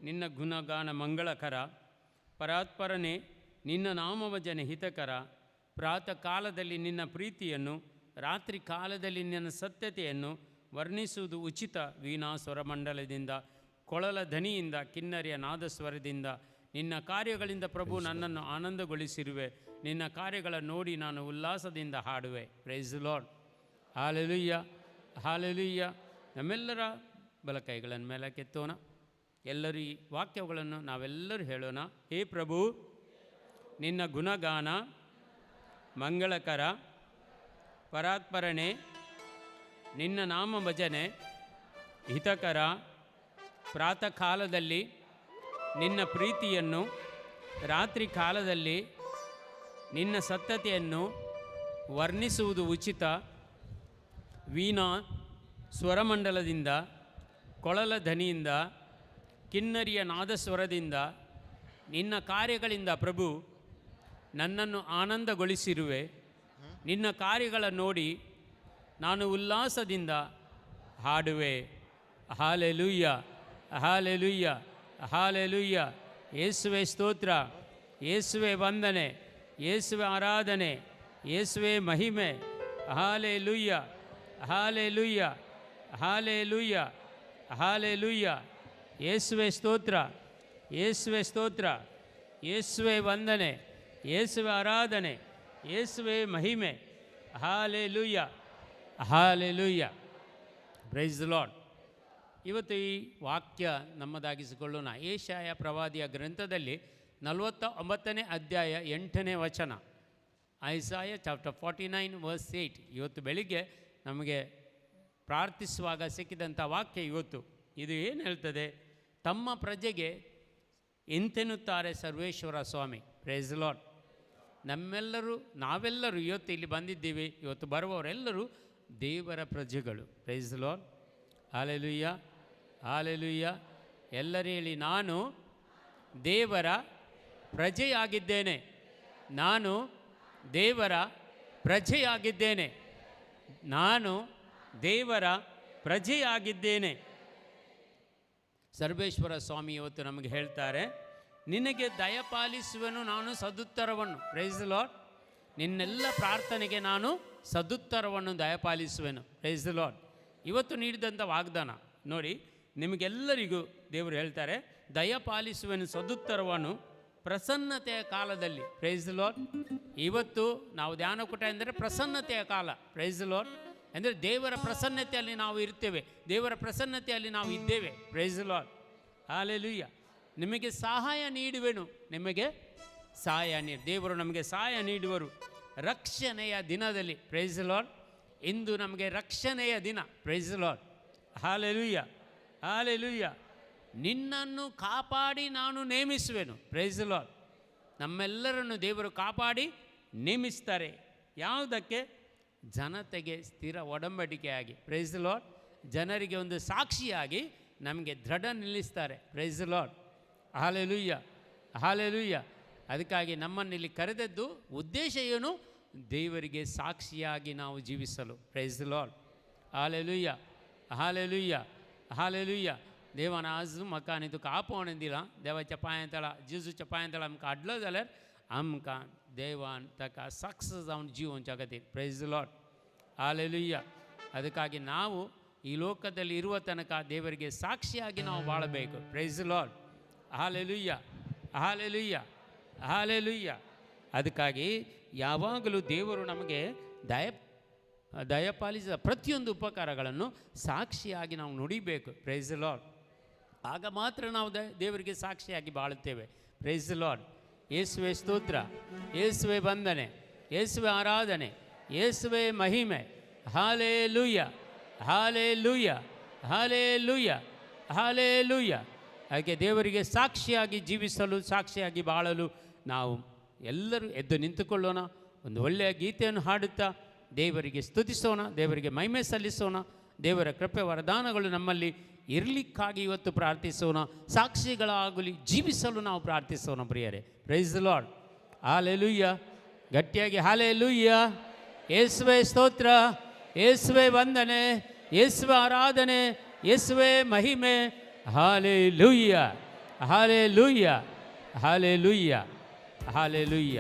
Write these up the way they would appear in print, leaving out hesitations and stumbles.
ನಿನ್ನ ಗುಣಗಾನ ಮಂಗಳಕರ. ಪರಾತ್ಪರನೇ, ನಿನ್ನ ನಾಮಭಜನೆ ಹಿತಕರ. ಪ್ರಾತಃ ಕಾಲದಲ್ಲಿ ನಿನ್ನ ಪ್ರೀತಿಯನ್ನು, ರಾತ್ರಿ ಕಾಲದಲ್ಲಿ ನಿನ್ನ ಸತ್ಯತೆಯನ್ನು ವರ್ಣಿಸುವುದು ಉಚಿತ. ವೀಣಾ ಸ್ವರಮಂಡಲದಿಂದ, ಕೊಳಲ ಧ್ವನಿಯಿಂದ, ಕಿನ್ನರಿಯ ನಾದಸ್ವರದಿಂದ ನಿನ್ನ ಕಾರ್ಯಗಳಿಂದ ಪ್ರಭು ನನ್ನನ್ನು ಆನಂದಗೊಳಿಸಿರುವೆ. ನಿನ್ನ ಕಾರ್ಯಗಳ ನೋಡಿ ನಾನು ಉಲ್ಲಾಸದಿಂದ ಹಾಡುವೆ. Praise Lord. Hallelujah, hallelujah. ನಮ್ಮೆಲ್ಲರ ಬಲಕೈಗಳನ್ನು ಮೇಲಕ್ಕೆತ್ತೋಣ. ಎಲ್ಲರೂ ಈ ವಾಕ್ಯಗಳನ್ನು ನಾವೆಲ್ಲರೂ ಹೇಳೋಣ. ಹೇ ಪ್ರಭು, ನಿನ್ನ ಗುಣಗಾನ ಮಂಗಳಕರ. ಪರಾತ್ಪರನೇ, ನಿನ್ನ ನಾಮ ಭಜನೆ ಹಿತಕರ. ಪ್ರಾತಃ ಕಾಲದಲ್ಲಿ ನಿನ್ನ ಪ್ರೀತಿಯನ್ನು, ರಾತ್ರಿ ಕಾಲದಲ್ಲಿ ನಿನ್ನ ಸತ್ಯತೆಯನ್ನು ವರ್ಣಿಸುವುದು ಉಚಿತ. ವೀಣಾ ಸ್ವರಮಂಡಲದಿಂದ, ಕೊಳಲ ಧ್ವನಿಯಿಂದ, ಕಿನ್ನರಿಯ ನಾದಸ್ವರದಿಂದ ನಿನ್ನ ಕಾರ್ಯಗಳಿಂದ ಪ್ರಭು ನನ್ನನ್ನು ಆನಂದಗೊಳಿಸಿರುವೆ. ನಿನ್ನ ಕಾರ್ಯಗಳ ನೋಡಿ ನಾನು ಉಲ್ಲಾಸದಿಂದ ಹಾಡುವೆ. Hallelujah, hallelujah, hallelujah. ಯೇಸುವೆ ಸ್ತೋತ್ರ, ಯೇಸುವೆ ವಂದನೆ, ಯೇಸುವೆ ಆರಾಧನೆ, ಯೇಸುವೆ ಮಹಿಮೆ. Hallelujah, hallelujah, hallelujah, hallelujah. ಯೇಸುವೆ ಸ್ತೋತ್ರ, ಯೇಸುವೆ ಸ್ತೋತ್ರ, ಯೇಸುವೆ ವಂದನೆ, ಯೇಸುವೆ ಆರಾಧನೆ, ಯೇಸುವೆ ಮಹಿಮೆ. Hallelujah, hallelujah. Praise the lord. ಇವತ್ತು ಈ ವಾಕ್ಯ ನಮ್ಮದಾಗಿಸಿಕೊಳ್ಳೋಣ. ಯೆಶಾಯ ಪ್ರವಾದಿಯ ಗ್ರಂಥದಲ್ಲಿ 49ನೇ ಅಧ್ಯಾಯ 8ನೇ ವಚನ. ಐಸಾಯ ಚಾಪ್ಟರ್ 49 ವರ್ಸ್ 8. ಇವತ್ತು ಬೆಳಿಗ್ಗೆ ನಮಗೆ ಪ್ರಾರ್ಥಿಸುವಾಗ ಸಿಕ್ಕಿದಂಥ ವಾಕ್ಯ ಇವತ್ತು ಇದು ಏನು ಹೇಳ್ತದೆ? ತಮ್ಮ ಪ್ರಜೆಗೆ ಎಂತೆನ್ನುತ್ತಾರೆ ಸರ್ವೇಶ್ವರ ಸ್ವಾಮಿ. Praise the Lord. ನಾವೆಲ್ಲರೂ ಇವತ್ತು ಇಲ್ಲಿ ಬಂದಿದ್ದೀವಿ. ಇವತ್ತು ಬರುವವರೆಲ್ಲರೂ ದೇವರ ಪ್ರಜೆಗಳು. Praise the lord. Hallelujah, hallelujah. ಎಲ್ಲರೂ ಹೇಳಿ, ನಾನು ದೇವರ ಪ್ರಜೆಯಾಗಿದ್ದೇನೆ. ನಾನು ದೇವರ ಪ್ರಜೆಯಾಗಿದ್ದೇನೆ. ನಾನು ದೇವರ ಪ್ರಜೆಯಾಗಿದ್ದೇನೆ. ಸರ್ವೇಶ್ವರ ಸ್ವಾಮಿ ಇವತ್ತು ನಮಗೆ ಹೇಳ್ತಾರೆ, ನಿನಗೆ ದಯಪಾಲಿಸುವೆನು ನಾನು ಸದುತ್ತರವನ್ನು. Praise the Lord. ನಿನ್ನೆಲ್ಲ ಪ್ರಾರ್ಥನೆಗೆ ನಾನು ಸದುತ್ತರವನ್ನು ದಯಪಾಲಿಸುವೆನು. Praise the lord. ಇವತ್ತು ನೀಡಿದಂಥ ವಾಗ್ದಾನ ನೋಡಿ, ನಿಮಗೆಲ್ಲರಿಗೂ ದೇವರು ಹೇಳ್ತಾರೆ, ದಯಪಾಲಿಸುವೆನು ಸದುತ್ತರವನ್ನು ಪ್ರಸನ್ನತೆಯ ಕಾಲದಲ್ಲಿ. Praise the lord. ಇವತ್ತು ನಾವು ಧ್ಯಾನ ಕೊಟ್ಟ ಎಂದರೆ ಪ್ರಸನ್ನತೆಯ ಕಾಲ. Praise the Lord. ಅಂದರೆ ದೇವರ ಪ್ರಸನ್ನತೆಯಲ್ಲಿ ನಾವು ಇರ್ತೇವೆ, ದೇವರ ಪ್ರಸನ್ನತೆಯಲ್ಲಿ ನಾವು ಇದ್ದೇವೆ. Praise the lord. ಹಾಲೆಲೂಯ್ಯ. ನಿಮಗೆ ಸಹಾಯ ನೀಡುವೆನು, ನಿಮಗೆ ಸಹಾಯ ದೇವರು ನಮಗೆ ಸಹಾಯ ನೀಡುವರು ರಕ್ಷಣೆಯ ದಿನದಲ್ಲಿ. Price the lord. ಇಂದು ನಮಗೆ ರಕ್ಷಣೆಯ ದಿನ. Praise the lord. Hallelujah, hallelujah. ನಿನ್ನನ್ನು ಕಾಪಾಡಿ ನಾನು ನೇಮಿಸುವೆನು. Price the lord. ನಮ್ಮೆಲ್ಲರನ್ನು ದೇವರು ಕಾಪಾಡಿ ನೇಮಿಸ್ತಾರೆ. ಯಾವುದಕ್ಕೆ? ಜನತೆಗೆ ಸ್ಥಿರ ಒಡಂಬಡಿಕೆಯಾಗಿ. Price the lord. ಜನರಿಗೆ ಒಂದು ಸಾಕ್ಷಿಯಾಗಿ ನಮಗೆ ದೃಢ ನಿಲ್ಲಿಸ್ತಾರೆ. Praise the lord. Hallelujah, hallelujah. ಅದಕ್ಕಾಗಿ ನಮ್ಮನ್ನಿಲ್ಲಿ ಕರೆದದ್ದು ಉದ್ದೇಶ ಏನು? ದೇವರಿಗೆ ಸಾಕ್ಷಿಯಾಗಿ ನಾವು ಜೀವಿಸಲು. Praise the lord. Hallelujah, hallelujah, hallelujah. देवान आज म्हाका आनी तुका आपोवण दिलां. देवाच्या पांयां तळा जेजू पांयां तळा आमकां हाडलो जाल्यार आमकां देवान ताका साक्ष जावन जिवोवच्या खातीर. Praise the lord. ಹಾಲೆಲೂಯ್ಯ. ಅದಕ್ಕಾಗಿ ನಾವು ಈ ಲೋಕದಲ್ಲಿ ಇರುವ ತನಕ ದೇವರಿಗೆ ಸಾಕ್ಷಿಯಾಗಿ ನಾವು ಬಾಳಬೇಕು. Praise the lord. Hallelujah, hallelujah, hallelujah. ಅದಕ್ಕಾಗಿ ಯಾವಾಗಲೂ ದೇವರು ನಮಗೆ ದಯಪಾಲಿಸಿದ ಪ್ರತಿಯೊಂದು ಉಪಕಾರಗಳನ್ನು ಸಾಕ್ಷಿಯಾಗಿ ನಾವು ನುಡಿಬೇಕು. Price the lord. ಆಗ ಮಾತ್ರ ನಾವು ದೇವರಿಗೆ ಸಾಕ್ಷಿಯಾಗಿ ಬಾಳುತ್ತೇವೆ. Price the lord. ಯೇಸುವೆ ಸ್ತೋತ್ರ, ಯೇಸುವೆ ವಂದನೆ, ಯೇಸುವೆ ಆರಾಧನೆ, ಯೇಸುವೆ ಮಹಿಮೆ. Hallelujah, hallelujah, hallelujah, hallelujah. ಹಾಗೆ ದೇವರಿಗೆ ಸಾಕ್ಷಿಯಾಗಿ ಜೀವಿಸಲು, ಸಾಕ್ಷಿಯಾಗಿ ಬಾಳಲು ನಾವು ಎಲ್ಲರೂ ಎದ್ದು ನಿಂತುಕೊಳ್ಳೋಣ. ಒಂದು ಒಳ್ಳೆಯ ಗೀತೆಯನ್ನು ಹಾಡುತ್ತಾ ದೇವರಿಗೆ ಸ್ತುತಿಸೋಣ, ದೇವರಿಗೆ ಮಹಿಮೆ ಸಲ್ಲಿಸೋಣ. ದೇವರ ಕೃಪೆ ವರದಾನಗಳು ನಮ್ಮಲ್ಲಿ ಇರಲಿಕ್ಕಾಗಿ ಇವತ್ತು ಪ್ರಾರ್ಥಿಸೋಣ. ಸಾಕ್ಷಿಗಳಾಗಲಿ ಜೀವಿಸಲು ನಾವು ಪ್ರಾರ್ಥಿಸೋಣ ಪ್ರಿಯರೇ. Praise the lord. ಹಾಲೆಲೂಯ್ಯ. ಗಟ್ಟಿಯಾಗಿ ಹಾಲೆಲೂಯ್ಯ. ಯೇಸುವೆ ಸ್ತೋತ್ರ, ಯೇಸುವೆ ವಂದನೆ, ಯೇಸುವೆ ಆರಾಧನೆ, ಯೇಸುವೆ ಮಹಿಮೆ. Hallelujah, hallelujah, hallelujah, hallelujah.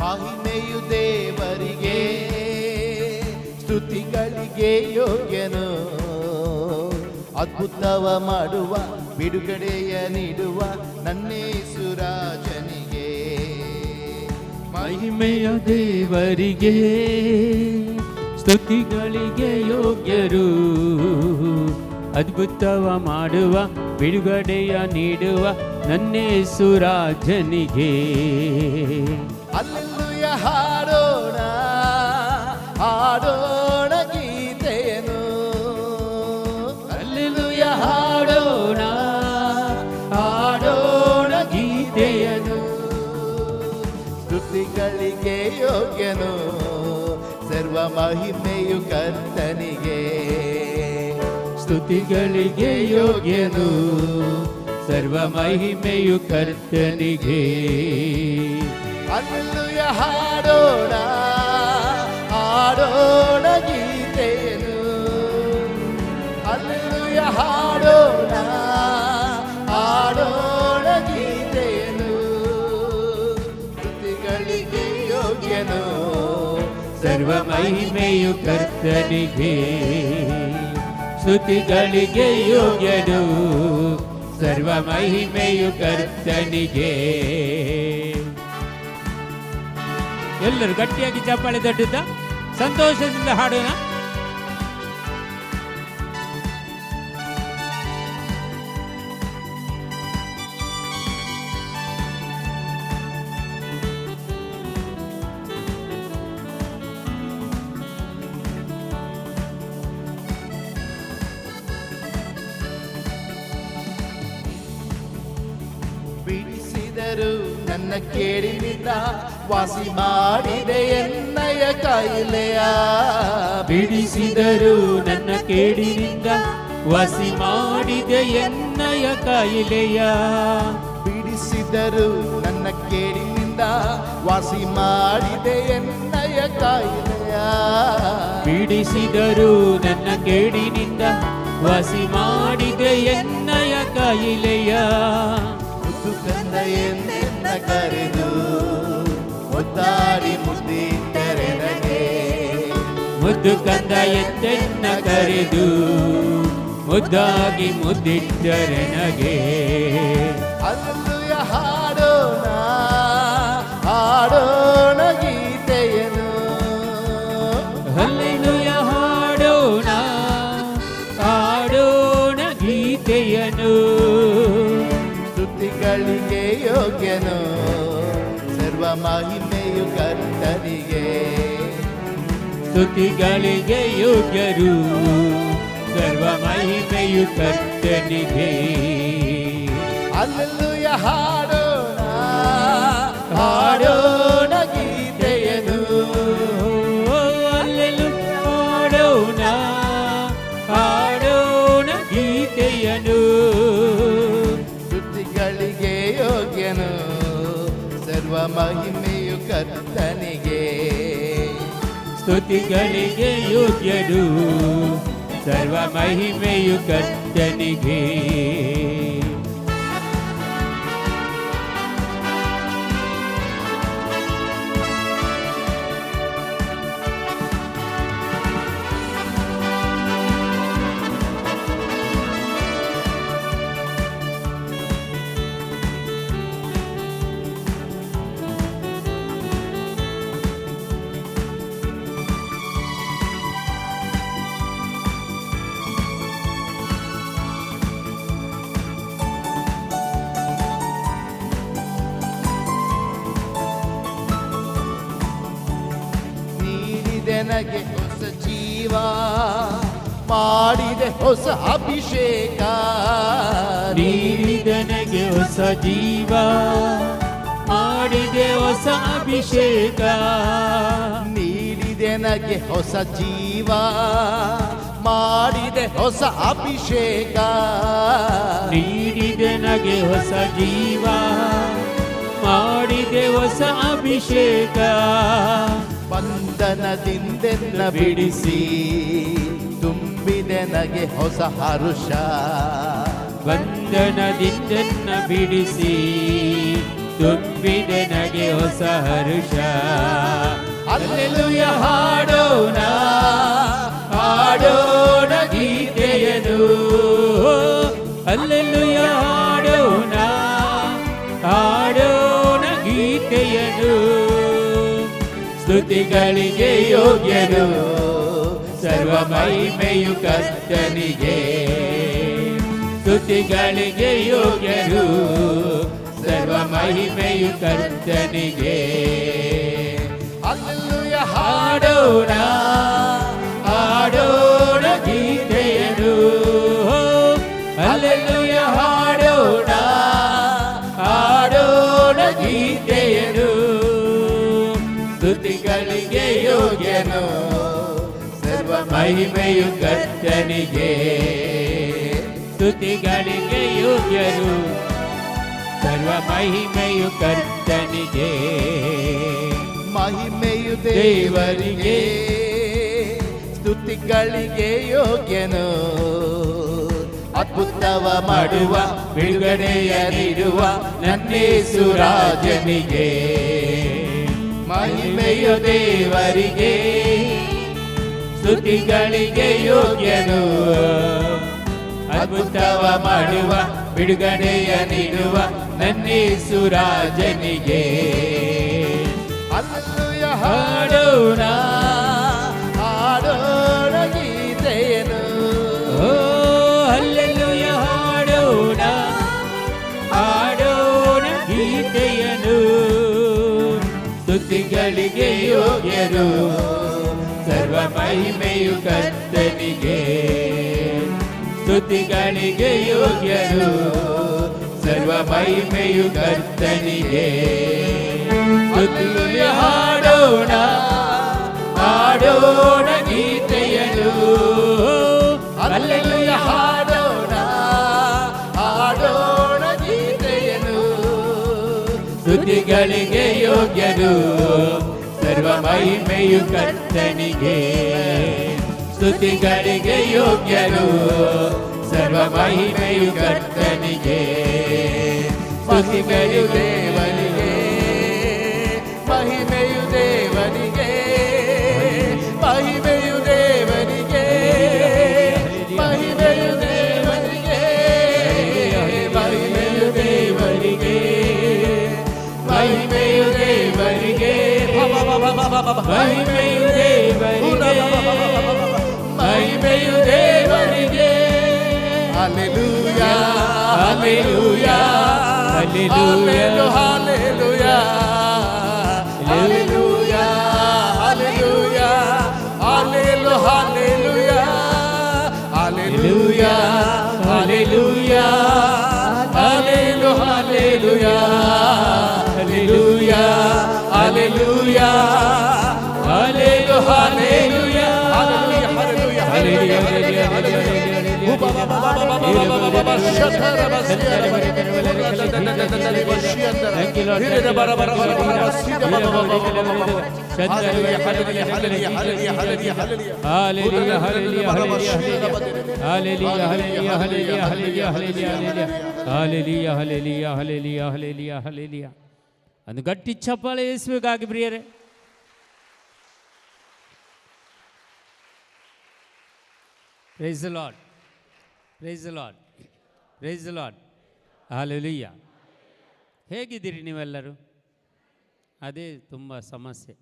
ಮಹಿಮೆಯು ದೇವರಿಗೆ, ಸ್ತುತಿಗಳಿಗೆ ಯೋಗ್ಯನು. ಅದ್ಭುತವ ಮಾಡುವ, ಬಿಡುಗಡೆಯ ನೀಡುವ ನನ್ನೇಸು ರಾಜನಿಗೆ. ಮಹಿಮೆಯ ದೇವರಿಗೆ, ಸ್ತುತಿಗಳಿಗೆ ಯೋಗ್ಯರು. ಅದ್ಭುತವ ಮಾಡುವ, ಬಿಡುಗಡೆಯ ನೀಡುವ ನನ್ನೇಸು ರಾಜನಿಗೆ. ಹಲ್ಲೆಲೂಯ ಹಾಡೋಣ, ಹಾಡೋಣ ಗೀತೆಯನ್ನು. ಹಲ್ಲೆಲೂಯ ಹಾಡೋಣ, ಹಾಡೋಣ ಗೀತೆಯನ್ನು. ಸ್ತುತಿಗಳಿಗೆ ಯೋಗ್ಯನು, ಸರ್ವ ಮಹಿಮೆಯು ಕರ್ತನಿಗೆ. ಸ್ತುತಿಗಳಿಗೆ ಯೋಗ್ಯನು, ಸರ್ವ ಮಹಿಮೆಯು ಕರ್ತನಿಗೆ. ಹಲ್ಲೆಲೂಯ ಹಾಡೋಣ, ಹಾಡೋಣ ಗೀತೆಯನ್ನು. ಹಲ್ಲೆಲೂಯ ಹಾಡೋಣ, ಹಾಡೋಣ ಗೀತೆಯನ್ನು. ಸ್ತುತಿಗಳಿಗೆ ಯೋಗ್ಯನು, ಸರ್ವ ಮಹಿಮೆಯು ಕರ್ತನಿಗೆ. ಸ್ತುತಿಗಳಿಗೆ ಯೋಗ್ಯನು, ಸರ್ವ ಮಹಿಮೆಯು ಕರ್ತನಿಗೆ. ಎಲ್ಲರೂ ಗಟ್ಟಿಯಾಗಿ ಚಪ್ಪಾಳೆ ತಟ್ಟುತ್ತಾ ಸಂತೋಷದಿಂದ ಹಾಡೋಣ. ಬಿಡಿಸಿದರು ನನ್ನ ಕೇಡಿನಿಂದ, ವಾಸಿ ಮಾಡಿದೆ ಎನ್ನಯ ಕಾಯಿಲೆಯ. ಬಿಡಿಸಿದರು ನನ್ನ ಕೇಡಿನಿಂದ, ವಾಸಿ ಮಾಡಿದೆ ಎನ್ನಯ ಕಾಯಿಲೆಯ. ಬಿಡಿಸಿದರು ನನ್ನ ಕೇಡಿನಿಂದ, ವಾಸಿ ಮಾಡಿದೆ ಎನ್ನಯ ಕಾಯಿಲೆಯ. ಬಿಡಿಸಿದರು ನನ್ನ ಕೇಡಿನಿಂದ, ವಾಸಿ ಮಾಡಿದೆ ಎನ್ನಯ ಕಾಯಿಲೆಯ. ಮುದ್ದು ಕಂದ ಎಂದೆನ್ನ ಕರೆದು, ಒತ್ತಾಡಿ ಮುದ್ದಿಟ್ಟರೆ ನನಗೆ. ಮುದ್ದು ಕಂದ ಎತ್ತೆನ್ನ ಕರೆದು, ಮುದ್ದಾಗಿ ಮುದ್ದಿಟ್ಟರೆ ನಗೆ. ಹಲ್ಲೆಲೂಯ ಹಾಡೋಣ, ಹಾಡೋಣ ಗೀತೆಯನ್ನು. ಹಲ್ಲೆಲೂಯ ಹಾಡೋಣ, ಹಾಡೋಣ ಗೀತೆಯನ್ನು. ಸ್ತುತಿಗಳಿಗೆ ಯೋಗ್ಯನು, ಸರ್ವ ಮಹಿಮೆಯು ಕರ್ತನಿಗೆ. ಸ್ತುತಿಗಳಿಗೆ ಯೋಗ್ಯರು, ಸರ್ವ ಮಹಿಮೆಯು ಕರ್ತನಿಗೆ. ಹಲ್ಲೆಲೂಯ ಹಾಡೋಣ, ಹಾಡೋಣ ಗೀತೆಯನ್ನು. ಹಲ್ಲೆಲೂಯ ಹಾಡೋಣ, ಹಾಡೋಣ ಗೀತೆಯನ್ನು. ಸ್ತುತಿಗಳಿಗೆ ಯೋಗ್ಯನು, ಸರ್ವ ಮಹಿಮೆಯು ಕರ್ತನಿಗೆ. ಸ್ತುತಿಗಳಿಗೆ ಯೋಗ್ಯರು, ಸರ್ವ ಮಹಿಮೆಯು ಕರ್ತನಿಗೆ. ನನಗೆ ಹೊಸ ಜೀವ ಮಾಡಿದೆ, ಹೊಸ ಅಭಿಷೇಕ ನೀಡಿದನಗೆ ನನಗೆ ಹೊಸ ಜೀವ, ಮಾಡಿದೆ ಹೊಸ ಅಭಿಷೇಕ. ನೀಡಿದೆ ನನಗೆ ಹೊಸ ಜೀವ, ಮಾಡಿದೆ ಹೊಸ ಅಭಿಷೇಕ. ನೀಡಿದೆ ನನಗೆ ಹೊಸ ಜೀವ, ಮಾಡಿದೆ ಹೊಸ ಅಭಿಷೇಕ. ಬಂಧನದಿಂದೆನ್ನ ಬಿಡಿಸಿ ತುಂಬಿದೆ ನನಗೆ ಹೊಸ ಹರುಷ. ಬಂಧನದಿಂದೆನ್ನ ಬಿಡಿಸಿ ತುಂಬಿದೆ ನನಗೆ ಹೊಸ ಹರುಷ. ಹಲ್ಲೆಲೂಯ ಹಾಡೋಣ, ಹಾಡೋಣ ಗೀತೆಯನು. ಹಲ್ಲೆಲೂಯ ಹಾಡೋಣ, ಹಾಡೋಣ ಗೀತೆಯನು. ಸ್ತುತಿಗಳಿಗೆ ಯೋಗ್ಯನು, ಸರ್ವ ಮಹಿಮೆಯು ಕರ್ತನಿಗೆ. ಸ್ತುತಿಗಳಿಗೆ ಯೋಗ್ಯನು, ಸರ್ವ ಮಹಿಮೆಯು ಕರ್ತನಿಗೆ. ಹಲ್ಲೆಲೂಯ ಹಾಡೋಣ, ಹಾಡೋಣ ಗೀತೆಯನು. ಹಲ್ಲೆಲೂಯ ಹಾಡೋಣ, ಹಾಡೋಣ ಗೀತೆಯನು. ಸ್ತುತಿಗಳಿಗೆ ಯೋಗ್ಯನು, ಸರ್ವ ಮಹಿಮೆಯು ಕರ್ತನಿಗೆ. ಸ್ತುತಿಗಳಿಗೆ ಯೋಗ್ಯನು, ಸರ್ವ ಮಹಿಮೆಯು ಕರ್ತನಿಗೆ. ಮಹಿಮೆಯು ದೇವರಿಗೆ, ಸ್ತುತಿಗಳಿಗೆ ಯೋಗ್ಯನು. ಅದ್ಭುತವ ಮಾಡುವ, ಬಿಡುಗಡೆಯ ನೀಡುವ ನನ್ನೇಸು ರಾಜನಿಗೆ. ಮಹಿಮೆಯು ದೇವರಿಗೆ, ಸ್ತುತಿಗಳಿಗೆ ಯೋಗ್ಯನು. ಅದ್ಭುತವ ಮಾಡುವ, ಬಿಡುಗಡೆಯ ನೀಡುವ ನನ್ನೇಸು ರಾಜನಿಗೆ. ಹಲ್ಲೆಲೂಯ ಹಾಡೋಣ, ಹಾಡೋಣ ಗೀತೆಯನು. ಹಲ್ಲೆಲೂಯ ಹಾಡೋಣ, ಹಾಡೋಣ ಗೀತೆಯನು. ಸ್ತುತಿಗಳಿಗೆ ಯೋಗ್ಯನು, ಸರ್ವ ಮಹಿಮೆಯು ಕರ್ತನಿಗೆ. ಸ್ತುತಿಗಳಿಗೆ ಯೋಗ್ಯನು, ಸರ್ವ ಮಹಿಮೆಯು ಕರ್ತನಿಗೆ. ಸ್ತುತಿಯ ಹಾಡೋಣ, ಹಾಡೋಣ ಗೀತೆಯನು. ಹಲ್ಲೆಲೂಯ ಹಾಡೋಣ, ಹಾಡೋಣ ಗೀತೆಯನು. ಸ್ತುತಿಗಳಿಗೆ ಯೋಗ್ಯನು, ಸರ್ವ ಮಹಿಮೆಯು ಕರ್ತನಿಗೆ. ಸ್ತುತಿಗಳಿಗೆ ಯೋಗ್ಯನು, ಸರ್ವ ಮಹಿಮೆಯು ಕರ್ತನಿಗೆ. ಮಹಿಮೆಯು ದೇವನಿಗೆ, ಮಹಿಮೆಯು ದೇವನಿಗೆ, ಮಹಿಮೆಯು ದೇವನಿಗೆ, ಮಹಿಮೆಯು ದೇವನಿಗೆ, ಮಹಿಮೆಯು ದೇವನಿಗೆ, ಮಹಿಮೆಯು ದೇವನಿಗೆ, ಮಹಿಮೆಯು ದೇವರಿಗೆ, ಮಹಿಮೆಯು ದೇವರಿಗೆ. Hallelujah, hallelujah, hallelujah, hallelujah, hallelujah, hallelujah, hallelujah, hallelujah, hallelujah, hallelujah, hallelujah, hallelujah, hallelujah, ಒಂದು ಗಟ್ಟಿ ಚಪ್ಪಾಳೆ ಯೇಸುವಿಗಾಗಿ ಪ್ರಿಯರೇ. Praise the Lord. Praise the Lord. Praise the Lord. Hallelujah. ಹೇಗಿದ್ದೀರಿ ನೀವೆಲ್ಲರೂ? ಅದೇ ತುಂಬ ಸಮಸ್ಯೆ.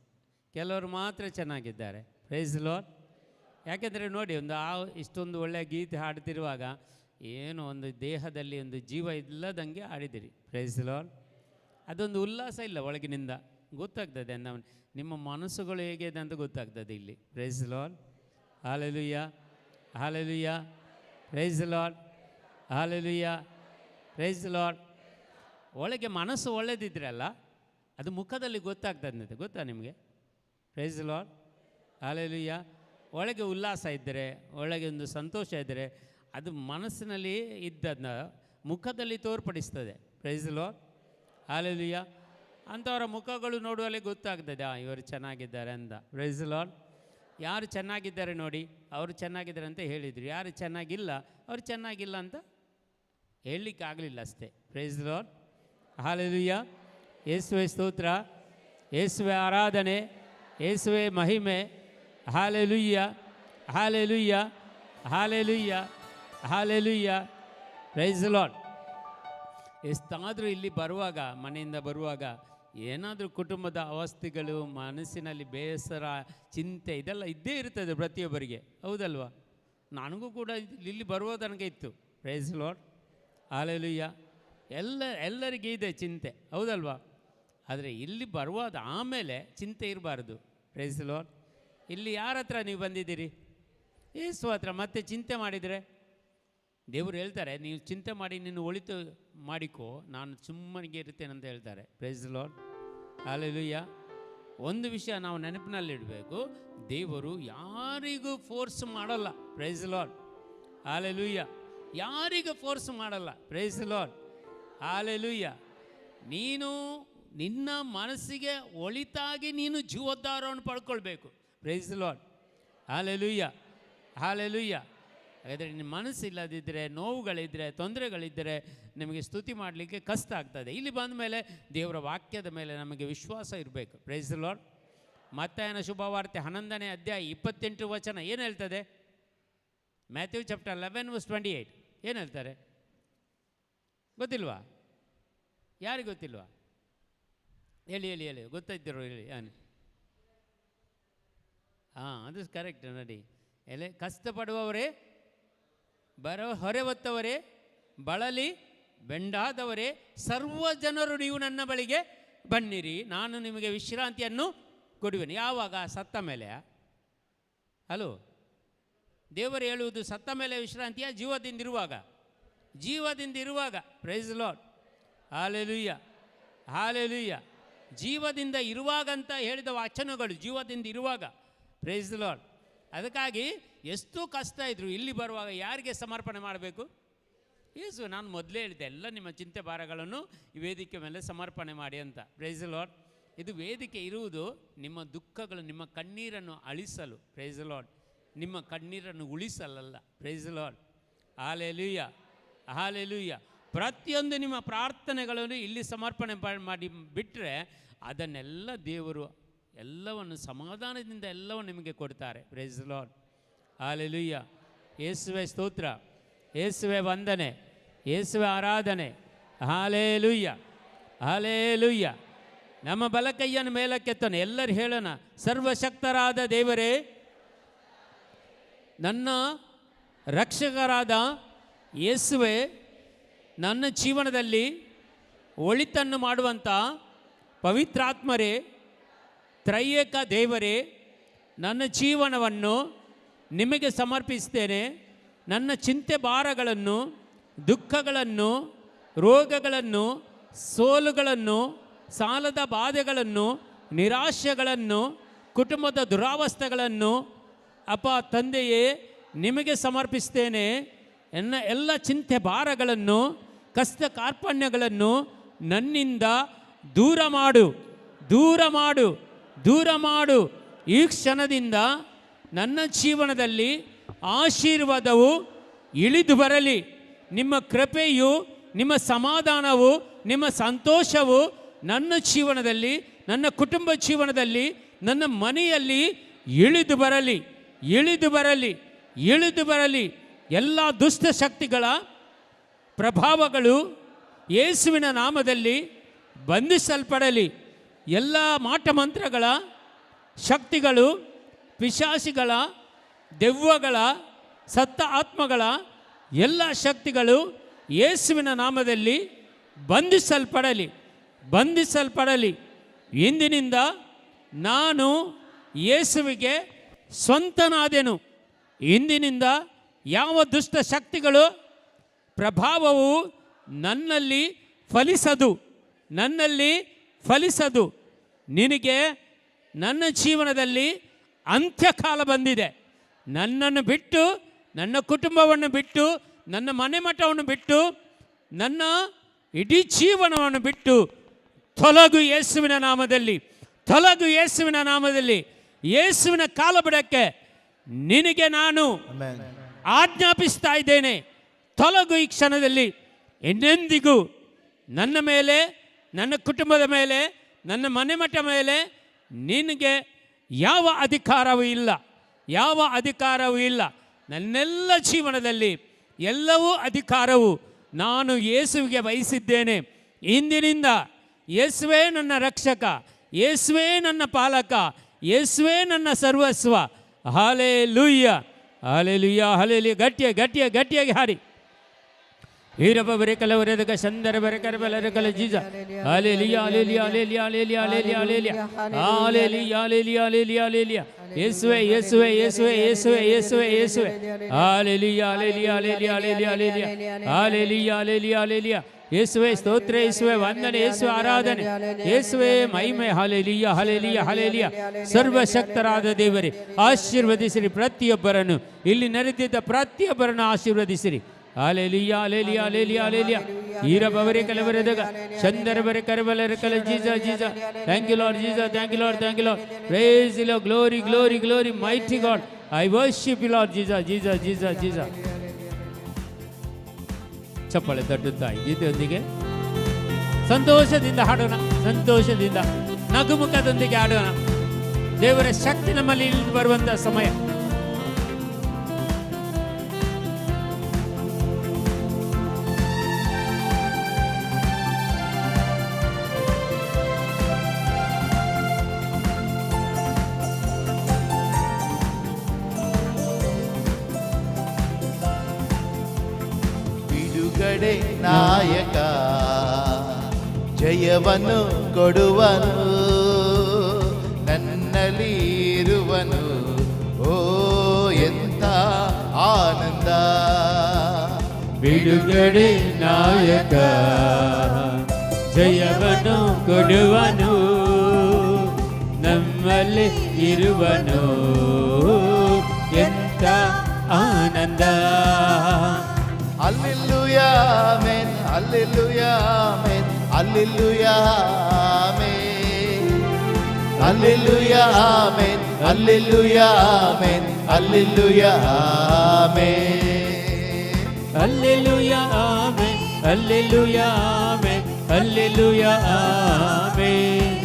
ಕೆಲವರು ಮಾತ್ರ ಚೆನ್ನಾಗಿದ್ದಾರೆ. Praise the Lord. ಯಾಕೆಂದರೆ ನೋಡಿ, ಇಷ್ಟೊಂದು ಒಳ್ಳೆಯ ಗೀತೆ ಹಾಡ್ತಿರುವಾಗ ಏನು ಒಂದು ದೇಹದಲ್ಲಿ ಒಂದು ಜೀವ ಇಲ್ಲದಂಗೆ ಹಾಡಿದಿರಿ. Praise the Lord. ಅದೊಂದು ಉಲ್ಲಾಸ ಇಲ್ಲ ಒಳಗಿನಿಂದ ಗೊತ್ತಾಗ್ತದೆ. ನಿಮ್ಮ ಮನಸ್ಸುಗಳು ಹೇಗಿದೆ ಅಂತ ಗೊತ್ತಾಗ್ತದೆ ಇಲ್ಲಿ. Praise the Lord. Hallelujah. Hallelujah. Praise the Lord. Hallelujah. Praise the Lord. ಒಳಗೆ ಮನಸ್ಸು ಒಳ್ಳೆದಿದ್ರಲ್ಲ ಅದು ಮುಖದಲ್ಲಿ ಗೊತ್ತಾಗ್ತದೆ, ಗೊತ್ತಾ ನಿಮಗೆ? Praise the lord, hallelujah. ಒಳಗೆ ಉಲ್ಲಾಸ ಇದ್ದರೆ, ಒಳಗೆ ಒಂದು ಸಂತೋಷ ಇದ್ದರೆ ಅದು ಮನಸ್ಸಿನಲ್ಲಿ ಇದ್ದದನ್ನ ಮುಖದಲ್ಲಿ ತೋರ್ಪಡಿಸ್ತದೆ. Praise the lord, hallelujah. ಅಂಥವರ ಮುಖಗಳು ನೋಡುವಲ್ಲಿ ಗೊತ್ತಾಗ್ತದೆ, ಇವರು ಚೆನ್ನಾಗಿದ್ದಾರೆ ಅಂತ. Praise the Lord. ಯಾರು ಚೆನ್ನಾಗಿದ್ದಾರೆ ನೋಡಿ, ಅವರು ಚೆನ್ನಾಗಿದ್ದಾರೆ ಅಂತ ಹೇಳಿದರು. ಯಾರು ಚೆನ್ನಾಗಿಲ್ಲ ಅವರು ಚೆನ್ನಾಗಿಲ್ಲ ಅಂತ ಹೇಳಲಿಕ್ಕೆ ಆಗಲಿಲ್ಲ ಅಷ್ಟೇ. Praise the lord, hallelujah. ಯೇಸುವೆ ಸ್ತೋತ್ರ, ಯೇಸುವೆ ಆರಾಧನೆ, ಯೇಸುವೆ ಮಹಿಮೆ. Hallelujah, hallelujah, hallelujah, hallelujah. Praise the lord. ಎಷ್ಟಾದರೂ ಇಲ್ಲಿ ಬರುವಾಗ, ಮನೆಯಿಂದ ಬರುವಾಗ ಏನಾದರೂ ಕುಟುಂಬದ ಅವಸ್ಥೆಗಳು, ಮನಸ್ಸಿನಲ್ಲಿ ಬೇಸರ, ಚಿಂತೆ ಇದೆಲ್ಲ ಇದ್ದೇ ಇರ್ತದೆ ಪ್ರತಿಯೊಬ್ಬರಿಗೆ, ಹೌದಲ್ವಾ? ನನಗೂ ಕೂಡ ಇಲ್ಲಿ ಬರುವ ತನಕ ಇತ್ತು. Praise the lord, hallelujah. ಎಲ್ಲರಿಗೆ ಇದೆ ಚಿಂತೆ, ಹೌದಲ್ವಾ? ಆದರೆ ಇಲ್ಲಿ ಬರುವಾದ ಆಮೇಲೆ ಚಿಂತೆ ಇರಬಾರ್ದು. Praise the lord. ಇಲ್ಲಿ ಯಾರ ಹತ್ರ ನೀವು ಬಂದಿದ್ದೀರಿ? ಯೇಸು ಹತ್ರ. ಮತ್ತೆ ಚಿಂತೆ ಮಾಡಿದರೆ ದೇವರು ಹೇಳ್ತಾರೆ, ನೀವು ಚಿಂತೆ ಮಾಡಿ ನೀನು ಒಳಿತು ಮಾಡಿಕೋ, ನಾನು ಸುಮ್ಮನಿಗೆ ಇರ್ತೇನೆ ಅಂತ ಹೇಳ್ತಾರೆ. Praise the lord, hallelujah. ಒಂದು ವಿಷಯ ನಾವು ನೆನಪಿನಲ್ಲಿಡಬೇಕು, ದೇವರು ಯಾರಿಗೂ ಫೋರ್ಸ್ ಮಾಡಲ್ಲ. Praise the lord, hallelujah. ಯಾರಿಗೂ ಫೋರ್ಸ್ ಮಾಡಲ್ಲ. Praise the lord, hallelujah. ನೀನು ನಿನ್ನ ಮನಸ್ಸಿಗೆ ಒಳಿತಾಗಿ ನೀನು ಜೀವೋದ್ಧಾರವನ್ನು ಪಡ್ಕೊಳ್ಬೇಕು. Praise the lord, hallelujah, hallelujah. ಹಾಗಾದರೆ ನಿಮ್ಮ ಮನಸ್ಸಿಲ್ಲದಿದ್ದರೆ, ನೋವುಗಳಿದ್ದರೆ, ತೊಂದರೆಗಳಿದ್ದರೆ ನಿಮಗೆ ಸ್ತುತಿ ಮಾಡಲಿಕ್ಕೆ ಕಷ್ಟ ಆಗ್ತದೆ. ಇಲ್ಲಿ ಬಂದ ಮೇಲೆ ದೇವರ ವಾಕ್ಯದ ಮೇಲೆ ನಮಗೆ ವಿಶ್ವಾಸ ಇರಬೇಕು. Praise the Lord. ಮತ್ತಾಯನ ಶುಭವಾರ್ತೆ 11ನೇ ಅಧ್ಯಾಯ 28 ವಚನ ಏನು ಹೇಳ್ತದೆ? ಮ್ಯಾಥ್ಯೂ ಚಾಪ್ಟರ್ 11:28 ಏನು ಹೇಳ್ತಾರೆ? ಗೊತ್ತಿಲ್ವಾ? ಯಾರಿಗೆ ಗೊತ್ತಿಲ್ವಾ? ಹೇಳಿ ಹೇಳಿ ಹೇಳಿ, ಗೊತ್ತಾಯ್ತಿರೋ ಹೇಳಿ. ಅದು ಕರೆಕ್ಟ್ ನೋಡಿ. ಎಲೆ ಕಷ್ಟಪಡುವವರೇ, ಹೊರೆ ಹೊತ್ತವರೇ, ಬಳಲಿ ಬೆಂಡಾದವರೇ, ಸರ್ವ ಜನರು ನೀವು ನನ್ನ ಬಳಿಗೆ ಬನ್ನಿರಿ, ನಾನು ನಿಮಗೆ ವಿಶ್ರಾಂತಿಯನ್ನು ಕೊಡುವೆನು. ಯಾವಾಗ? ಸತ್ತ ಮೇಲೆ. ಹಲೋ, ದೇವರು ಹೇಳುವುದು ಸತ್ತ ಮೇಲೆ ವಿಶ್ರಾಂತಿಯ? ಜೀವದಿಂದಿರುವಾಗ. ಜೀವದಿಂದಿರುವಾಗ. Praise the lord, hallelujah, hallelujah. ಜೀವದಿಂದ ಇರುವಾಗಂತ ಹೇಳಿದ ವಚನಗಳು, ಜೀವದಿಂದ ಇರುವಾಗ. Praise the Lord. ಅದಕ್ಕಾಗಿ ಎಷ್ಟು ಕಷ್ಟ ಇದ್ದರೂ ಇಲ್ಲಿ ಬರುವಾಗ ಯಾರಿಗೆ ಸಮರ್ಪಣೆ ಮಾಡಬೇಕು? ಯೇಸು. ನಾನು ಮೊದಲೇ ಹೇಳಿದೆ, ಎಲ್ಲ ನಿಮ್ಮ ಚಿಂತೆ ಭಾರಗಳನ್ನು ಈ ವೇದಿಕೆ ಮೇಲೆ ಸಮರ್ಪಣೆ ಮಾಡಿ ಅಂತ. Praise the Lord. ಇದು ವೇದಿಕೆ ಇರುವುದು ನಿಮ್ಮ ದುಃಖಗಳು, ನಿಮ್ಮ ಕಣ್ಣೀರನ್ನು ಅಳಿಸಲು. Praise the Lord. ನಿಮ್ಮ ಕಣ್ಣೀರನ್ನು ಉಳಿಸಲಲ್ಲ. Praise the lord, hallelujah, hallelujah. ಪ್ರತಿಯೊಂದು ನಿಮ್ಮ ಪ್ರಾರ್ಥನೆಗಳನ್ನು ಇಲ್ಲಿ ಸಮರ್ಪಣೆ ಮಾಡಿ ಬಿಟ್ಟರೆ ಅದನ್ನೆಲ್ಲ ದೇವರು ಎಲ್ಲವನ್ನು ಸಮಾಧಾನದಿಂದ ಎಲ್ಲವನ್ನು ನಿಮಗೆ ಕೊಡ್ತಾರೆ. Praise the lord, hallelujah. ಯೇಸುವೆ ಸ್ತೋತ್ರ, ಯೇಸುವೆ ವಂದನೆ, ಯೇಸುವೆ ಆರಾಧನೆ. Hallelujah, hallelujah. ನಮ್ಮ ಬಲಕೈಯನ್ನು ಮೇಲಕ್ಕೆತ್ತೋಣ, ಎಲ್ಲರೂ ಹೇಳೋಣ. ಸರ್ವಶಕ್ತರಾದ ದೇವರೇ, ನನ್ನ ರಕ್ಷಕರಾದ ಯೇಸುವೆ, ನನ್ನ ಜೀವನದಲ್ಲಿ ಒಳಿತನ್ನು ಮಾಡುವಂಥ ಪವಿತ್ರಾತ್ಮರೇ, ತ್ರೈಯೇಕ ದೇವರೇ, ನನ್ನ ಜೀವನವನ್ನು ನಿಮಗೆ ಸಮರ್ಪಿಸ್ತೇನೆ. ನನ್ನ ಚಿಂತೆ ಭಾರಗಳನ್ನು, ದುಃಖಗಳನ್ನು, ರೋಗಗಳನ್ನು, ಸೋಲುಗಳನ್ನು, ಸಾಲದ ಬಾಧೆಗಳನ್ನು, ನಿರಾಶೆಗಳನ್ನು, ಕುಟುಂಬದ ದುರಾವಸ್ಥೆಗಳನ್ನು ಅಪ್ಪ ತಂದೆಯೇ ನಿಮಗೆ ಸಮರ್ಪಿಸ್ತೇನೆ. ಎಲ್ಲ ಚಿಂತೆ ಭಾರಗಳನ್ನು, ಕಷ್ಟ ಕಾರ್ಪಣ್ಯಗಳನ್ನು ನನ್ನಿಂದ ದೂರ ಮಾಡು, ದೂರ ಮಾಡು, ದೂರ ಮಾಡು. ಈ ಕ್ಷಣದಿಂದ ನನ್ನ ಜೀವನದಲ್ಲಿ ಆಶೀರ್ವಾದವು ಇಳಿದು ಬರಲಿ. ನಿಮ್ಮ ಕೃಪೆಯು, ನಿಮ್ಮ ಸಮಾಧಾನವು, ನಿಮ್ಮ ಸಂತೋಷವು ನನ್ನ ಜೀವನದಲ್ಲಿ, ನನ್ನ ಕುಟುಂಬ ಜೀವನದಲ್ಲಿ, ನನ್ನ ಮನೆಯಲ್ಲಿ ಇಳಿದು ಬರಲಿ, ಇಳಿದು ಬರಲಿ, ಇಳಿದು ಬರಲಿ. ಎಲ್ಲ ದುಷ್ಟ ಶಕ್ತಿಗಳ ಪ್ರಭಾವಗಳು ಯೇಸುವಿನ ನಾಮದಲ್ಲಿ ಬಂಧಿಸಲ್ಪಡಲಿ. ಎಲ್ಲ ಮಾಟಮಂತ್ರಗಳ ಶಕ್ತಿಗಳು, ಪಿಶಾಚಿಗಳ, ದೆವ್ವಗಳ, ಸತ್ತ ಆತ್ಮಗಳ ಎಲ್ಲ ಶಕ್ತಿಗಳು ಯೇಸುವಿನ ನಾಮದಲ್ಲಿ ಬಂಧಿಸಲ್ಪಡಲಿ, ಬಂಧಿಸಲ್ಪಡಲಿ. ಇಂದಿನಿಂದ ನಾನು ಯೇಸುವಿಗೆ ಸ್ವಂತನಾದೆನು. ಇಂದಿನಿಂದ ಯಾವ ದುಷ್ಟ ಶಕ್ತಿಗಳು ಪ್ರಭಾವವು ನನ್ನಲ್ಲಿ ಫಲಿಸದು. ನನ್ನಲ್ಲಿ ಫಲಿಸದು. ನಿನಗೆ ನನ್ನ ಜೀವನದಲ್ಲಿ ಅಂತ್ಯಕಾಲ ಬಂದಿದೆ. ನನ್ನನ್ನು ಬಿಟ್ಟು, ನನ್ನ ಕುಟುಂಬವನ್ನು ಬಿಟ್ಟು, ನನ್ನ ಮನೆ ಮಠವನ್ನು ಬಿಟ್ಟು, ನನ್ನ ಇಡೀ ಜೀವನವನ್ನು ಬಿಟ್ಟು ತೊಲಗು ಯೇಸುವಿನ ನಾಮದಲ್ಲಿ, ತೊಲಗು ಯೇಸುವಿನ ನಾಮದಲ್ಲಿ. ಯೇಸುವಿನ ಕಾಲ ಬಿಡಕ್ಕೆ ನಿನಗೆ ನಾನು ಆಜ್ಞಾಪಿಸ್ತಾ ಇದ್ದೇನೆ. ತೊಲಗು ಈ ಕ್ಷಣದಲ್ಲಿ. ಎಂದೆಂದಿಗೂ ನನ್ನ ಮೇಲೆ, ನನ್ನ ಕುಟುಂಬದ ಮೇಲೆ, ನನ್ನ ಮನೆ ಮಠ ಮೇಲೆ ನಿನಗೆ ಯಾವ ಅಧಿಕಾರವೂ ಇಲ್ಲ, ಯಾವ ಅಧಿಕಾರವೂ ಇಲ್ಲ. ನನ್ನೆಲ್ಲ ಜೀವನದಲ್ಲಿ ಎಲ್ಲವೂ ಅಧಿಕಾರವು ನಾನು ಯೇಸುವಿಗೆ ವಹಿಸಿದ್ದೇನೆ. ಇಂದಿನಿಂದ ಯೇಸುವೇ ನನ್ನ ರಕ್ಷಕ, ಯೇಸುವೇ ನನ್ನ ಪಾಲಕ, ಯೇಸುವೇ ನನ್ನ ಸರ್ವಸ್ವ. Hallelujah, hallelujah, hallelujah. ಗಟ್ಟಿಯಾಗಿ ಹಾಡಿ. ಹೀರಪ್ಪ ಬರೆ ಕಲವರೆದಕ ಸಂದರ ಬರೆ ಕರಬಲರ ಕಲ ಜೀಜ. Hallelujah, hallelujah, hallelujah, hallelujah, hallelujah, hallelujah, hallelujah, hallelujah, hallelujah. ಯೇಸುವೇ, ಯೇಸುವೇ, ಯೇಸುವೇ, ಯೇಸುವೇ, ಯೇಸುವೇ, ಯೇಸುವೇ. Hallelujah, hallelujah, hallelujah, hallelujah, hallelujah, hallelujah, hallelujah, hallelujah. ಯೇಸುವೇ ಸ್ತೋತ್ರ, ಯೇಸುವೇ ವಂದನೆ, ಯೇಸುವೇ ಆರಾಧನೆ, ಯೇಸುವೇ ಮಹಿಮೆ. Hallelujah, hallelujah, hallelujah. ಸರ್ವಶಕ್ತರಾದ ದೇವರೇ, ಆಶೀರ್ವದಿಸಿರಿ ಪ್ರತಿಯೊಬ್ಬರನ್ನು, ಇಲ್ಲಿ ನೆರೆದಿದ್ದ ಪ್ರತಿಯೊಬ್ಬರನ್ನು ಆಶೀರ್ವದಿಸಿರಿ. Hallelujah, hallelujah, hallelujah, hallelujah. ಈರಬವರೆ ಕಲವರೆದಾಗ ಚಂದರ ಬರೆ ಕರಬಲರ ಕಲ ಜೀಜ ಜೀಜ. Thank you Lord Jesus, thank you Lord, thank you Lord. Praise you Lord, glory glory glory, mighty God. I worship you Lord Jesus, Jesus, Jesus, Jesus. ಚಪ್ಪಾಳೆ ತಟ್ಟುತ್ತಾ ಗೀತೆಯೊಂದಿಗೆ ಸಂತೋಷದಿಂದ ಹಾಡೋಣ, ಸಂತೋಷದಿಂದ ನಗುಮುಖದೊಂದಿಗೆ ಹಾಡೋಣ. ದೇವರ ಶಕ್ತಿ ನಮ್ಮಲ್ಲಿ ಬರುವಂಥ ಸಮಯ. ಬಿಡುಗಡೆ ನಾಯಕ ಜಯವನ್ನು ಕೊಡುವನು, ನನ್ನಲ್ಲಿ ಇರುವನು. ಓ ಎಂಥ ಆನಂದ. ಬಿಡುಗಡೆ ನಾಯಕ ಜಯವನ್ನು ಕೊಡುವನು, ನಮ್ಮಲ್ಲಿ ಇರುವನು. ಎಂಥ ಆನಂದ. Hallelujah, amen, hallelujah, amen, hallelujah, amen, hallelujah, amen, hallelujah, amen, hallelujah, amen, Hallelujah, amen, hallelujah, amen, hallelujah, amen,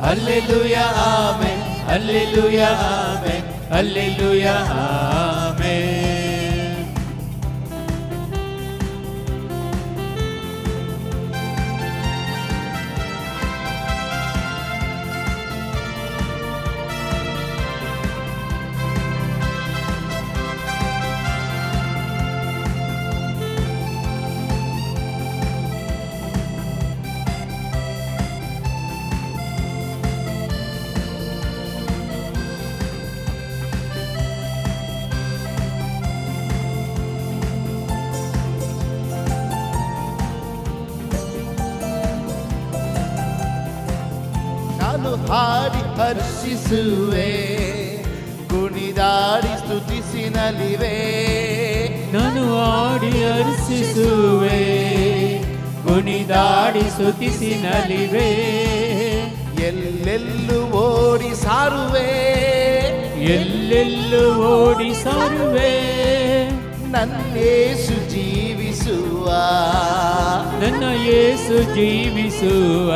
hallelujah, amen, hallelujah, amen, hallelujah, amen. ನಾನು ಹಾಡಿ ಹರ್ಷಿಸುವೆ, ಕುಣಿದಾಡಿ ಸ್ತುತಿಸಿ ನಲಿವೆ. ನಾನು ಹಾಡಿ ಹರ್ಷಿಸುವೆ, ಕುಣಿದಾಡಿ ಸ್ತುತಿಸಿ ನಲಿವೆ. ಎಲ್ಲೆಲ್ಲೂ ಓಡಿ ಸಾರುವೆ, ಎಲ್ಲೆಲ್ಲೂ ಓಡಿ ಸಾರುವೆ. ನನ್ನೇಸು ಜೀವಿಸುವ, ನನ್ನ ಯೇಸು ಜೀವಿಸುವ.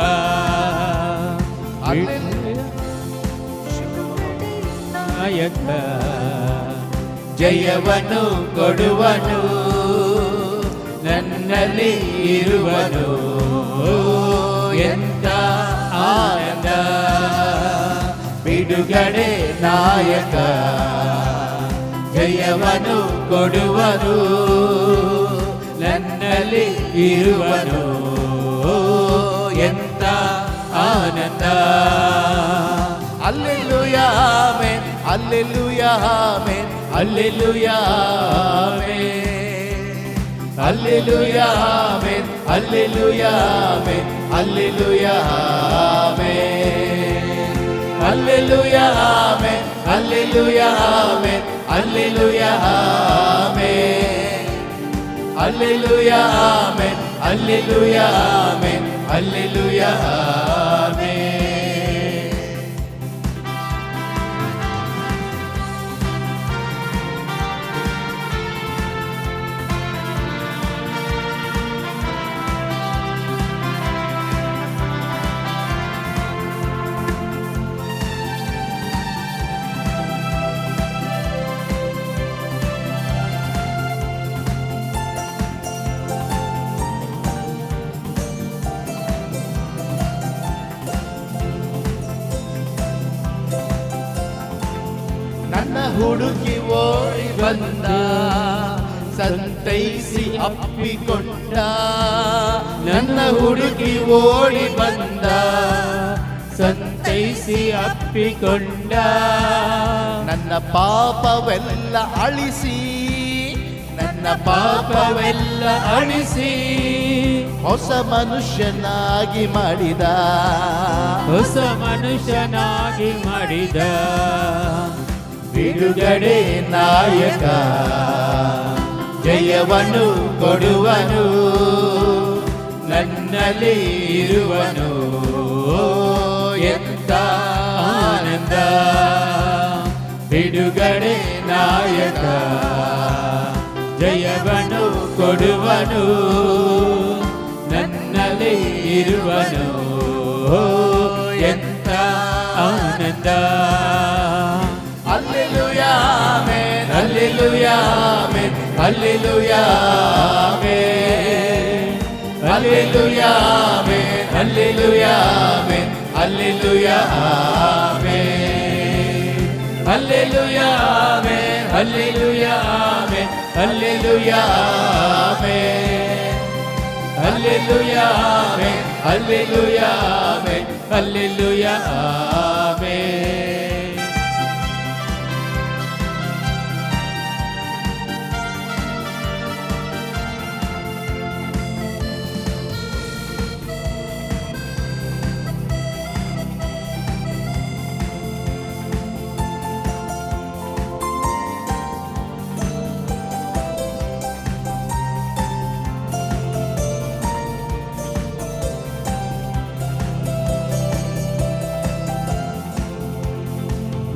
ನಾಯಕ ಜಯವನ್ನು ಕೊಡುವನು, ನನ್ನಲ್ಲಿ ಇರುವನು. ಎಂಥ ಆನಂದ. ಬಿಡುಗಡೆ ನಾಯಕ ಜಯವನ್ನು ಕೊಡುವನು, ನನ್ನಲ್ಲಿ ಇರುವನು. ಎಂಥ ಆನಂದ. Hallelujah, amen, hallelujah, amen, hallelujah, amen, hallelujah, amen, hallelujah, amen, hallelujah amen. Hallelujah amen. Hallelujah amen. Hallelujah amen. Hallelujah amen. Hallelujah amen. Hallelujah amen. ನನ್ನ ಹುಡುಕಿ ಓಡಿ ಬಂದ, ಸಂತೈಸಿ ಅಪ್ಪಿಕೊಂಡ. ನನ್ನ ಹುಡುಕಿ ಓಡಿ ಬಂದ, ಸಂತೈಸಿ ಅಪ್ಪಿಕೊಂಡ. ನನ್ನ ಪಾಪವೆಲ್ಲ ಅಳಿಸಿ, ನನ್ನ ಪಾಪವೆಲ್ಲ ಅಳಿಸಿ ಹೊಸ ಮನುಷ್ಯನಾಗಿ ಮಾಡಿದ, ಹೊಸ ಮನುಷ್ಯನಾಗಿ ಮಾಡಿದ. ಬಿಡುಗಡೆ ನಾಯಕ, ಜಯವನ್ನು ಕೊಡುವನು, ನನ್ನಲ್ಲಿ ಇರುವನು. ಎಂತ ಆನಂದ, ಬಿಡುಗಡೆ ನಾಯಕ, ಜಯವನ್ನು ಕೊಡುವನು, ನನ್ನಲ್ಲಿ ಇರುವನು. ಎಂತ ಆನಂದ. Hallelujah amen. Hallelujah amen. Hallelujah amen. Hallelujah amen. Hallelujah amen. Hallelujah amen. Hallelujah amen. Hallelujah amen. Hallelujah amen. Hallelujah amen. Hallelujah amen. Hallelujah amen.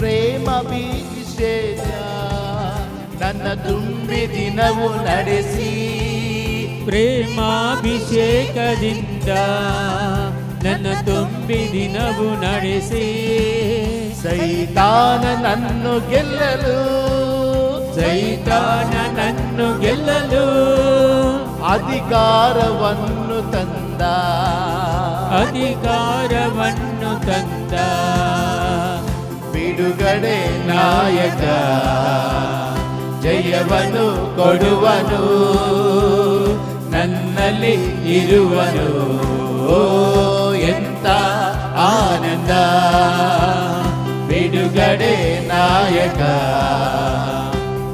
ಪ್ರೇಮಾಭಿಷೇಕ ನನ್ನ ತುಂಬಿ ದಿನವು ನಡೆಸಿ, ಪ್ರೇಮಾಭಿಷೇಕದಿಂದ ನನ್ನ ತುಂಬಿ ದಿನವು ನಡೆಸಿ. ಸೈತಾನನನ್ನು ಗೆಲ್ಲಲು, ಸೈತಾನನನ್ನು ಗೆಲ್ಲಲು ಅಧಿಕಾರವನ್ನು ತಂದ, ಅಧಿಕಾರವನ್ನು ತಂದ. ಬಿಡುಗಡೆ ನಾಯಕ, ಜಯವನ್ನು ಕೊಡುವನು, ನನ್ನಲ್ಲಿ ಇರುವನು. ಎಂತ ಆನಂದ, ಬಿಡುಗಡೆ ನಾಯಕ,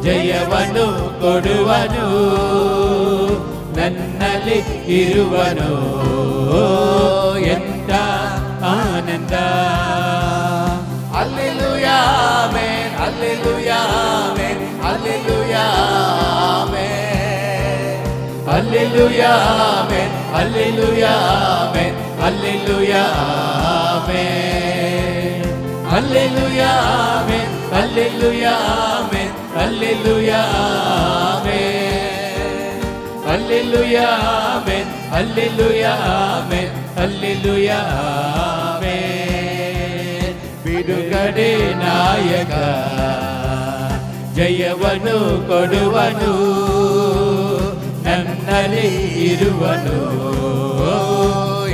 ಜಯವನ್ನು ಕೊಡುವನು, ನನ್ನಲ್ಲಿ ಇರುವನು. ಎಂತ ಆನಂದ. Hallelujah amen. Hallelujah amen. Hallelujah amen. Hallelujah amen. Hallelujah amen. Hallelujah amen. Hallelujah amen. Hallelujah amen. Hallelujah amen. Hallelujah amen. Hallelujah amen. Hallelujah amen. ಬಿಡುಗಡೆ ನಾಯಕ, ಜಯವನ್ನು ಕೊಡುವನು, ನನ್ನಲ್ಲಿ ಇರುವನು.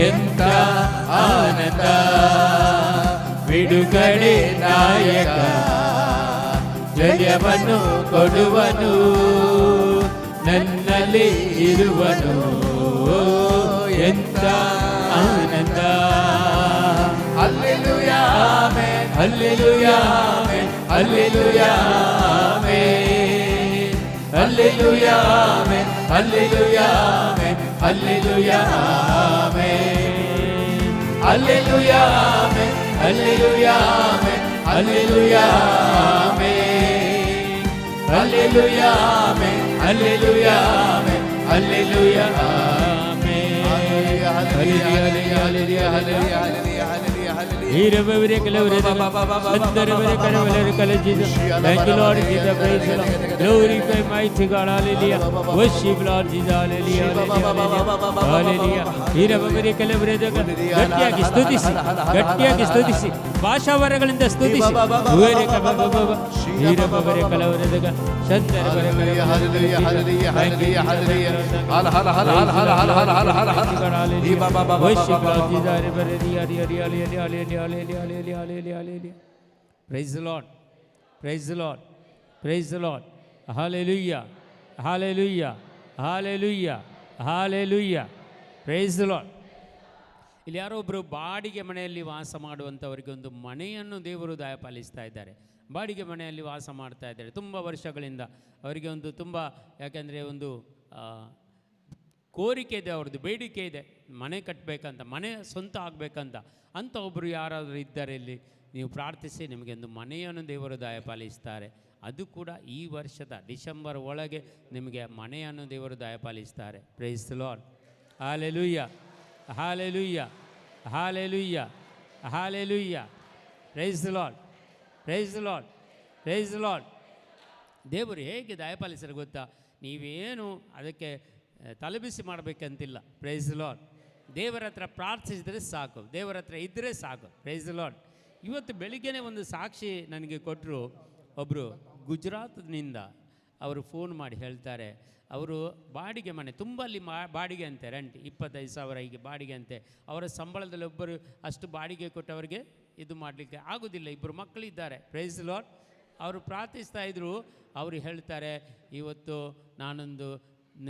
ಎಂತ ಆನಂದ, ಬಿಡುಗಡೆ ನಾಯಕ, ಜಯವನ್ನು ಕೊಡುವನು, ನನ್ನಲ್ಲಿ ಇರುವನು. ಎಂತ ಆನಂದ. Hallelujah amen. Hallelujah amen. Hallelujah amen. Hallelujah amen. Hallelujah amen. Hallelujah amen. Hallelujah, amen. Hallelujah, amen. Hallelujah, amen. Hallelujah, amen. Hallelujah, amen. Hallelujah, amen. Hallelujah, hallelujah, hallelujah, hallelujah. Thank you, Lord Jesus. Praise the Lord. Glorify mighty God. Hallelujah. Worship Lord Jesus. Hallelujah. Hallelujah. ಗಟ್ಟಿಯಾಗಿ ಸ್ತುತಿಸಿ, ಗಟ್ಟಿಯಾಗಿ ಸ್ತುತಿಸಿ, ಭಾಷಾವರಗಳಿಂದ ಸ್ತುತಿಸಿ. Praise the Lord. Praise the Lord. Praise the Lord. Hallelujah. Hallelujah. Hallelujah. Hallelujah. Praise the Lord. ಇಲ್ಲಿ ಯಾರೋ ಒಬ್ಬರು ಬಾಡಿಗೆ ಮನೆಯಲ್ಲಿ ವಾಸ ಮಾಡುವಂಥವರಿಗೆ ಒಂದು ಮನೆಯನ್ನು ದೇವರು ದಯಪಾಲಿಸ್ತಾ ಇದ್ದಾರೆ. ಬಾಡಿಗೆ ಮನೆಯಲ್ಲಿ ವಾಸ ಮಾಡ್ತಾ ಇದ್ದಾರೆ ತುಂಬ ವರ್ಷಗಳಿಂದ. ಅವರಿಗೆ ಒಂದು ತುಂಬ ಯಾಕೆಂದರೆ ಒಂದು ಕೋರಿಕೆ ಇದೆ, ಅವ್ರದ್ದು ಬೇಡಿಕೆ ಇದೆ, ಮನೆ ಕಟ್ಟಬೇಕಂತ, ಮನೆ ಸ್ವಂತ ಆಗಬೇಕಂತ. ಅಂಥ ಒಬ್ಬರು ಯಾರಾದರೂ ಇದ್ದಾರೆ ಇಲ್ಲಿ, ನೀವು ಪ್ರಾರ್ಥಿಸಿ, ನಿಮಗೆ ಒಂದು ಮನೆಯನ್ನು ದೇವರು ದಯಪಾಲಿಸ್ತಾರೆ. ಅದು ಕೂಡ ಈ ವರ್ಷದ ಡಿಸೆಂಬರ್ ಒಳಗೆ ನಿಮಗೆ ಮನೆಯನ್ನು ದೇವರು ದಯಪಾಲಿಸ್ತಾರೆ. Praise the lord. Hallelujah, hallelujah, hallelujah, hallelujah. Praise the Lord, praise the Lord, praise the Lord. ದೇವರು ಹೇಗೆ ದಯಪಾಲಿಸ್ತಾರೆ ಗೊತ್ತಾ? ನೀವೇನು ಅದಕ್ಕೆ ತಲೆಬಿಸಿ ಮಾಡಬೇಕಂತಿಲ್ಲ. Price the lord. ದೇವರ ಹತ್ರ ಪ್ರಾರ್ಥಿಸಿದರೆ ಸಾಕು, ದೇವರ ಹತ್ರ ಇದ್ದರೆ ಸಾಕು. Praise the lord. ಇವತ್ತು ಬೆಳಿಗ್ಗೆನೇ ಒಂದು ಸಾಕ್ಷಿ ನನಗೆ ಕೊಟ್ಟರು. ಒಬ್ಬರು ಗುಜರಾತ್ನಿಂದ ಅವರು ಫೋನ್ ಮಾಡಿ ಹೇಳ್ತಾರೆ, ಅವರು ಬಾಡಿಗೆ ಮನೆ ತುಂಬ ಅಲ್ಲಿ ಬಾಡಿಗೆ ಅಂತೆ, ರೆಂಟ್ 25,000 ಹೀಗೆ ಬಾಡಿಗೆ ಅಂತೆ. ಅವರ ಸಂಬಳದಲ್ಲಿ ಒಬ್ಬರು ಅಷ್ಟು ಬಾಡಿಗೆ ಕೊಟ್ಟವರಿಗೆ ಇದು ಮಾಡಲಿಕ್ಕೆ ಆಗೋದಿಲ್ಲ. ಇಬ್ಬರು ಮಕ್ಕಳಿದ್ದಾರೆ. Praise the lord. ಅವರು ಪ್ರಾರ್ಥಿಸ್ತಾ ಇದ್ದರು. ಅವರು ಹೇಳ್ತಾರೆ, ಇವತ್ತು ನಾನೊಂದು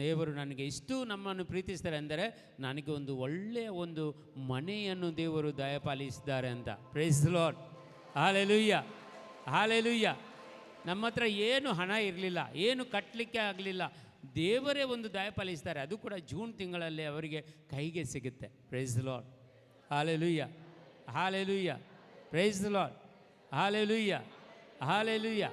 ದೇವರು ನನಗೆ ಇಷ್ಟು ನಮ್ಮನ್ನು ಪ್ರೀತಿಸ್ತಾರೆ ಅಂದರೆ ನನಗೆ ಒಂದು ಒಳ್ಳೆಯ ಒಂದು ಮನೆಯನ್ನು ದೇವರು ದಯಪಾಲಿಸಿದ್ದಾರೆ ಅಂತ. Praise the lord. Hallelujah, hallelujah. ನಮ್ಮ ಹತ್ರ ಏನು ಹಣ ಇರಲಿಲ್ಲ, ಏನು ಕಟ್ಟಲಿಕ್ಕೆ ಆಗಲಿಲ್ಲ, ದೇವರೇ ಒಂದು ದಯಪಾಲಿಸ್ತಾರೆ. ಅದು ಕೂಡ ಜೂನ್ ತಿಂಗಳಲ್ಲಿ ಅವರಿಗೆ ಕೈಗೆ ಸಿಗುತ್ತೆ. Praise the lord. Hallelujah, hallelujah. Praise the lord. Hallelujah, hallelujah.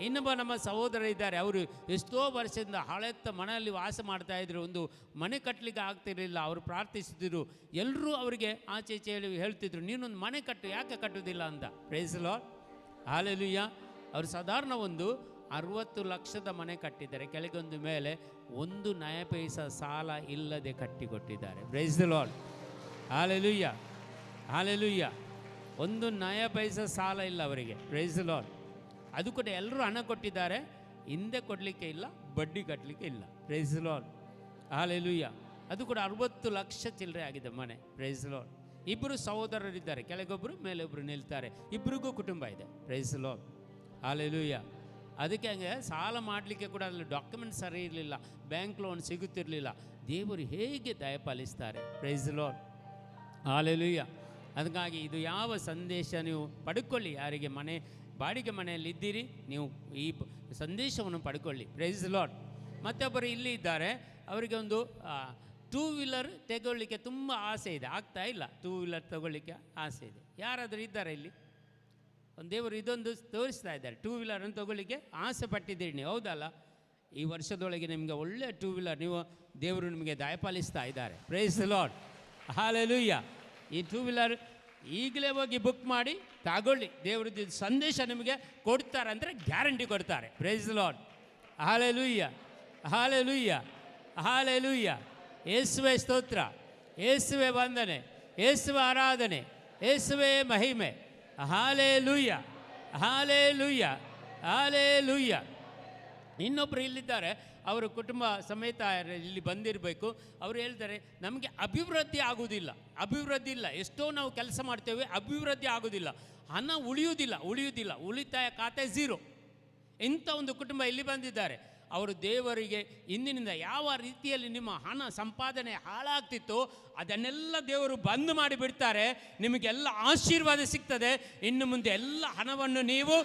ಇನ್ನೊಬ್ಬ ನಮ್ಮ ಸಹೋದರ ಇದ್ದಾರೆ. ಅವರು ಎಷ್ಟೋ ವರ್ಷದಿಂದ ಹಳೆತ್ತ ಮನೆಯಲ್ಲಿ ವಾಸ ಮಾಡ್ತಾಯಿದ್ರು. ಒಂದು ಮನೆ ಕಟ್ಟಲಿಕ್ಕೆ ಆಗ್ತಿರಲಿಲ್ಲ. ಅವರು ಪ್ರಾರ್ಥಿಸಿದ್ರು. ಎಲ್ಲರೂ ಅವರಿಗೆ ಆಚೆ ಈಚೆ ಹೇಳ್ತಿದ್ರು, ನೀನೊಂದು ಮನೆ ಕಟ್ಟು, ಯಾಕೆ ಕಟ್ಟೋದಿಲ್ಲ ಅಂತ. Praise the lord. ಹಾಲೆಲೂಯ್ಯ. ಅವರು ಸಾಧಾರಣ ಒಂದು 60 ಲಕ್ಷದ ಮನೆ ಕಟ್ಟಿದ್ದಾರೆ. ಕೆಳಗೊಂದು ಮೇಲೆ 1 ನಯ ಪೈಸಾ ಸಾಲ ಇಲ್ಲದೆ ಕಟ್ಟಿಕೊಟ್ಟಿದ್ದಾರೆ. Praise the lord. Hallelujah, hallelujah. 1 ನಯ ಪೈಸಾ ಸಾಲ ಇಲ್ಲ ಅವರಿಗೆ. Praise the Lord. ಅದು ಕೂಡ ಎಲ್ಲರೂ ಹಣ ಕೊಟ್ಟಿದ್ದಾರೆ, ಹಿಂದೆ ಕೊಡಲಿಕ್ಕೆ ಇಲ್ಲ, ಬಡ್ಡಿ ಕಟ್ಟಲಿಕ್ಕೆ ಇಲ್ಲ. Praise the lord. ಹಾಲೆಲೂಯ್ಯ. ಅದು ಕೂಡ 60 ಲಕ್ಷ ಚಿಲ್ಲರೆ ಆಗಿದೆ ಮನೆ. Praise the lord. ಇಬ್ಬರು ಸಹೋದರರಿದ್ದಾರೆ, ಕೆಳಗೊಬ್ಬರು ಮೇಲೆ ಒಬ್ಬರು ನಿಲ್ತಾರೆ. ಇಬ್ಬರಿಗೂ ಕುಟುಂಬ ಇದೆ. Praise the lord. ಹಾಲೆಲೂಯ್ಯ. ಅದಕ್ಕೆ ಹಂಗೆ ಸಾಲ ಮಾಡಲಿಕ್ಕೆ ಕೂಡ ಅಲ್ಲಿ ಡಾಕ್ಯುಮೆಂಟ್ ಸರಿ ಇರಲಿಲ್ಲ, ಬ್ಯಾಂಕ್ ಲೋನ್ ಸಿಗುತ್ತಿರಲಿಲ್ಲ. ದೇವರು ಹೇಗೆ ದಯಪಾಲಿಸ್ತಾರೆ. Praise the lord. ಹಾಲೆಲೂಯ್ಯ. ಅದಕ್ಕಾಗಿ ಇದು ಯಾವ ಸಂದೇಶ ನೀವು ಪಡ್ಕೊಳ್ಳಿ, ಯಾರಿಗೆ ಮನೆ ಬಾಡಿಗೆ ಮನೆಯಲ್ಲಿ ಇದ್ದೀರಿ ನೀವು ಈ ಸಂದೇಶವನ್ನು ಪಡ್ಕೊಳ್ಳಿ. Price the lord. ಮತ್ತೊಬ್ಬರು ಇಲ್ಲಿ ಇದ್ದಾರೆ, ಅವರಿಗೆ ಒಂದು 2 ವೀಲರ್ ತಗೊಳ್ಳಿಕ್ಕೆ ತುಂಬ ಆಸೆ ಇದೆ, ಆಗ್ತಾ ಇಲ್ಲ. 2 ವೀಲರ್ ತಗೊಳ್ಳಿಕ್ಕೆ ಆಸೆ ಇದೆ. ಯಾರಾದರೂ ಇದ್ದಾರೆ ಇಲ್ಲಿ? ಒಂದು ದೇವರು ಇದೊಂದು ತೋರಿಸ್ತಾ ಇದ್ದಾರೆ. 2 ವೀಲರನ್ನು ತಗೊಳ್ಳಿಕ್ಕೆ ಆಸೆ ಪಟ್ಟಿದ್ದೀರಿ ನೀವು, ಹೌದಲ್ಲ? ಈ ವರ್ಷದೊಳಗೆ ನಿಮಗೆ ಒಳ್ಳೆಯ 2 ವೀಲರ್ ನೀವು ದೇವರು ನಿಮಗೆ ದಯಪಾಲಿಸ್ತಾ ಇದ್ದಾರೆ. Praise the lord. ಹಾಲೆಲೂಯ್ಯ. ಈ 2 ವೀಲರ್ ಈಗಲೇ ಹೋಗಿ ಬುಕ್ ಮಾಡಿ ತಗೊಳ್ಳಿ. ದೇವ್ರದ್ದು ಸಂದೇಶ ನಿಮಗೆ ಕೊಡ್ತಾರೆ ಅಂದರೆ ಗ್ಯಾರಂಟಿ ಕೊಡ್ತಾರೆ. Praise the lord. Hallelujah, hallelujah, hallelujah. ಯೇಸುವೆ ಸ್ತೋತ್ರ, ಯೇಸುವೆ ವಂದನೆ, ಯೇಸುವೆ ಆರಾಧನೆ, ಯೇಸುವೆ ಮಹಿಮೆ. Hallelujah, hallelujah, hallelujah. ಇನ್ನೊಬ್ಬರು ಇಲ್ಲಿದ್ದಾರೆ, ಅವರು ಕುಟುಂಬ ಸಮೇತ ಇಲ್ಲಿ ಬಂದಿರಬೇಕು. ಅವರು ಹೇಳ್ತಾರೆ, ನಮಗೆ ಅಭಿವೃದ್ಧಿ ಆಗುವುದಿಲ್ಲ, ಅಭಿವೃದ್ಧಿ ಇಲ್ಲ. ಎಷ್ಟೋ ನಾವು ಕೆಲಸ ಮಾಡ್ತೇವೆ, ಅಭಿವೃದ್ಧಿ ಆಗೋದಿಲ್ಲ, ಹಣ ಉಳಿಯುವುದಿಲ್ಲ, ಉಳಿತಾಯ ಖಾತೆ 0. ಇಂಥ ಒಂದು ಕುಟುಂಬ ಇಲ್ಲಿ ಬಂದಿದ್ದಾರೆ. ಅವರು ದೇವರಿಗೆ ಇಂದಿನಿಂದ ಯಾವ ರೀತಿಯಲ್ಲಿ ನಿಮ್ಮ ಹಣ ಸಂಪಾದನೆ ಹಾಳಾಗ್ತಿತ್ತು ಅದನ್ನೆಲ್ಲ ದೇವರು ಬಂದ್ ಮಾಡಿಬಿಡ್ತಾರೆ. ನಿಮಗೆಲ್ಲ ಆಶೀರ್ವಾದ ಸಿಗ್ತದೆ. ಇನ್ನು ಮುಂದೆ ಎಲ್ಲ ಹಣವನ್ನು ನೀವು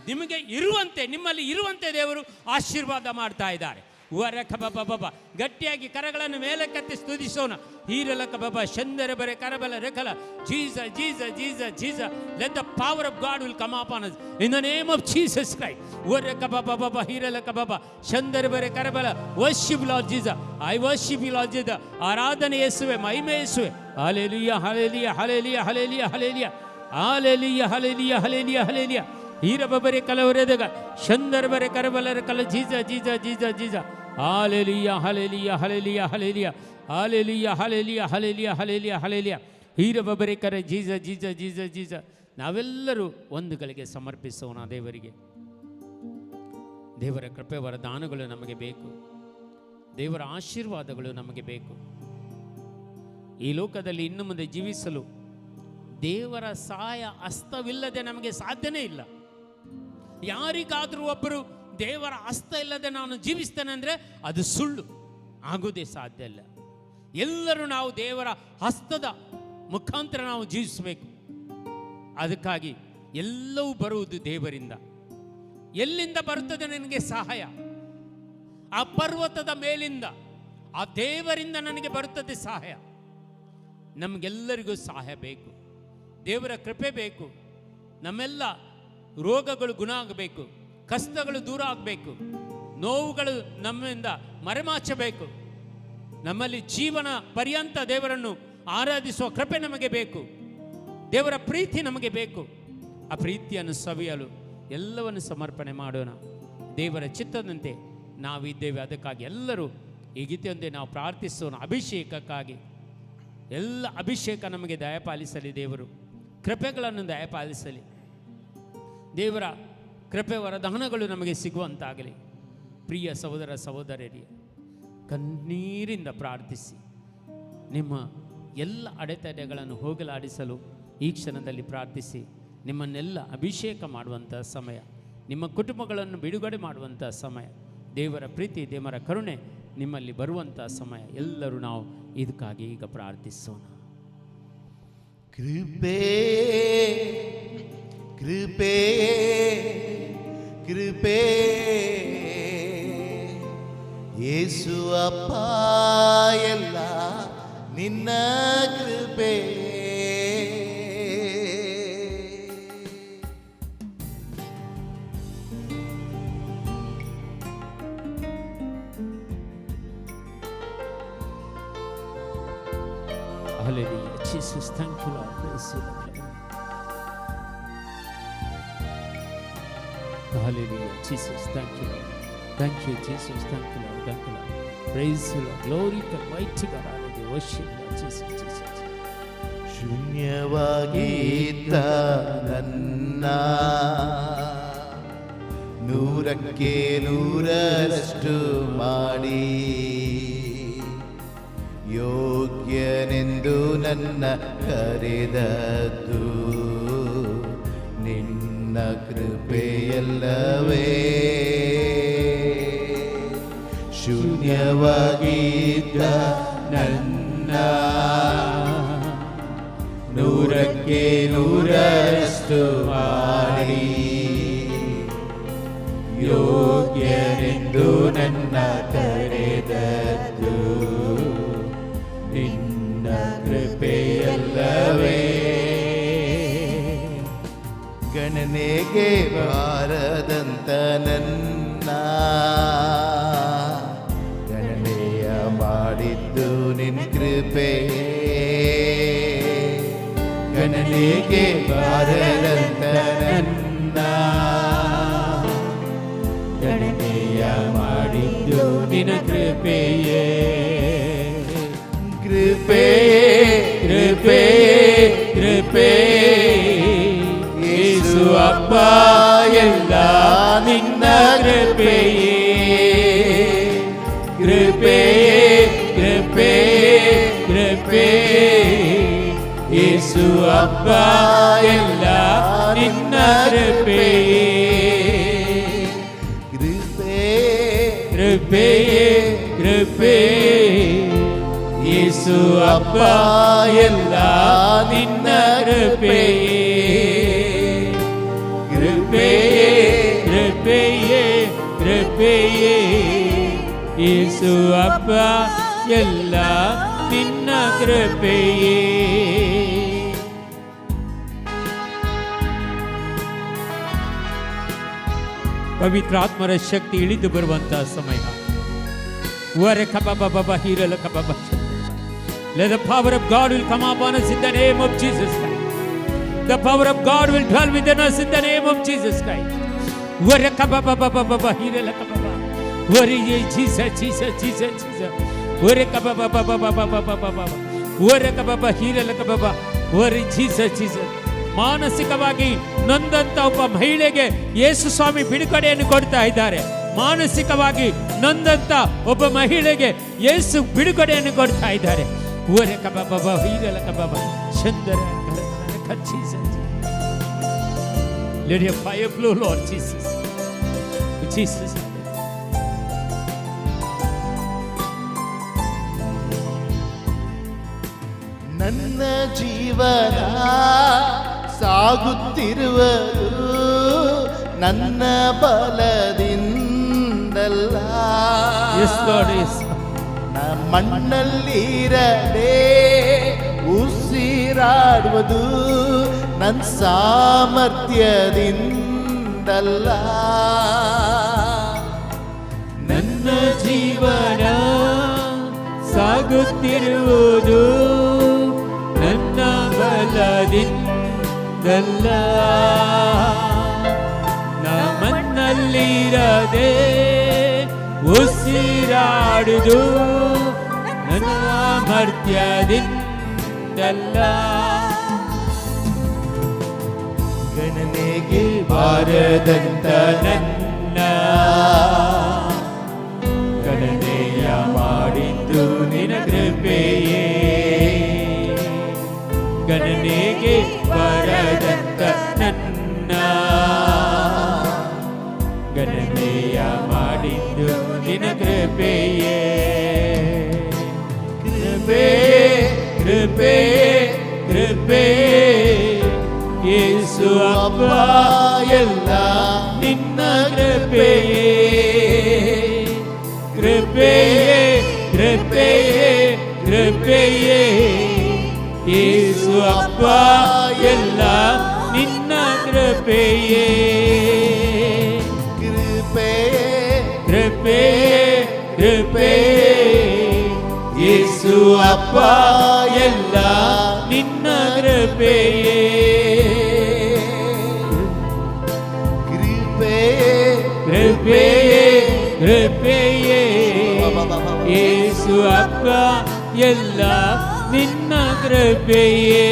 ನಿಮಗೆ ಇರುವಂತೆ, ನಿಮ್ಮಲ್ಲಿ ಇರುವಂತೆ ದೇವರು ಆಶೀರ್ವಾದ ಮಾಡ್ತಾ ಇದ್ದಾರೆ. ವರಕಬಬಬ ಗಟ್ಟಿಯಾಗಿ ಕರಗಳನ್ನು ಮೇಲಕ್ಕೆತ್ತಿ ಸ್ತುತಿಸೋಣ. ಹೀರಲಕಬಬ ಶಂದರ ಬರೆ ಕರಬಲ ರೆಕಲ ಜೀಸ ಜೀಸ ಜೀಸ ಜೀಸ let the power of God will come upon us in the name of Jesus Christ. ವರಕಬಬಬ ಹೀರಲಕಬಬ ಶಂದರ ಬರೆ ಕರಬಲ worship Lord Jesus. I worship you Lord Jesus. ಆರಾಧನೆ ಯೇಸುವೆ, ಮಹಿಮೆ ಯೇಸುವೆ. Hallelujah hallelujah hallelujah hallelujah hallelujah hallelujah hallelujah hallelujah hallelujah ಹೀರಬಬರೆ ಕಲವರೆದಗ ಶಂದರಬರೆ ಕರಬಲರ ಕಲ ಜೀಜ ಜೀಜ ಜೀಜ ಜೀಜ hallelujah hallelujah hallelujah hallelujah hallelujah hallelujah hallelujah hallelujah hallelujah ಹೀರಬಬರೆ ಕರ ಜೀಜ ಜೀಜ ಜೀಜ ಜೀಜ. ನಾವೆಲ್ಲರೂ ಒಂದು ಗಳಿಗೆ ಸಮರ್ಪಿಸೋಣ ದೇವರಿಗೆ. ದೇವರ ಕೃಪೆ ವರದಾನಗಳು ನಮಗೆ ಬೇಕು. ದೇವರ ಆಶೀರ್ವಾದಗಳು ನಮಗೆ ಬೇಕು. ಈ ಲೋಕದಲ್ಲಿ ಇನ್ನು ಮುಂದೆ ಜೀವಿಸಲು ದೇವರ ಸಹಾಯ ಹಸ್ತವಿಲ್ಲದೆ ನಮಗೆ ಸಾಧ್ಯನೇ ಇಲ್ಲ. ಯಾರಿಗಾದರೂ ಒಬ್ಬರು ದೇವರ ಹಸ್ತ ಇಲ್ಲದೆ ನಾನು ಜೀವಿಸ್ತೇನೆ ಅಂದರೆ ಅದು ಸುಳ್ಳು, ಆಗೋದೇ ಸಾಧ್ಯ ಇಲ್ಲ. ಎಲ್ಲರೂ ನಾವು ದೇವರ ಹಸ್ತದ ಮುಖಾಂತರ ನಾವು ಜೀವಿಸಬೇಕು. ಅದಕ್ಕಾಗಿ ಎಲ್ಲವೂ ಬರುವುದು ದೇವರಿಂದ. ಎಲ್ಲಿಂದ ಬರುತ್ತದೆ ನನಗೆ ಸಹಾಯ? ಆ ಪರ್ವತದ ಮೇಲಿಂದ, ಆ ದೇವರಿಂದ ನನಗೆ ಬರುತ್ತದೆ ಸಹಾಯ. ನಮಗೆಲ್ಲರಿಗೂ ಸಹಾಯ ಬೇಕು, ದೇವರ ಕೃಪೆ ಬೇಕು. ನಮ್ಮೆಲ್ಲ ರೋಗಗಳು ಗುಣ ಆಗಬೇಕು, ಕಷ್ಟಗಳು ದೂರ ಆಗಬೇಕು, ನೋವುಗಳು ನಮ್ಮಿಂದ ಮರೆಮಾಚಬೇಕು. ನಮ್ಮಲ್ಲಿ ಜೀವನ ಪರ್ಯಂತ ದೇವರನ್ನು ಆರಾಧಿಸುವ ಕೃಪೆ ನಮಗೆ ಬೇಕು. ದೇವರ ಪ್ರೀತಿ ನಮಗೆ ಬೇಕು. ಆ ಪ್ರೀತಿಯನ್ನು ಸವಿಯಲು ಎಲ್ಲವನ್ನು ಸಮರ್ಪಣೆ ಮಾಡೋಣ. ದೇವರ ಚಿತ್ತದಂತೆ ನಾವಿದ್ದೇವೆ. ಅದಕ್ಕಾಗಿ ಎಲ್ಲರೂ ಈ ಗೀತೆಯೊಂದೇ ನಾವು ಪ್ರಾರ್ಥಿಸೋಣ. ಅಭಿಷೇಕಕ್ಕಾಗಿ ಎಲ್ಲ ಅಭಿಷೇಕ ನಮಗೆ ದಯಪಾಲಿಸಲಿ. ದೇವರು ಕೃಪೆಗಳನ್ನು ದಯಪಾಲಿಸಲಿ. ದೇವರ ಕೃಪೆ ವರದಾನಗಳು ನಮಗೆ ಸಿಗುವಂತಾಗಲಿ. ಪ್ರಿಯ ಸಹೋದರ ಸಹೋದರರಿಗೆ ಕಣ್ಣೀರಿಂದ ಪ್ರಾರ್ಥಿಸಿ ನಿಮ್ಮ ಎಲ್ಲ ಅಡೆತಡೆಗಳನ್ನು ಹೋಗಲಾಡಿಸಲು ಈ ಕ್ಷಣದಲ್ಲಿ ಪ್ರಾರ್ಥಿಸಿ. ನಿಮ್ಮನ್ನೆಲ್ಲ ಅಭಿಷೇಕ ಮಾಡುವಂಥ ಸಮಯ, ನಿಮ್ಮ ಕುಟುಂಬಗಳನ್ನು ಬಿಡುಗಡೆ ಮಾಡುವಂಥ ಸಮಯ, ದೇವರ ಪ್ರೀತಿ ದೇವರ ಕರುಣೆ ನಿಮ್ಮಲ್ಲಿ ಬರುವಂಥ ಸಮಯ. ಎಲ್ಲರೂ ನಾವು ಇದಕ್ಕಾಗಿ ಈಗ ಪ್ರಾರ್ಥಿಸೋಣ. ಕೃಪೆ ಕೃಪೆ ಕೃಪೆ ಯೇಸು ಅಪ್ಪ ಎಲ್ಲ ನಿನ್ನ ಕೃಪೆ. Hallelujah. Jesus, thank you, Lord. Praise you, Lord. Hallelujah. Jesus, thank you, Lord. Thank you, Jesus. Thank you, Lord. Thank you, Lord. Praise you, Lord. Glory to mighty God. Hallelujah. Worship, Lord. Jesus, Jesus. ಶೂನ್ಯವಾಗಿದ್ದ ನನ್ನ ನೂರಕ್ಕೆ ನೂರರಷ್ಟು ಮಾಡಿ ಯೋಗ್ಯನೆಂದು ನನ್ನ ಕರೆದದ್ದು ನಿನ್ನ ಕೃಪೆಯಲ್ಲವೇ. ಶೂನ್ಯವಾಗಿದ್ದ ನನ್ನ ನೂರಕ್ಕೆ ನೂರರಷ್ಟು ಮಾಡಿ ಯೋಗ್ಯನೆಂದು ನನ್ನ ಕರೆದದ್ದು ನಿನ್ನ ಕೃಪೆಯಲ್ಲವೇ. ಗಣನೆಗೆ ಬಾರದಂತ ನನ್ನ ಗಣನೆಯ ಮಾಡಿದ್ದು ನಿನ್ನ ಕೃಪೆಯೇ. ಗಣನೆಗೆ ಬಾರದಂತ ನನ್ನ ಗಣನೆಯ ಮಾಡಿದ್ದು ನಿನ್ನ ಕೃಪೆಯೇ. ಕೃಪೆ ಕೃಪೆ ಕೃಪೆ ಯೇಸು ಅಪ್ಪ ಎಲ್ಲ ನಿನ್ನ ಕೃಪೆಯೇ. ಕೃಪೆ ಕೃಪೆ ಕೃಪೆ ಯೇಸು ಅಪ್ಪ ಎಲ್ಲ ನಿನ್ನ ಕೃಪೆಯೇ. ಕೃಪೆ ಕೃಪೆಯೇ ಕೃಪೆಯೇ ಯೇಸು ಅಪ್ಪ ಎಲ್ಲ ನಿನ್ನ ಕೃಪೆಯೇ. ಕೃಪೆಯೇ ಕೃಪೆಯೇ ಕೃಪೆಯೇ ಯೇಸು ಅಪ್ಪ ಎಲ್ಲ ನಿನ್ನ ಕೃಪೆಯೇ. ಪವಿತ್ರಾತ್ಮರ ಶಕ್ತಿ ಇಳಿದು ಬರುವಂತಹ ಸಮಯ. Let the power of God will come upon us in the name of Jesus Christ. The power of God will dwell within us in the name of Jesus Christ. Jesus, Jesus, Jesus, Jesus. Jesus, Jesus. ಮಾನಸಿಕವಾಗಿ ನೊಂದಂತ ಒಬ್ಬ ಮಹಿಳೆಗೆ ಯೇಸು ಸ್ವಾಮಿ ಬಿಡುಗಡೆಯನ್ನು ಕೊಡ್ತಾ ಇದ್ದಾರೆ. ಮಾನಸಿಕವಾಗಿ ನೊಂದಂತ ಒಬ್ಬ ಮಹಿಳೆಗೆ ಯೇಸು ಬಿಡುಗಡೆಯನ್ನು ಕೊಡ್ತಾ ಇದ್ದಾರೆ. Let your fire flow, Lord Jesus. Jesus. ನನ್ನ ಜೀವನ ಸಾಗುತ್ತಿರುವುದು ನನ್ನ ಬಲದಿಂದಲ್ಲ. Yes, Lord, yes. ಮಣ್ಣಲ್ಲಿರದೆ ಉಸಿರಾಡುವುದು ನನ್ನ ಸಾಮರ್ಥ್ಯದಿಂದಲ್ಲ. ನನ್ನ ಜೀವನ ಸಾಗುತ್ತಿರುವುದು ನನ್ನ ಬಲದಿಂದಲ್ಲ. ನಮ್ಮನ್ನಲ್ಲಿರದೆ ಉಸಿರಾಡುವುದು ನನ್ನ ಸಾಮರ್ಥ್ಯದಿಂದಲ್ಲ. ಗಣನೆಗೆ ಬಾರದಂತ ನನ್ನ ಗಣನೆಯ ಮಾಡಿದ್ದು ನಿನ್ನ ಕೃಪೆಯೇ. ಗಣನೆಗೆ ಬಾರದಂತ ನನ್ನ ಗಣನೆಯ ಮಾಡಿದ್ದು ನಿನ್ನ ಕೃಪೆಯೇ. ಕೃಪೆ ಕೃಪೆ ಕೃಪೆ ಯೇಸು ಅಪ್ಪ ಎಲ್ಲ ನಿನ್ನ ಕೃಪೆಯೇ. ಕೃಪೆಯೇ ಕೃಪೆಯೇ ಕೃಪೆಯೇ ಯೇಸು ಅಪ್ಪ ಎಲ್ಲ ನಿನ್ನ ಕೃಪೆಯೇ. ಕೃಪೆಯೇ ಕೃಪೆಯೇ ಯೇಸು ಅಪ್ಪ ಎಲ್ಲ ನಿನ್ನ ಕೃಪೆಯೇ. ಕೃಪೆಯೇ ಕೃಪೆಯೇ ಯೇಸು ಅಪ್ಪ ಎಲ್ಲ ನಿನ್ನ ಕೃಪೆಯೇ.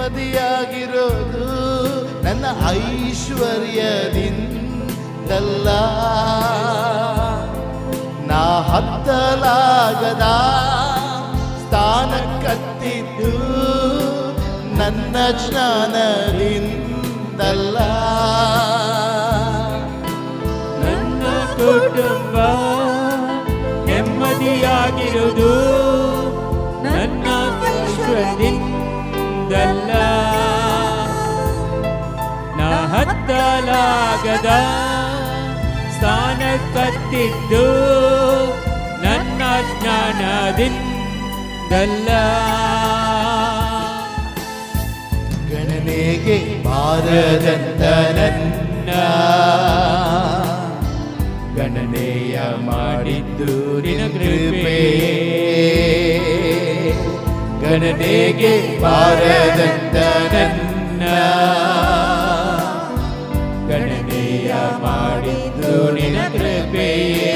ನೆಮ್ಮದಿಯಾಗಿರೋದು ನನ್ನ ಐಶ್ವರ್ಯದಿಂದಲ್ಲ. ನಾ ಹತ್ತಲಾಗದ ಸ್ಥಾನ ಕತ್ತಿದ್ದು ನನ್ನ ಜ್ಞಾನದಿಂದಲ್ಲ. ನನ್ನ ಕುಟುಂಬ ನೆಮ್ಮದಿಯಾಗಿರುವುದು ನನ್ನ ಐಶ್ವರ್ಯದಿಂದಲ್ಲ. ನಾ ಹತ್ತಲಾಗದ ಸ್ಥಾನ ಕತ್ತಿದ್ದು ನನ್ನ ಜ್ಞಾನದಿಂದಲ್ಲ. ಗಣನೆಗೆ ಬಾರದಂತ ನನ್ನ ಗಣನೆಯ ಮಾಡಿದ್ದು ನಿನ್ನ ಕೃಪೆಯೇ. ಗಣನೆಗೆ ಬಾರದಂತ ನನ್ನ ಗಣನೆಯ ಮಾಡಿದ್ದು ನಿನ್ನ ಕೃಪೆಯೇ.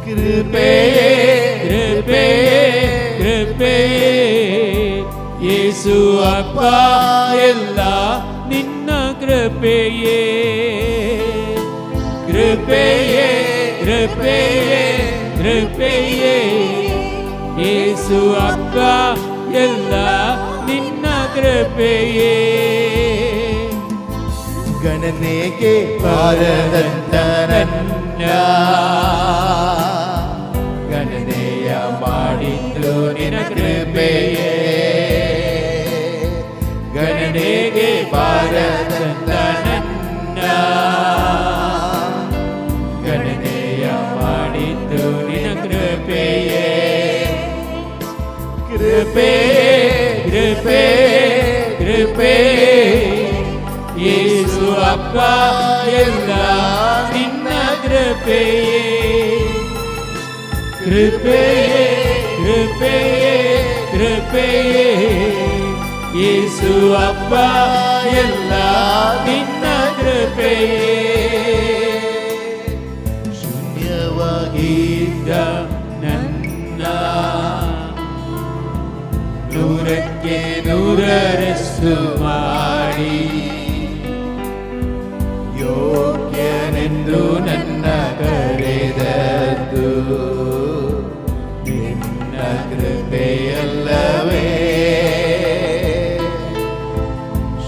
ಕೃಪೆಯೇ ಕೃಪೆಯೇ ಅಪ್ಪ ಎಲ್ಲ ನಿನ್ನ ಕೃಪೆಯೇ, ಕೃಪೆಯೇ ಕೃಪೆಯೇ ಕೃಪೆಯೇ. ಯೇಸು ಅಪ್ಪ ಎಲ್ಲ ನಿನ್ನ ಕೃಪೆಯೇ. ಗಣನೆಗೆ ಬಾರದಂತ ನನ್ನ ಗಣನೆಯ ಮಾಡಿದ್ದು ನಿನ್ನ ಕೃಪೆಯೇ. ಗಣನೆಗೆ ಬಾರದಂತ ನನ್ನ ಗಣನೆಯ ಮಾಡಿದ್ದು ನಿನ್ನ ಕೃಪೆಯೇ. ಕೃಪೆಯೇ ಕೃಪೆಯೇ ಕೃಪೆಯೇ. ಯೇಸು ಅಪ್ಪ ಎಲ್ಲ ನಿನ್ನ ಕೃಪೆಯೇ. ಕೃಪೆಯೇ ಕೃಪೆಯೇ ಕೃಪೆಯೇ. ಯೇಸು ಅಪ್ಪ ಎಲ್ಲ ನಿನ್ನ ಕೃಪೆಯೇ. ಶೂನ್ಯವಾಗಿದ್ದ ನನ್ನ ನೂರಕ್ಕೆ ನೂರರಷ್ಟು ಮಾಡಿ ಯೋಗ್ಯನೆಂದು ನನ್ನ ಕರೆದದ್ದು ನಿನ್ನ ಕೃಪೆಯಲ್ಲವೇ.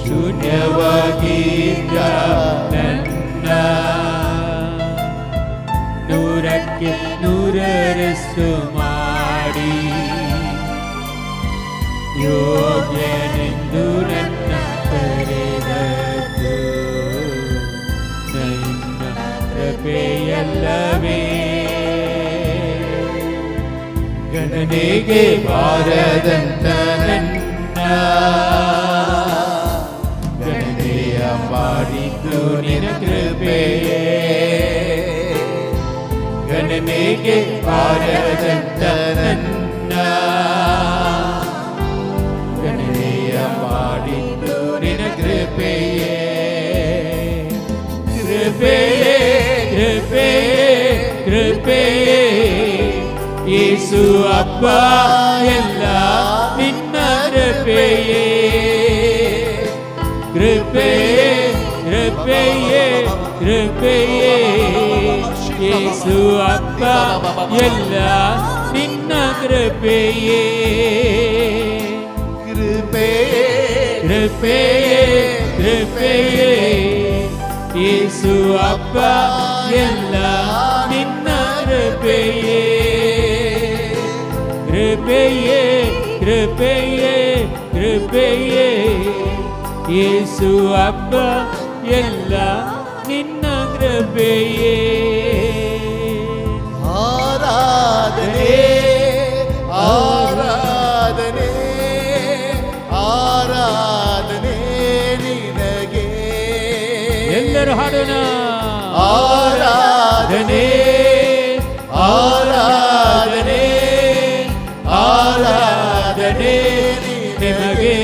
ಶೂನ್ಯವಾಗಿದ್ದ ನನ್ನ ನೂರಕ್ಕೆ ನೂರರಷ್ಟು ಮಾಡಿ ಯೋಗ್ಯನೆಂದು ನನ್ನ ಕರೆದದ್ದು ನಿನ್ನ ಕೃಪೆಯಲ್ಲವೇ. ಗಣನೆಗೆ ಬಾರದಂತ ನನ್ನ ಗಣನೆಯ ಮಾಡಿದ್ದು ನಿನ್ನ ಕೃಪೆಯೇ. ಗಣನೆಗೆ ಬಾರದಂತ ನನ್ನ ಗಣನೆಯ ಮಾಡಿದ್ದು ನಿನ್ನ ಕೃಪೆಯೇ. ಕೃಪೆಯೇ ಕೃಪೆಯೇ ಕೃಪೆಯೇ. ಯೇಸು ಅಪ್ಪ ಎಲ್ಲ ನಿನ್ನ ಕೃಪೆಯೇ. ಕೃಪೆಯೇ ಕೃಪೆಯೇ ಕೃಪೆಯೇ. ಯೇಸು ಅಪ್ಪ ಎಲ್ಲ ನಿನ್ನ ಕೃಪೆಯೇ. ಕೃಪೆಯೇ ಕೃಪೆಯೇ ಕೃಪೆಯೇ. ಯೇಸು ಅಪ್ಪ ಎಲ್ಲ ನಿನ್ನ ಕೃಪೆಯೇ. ಕೃಪೆಯೇ ಕೃಪೆಯೇ ಕೃಪೆಯೇ. ಯೇಸು ಅಪ್ಪ ಎಲ್ಲ ನಿನ್ನ ಕೃಪೆಯೇ. ಆರಾಧನೆ ಆರಾಧನೆ ಆರಾಧನೆ ನಿನಗೆ. ಎಲ್ಲರೂ ಹಾಡೋಣ. ಆರಾಧನೆ ಆರಾಧನೆ ಆರಾಧನೆ ನಿನಗೆ.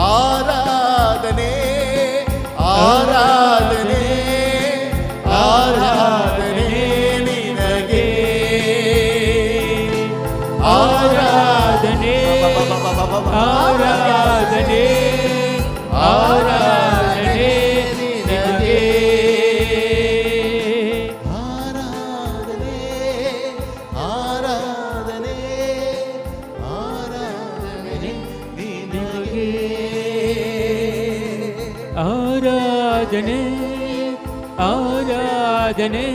ಆರಾಧನೆ ಆರಾಧನೆ ಆರಾಧನೆ ನಿನಗೆ. ಆರಾಧನೆ ಆರಾಧನೆ ಆರಾಧನೆ ನಿನಗೆ. ಆರಾಧನೆ ಆರಾಧನೆ ಆರಾಧನೆ ನಿನಗೆ. ಆರಾಧನೆ ಆರಾಧನೆ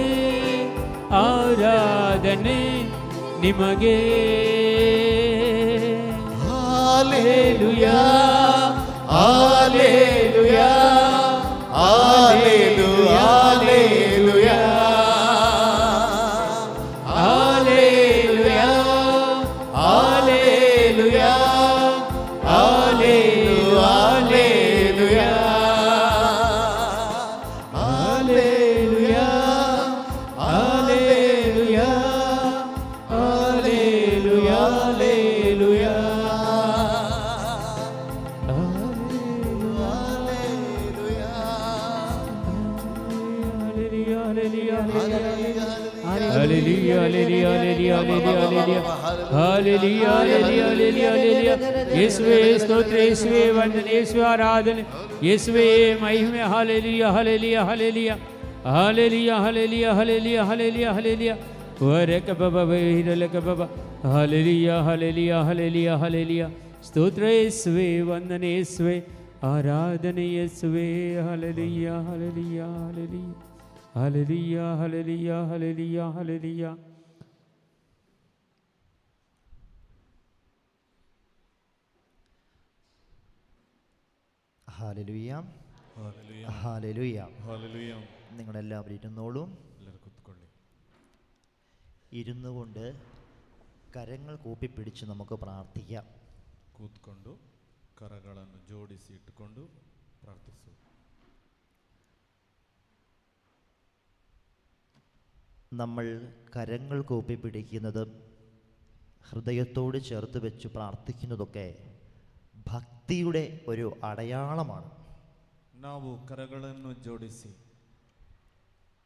ಆರಾಧನೆ ನಿಮಗೆ. Hallelujah hallelujah hallelujah hallelujah hallelujah hallelujah hallelujah hallelujah hallelujah hallelujah hallelujah. Hallelujah hallelujah hallelujah hallelujah hallelujah hallelujah hallelujah hallelujah യേശുവേ സ്തോത്രം യേശുവേ വന്ദനം യേശുവേ ആരാധന യേശുവേ മഹിമ hallelujah hallelujah hallelujah hallelujah hallelujah hallelujah hallelujah hallelujah വരക ബബ വൈരലക ബബ ഹല്ലേലൂയ ഹല്ലേലൂയ ഹല്ലേലൂയ ഹല്ലേലൂയ സ്തോത്രം യേശുവേ വന്ദനം യേശുവേ ആരാധന യേശുവേ hallelujah hallelujah hallelujah hallelujah hallelujah hallelujah hallelujah hallelujah hallelujah hallelujah. നിങ്ങളെല്ലാവരും ഇരുന്നോളും. ഇരുന്നു കൊണ്ട് കരങ്ങൾ കൂപ്പിപ്പിടിച്ച് നമുക്ക് പ്രാർത്ഥിക്കാം. ಕೂತ್ಕೊಂಡು ಕರಗಳನ್ನು ಜೋಡಿಸಿ ಇಟ್ಟುಕೊಂಡು ಪ್ರಾರ್ಥಿಸು. നമ്മൾ കരങ്ങൾ കൂപ്പിപ്പിടിക്കുന്നതും ഹൃദയത്തോട് ചേർത്ത് വെച്ച് പ്രാർത്ഥിക്കുന്നതൊക്കെ ഭക്തിയുടെ ഒരു അടയാളമാണ്. ನಾವು ಕರಗಳನ್ನು ಜೋಡಿಸಿ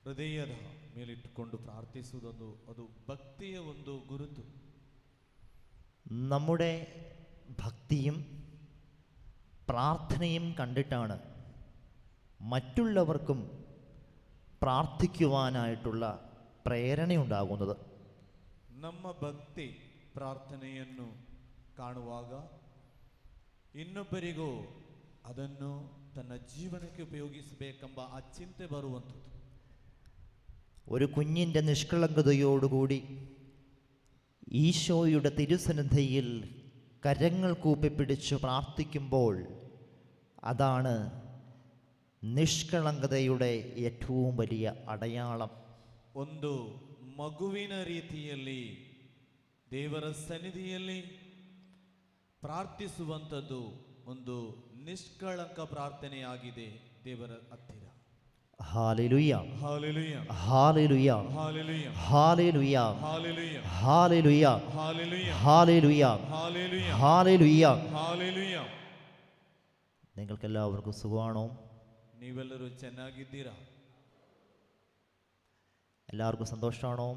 ಹೃದಯದ ಮೇಲಿಟ್ಟುಕೊಂಡು ಪ್ರಾರ್ಥಿಸುವುದೊಂದು ಅದು ಭಕ್ತಿಯ ಒಂದು ಗುರುತು. നമ്മുടെ ഭക്തിയും പ്രാർത്ഥനയും കണ്ടിട്ടാണ് മറ്റുള്ളവർക്കും പ്രാർത്ഥിക്കുവാനായിട്ടുള്ള പ്രേരണയുണ്ടാകുന്നത്. ನಮ್ಮ ಭಕ್ತಿ ಪ್ರಾರ್ಥನೆಯನ್ನು ಕಾಣುವಾಗ ಇನ್ನೊಬ್ಬರಿಗೂ ಅದನ್ನು ತನ್ನ ಜೀವನಕ್ಕೆ ಉಪಯೋಗಿಸಬೇಕೆಂಬ ಆ ಚಿಂತೆ ಬರುವಂಥದ್ದು. ഒരു കുഞ്ഞിൻ്റെ നിഷ്കളങ്കതയോടുകൂടി ഈശോയുടെ തിരുസന്നിധിയിൽ കരങ്ങൾ കൂപ്പിപ്പിടിച്ച് പ്രാർത്ഥിക്കുമ്പോൾ അതാണ് നിഷ്കളങ്കതയുടെ ഏറ്റവും വലിയ അടയാളം. ಒಂದು ಮಗುವಿನ ರೀತಿಯಲ್ಲಿ ದೇವರ ಸನ್ನಿಧಿಯಲ್ಲಿ ಪ್ರಾರ್ಥಿಸುವಂಥದ್ದು ಒಂದು ನಿಷ್ಕಳಂಕ ಪ್ರಾರ್ಥನೆಯಾಗಿದೆ ದೇವರ ಹತ್ತಿರ. Hallelujah hallelujah hallelujah hallelujah hallelujah hallelujah hallelujah hallelujah hallelujah hallelujah hallelujah. Hallelujah. നിങ്ങൾക്കെല്ലാവർക്കും സുഖമാണോ? ನೀವೆಲ್ಲರೂ ಚೆನ್ನಾಗಿದ್ದೀರಾ? എല്ലാവർക്കും സന്തോഷമാണോ?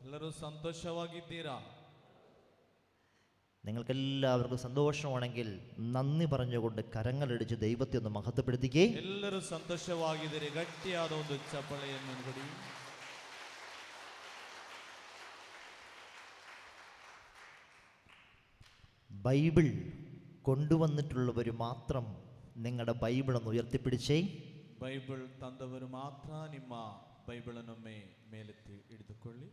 ಎಲ್ಲರೂ ಸಂತೋಷವಾಗಿದ್ದೀರಾ? നിങ്ങൾക്കെല്ലാവർക്കും സന്തോഷമാണെങ്കിൽ നന്ദി പറഞ്ഞുകൊണ്ട് കരങ്ങളടിച്ച് ദൈവത്തെ ഒന്ന് മഹത്വപ്പെടുത്തിക്കേ. ಎಲ್ಲರೂ ಸಂತೋಷವಾಗಿದ್ದೀರಿ, ಗಟ್ಟಿಯಾದ ಒಂದು ಚಪ್ಪಳೆಯನ್ನು ಕೊಡಿ. ബൈബിൾ കൊണ്ടുവന്നിട്ടുള്ളവർ മാത്രം നിങ്ങളുടെ ബൈബിൾ ഒന്ന് ഉയർത്തിപ്പിടിച്ചേ. ಬೈಬಲ್ ತಂದವರು ಮಾತ್ರ ನಿಮ್ಮ ಬೈಬಲನ್ನೊಮ್ಮೆ ಮೇಲೆತ್ತಿ ಹಿಡಿದುಕೊಳ್ಳಿ.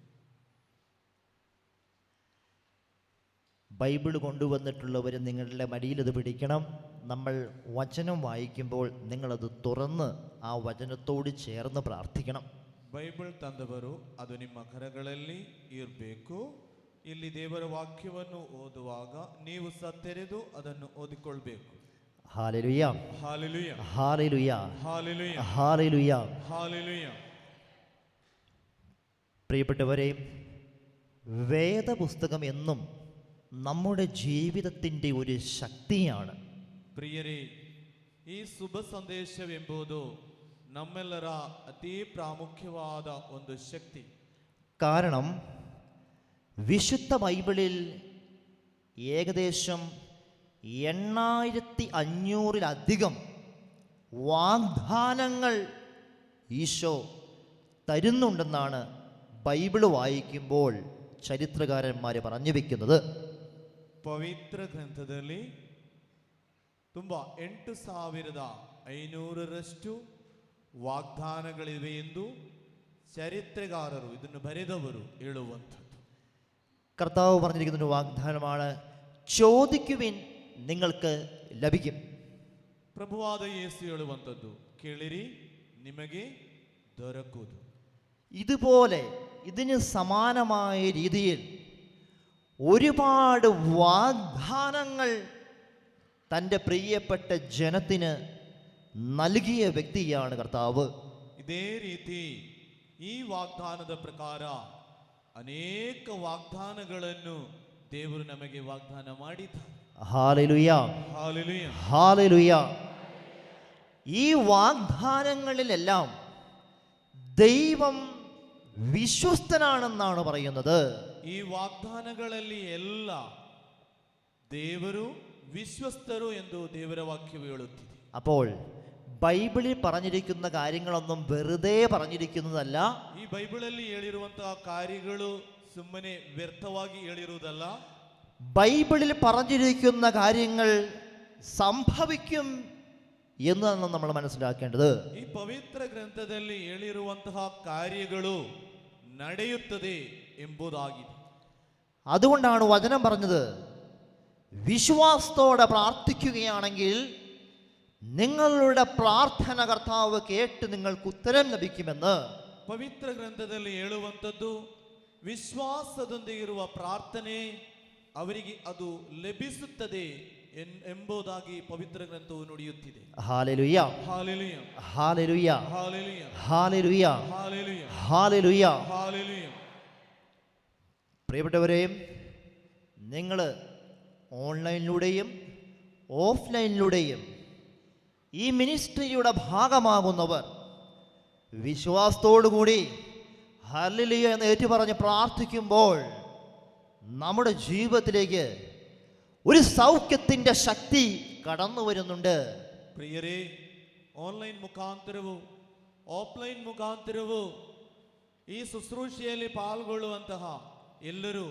ബൈബിൾ കൊണ്ടുവന്നിട്ടുള്ളവർ നിങ്ങളുടെ മടിയിലത് പിടിക്കണം. നമ്മൾ വചനം വായിക്കുമ്പോൾ നിങ്ങളത് തുറന്ന് ആ വചനത്തോട് ചേർന്ന് പ്രാർത്ഥിക്കണം. ಬೈಬಲ್ ತಂದವರು ಅದು ನಿಮ್ಮ ಕರಗಳಲ್ಲಿ ಇರಬೇಕು. ಇಲ್ಲಿ ದೇವರ ವಾಕ್ಯವನ್ನು ಓದುವಾಗ ನೀವು ಸತ್ತೆರೆದು ಅದನ್ನು ಓದಿಕೊಳ್ಬೇಕು. Hallelujah hallelujah hallelujah hallelujah hallelujah. Hallelujah. പ്രിയപ്പെട്ടവരെ, വേദപുസ്തകം എന്നും നമ്മുടെ ജീവിതത്തിൻ്റെ ഒരു ശക്തിയാണ്. ಪ್ರಿಯರೇ, ಈ ಶುಭ ಸಂದೇಶವೆಂಬುದು ನಮ್ಮೆಲ್ಲರ ಅತಿ ಪ್ರಾಮುಖ್ಯವಾದ ಒಂದು ಶಕ್ತಿ. കാരണം വിശുദ്ധ ബൈബിളിൽ ഏകദേശം 8500-ലധികം വാഗ്ദാനങ്ങൾ ഈശോ തരുന്നുണ്ടെന്നാണ് ബൈബിൾ വായിക്കുമ്പോൾ ചരിത്രകാരന്മാർ പറഞ്ഞു വെക്കുന്നത്. ಪವಿತ್ರ ಗ್ರಂಥದಲ್ಲಿ ತುಂಬಾ 8500ರಷ್ಟು ವಾಗ್ದಾನಗಳಿವೆ ಎಂದು ചരിത്രകാരರು ಇದನ್ನು ಬರೆದವರು ಹೇಳುವಂಥದ್ದು. കർത്താവ് പറഞ്ഞിരിക്കുന്ന ഒരു വാഗ്ദാനമാണ്, ചോദിക്കുവിൻ നിങ്ങൾക്ക് ലഭിക്കും. ಪ್ರಭುವಾದ ಯೇಸು ಹೇಳುವಂಥದ್ದು, ಕೇಳಿರಿ ನಿಮಗೆ ದೊರಕುವುದು. ഇതുപോലെ ഇതിന് സമാനമായ രീതിയിൽ ഒരുപാട് വാഗ്ദാനങ്ങൾ തൻ്റെ പ്രിയപ്പെട്ട ജനത്തിന് നൽകിയ വ്യക്തിയാണ് കർത്താവ്. ಇದೇ ರೀತಿ ಈ ವಾಗ್ದಾನದ ಪ್ರಕಾರ ಅನೇಕ ವಾಗ್ದಾನಗಳನ್ನು ದೇವರು ನಮಗೆ ವಾಗ್ದಾನ ಮಾಡಿದ್ದಾರೆ. Hallelujah hallelujah hallelujah. ഈ വാഗ്ദാനങ്ങളിലെല്ലാം ദൈവം വിശ്വസ്തനാണെന്നാണ് പറയുന്നത്. ಈ ವಾಗ್ದಾನಗಳಲ್ಲಿ ಎಲ್ಲ ದೇವರು ವಿಶ್ವಸ್ತರು ಎಂದು ದೇವರ ವಾಕ್ಯವು ಹೇಳುತ್ತಿದೆ. അപ്പോൾ ബൈബിളിൽ പറഞ്ഞിരിക്കുന്ന കാര്യങ്ങളൊന്നും വെറുതെ പറഞ്ഞിരിക്കുന്നതല്ല. ಈ ಬೈಬಲಲ್ಲಿ ಹೇಳಿರುವಂತಹ ಕಾರ್ಯಗಳು ಸುಮ್ಮನೆ ವ್ಯರ್ಥವಾಗಿ ಹೇಳಿರುವುದಲ್ಲ. ബൈബിളിൽ പറഞ്ഞിരിക്കുന്ന കാര്യങ്ങൾ സംഭവിക്കും എന്നാണ് നമ്മൾ മനസ്സിലാക്കേണ്ടത്. ಈ ಪವಿತ್ರ ಗ್ರಂಥದಲ್ಲಿ ಹೇಳಿರುವಂತಹ ಕಾರ್ಯಗಳು ನಡೆಯುತ್ತದೆ ಎಂಬುದಾಗಿದೆ. അതുകൊണ്ടാണ് വചനം പറഞ്ഞത്, വിശ്വാസത്തോടെ പ്രാർത്ഥിക്കുകയാണെങ്കിൽ നിങ്ങളുടെ പ്രാർത്ഥന കർത്താവ് കേട്ട് നിങ്ങൾക്ക് ഉത്തരം ലഭിക്കുമെന്ന്. ಪವಿತ್ರ ಗ್ರಂಥದಲ್ಲಿ ಹೇಳುವಂಥದ್ದು ವಿಶ್ವಾಸದೊಂದಿಗಿರುವ ಪ್ರಾರ್ಥನೆ ಅವರಿಗೆ ಅದು ಲಭಿಸುತ್ತದೆ ಎಂಬುದಾಗಿ ಪವಿತ್ರ ಗ್ರಂಥವು ನುಡಿಯುತ್ತಿದೆ. Hallelujah, hallelujah, hallelujah, hallelujah, hallelujah, hallelujah, hallelujah. Hallelujah. പ്രിയപ്പെട്ടവരെ, നിങ്ങൾ ഓൺലൈനിലൂടെയും ഓഫ്ലൈനിലൂടെയും ഈ മിനിസ്ട്രിയുടെ ഭാഗമാകുന്നവർ വിശ്വാസത്തോടുകൂടി ഹല്ലേലൂയ എന്ന് ഏറ്റുപറഞ്ഞ് പ്രാർത്ഥിക്കുമ്പോൾ നമ്മുടെ ജീവിതത്തിലേക്ക് ഒരു സൗഖ്യത്തിൻ്റെ ശക്തി കടന്നു വരുന്നുണ്ട്. ಪ್ರಿಯರೇ, ಆನ್ಲೈನ್ ಮುಖಾಂತರವೂ ಆಫ್ಲೈನ್ ಮುಖಾಂತರವೂ ಈ ಶುಶ್ರೂಷೆಯಲ್ಲಿ ಪಾಲ್ಗೊಳ್ಳುವಂತಹ ಎಲ್ಲರೂ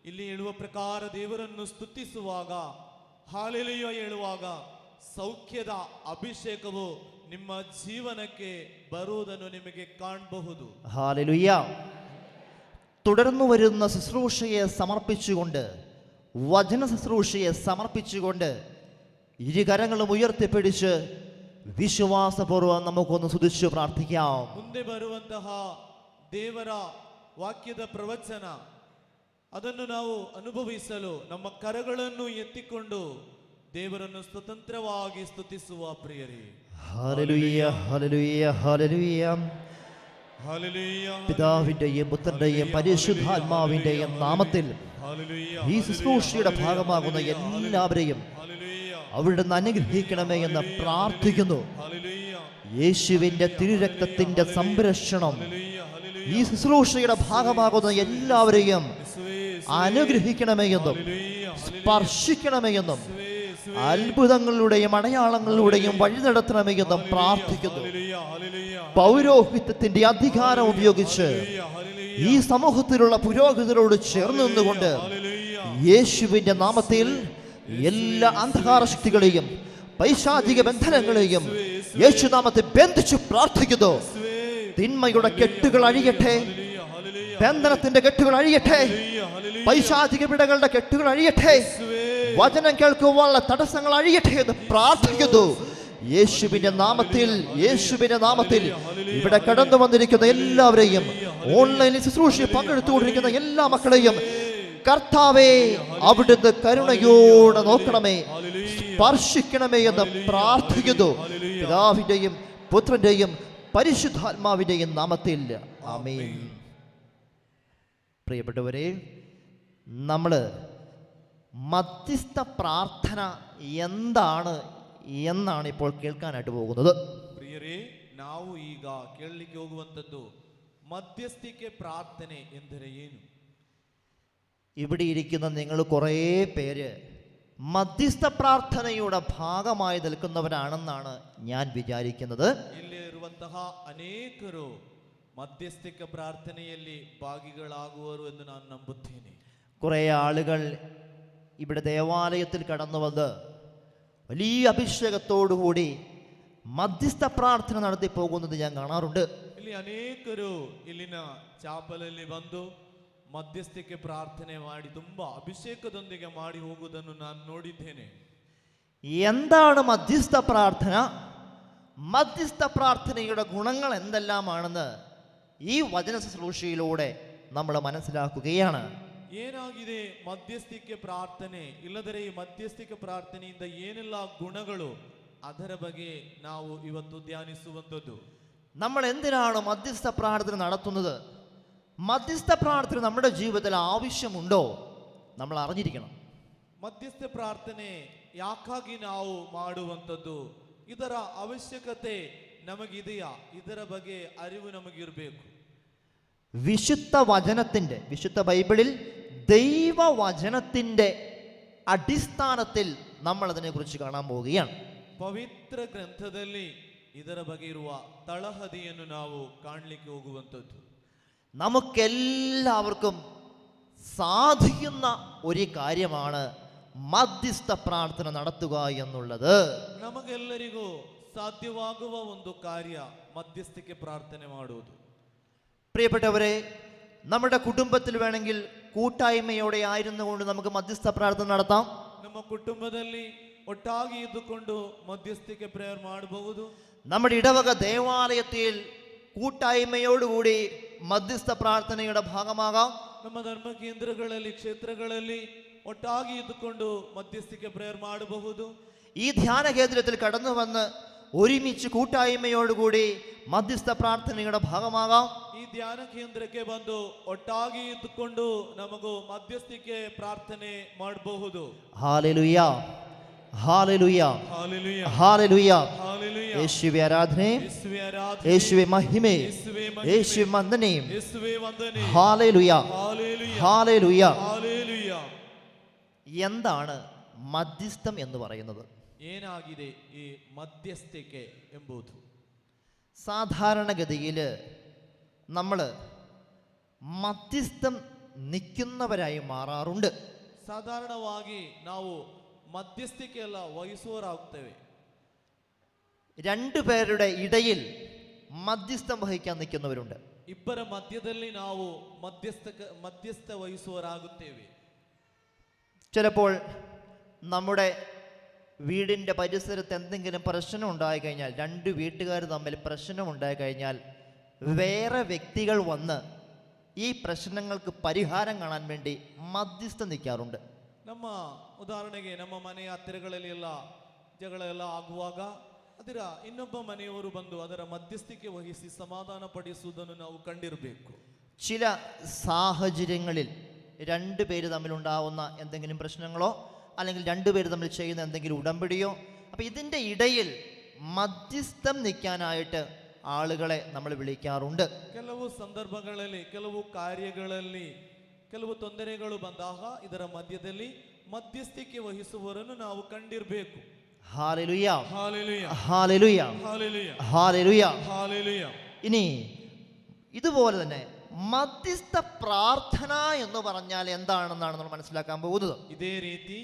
ಇಲ್ಲಿ ಹೇಳುವ ಪ್ರಕಾರ ದೇವರನ್ನು ಸ್ತುತಿಸುವಾಗ, ಹಾಲೆಲೂಯ ಹೇಳುವಾಗ ಸೌಖ್ಯದ ಅಭಿಷೇಕವು ನಿಮ್ಮ ಜೀವನಕ್ಕೆ ಬರುವುದನ್ನು ನಿಮಗೆ ಕಾಣಬಹುದು. ഹല്ലേലൂയ. തുടർന്നു വരുന്ന ശുശ്രൂഷയെ സമർപ്പിച്ചുകൊണ്ട്, വചന ശുശ്രൂഷയെ സമർപ്പിച്ചുകൊണ്ട് ഇരുകരങ്ങളും ഉയർത്തിപ്പിടിച്ച് വിശ്വാസപൂർവ്വം നമുക്കൊന്ന് സ്തുതിച്ചു പ്രാർത്ഥിക്കാം. ಮುಂದೆ ಬರುವಂತಹ ದೇವರ ವಾಕ್ಯದ ಪ್ರವಚನ ಅದನ್ನು ನಾವು ಅನುಭವಿಸಲು ನಮ್ಮ ಕರಗಳನ್ನು ಎತ್ತಿಕೊಂಡು ದೇವರನ್ನು ಸ್ವತಂತ್ರವಾಗಿ ಸ್ತುತಿಸುವ ಪ್ರಿಯರೇ. Hallelujah, hallelujah, hallelujah. ಹಾಲೆಲೂಯ. പിതാവിന്റെയും പുത്രന്റെയും പരിശുദ്ധാത്മാവിന്റെയും നാമത്തിൽ ഈ ശുശ്രൂഷയുടെ ഭാഗമാകുന്ന എല്ലാവരെയും അവിടുന്ന് അനുഗ്രഹിക്കണമേ എന്ന് പ്രാർത്ഥിക്കുന്നു. യേശുവിന്റെ തിരുരക്തത്തിന്റെ സംരക്ഷണം ഈ ശുശ്രൂഷയുടെ ഭാഗമാകുന്ന എല്ലാവരെയും അനുഗ്രഹിക്കണമേ എന്നും സ്പർശിക്കണമേ എന്നും അത്ഭുതങ്ങളിലൂടെയും അടയാളങ്ങളിലൂടെയും വഴി നടത്തണമേ എന്നും പ്രാർത്ഥിക്കുന്നു. പൗരോഹിത്യത്തിന്റെ അധികാരം ഉപയോഗിച്ച് ഈ സമൂഹത്തിലുള്ള പുരോഹിതരോട് ചേർന്ന് നിന്നുകൊണ്ട് യേശുവിന്റെ നാമത്തിൽ എല്ലാ അന്ധകാര ശക്തികളെയും പൈശാചിക ബന്ധനങ്ങളെയും യേശുനാമത്തിൽ ബന്ധിച്ചു പ്രാർത്ഥിക്കുന്നു. തിന്മയുടെ കെട്ടുകൾ അഴിയട്ടെ, ബന്ധനത്തിന്റെ കെട്ടുകൾ അഴിയട്ടെ, പൈശാചിക പിടകളുടെ കെട്ടുകൾ അഴിയട്ടെ, വചനം കേൾക്കുവാനുള്ള തടസ്സങ്ങൾ അഴിയട്ടെ എന്ന് പ്രാർത്ഥിക്കുന്നു. യേശുവിന്റെ നാമത്തിൽ, യേശുവിന്റെ നാമത്തിൽ ഇവിടെ കടന്നു വന്നിരിക്കുന്ന എല്ലാവരെയും, ഓൺലൈനിൽ ശുശ്രൂഷയിൽ പങ്കെടുത്തുകൊണ്ടിരിക്കുന്ന എല്ലാ മക്കളെയും കർത്താവേ അവിടുന്ന് കരുണയോടെ നോക്കണമേ, സ്പർശിക്കണമേ എന്ന് പ്രാർത്ഥിക്കുന്നു. പിതാവിന്റെയും പുത്രന്റെയും പരിശുദ്ധാത്മാവിന്റെയും നാമത്തിൽ ആമേൻ. പ്രിയപ്പെട്ടവരെ, നമ്മൾ മധ്യസ്ഥ പ്രാർത്ഥന എന്താണ് എന്നാണ് ഇപ്പോൾ കേൾക്കാനായിട്ട് പോകുന്നത്. ಪ್ರಿಯರೇ, ನಾವು ಈಗ ಕೇಳಲಿಕ್ಕೆ ಹೋಗುವಂಥದ್ದು ಮಧ್ಯಸ್ಥಿಕೆ ಪ್ರಾರ್ಥನೆ ಎಂದರೆ ಏನು? ഇവിടെ ഇരിക്കുന്ന നിങ്ങൾ കുറേ പേര് മധ്യസ്ഥ പ്രാർത്ഥനയുടെ ഭാഗമായി നിൽക്കുന്നവരാണെന്നാണ് ഞാൻ വിചാരിക്കുന്നത്. ಇಲ್ಲಿ ಇರುವಂತಹ ಅನೇಕರು ಮಧ್ಯಸ್ಥಿಕೆ ಪ್ರಾರ್ಥನೆಯಲ್ಲಿ ಭಾಗಿಗಳಾಗುವರು ಎಂದು ನಾನು ನಂಬುತ್ತೇನೆ. കുറേ ആളുകൾ ഇവിടെ ദേവാലയത്തിൽ കടന്നു വന്ന് വലിയ അഭിഷേകത്തോടുകൂടി മധ്യസ്ഥ പ്രാർത്ഥന നടത്തി പോകുന്നത് ഞാൻ കാണാറുണ്ട്. ಇಲ್ಲಿ ಅನೇಕರು ಇಲ್ಲಿನ ಚಾಪಲಲ್ಲಿ ಬಂದು ಮಧ್ಯಸ್ಥಿಕೆ ಪ್ರಾರ್ಥನೆ ಮಾಡಿ ತುಂಬಾ ಅಭಿಷೇಕದೊಂದಿಗೆ ಮಾಡಿ ಹೋಗುವುದನ್ನು ನಾನು ನೋಡಿದ್ದೇನೆ. എന്താണ് മധ്യസ്ഥ പ്രാർത്ഥന? മധ്യസ്ഥ പ്രാർത്ഥനയുടെ ഗുണങ്ങൾ എന്തെല്ലാമാണെന്ന് ഈ വചന ശുശ്രൂഷയിലൂടെ നമ്മൾ മനസ്സിലാക്കുകയാണ്. ಏನಾಗಿದೆ ಮಧ್ಯಸ್ಥಿಕೆ ಪ್ರಾರ್ಥನೆ? ಇಲ್ಲದರೆ ಈ ಮಧ್ಯಸ್ಥಿಕೆ ಪ್ರಾರ್ಥನೆಯಿಂದ ಏನೆಲ್ಲ ಗುಣಗಳು, ಅದರ ಬಗ್ಗೆ ನಾವು ಇವತ್ತು ಧ್ಯಾನಿಸುವಂಥದ್ದು. നമ്മൾ എന്തിനാണ് മധ്യസ്ഥ പ്രാർത്ഥന നടത്തുന്നത്? മധ്യസ്ഥ പ്രാർത്ഥന നമ്മുടെ ജീവിതത്തിൽ ആവശ്യമുണ്ടോ? നമ്മൾ അറിഞ്ഞിരിക്കണം. ಮಧ್ಯಸ್ಥ ಪ್ರಾರ್ಥನೆ ಯಾಕಾಗಿ ನಾವು ಮಾಡುವಂಥದ್ದು, ಇದರ ಅವಶ್ಯಕತೆ ನಮಗಿದೆಯಾ, ಇದರ ಬಗ್ಗೆ ಅರಿವು ನಮಗಿರಬೇಕು. വിശുദ്ധ ബൈബിളിൽ ദൈവവചനത്തിൻ്റെ അടിസ്ഥാനത്തിൽ നമ്മൾ അതിനെക്കുറിച്ച് കാണാൻ പോവുകയാണ്. ಪವಿತ್ರ ಗ್ರಂಥದಲ್ಲಿ ಇದರ ಬಗ್ಗೆ ಇರುವ ತಳಹದಿಯನ್ನು ನಾವು ಕಾಣಲಿಕ್ಕೆ ಹೋಗುವಂಥದ್ದು. നമുക്കെല്ലാവർക്കും സാധിക്കുന്ന ഒരു കാര്യമാണ് മധ്യസ്ഥ പ്രാർത്ഥന നടത്തുക എന്നുള്ളത്. ನಮಗೆಲ್ಲರಿಗೂ ಸಾಧ್ಯವಾಗುವ ಒಂದು ಕಾರ್ಯ ಮಧ್ಯಸ್ಥಿಕೆ ಪ್ರಾರ್ಥನೆ ಮಾಡುವುದು. പ്രിയപ്പെട്ടവരെ, നമ്മുടെ കുടുംബത്തിൽ വേണമെങ്കിൽ കൂട്ടായ്മയോടെ ആയിരുന്നു കൊണ്ട് നമുക്ക് മധ്യസ്ഥ പ്രാർത്ഥന നടത്താം. ನಮ್ಮ ಕುಟುಂಬದಲ್ಲಿ ಒಟ್ಟಾಗಿ ಇದ್ದುಕೊಂಡು ಮಧ್ಯಸ್ಥಿಕೆ ಪ್ರೇಯರ್ ಮಾಡಬಹುದು. നമ്മുടെ ഇടവക ദേവാലയത്തിൽ കൂട്ടായ്മയോടുകൂടി മധ്യസ്ഥ പ്രാർത്ഥനയുടെ ഭാഗമാകാം. ನಮ್ಮ ಧರ್ಮ ಕೇಂದ್ರಗಳಲ್ಲಿ, ಕ್ಷೇತ್ರಗಳಲ್ಲಿ ಒಟ್ಟಾಗಿ ಇದ್ದುಕೊಂಡು ಮಧ್ಯಸ್ಥಿಕೆ ಪ್ರೇಯರ್ ಮಾಡಬಹುದು. ഈ ധ്യാന കേന്ദ്രത്തിൽ കടന്നു വന്ന് ഒരുമിച്ച് കൂട്ടായ്മയോടുകൂടി മധ്യസ്ഥ പ്രാർത്ഥനയുടെ ഭാഗമാകാം. ಈ ಧ್ಯಾನ ಕೇಂದ್ರಕ್ಕೆ ಬಂದು ಒಟ್ಟಾಗಿ ಇದ್ದುಕೊಂಡು ನಮಗೂ ಮಧ್ಯಸ್ಥಿಕೆ ಪ್ರಾರ್ಥನೆ ಮಾಡಬಹುದು. Hallelujah, hallelujah, hallelujah, hallelujah. Hallelujah. യേശുവേ ആരാധനയും ಯೇಸುವೇ ಆರಾಧನೆ, യേശുവേ മഹിമയും ಯೇಸುವೇ ಮಹಿಮೆ, യേശുവേ വന്ദനയും. ಯೇಸುವೇ ವಂದನೆ. Hallelujah, hallelujah, hallelujah. ಹಾಲೆಲೂಯಾ. എന്താണ് മധ്യസ്ഥം എന്ന് പറയുന്നത്? ಏನಾಗಿದೆ ಈ ಮಧ್ಯಸ್ಥಿಕೆ ಎಂಬುದು? സാധാരണഗതിയിൽ നമ്മൾ മധ്യസ്ഥം നിൽക്കുന്നവരായി മാറാറുണ്ട്. ಸಾಧಾರಣವಾಗಿ ನಾವು ಮಧ್ಯಸ್ಥಿಕೆ ಎಲ್ಲ ವಹಿಸುವವರಾಗುತ್ತೇವೆ. രണ്ടുപേരുടെ ഇടയിൽ മധ്യസ്ഥം വഹിക്കാൻ നിൽക്കുന്നവരുണ്ട്. ಇಬ್ಬರ ಮಧ್ಯದಲ್ಲಿ ನಾವು ಮಧ್ಯಸ್ಥ ವಹಿಸುವವರಾಗುತ್ತೇವೆ. ചിലപ്പോൾ നമ്മുടെ വീടിൻ്റെ പരിസരത്ത് എന്തെങ്കിലും പ്രശ്നം ഉണ്ടായി കഴിഞ്ഞാൽ, രണ്ട് വീട്ടുകാർ തമ്മിൽ പ്രശ്നം ഉണ്ടായി കഴിഞ്ഞാൽ വേറെ വ്യക്തികൾ വന്ന് ഈ പ്രശ്നങ്ങൾക്ക് പരിഹാരം കാണാൻ വേണ്ടി മധ്യസ്ഥം നിൽക്കാറുണ്ട്. ನಮ್ಮ ಉದಾಹರಣೆಗೆ ನಮ್ಮ ಮನೆಯ ಹತ್ತಿರಗಳಲ್ಲಿ ಎಲ್ಲ ಜಗಳ ಎಲ್ಲ ಆಗುವಾಗ ಅದರ ಇನ್ನೊಬ್ಬ ಮನೆಯವರು ಬಂದು ಅದರ ಮಧ್ಯಸ್ಥಿಕೆ ವಹಿಸಿ ಸಮಾಧಾನ ಪಡಿಸುವುದನ್ನು ನಾವು ಕಂಡಿರಬೇಕು. ചില സാഹചര്യങ്ങളിൽ രണ്ട് പേര് തമ്മിലുണ്ടാവുന്ന എന്തെങ്കിലും പ്രശ്നങ്ങളോ അല്ലെങ്കിൽ രണ്ടുപേര് തമ്മിൽ ചെയ്യുന്ന എന്തെങ്കിലും ഉടമ്പടിയോ, അപ്പം ഇതിൻ്റെ ഇടയിൽ മധ്യസ്ഥം നിൽക്കാനായിട്ട് ആളുകളെ നമ്മൾ വിളിക്കാറുണ്ട്. ಕೆಲವು ಸಂದರ್ಭಗಳಲ್ಲಿ, ಕೆಲವು ಕಾರ್ಯಗಳಲ್ಲಿ, ಕೆಲವು ತೊಂದರೆಗಳು ಬಂದಾಗ ಇದರ ಮಧ್ಯದಲ್ಲಿ ಮಧ್ಯಸ್ಥಿಕೆ ವಹಿಸುವವರನ್ನು ನಾವು ಕಂಡಿರಬೇಕು. Hallelujah, hallelujah, hallelujah, hallelujah, hallelujah. Hallelujah. ഇനി ഇതുപോലെ തന്നെ മധ്യസ്ഥ പ്രാർത്ഥന എന്ന് പറഞ്ഞാൽ എന്താണെന്നാണ് നമ്മൾ മനസ്സിലാക്കാൻ പോകുന്നത്. ಇದೇ ರೀತಿ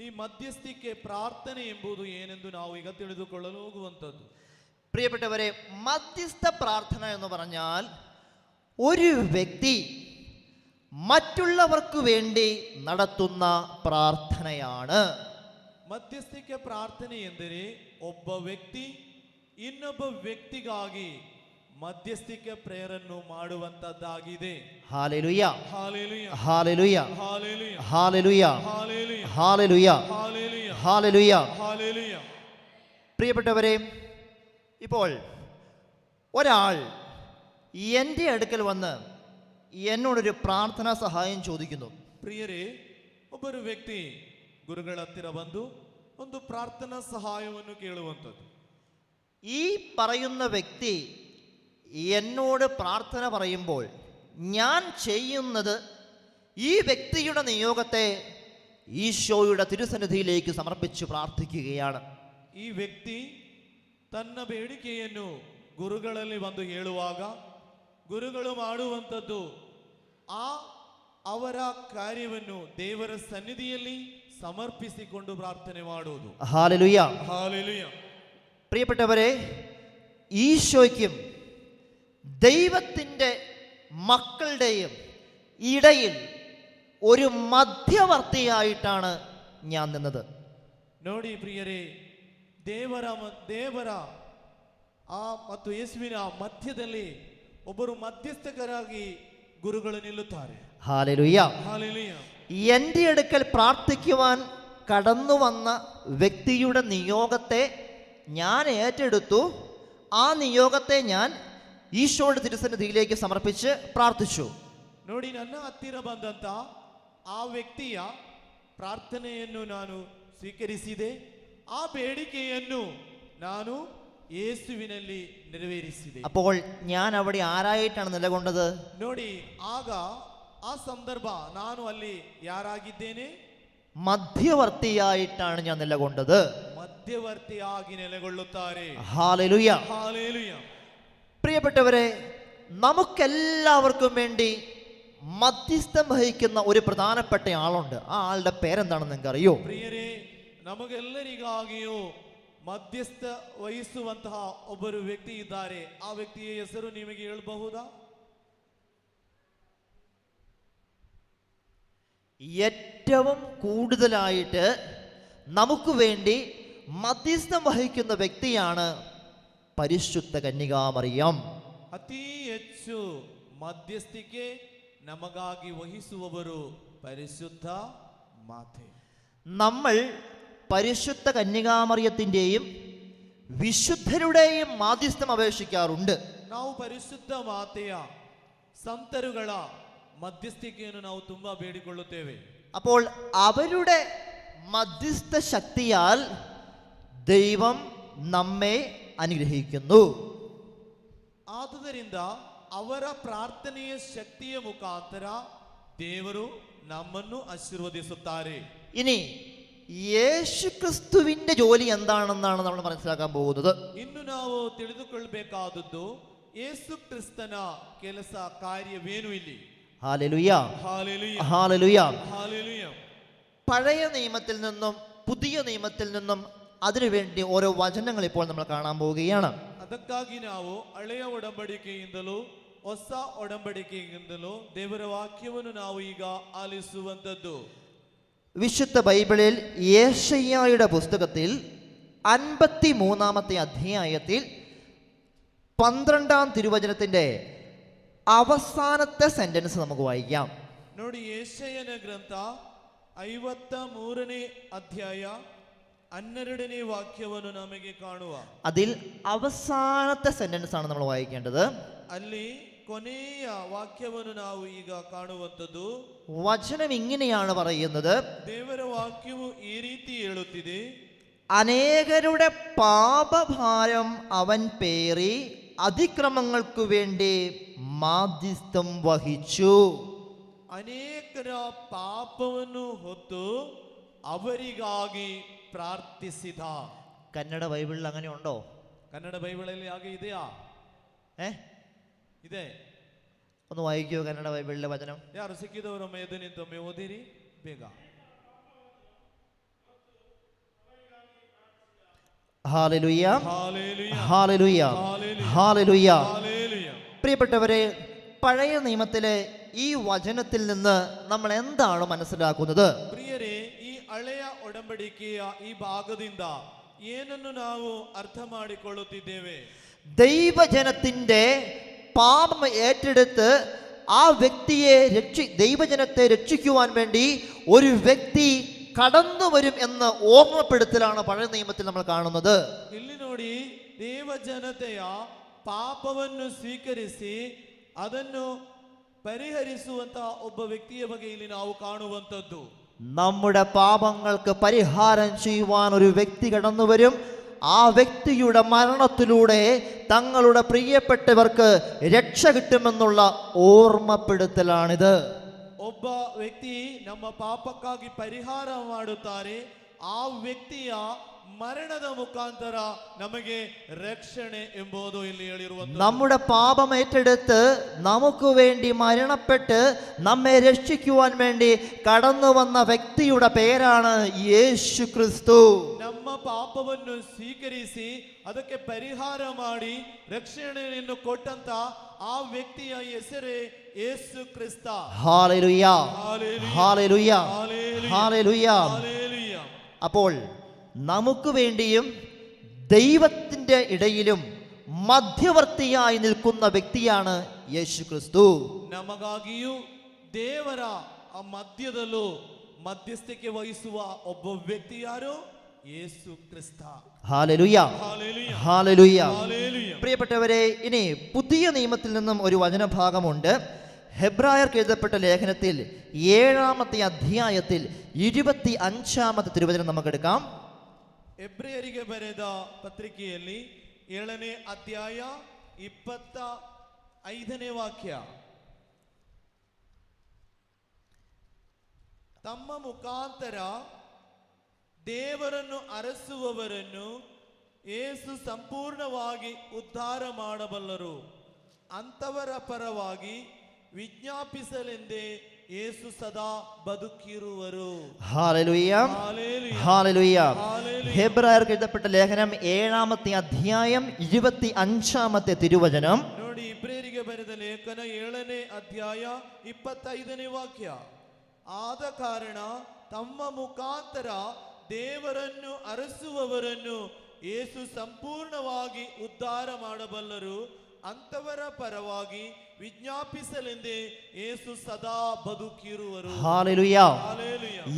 ಈ ಮಧ್ಯಸ್ಥಿಕೆ ಪ್ರಾರ್ಥನೆ ಎಂಬುದು ಏನೆಂದು ನಾವು ಈಗ ತಿಳಿದುಕೊಳ್ಳಲು ಹೋಗುವಂಥದ್ದು. പ്രിയപ്പെട്ടവരെ, മധ്യസ്ഥ പ്രാർത്ഥന എന്ന് പറഞ്ഞാൽ ഒരു വ്യക്തി മറ്റുള്ളവർക്ക് വേണ്ടി നടത്തുന്ന പ്രാർത്ഥനയാണ്. ಮಧ್ಯಸ್ಥಿಕೆ ಪ್ರಾರ್ಥನೆ ಎಂದರೆ ಒಬ್ಬ ವ್ಯಕ್ತಿ ಇನ್ನೊಬ್ಬ ವ್ಯಕ್ತಿಗಾಗಿ ಮಧ್ಯಸ್ಥಿಕೆ ಪ್ರೇಯರನ್ನು ಮಾಡುವಂತದ್ದಾಗಿದೆ. Hallelujah, hallelujah, hallelujah, hallelujah, hallelujah, hallelujah, hallelujah, hallelujah, hallelujah. Hallelujah. പ്രിയപ്പെട്ടവരെ, ഇപ്പോൾ ഒരാൾ എൻ്റെ അടുക്കൽ വന്ന് എന്നോടൊരു പ്രാർത്ഥനാ സഹായം ചോദിക്കുന്നു. ಪ್ರಿಯರೇ, ಒಬ್ಬರು ವ್ಯಕ್ತಿ ಗುರುಗಳ ಹತ್ತಿರ ಬಂದು ಒಂದು ಪ್ರಾರ್ಥನಾ ಸಹಾಯವನ್ನು ಕೇಳುವಂಥದ್ದು. ഈ പറയുന്ന വ്യക്തി എന്നോട് പ്രാർത്ഥന പറയുമ്പോൾ ഞാൻ ചെയ്യുന്നത് ഈ വ്യക്തിയുടെ നിയോഗത്തെ ഈശോയുടെ തിരുസന്നിധിയിലേക്ക് സമർപ്പിച്ച് പ്രാർത്ഥിക്കുകയാണ്. ಈ ವ್ಯಕ್ತಿ ತನ್ನ ಬೇಡಿಕೆಯನ್ನು ಗುರುಗಳಲ್ಲಿ ಬಂದು ಹೇಳುವಾಗ ಗುರುಗಳು ಮಾಡುವಂಥದ್ದು ಅವರ ಕಾರ್ಯವನ್ನು ದೇವರ ಸನ್ನಿಧಿಯಲ್ಲಿ സമർപ്പിಸಿಕೊಂಡು പ്രാർത്ഥನೆ ಮಾಡುವುದು. ഹല്ലേലൂയ. ഹല്ലേലൂയ. പ്രിയപ്പെട്ടവരെ, ഈശോയ്ക്കും ദൈവത്തിൻ്റെ മക്കളുടെയും ഇടയിൽ ഒരു മധ്യവർത്തിയായിട്ടാണ് ഞാൻ നിന്നത്. ನೋಡಿ ಪ್ರಿಯರೇ, ದೇವರ ಮತ್ತು ಯೇಸುವಿನ ಮಧ್ಯದಲ್ಲಿ ಒಬ್ಬರು ಮಧ್ಯಸ್ಥಕರಾಗಿ ಗುರುಗಳು ನಿಲ್ಲುತ್ತಾರೆ. ഹല്ലേലൂയ. ഹല്ലേലൂയ. എൻ്റെ അടുക്കൽ പ്രാർത്ഥിക്കുവാൻ കടന്നു വന്ന വ്യക്തിയുടെ നിയോഗത്തെ ഞാൻ ഏറ്റെടുത്തു. ആ നിയോഗത്തെ ഞാൻ ഈശോയുടെ തിരുസന്നിധിയിലേക്ക് സമർപ്പിച്ച് പ്രാർത്ഥിച്ചു. ನೋಡಿ, ನನ್ನ ಹತ್ತಿರ ಬಂದಂತ ಆ ವ್ಯಕ್ತಿಯ ಪ್ರಾರ್ಥನೆಯನ್ನು ನಾನು ಸ್ವೀಕರಿಸಿದೆ. ಆ ಬೇಡಿಕೆಯನ್ನು ನಾನು ಯೇಸುವಿನಲ್ಲಿ ನೆರವೇರಿಸಿದೆ. അപ്പോൾ ഞാൻ അവിടെ ആരായിട്ടാണ് നിലകൊണ്ടത്? ನೋಡಿ, ಆಗ ಆ ಸಂದರ್ಭ ನಾನು ಅಲ್ಲಿ ಯಾರಾಗಿದ್ದೇನೆ? മധ്യവർത്തിയായിട്ടാണ് ഞാൻ നിലകൊണ്ടത്. മധ്യവർത്തിയാಗಿ നിലകൊള്ളുತ್ತಾರೆ. ഹല്ലേലൂയ. ഹല്ലേലൂയ. പ്രിയപ്പെട്ടവരെ, നമുക്കെല്ലാവർക്കും വേണ്ടി മധ്യസ്ഥം വഹിക്കുന്ന ഒരു പ്രധാനപ്പെട്ട ആളുണ്ട്. ആ ആളുടെ പേരെന്താണെന്ന് നിങ്ങൾക്ക് അറിയോ? ಪ್ರಿಯರೇ, ನಮಗೆಲ್ಲರಿಗಾಗಿಯೂ ಮಧ್ಯಸ್ಥ ವಹಿಸುವಂತಹ ಒಬ್ಬರು ವ್ಯಕ್ತಿ ಇದ್ದಾರೆ. ಆ ವ್ಯಕ್ತಿಯ ಹೆಸರು ನಿಮಗೆ ಹೇಳಬಹುದಾ? ഏറ്റവും കൂടുതലായിട്ട് നമുക്ക് വേണ്ടി മധ്യസ്ഥം വഹിക്കുന്ന വ്യക്തിയാണ് പരിശുദ്ധ കന്യകാമറിയം. ಅತಿ ಹೆಚ್ಚು ಮಧ್ಯಸ್ಥಿಕೆ ನಮಗಾಗಿ ವಹಿಸುವವರು ಪರಿಶುದ್ಧ ಮಾತೆ. നമ്മൾ പരിശുദ്ധ കന്യകാമറിയത്തിൻ്റെയും വിശുദ്ധരുടെയും മാധ്യസ്ഥം അപേക്ഷിക്കാറുണ്ട്. ನಾವು ಪರಿಶುದ್ಧ ಮಾತೆಯ ಸಂತರುಗಳ ಮಧ್ಯಸ್ಥಿಕೆಯನ್ನು ನಾವು ತುಂಬಾ ಬೇಡಿಕೊಳ್ಳುತ್ತೇವೆ. അപ്പോൾ അവരുടെ മധ്യസ്ഥ ശക്തിയാൽ ദൈവം നമ്മെ അനുഗ്രഹിക്കുന്നു. ಆದುದರಿಂದ ಅವರ ಪ್ರಾರ್ಥನೆಯ ಶಕ್ತಿಯ ಮುಖಾಂತರ ದೇವರು ನಮ್ಮನ್ನು ಆಶೀರ್ವದಿಸುತ್ತಾರೆ. ഇനി യേശു ക്രിസ്തുവിന്റെ ജോലി എന്താണെന്നാണ് നമ്മൾ മനസ്സിലാക്കാൻ പോകുന്നത്. ಇನ್ನು ನಾವು ತಿಳಿದುಕೊಳ್ಳಬೇಕಾದದ್ದು ಯೇಸು ಕ್ರಿಸ್ತನ ಕೆಲಸ ಕಾರ್ಯವೇನು ಇಲ್ಲಿ. ഹല്ലേലൂയ. ഹല്ലേലൂയ. ഹല്ലേലൂയ. ഹല്ലേലൂയ. പഴയ നിയമത്തിൽ നിന്നും പുതിയ നിയമത്തിൽ നിന്നും അതിനുവേണ്ടി ഓരോ വചനങ്ങൾ ഇപ്പോൾ നമ്മൾ കാണാൻ പോവുകയാണ്. ಅದಕ್ಕಾಗಿ ನಾವು ಹಳೆಯ ಒಡಂಬಡಿಕೆಯಿಂದಲೂ ಹೊಸ ಒಡಂಬಡಿಕೆಯಿಂದಲೂ ದೇವರ ವಾಕ್ಯವನ್ನು ನಾವು ಈಗ ಆಲಿಸುವಂತದ್ದು. വിശുദ്ധ ബൈബിളിൽ യേശയ്യായുടെ പുസ്തകത്തിൽ 53-ാമത്തെ അധ്യായത്തിൽ 12-ാം തിരുവചനത്തിന്റെ അവസാനത്തെ സെന്റൻസ് നമുക്ക് വായിക്കാം. ನೋಡಿ, ಯೆಶಾಯನ ಗ್ರಂಥ 53ನೇ ಅಧ್ಯಾಯ 12ನೇ ವಾಕ್ಯವನ್ನು ನಮಗೆ ಕಾಣುವ. അതിൽ അവസാനത്തെ സെന്റൻസ് ആണ് നമ്മൾ വായിക്കേണ്ടത്. ಅಲ್ಲಿ ಕೊನೆಯ ವಾಕ್ಯವನ್ನು ನಾವು ಈಗ ಕಾಣುವಂತದ್ದು. വചനം ഇങ്ങനെയാണ് പറയുന്നത്: ದೇವರ ವಾಕ್ಯವು ಈ ರೀತಿ ಹೇಳುತ್ತಿದೆ, അനേകരുടെ പാപഭാരം അവൻ പേറി അതിക്രമങ്ങൾക്കു വേണ്ടി മാധ്യസ്ഥം വഹിച്ചു. ಅನೇಕರ ಪಾಪವನ್ನು ಹೊತ್ತು ಅವರಿಗಾಗಿ ಪ್ರಾರ್ಥಿಸಿದ. കന്നഡ ബൈബിളിൽ അങ്ങനെ ഉണ്ടോ? ಕನ್ನಡ ಬೈಬಲಲ್ಲಿ ಹಾಗೆ ಇದೆಯಾ? ಇದೆ. ഒന്ന് വായിക്കോ കന്നഡ ബൈബിളിലെ വചനം. ಯಾರು ಸಿಕ್ಕಿದವರೊಮ್ಮೆ ಎದ್ದು ನಿಂತೊಮ್ಮೆ ಓದಿರಿ ಬೇಗ. Hallelujah. Hallelujah. Hallelujah. Hallelujah. Hallelujah. പ്രിയപ്പെട്ടവരെ, പഴയ നിയമത്തിലെ ഈ വചനത്തിൽ നിന്ന് നമ്മൾ എന്താണ് മനസ്സിലാക്കുന്നത്? ಪ್ರಿಯರೇ, ಈ ಹಳೆಯ ಒಡಂಬಡಿಕೆಯ ಈ ಭಾಗದಿಂದ ಏನನ್ನು ನಾವು ಅರ್ಥ ಮಾಡಿಕೊಳ್ಳುತ್ತಿದ್ದೇವೆ? ദൈവജനത്തിന്റെ പാപം ഏറ്റെടുത്ത് ആ വ്യക്തിയെ ദൈവജനത്തെ രക്ഷിക്കുവാൻ വേണ്ടി ഒരു വ്യക്തി കടന്നു വരും എന്ന ഓർമ്മപ്പെടുത്തലാണ് പഴയ നിയമത്തിൽ നമ്മൾ കാണുന്നത്. ಇಲ್ಲಿ ನೋಡಿ, ದೇವಜನತೆಯ ಪಾಪವನ್ನು ಸ್ವೀಕರಿಸಿ ಅದನ್ನು ಪರಿಹರಿಸುವಂತಹ ಒಬ್ಬ ವ್ಯಕ್ತಿಯ ಬಗ್ಗೆ ಇಲ್ಲಿ ನಾವು ಕಾಣುವಂತದ್ದು. നമ്മുടെ പാപങ്ങൾക്ക് പരിഹാരം ചെയ്യുവാൻ ഒരു വ്യക്തി കടന്നു വരും. ആ വ്യക്തിയുടെ മരണത്തിലൂടെ തങ്ങളുടെ പ്രിയപ്പെട്ടവർക്ക് രക്ഷ കിട്ടുമെന്നുള്ള ഓർമ്മപ്പെടുത്തലാണിത്. ಒಬ್ಬ ವ್ಯಕ್ತಿ ನಮ್ಮ ಪಾಪಕ್ಕಾಗಿ ಪರಿಹಾರ ಮಾಡುತ್ತಾರೆ. ಆ ವ್ಯಕ್ತಿಯ മരണದ മുഖാന്തര നಮಗೆ രക്ഷണೆ ಎಂಬುದು ಇಲ್ಲಿ ಹೇಳಿರುವಂತ. നമ്മുടെ പാപം ഏറ്റെടുത്ത് നമുക്ക് വേണ്ടി മരണപ്പെട്ട് നമ്മെ രക്ഷിക്കുവാൻ വേണ്ടി കടന്നു വന്ന വ്യക്തിയുടെ പേരാണ് യേശു ക്രിസ്തു. ನಮ್ಮ ಪಾಪವನ್ನು ಸ್ವೀಕರಿಸಿ ಅದಕ್ಕೆ ಪರಿಹಾರ ಮಾಡಿ ರಕ್ಷಣೆಯನ್ನು ಕೊಟ್ಟಂತ ಆ ವ್ಯಕ್ತಿಯ ಹೆಸರೇ Yesu Krista. Hallelujah. Hallelujah. Hallelujah. Hallelujah. അപ്പോൾ നമുക്ക് വേണ്ടിയും ദൈവത്തിൻ്റെ ഇടയിലും മധ്യവർത്തിയായി നിൽക്കുന്ന വ്യക്തിയാണ് യേശു ക്രിസ്തു. ನಮಗಾಗಿಯೂ ದೇವರ ಆ ಮಧ್ಯದಲ್ಲೂ ಮಧ್ಯಸ್ಥಿಕೆ ವಹಿಸುವ ಒಬ್ಬ ವ್ಯಕ್ತಿ ಯಾರು? Yesu Krista. Hallelujah. Hallelujah. Hallelujah. Hallelujah. പ്രിയപ്പെട്ടവരെ, ഇനി പുതിയ നിയമത്തിൽ നിന്നും ഒരു വചനഭാഗമുണ്ട്. ഹെബ്രായർക്ക് എഴുതപ്പെട്ട ലേഖനത്തിൽ 7-ാമത്തെ അധ്യായത്തിൽ 25-ാമത്തെ തിരുവചനം നമുക്കെടുക്കാം. ಎಬ್ರಿಯರಿಗೆ ಬರೆದ ಪತ್ರಿಕೆಯಲ್ಲಿ 7ನೇ ಅಧ್ಯಾಯ 25ನೇ ವಾಕ್ಯ. ತಮ್ಮ ಮುಖಾಂತರ ದೇವರನ್ನು ಅರಸುವವರನ್ನು ಯೇಸು ಸಂಪೂರ್ಣವಾಗಿ ಉದ್ಧಾರ ಮಾಡಬಲ್ಲರು. ಅಂಥವರ ಪರವಾಗಿ ವಿಜ್ಞಾಪಿಸಲೆಂದೇ ಯೇಸು ಸದಾ ಬದುಕಿರುವರು. Hallelujah, hallelujah. ഹെബ്രായർക്ക് എഴുതപ്പെട്ട ലേഖനം 7ാമത്തെ അധ്യായം 25ാമത്തെ തിരുവചനം. ನೋಡಿ, ಇಬ್ರಿಯರಿಗೆ ಬರೆದ ಲೇಖನ 7ನೇ ಅಧ್ಯಾಯ 25ನೇ ವಾಕ್ಯ. ಆದ ಕಾರಣ ತಮ್ಮ ಮುಖಾಂತರ ದೇವರನ್ನು ಅರಸುವವರನ್ನು ಯೇಸು ಸಂಪೂರ್ಣವಾಗಿ ಉದ್ಧಾರ ಮಾಡಬಲ್ಲರು. ಅಂಥವರ ಪರವಾಗಿ വിജ്ഞാപിസലെന്തേ യേശു സദാ ബതുക്കിരുവരു. ഹല്ലേലൂയ.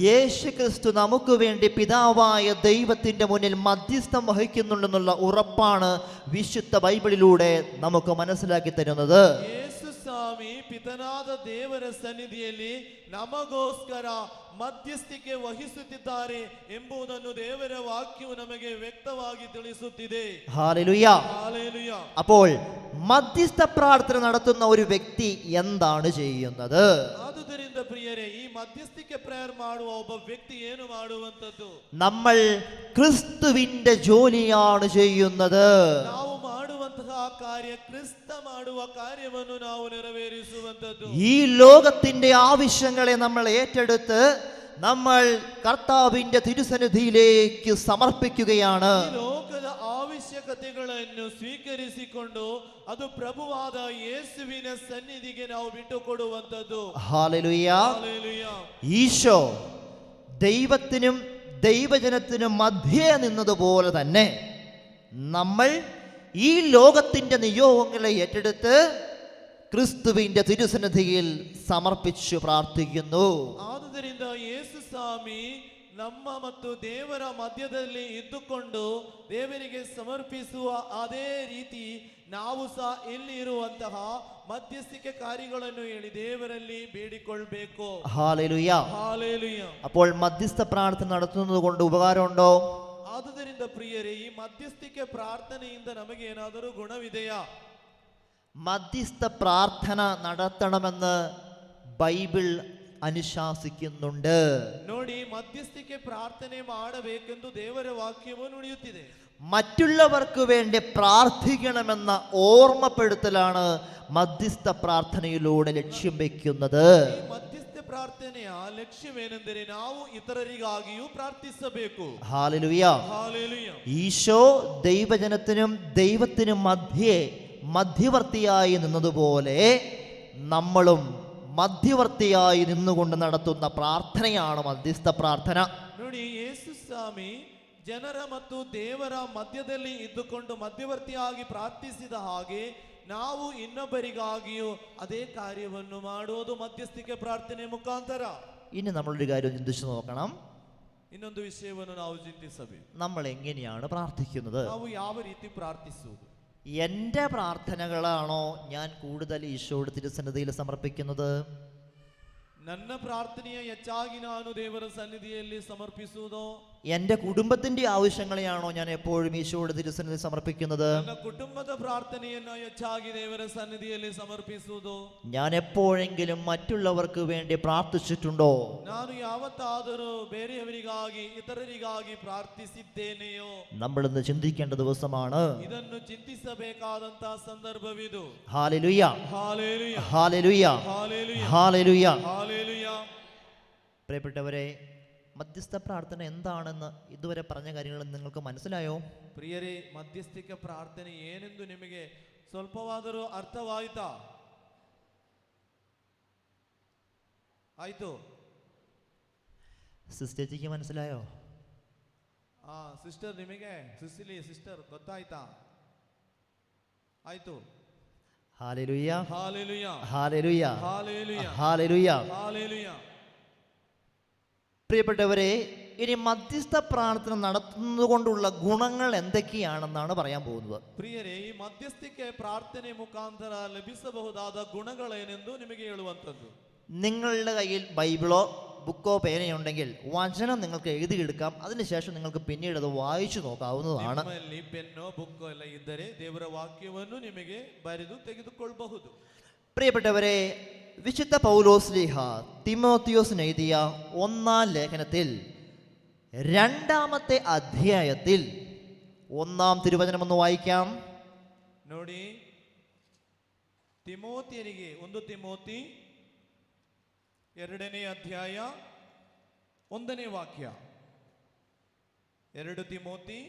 യേശു ക്രിസ്തു നമുക്ക് വേണ്ടി പിതാവായ ദൈവത്തിന്റെ മുന്നിൽ മധ്യസ്ഥം വഹിക്കുന്നുണ്ടെന്നുള്ള ഉറപ്പാണ് വിശുദ്ധ ബൈബിളിലൂടെ നമുക്ക് മനസ്സിലാക്കി തരുന്നത്. യേശു സ്വാമി പിതാനാದ ದೇವರ ಸನ್ನಿಧಿಯಲ್ಲಿ ನಮಗೋಸ್ಕರ ಮಧ್ಯಸ್ಥಿಕೆ ವಹಿಸುತ್ತಿದ್ದಾರೆ ಎಂಬುದನ್ನು ದೇವರ ವಾಕ್ಯವು ನಮಗೆ ವ್ಯಕ್ತವಾಗಿ ತಿಳಿಸುತ್ತಿದೆ. ഹല്ലേലൂയ. ഹല്ലേലൂയ. അപ്പോൾ മധ്യസ്ഥ പ്രാർത്ഥന നടത്തുന്ന ഒരു വ്യക്തി എന്താണ് ചെയ്യുന്നത്? ಆದುದರಿಂದ ಪ್ರಿಯರೇ, ಈ ಮಧ್ಯಸ್ಥಿಕೆ ಪ್ರೇಯರ್ ಮಾಡುವ ಒಬ್ಬ ವ್ಯಕ್ತಿ ಏನು ಮಾಡುವಂತದ್ದು? നമ്മൾ ക്രിസ്തുവിന്റെ ജോലിയാണ് ചെയ്യുന്നത്. ನಾವು ಮಾಡುವಂತಹ ಕಾರ್ಯ ಕ್ರಿಸ್ತ ಮಾಡುವ ಕಾರ್ಯವನ್ನು ನಾವು ನೆರವೇರಿಸುವಂತದ್ದು. ഈ ലോകത്തിന്റെ ആവശ്യങ്ങളെ നമ്മൾ ഏറ്റെടുത്ത് നമ്മൾ കർത്താവിന്റെ തിരുസന്നിധിയിലേക്ക് സമർപ്പിക്കുകയാണ്. ಈ ಲೋಕದ ಅವಶ್ಯಕತೆಗಳನ್ನು ಸ್ವೀಕರಿಸಿಕೊಂಡು ಅದು ಪ್ರಭುವಾದ ಯೇಸುವಿನ ಸನ್ನಿಧಿಗೆ ನಾವು ಬಿಟ್ಟು ಕೊಡುವಂತದ್ದು. ഹല്ലേലൂയ. ഹല്ലേലൂയ. ഈശോ ദൈവത്തിനും ദൈവജനത്തിനും മധ്യേ നിന്നതുപോലെ തന്നെ നമ്മൾ ഈ ലോകത്തിന്റെ നിയോഗങ്ങളെ ഏറ്റെടുത്ത് ക്രിസ്തുവിന്റെ തിരുസന്നിധിയിൽ സമർപ്പിച്ചു പ്രാർത്ഥിക്കുന്നു. ಆದುದರಿಂದ ಯೇಸು ಸ್ವಾಮಿ ನಮ್ಮ ಮತ್ತು ದೇವರ ಮಧ್ಯದಲ್ಲಿ ಇದ್ದುಕೊಂಡು ದೇವರಿಗೆ ಸಮರ್ಪಿಸುವ ಅದೇ ರೀತಿ ನಾವು ಸಹ ಇಲ್ಲಿ ಇರುವಂತಹ ಮಧ್ಯಸ್ಥಿಕೆ ಕಾರ್ಯಗಳನ್ನು ಹೇಳಿ ದೇವರಲ್ಲಿ ಬೇಡಿಕೊಳ್ಬೇಕು. ഹല്ലേലൂയ. ഹല്ലേലൂയ. അപ്പോൾ മധ്യസ്ഥ പ്രാർത്ഥന നടത്തുന്നത് കൊണ്ട് ഉപകാരമുണ്ടോ? ಆದುದರಿಂದ ಪ್ರಿಯರೇ, ಈ ಮಧ್ಯಸ್ಥಿಕೆ ಪ್ರಾರ್ಥನೆಯಿಂದ ನಮಗೆ ಏನಾದರೂ ಗುಣವಿದೆಯಾ? മധ്യസ്ഥ പ്രാർത്ഥന നടത്തണമെന്ന് ബൈബിൾ അനുശാസിക്കുന്നുണ്ട്. ನೋಡಿ, ಮಧ್ಯಸ್ಥಿಕೆ ಪ್ರಾರ್ಥನೆ ಮಾಡಬೇಕೆಂದು ದೇವರ ವಾಕ್ಯವು ನುಡಿಯುತ್ತಿದೆ. മറ്റുള്ളവർക്ക് വേണ്ടി പ്രാർത്ഥിക്കണമെന്ന ഓർമ്മപ്പെടുത്തലാണ് മധ്യസ്ഥ പ്രാർത്ഥനയിലൂടെ ലക്ഷ്യം വെക്കുന്നത്. ಈ ಮಧ್ಯಸ್ಥೆ ಪ್ರಾರ್ಥನೆಯ ಲಕ್ಷ್ಯವೇನೆಂದರೆ ನಾವು ಇತರರಿಗಾಗಿಯೂ ಪ್ರಾರ್ಥಿಸಬೇಕು. ഹല്ലേലൂയ. ഹല്ലേലൂയ. ഈശോ ദൈവജനത്തിനും ദൈവത്തിനും മധ്യവർത്തിയായി നിന്നതുപോലെ നമ്മളും മധ്യവർത്തിയായി നിന്നുകൊണ്ട് നടത്തുന്ന പ്രാർത്ഥനയാണ് മധ്യസ്ഥ പ്രാർത്ഥന. ನೋಡಿ, ಯೇಸು ಸ್ವಾಮಿ ಜನರ ಮತ್ತು ದೇವರ ಮಧ್ಯದಲ್ಲಿ ಇದ್ದುಕೊಂಡು ಮಧ್ಯವರ್ತಿಯಾಗಿ ಪ್ರಾರ್ಥಿಸಿದ ಹಾಗೆ ನಾವು ಇನ್ನೊಬ್ಬರಿಗಾಗಿಯೂ ಅದೇ ಕಾರ್ಯವನ್ನು ಮಾಡುವುದು ಮಧ್ಯಸ್ಥಿಕೆ ಪ್ರಾರ್ಥನೆ ಮುಖಾಂತರ. ഇനി നമ്മളൊരു കാര്യം ചിന്തിച്ചു നോക്കണം. ಇನ್ನೊಂದು ವಿಷಯವನ್ನು ನಾವು ಚಿಂತಿಸಬೇಕು. നമ്മൾ എങ്ങനെയാണ് പ്രാർത്ഥിക്കുന്നത്? ನಾವು ಯಾವ ರೀತಿ ಪ್ರಾರ್ಥಿಸುವುದು? എൻ്റെ പ്രാർത്ഥനകളാണോ ഞാൻ കൂടുതൽ ഈശോയുടെ തിരുസന്നിധിയിൽ സമർപ്പിക്കുന്നത്? ನನ್ನ ಪ್ರಾರ್ಥನೆಯ ಹೆಚ್ಚಾಗಿ ನಾನು ದೇವರ ಸನ್ನಿಧಿಯಲ್ಲಿ ಸಮರ್ಪಿಸುವುದೋ? എൻ്റെ കുടുംബത്തിൻ്റെ ആവശ്യങ്ങളെയാണോ ഞാൻ എപ്പോഴും ഈശോയുടെ തിരുസന്നിധിയിൽ സമർപ്പിക്കുന്നത്? ನನ್ನ ಕುಟುಂಬದ ಪ್ರಾರ್ಥನೆಯನ್ನು ಹೆಚ್ಚಾಗಿ ದೇವರ ಸನ್ನಿಧಿಯಲ್ಲಿ ಸಮರ್ಪಿಸುವುದು? ഞാൻ എപ്പോഴെങ്കിലും മറ്റുള്ളവർക്ക് വേണ്ടി പ്രാർത്ഥിച്ചിട്ടുണ്ടോ? ನಾನು ಯಾವತ್ತಾದರೂ ಬೇರೆಯವರಿಗಾಗಿ ಇತರರಿಗಾಗಿ ಪ್ರಾರ್ಥಿಸಿದ್ದೇನೆಯೋ? നമ്മളിന്ന് ചിന്തിക്കേണ്ട ദിവസമാണ്. ಇದನ್ನು ಚಿಂತಿಸಬೇಕಾದಂತಹ ಸಂದರ್ಭವಿದು. Hallelujah. Hallelujah. Hallelujah. Hallelujah. Hallelujah. Hallelujah. പ്രിയപ്പെട്ടവരെ, മധ്യസ്ഥ പ്രാർത്ഥന എന്താണെന്ന് ഇതുവരെ പറഞ്ഞ കാര്യങ്ങൾ നിങ്ങൾക്ക് മനസ്സിലായോ? ಪ್ರಿಯರೇ, ಮಧ್ಯಸ್ಥಿಕೆ ಪ್ರಾರ್ಥನೆ ಏನೆಂದು ನಿಮಗೆ ಸ್ವಲ್ಪವಾದರೂ ಅರ್ಥವಾಯಿತಾ? ಆಯ್ತು? സിസ്റ്റേച്ചിക്ക് മനസ്സിലായോ? ಸಿಸ್ಟರ್, ನಿಮಗೆ ಸಿಸಿಲಿ ಸಿಸ್ಟರ್ ಗೊತ್ತಾಯ್ತಾ? ಆಯ್ತು? Hallelujah. Hallelujah. Hallelujah. Hallelujah. Hallelujah. Hallelujah. പ്രിയപ്പെട്ടവരെ, ഇനി മധ്യസ്ഥ പ്രാർത്ഥന നടത്തുന്നത് കൊണ്ടുള്ള ഗുണങ്ങൾ എന്തൊക്കെയാണെന്നാണ് പറയാൻ പോകുന്നത്. ಪ್ರಿಯರೇ, ಈ ಮಧ್ಯಸ್ಥಿಕೆ ಪ್ರಾರ್ಥನೆ ಮುಖಾಂತರ ಲಭಿಸಬಹುದಾದ ಗುಣಗಳೇನೆಂದು ನಿಮಗೆ ಹೇಳುವಂಥದ್ದು. നിങ്ങളുടെ കയ്യിൽ ബൈബിളോ ബുക്കോ പേനയുണ്ടെങ്കിൽ വചനം നിങ്ങൾക്ക് എഴുതിയെടുക്കാം. അതിനുശേഷം നിങ്ങൾക്ക് പിന്നീട് അത് വായിച്ചു നോക്കാവുന്നതാണ്. ನಿಮ್ಮಲ್ಲಿ ಪೆನ್ನೋ ಬುಕ್ಕೋ ಎಲ್ಲ ಇದ್ದರೆ ದೇವರ ವಾಕ್ಯವನ್ನು ನಿಮಗೆ ಬರೆದು ತೆಗೆದುಕೊಳ್ಳಬಹುದು. പ്രിയപ്പെട്ടവരെ, വിശുദ്ധ പൗലോസ്ലീഹ തിമോത്തിയോസിന് എഴുതിയ 1-ാം ലേഖനത്തിൽ 2-ാമത്തെ അധ്യായത്തിൽ 1-ാം തിരുവചനം ഒന്ന് വായിക്കാം. ನೋಡಿ, ತಿಮೋತಿಯರಿಗೆ 1 ತಿಮೋತಿ 2ನೇ ಅಧ್ಯಾಯ 1ನೇ ವಾಕ್ಯ. 2 ತಿಮೋತಿ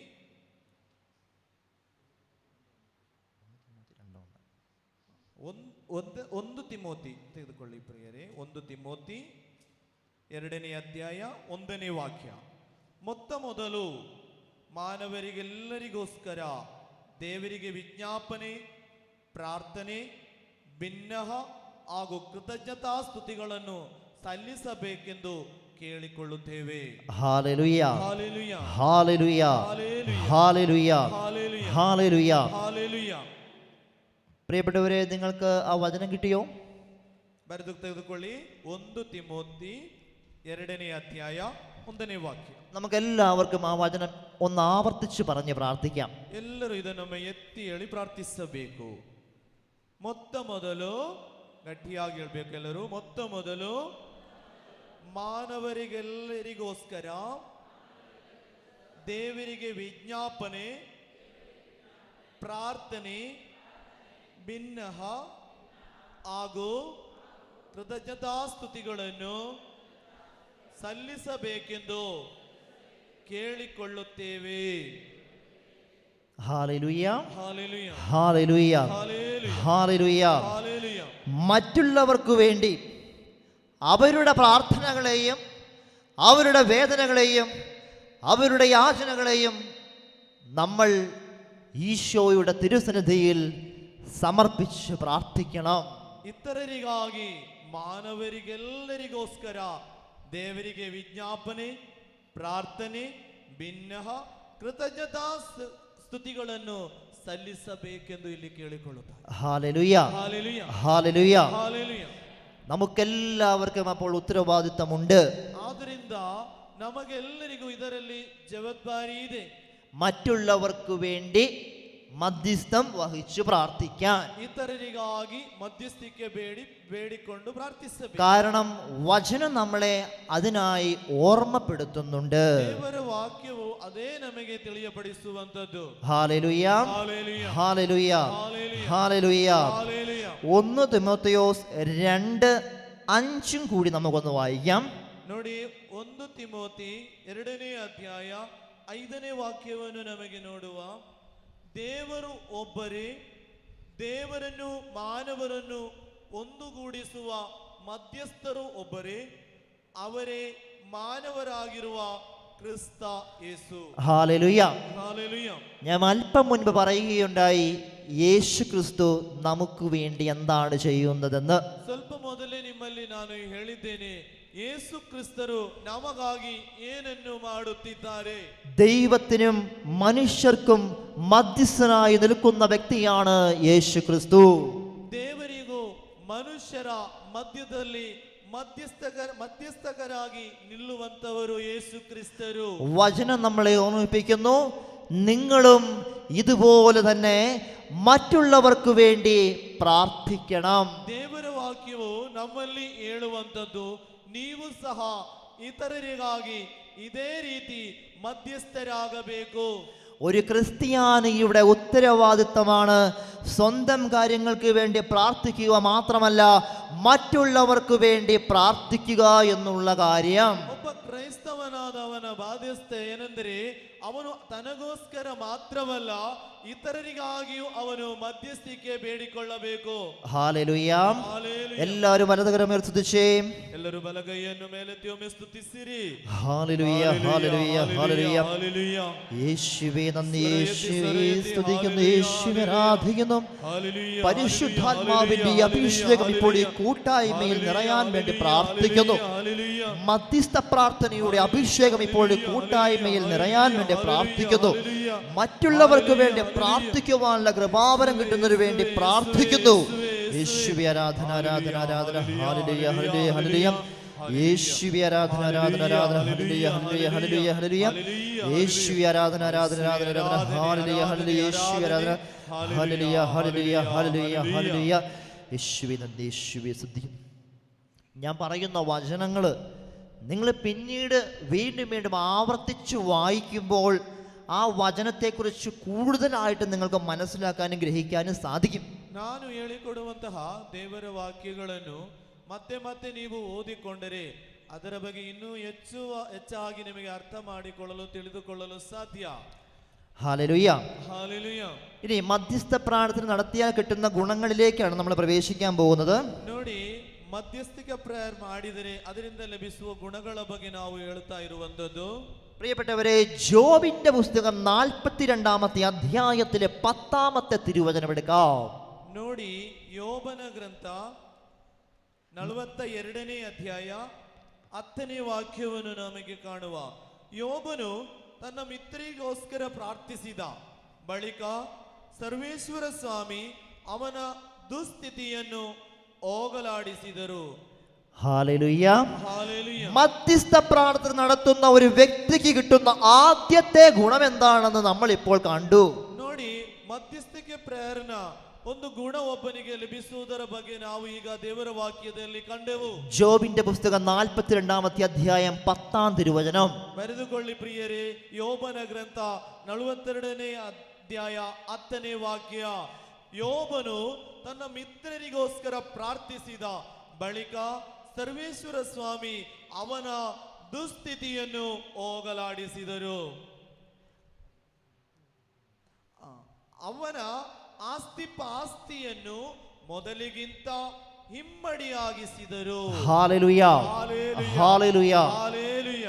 1 ತಿಮೋತಿ ತೆಗೆದುಕೊಳ್ಳಿ ಪ್ರಿಯರೇ. 1 ತಿಮೋತಿ 2ನೇ ಅಧ್ಯಾಯ 1ನೇ ವಾಕ್ಯ. ಮೊತ್ತ ಮೊದಲು ಮಾನವರಿಗೆಲ್ಲರಿಗೋಸ್ಕರ ದೇವರಿಗೆ ವಿಜ್ಞಾಪನೆ, ಪ್ರಾರ್ಥನೆ, ಭಿನ್ನಹ ಹಾಗೂ ಕೃತಜ್ಞತಾ ಸ್ತುತಿಗಳನ್ನು ಸಲ್ಲಿಸಬೇಕೆಂದು ಕೇಳಿಕೊಳ್ಳುತ್ತೇವೆ. Hallelujah, hallelujah, hallelujah, hallelujah, hallelujah, hallelujah. Hallelujah. പ്രിയപ്പെട്ടവരെ, നിങ്ങൾക്ക് ആ വചനം കിട്ടിയോ? ಬರೆದು ತೆಗೆದುಕೊಳ್ಳಿ. 1 ತಿಮೋತಿ 2ನೇ ಅಧ್ಯಾಯ 1ನೇ ವಾಕ್ಯ. നമുക്കെല്ലാവർക്കും ആ വചനം ഒന്ന് ആവർത്തിച്ച് പറഞ്ഞ് പ്രാർത്ഥിക്കാം. ಎಲ್ಲರೂ ಇದನ್ನು ಎತ್ತಿ ಹೇಳಿ ಪ್ರಾರ್ಥಿಸಬೇಕು. ಮೊತ್ತ ಮೊದಲು ಗಟ್ಟಿಯಾಗಿ ಹೇಳ್ಬೇಕು ಎಲ್ಲರೂ. ಮೊತ್ತ ಮೊದಲು ಮಾನವರಿಗೆಲ್ಲರಿಗೋಸ್ಕರ ದೇವರಿಗೆ ವಿಜ್ಞಾಪನೆ, ಪ್ರಾರ್ಥನೆ, ಭಿನ್ನಹ ಹಾಗೂ ಕೃತಜ್ಞತಾಸ್ತುತಿಗಳನ್ನು ಸಲ್ಲಿಸಬೇಕೆಂದು ಕೇಳಿಕೊಳ್ಳುತ್ತೇವೆ. Hallelujah, hallelujah, hallelujah, hallelujah, hallelujah. Hallelujah. മറ്റുള്ളവർക്ക് വേണ്ടി അവരുടെ പ്രാർത്ഥനകളെയും അവരുടെ വേദനകളെയും അവരുടെ യാചനകളെയും നമ്മൾ ഈശോയുടെ തിരുസന്നിധിയിൽ സമർപ്പിച്ച് പ്രാർത്ഥിക്കണം. ಇತರರಿಗಾಗಿ ಮಾನವರಿಗೆಲ್ಲರಿಗೋಸ್ಕರ ದೇವರಿಗೆ ವಿಜ್ಞಾಪನೆ, ಪ್ರಾರ್ಥನೆ, ಭಿನ್ನಹ ಕೃತಜ್ಞತಾ ಸ್ತುತಿಗಳನ್ನು ಸಲ್ಲಿಸಬೇಕೆಂದು ಇಲ್ಲಿ ಕೇಳಿಕೊಳ್ಳುತ್ತಾರೆ. Hallelujah, hallelujah, hallelujah. ಹಾಲೆಲೂಯ. നമുക്കെല്ലാവർക്കും അപ്പോൾ ഉത്തരവാദിത്തമുണ്ട്. ಆದ್ದರಿಂದ ನಮಗೆಲ್ಲರಿಗೂ ಇದರಲ್ಲಿ ಜವಾಬ್ದಾರಿ ಇದೆ. മറ്റുള്ളവർക്ക് വേണ്ടി മധ്യസ്ഥം വഹിച്ചു പ്രാർത്ഥിക്കാൻ. ಇತರರಿಗಾಗಿ ಮಧ್ಯಸ್ಥಿಕೆ ಬೇಡಿಕೊಂಡು ಪ್ರಾರ್ಥಿಸಬೇಕು. കാരണം വചനം നമ്മളെ അതിനായി ഓർമ്മപ്പെടുത്തുന്നുണ്ട്. ದೇವರ ವಾಕ್ಯವು ಅದೇ ನಮಗೆ ತಿಳಿಯಪಡಿಸುವಂತದ್ದು. Hallelujah, hallelujah, hallelujah, hallelujah, hallelujah. Hallelujah. 1 തിമോത്തിയോസ് 2:5 കൂടി നമുക്കൊന്ന് വായിക്കാം. ನೋಡಿ, 1 ತಿಮೋತಿ 2ನೇ ಅಧ್ಯಾಯ 5ನೇ ವಾಕ್ಯವನ್ನು ನಮಗೆ ನೋಡುವ. ದೇವರು ಒಬ್ಬರೇ, ದೇವರನ್ನು ಮಾನವರನ್ನು ಒಂದುಗೂಡಿಸುವ ಮಧ್ಯಸ್ಥರು ಒಬ್ಬರೇ, ಅವರೇ മാനവരാകിರುವ ക്രിസ്ത യേശു. ഹല്ലേലൂയ. ഹല്ലേലൂയ. ഞാൻ അല്പം മുൻപ് പറയുകയുണ്ടായി യേശു ക്രിസ്തു നമുക്ക് വേണ്ടി എന്താണ് ചെയ്യുന്നതെന്ന്. ಸ್ವಲ್ಪ ಮೊದಲೇ ನಿಮ್ಮಲ್ಲಿ ನಾನು ಹೇಳಿದ್ದೇನೆ, ಯೇಸು ಕ್ರಿಸ್ತರು ನಮಗಾಗಿ ಏನನ್ನು ಮಾಡುತ್ತಿದ್ದಾರೆ. ദൈവത്തിനും മനുഷ്യർക്കും മധ്യസ്ഥനായി നിൽക്കുന്ന വ്യക്തിയാണ് യേശു ക്രിസ്തു. ದೇವರಿಗೂ ಮನುಷ್ಯರ ಮಧ್ಯದಲ್ಲಿ ಮಧ್ಯಸ್ಥಕರಾಗಿ ನಿಲ್ಲುವಂತವರು ಯೇಸು ಕ್ರಿಸ್ತರು. വചനം നമ്മളെ ഓർമ്മിപ്പിക്കുന്നു, നിങ്ങളും ഇതുപോലെ തന്നെ മറ്റുള്ളവർക്ക് വേണ്ടി പ്രാർത്ഥിക്കണം. ದೇವರ ವಾಕ್ಯವು ನಮ್ಮಲ್ಲಿ ಹೇಳುವಂಥದ್ದು, ನೀವು ಸಹ ಇತರರಿಗಾಗಿ ಇದೇ ರೀತಿ മധ്യസ്ഥരാകಬೇಕು. ഒരു ക്രിസ്ത്യാനിയുടെ ഉത്തരവാദിത്തമാണ് സ്വന്തം കാര്യങ്ങൾക്ക് വേണ്ടി പ്രാർത്ഥിക്കുക മാത്രമല്ല, മറ്റുള്ളവർക്ക് വേണ്ടി പ്രാർത്ഥിക്കുക എന്നുള്ള കാര്യം. ಒಬ್ಬ ಕ್ರೈಸ್ತವನಾದವನ ಬಾಧ್ಯತೆ ಏನೆಂದರೆ, ಅವನು ತನಗೋಸ್ಕರ ಮಾತ್ರವಲ್ಲ ಇತರರಿಗಾಗಿಯೂ ಅವನು ಮಧ್ಯಸ್ಥಿಕೆ ಬೇಡಿಕೊಳ್ಳಬೇಕು. ഹല്ലേലൂയ. ಹಾಲೆಲೂಯ. എല്ലാവരും വലതുകരം സ്തുതിച്ചേ. ಎಲ್ಲರೂ ಬಲಗೈಯನ್ನು ಮೇಲೆತ್ತಿ ಒಮ್ಮೆ ಸ್ತುತಿಸಿರಿ. Hallelujah, hallelujah, hallelujah. ಹಾಲೆಲೂಯ. യേശുവേ നന്ദി, യേശുവേ സ്തുതിക്കുന്നു, യേശുവേ ആരാധിക്കുന്നു. ಹಾಲೆಲೂಯ. പരിശുദ്ധാത്മാവിന്റെ ഈ അഭിഷേകം ഇപ്പോൾ ഈ കൂട്ടായ്മയിൽ നിറയാൻ വേണ്ടി പ്രാർത്ഥിക്കുന്നു. ಹಾಲೆಲೂಯ. മധ്യസ്ഥ പ്രാർത്ഥനയുടെ അഭിഷേകം ഇപ്പോൾ ഈ കൂട്ടായ്മയിൽ നിറയാൻ വേണ്ടി പ്രാർത്ഥിക്കുന്നു. മറ്റുള്ളവർക്ക് വേണ്ടി പ്രാർത്ഥിക്കുവാനുള്ള കൃപാവരം കിട്ടുന്നതിന് വേണ്ടി പ്രാർത്ഥിക്കുന്നു. യേശുവേ ആരാധന, ആരാധന, ആരാധന. Hallelujah, hallelujah, hallelujah. യേശുവേ ആരാധന ആരാധന ആരാധന ഹല്ലേലൂയ ഹല്ലേലൂയ ഹല്ലേലൂയ ഹല്ലേലൂയ യേശുവേ ആരാധന ആരാധന ആരാധന ആരാധന ഹല്ലേലൂയ ഹല്ലേലൂയ യേശുവേ ആരാധന ഹല്ലേലൂയ ഹല്ലേലൂയ ഹല്ലേലൂയ ഹല്ലേലൂയ യേശുവേ നന്ദി യേശുവേ സ്തുതി. ഞാൻ പറയുന്ന വചനങ്ങൾ നിങ്ങൾ പിന്നീട് വീണ്ടും വീണ്ടും ആവർത്തിച്ച് വായിക്കുമ്പോൾ ആ വചനത്തെക്കുറിച്ച് കൂടുതലായിട്ട് നിങ്ങൾക്ക് മനസ്സിലാക്കാനും ഗ്രഹിക്കാനും സാധിക്കും. ನಾನು ಹೇಳಿಕೊಡುವಂತಹ ದೇವರ ವಾಕ್ಯಗಳನ್ನು ಮತ್ತೆ ಮತ್ತೆ ನೀವು ಓದಿಕೊಂಡರೆ ಅದರ ಬಗ್ಗೆ ಇನ್ನೂ ಹೆಚ್ಚಾಗಿ ನಿಮಗೆ ಅರ್ಥ ಮಾಡಿಕೊಳ್ಳಲು ತಿಳಿದುಕೊಳ್ಳಲು ಸಾಧ್ಯ. ഹല്ലേലൂയ. ഹല്ലേലൂയ. ഇനി മധ്യസ്ഥ പ്രാർത്ഥന നടത്തിയാൽ കിട്ടുന്ന ഗുണങ്ങളിലേക്കാണ് നമ്മൾ പ്രവേശിക്കാൻ പോകുന്നത്. ನೋಡಿ, ಮಧ್ಯಸ್ಥಿಕೆ ಪ್ರೇಯರ್ ಮಾಡಿದರೆ ಅದರಿಂದ ಲಭಿಸುವ ಗುಣಗಳ ಬಗ್ಗೆ ನಾವು ಹೇಳ್ತಾ ಇರುವಂತದ್ದು. പ്രിയപ്പെട്ടവരെ, ജോബിന്റെ പുസ്തകം 42-ാമത്തെ അധ്യായത്തിലെ 10-ാമത്തെ തിരുവചനം എടുക്കാം. ನೋಡಿ, ಯೋಬನ ಗ್ರಂಥ 42ನೇ ಅಧ್ಯಾಯ 10ನೇ ವಾಕ್ಯವನ್ನು ನಮಗೆ ಕಾಣುವ. ಯೋಬನು ತನ್ನ ಮಿತ್ರರಿಗೋಸ್ಕರ ಪ್ರಾರ್ಥಿಸಿದ ಬಳಿಕ ಸರ್ವೇಶ್ವರ ಸ್ವಾಮಿ ಅವನ ದುಸ್ಥಿತಿಯನ್ನು ಹೋಗಲಾಡಿಸಿದರು. ഹല്ലേലൂയ. ഹല്ലേലൂയ. മധ്യസ്ഥ പ്രാർത്ഥന നടത്തുന്ന ഒരു വ്യക്തിക്ക് കിട്ടുന്ന ആദ്യത്തെ ഗുണം എന്താണെന്ന് നമ്മൾ ഇപ്പോൾ കണ്ടു. ನೋಡಿ, ಮಧ್ಯಸ್ಥಿಕೆ ಪ್ರೇಯರ್ನ ಒಂದು ಗುಣ ಒಬ್ಬನಿಗೆ ಲಭಿಸುವುದರ ಬಗ್ಗೆ ನಾವು ಈಗ ದೇವರ ವಾಕ್ಯದಲ್ಲಿ ಕಂಡೆವು. ജോബിന്റെ പുസ്തകം 42-ാമത്തെ അധ്യായം 10-ാം തിരുവചനം. ಬರೆದುಕೊಳ್ಳಿ ಪ್ರಿಯರೇ, ಯೋಬನ ಗ್ರಂಥ 42ನೇ ಅಧ್ಯಾಯ 10ನೇ ವಾಕ್ಯ. ಯೋಬನು ತನ್ನ ಮಿತ್ರರಿಗೋಸ್ಕರ ಪ್ರಾರ್ಥಿಸಿದ ಬಳಿಕ ಸರ್ವೇಶ್ವರ ಸ್ವಾಮಿ ಅವನ ದುಸ್ಥಿತಿಯನ್ನು ಹೋಗಲಾಡಿಸಿದರು. ಅವನ ಆಸ್ತಿಪಾಸ್ತಿಯನ್ನು ಮೊದಲಿಗಿಂತ ಹಿಮ್ಮಡಿಯಾಗಿಸಿದರು. ഹല്ലേലൂയ. ഹല്ലേലൂയ. ഹല്ലേലൂയ.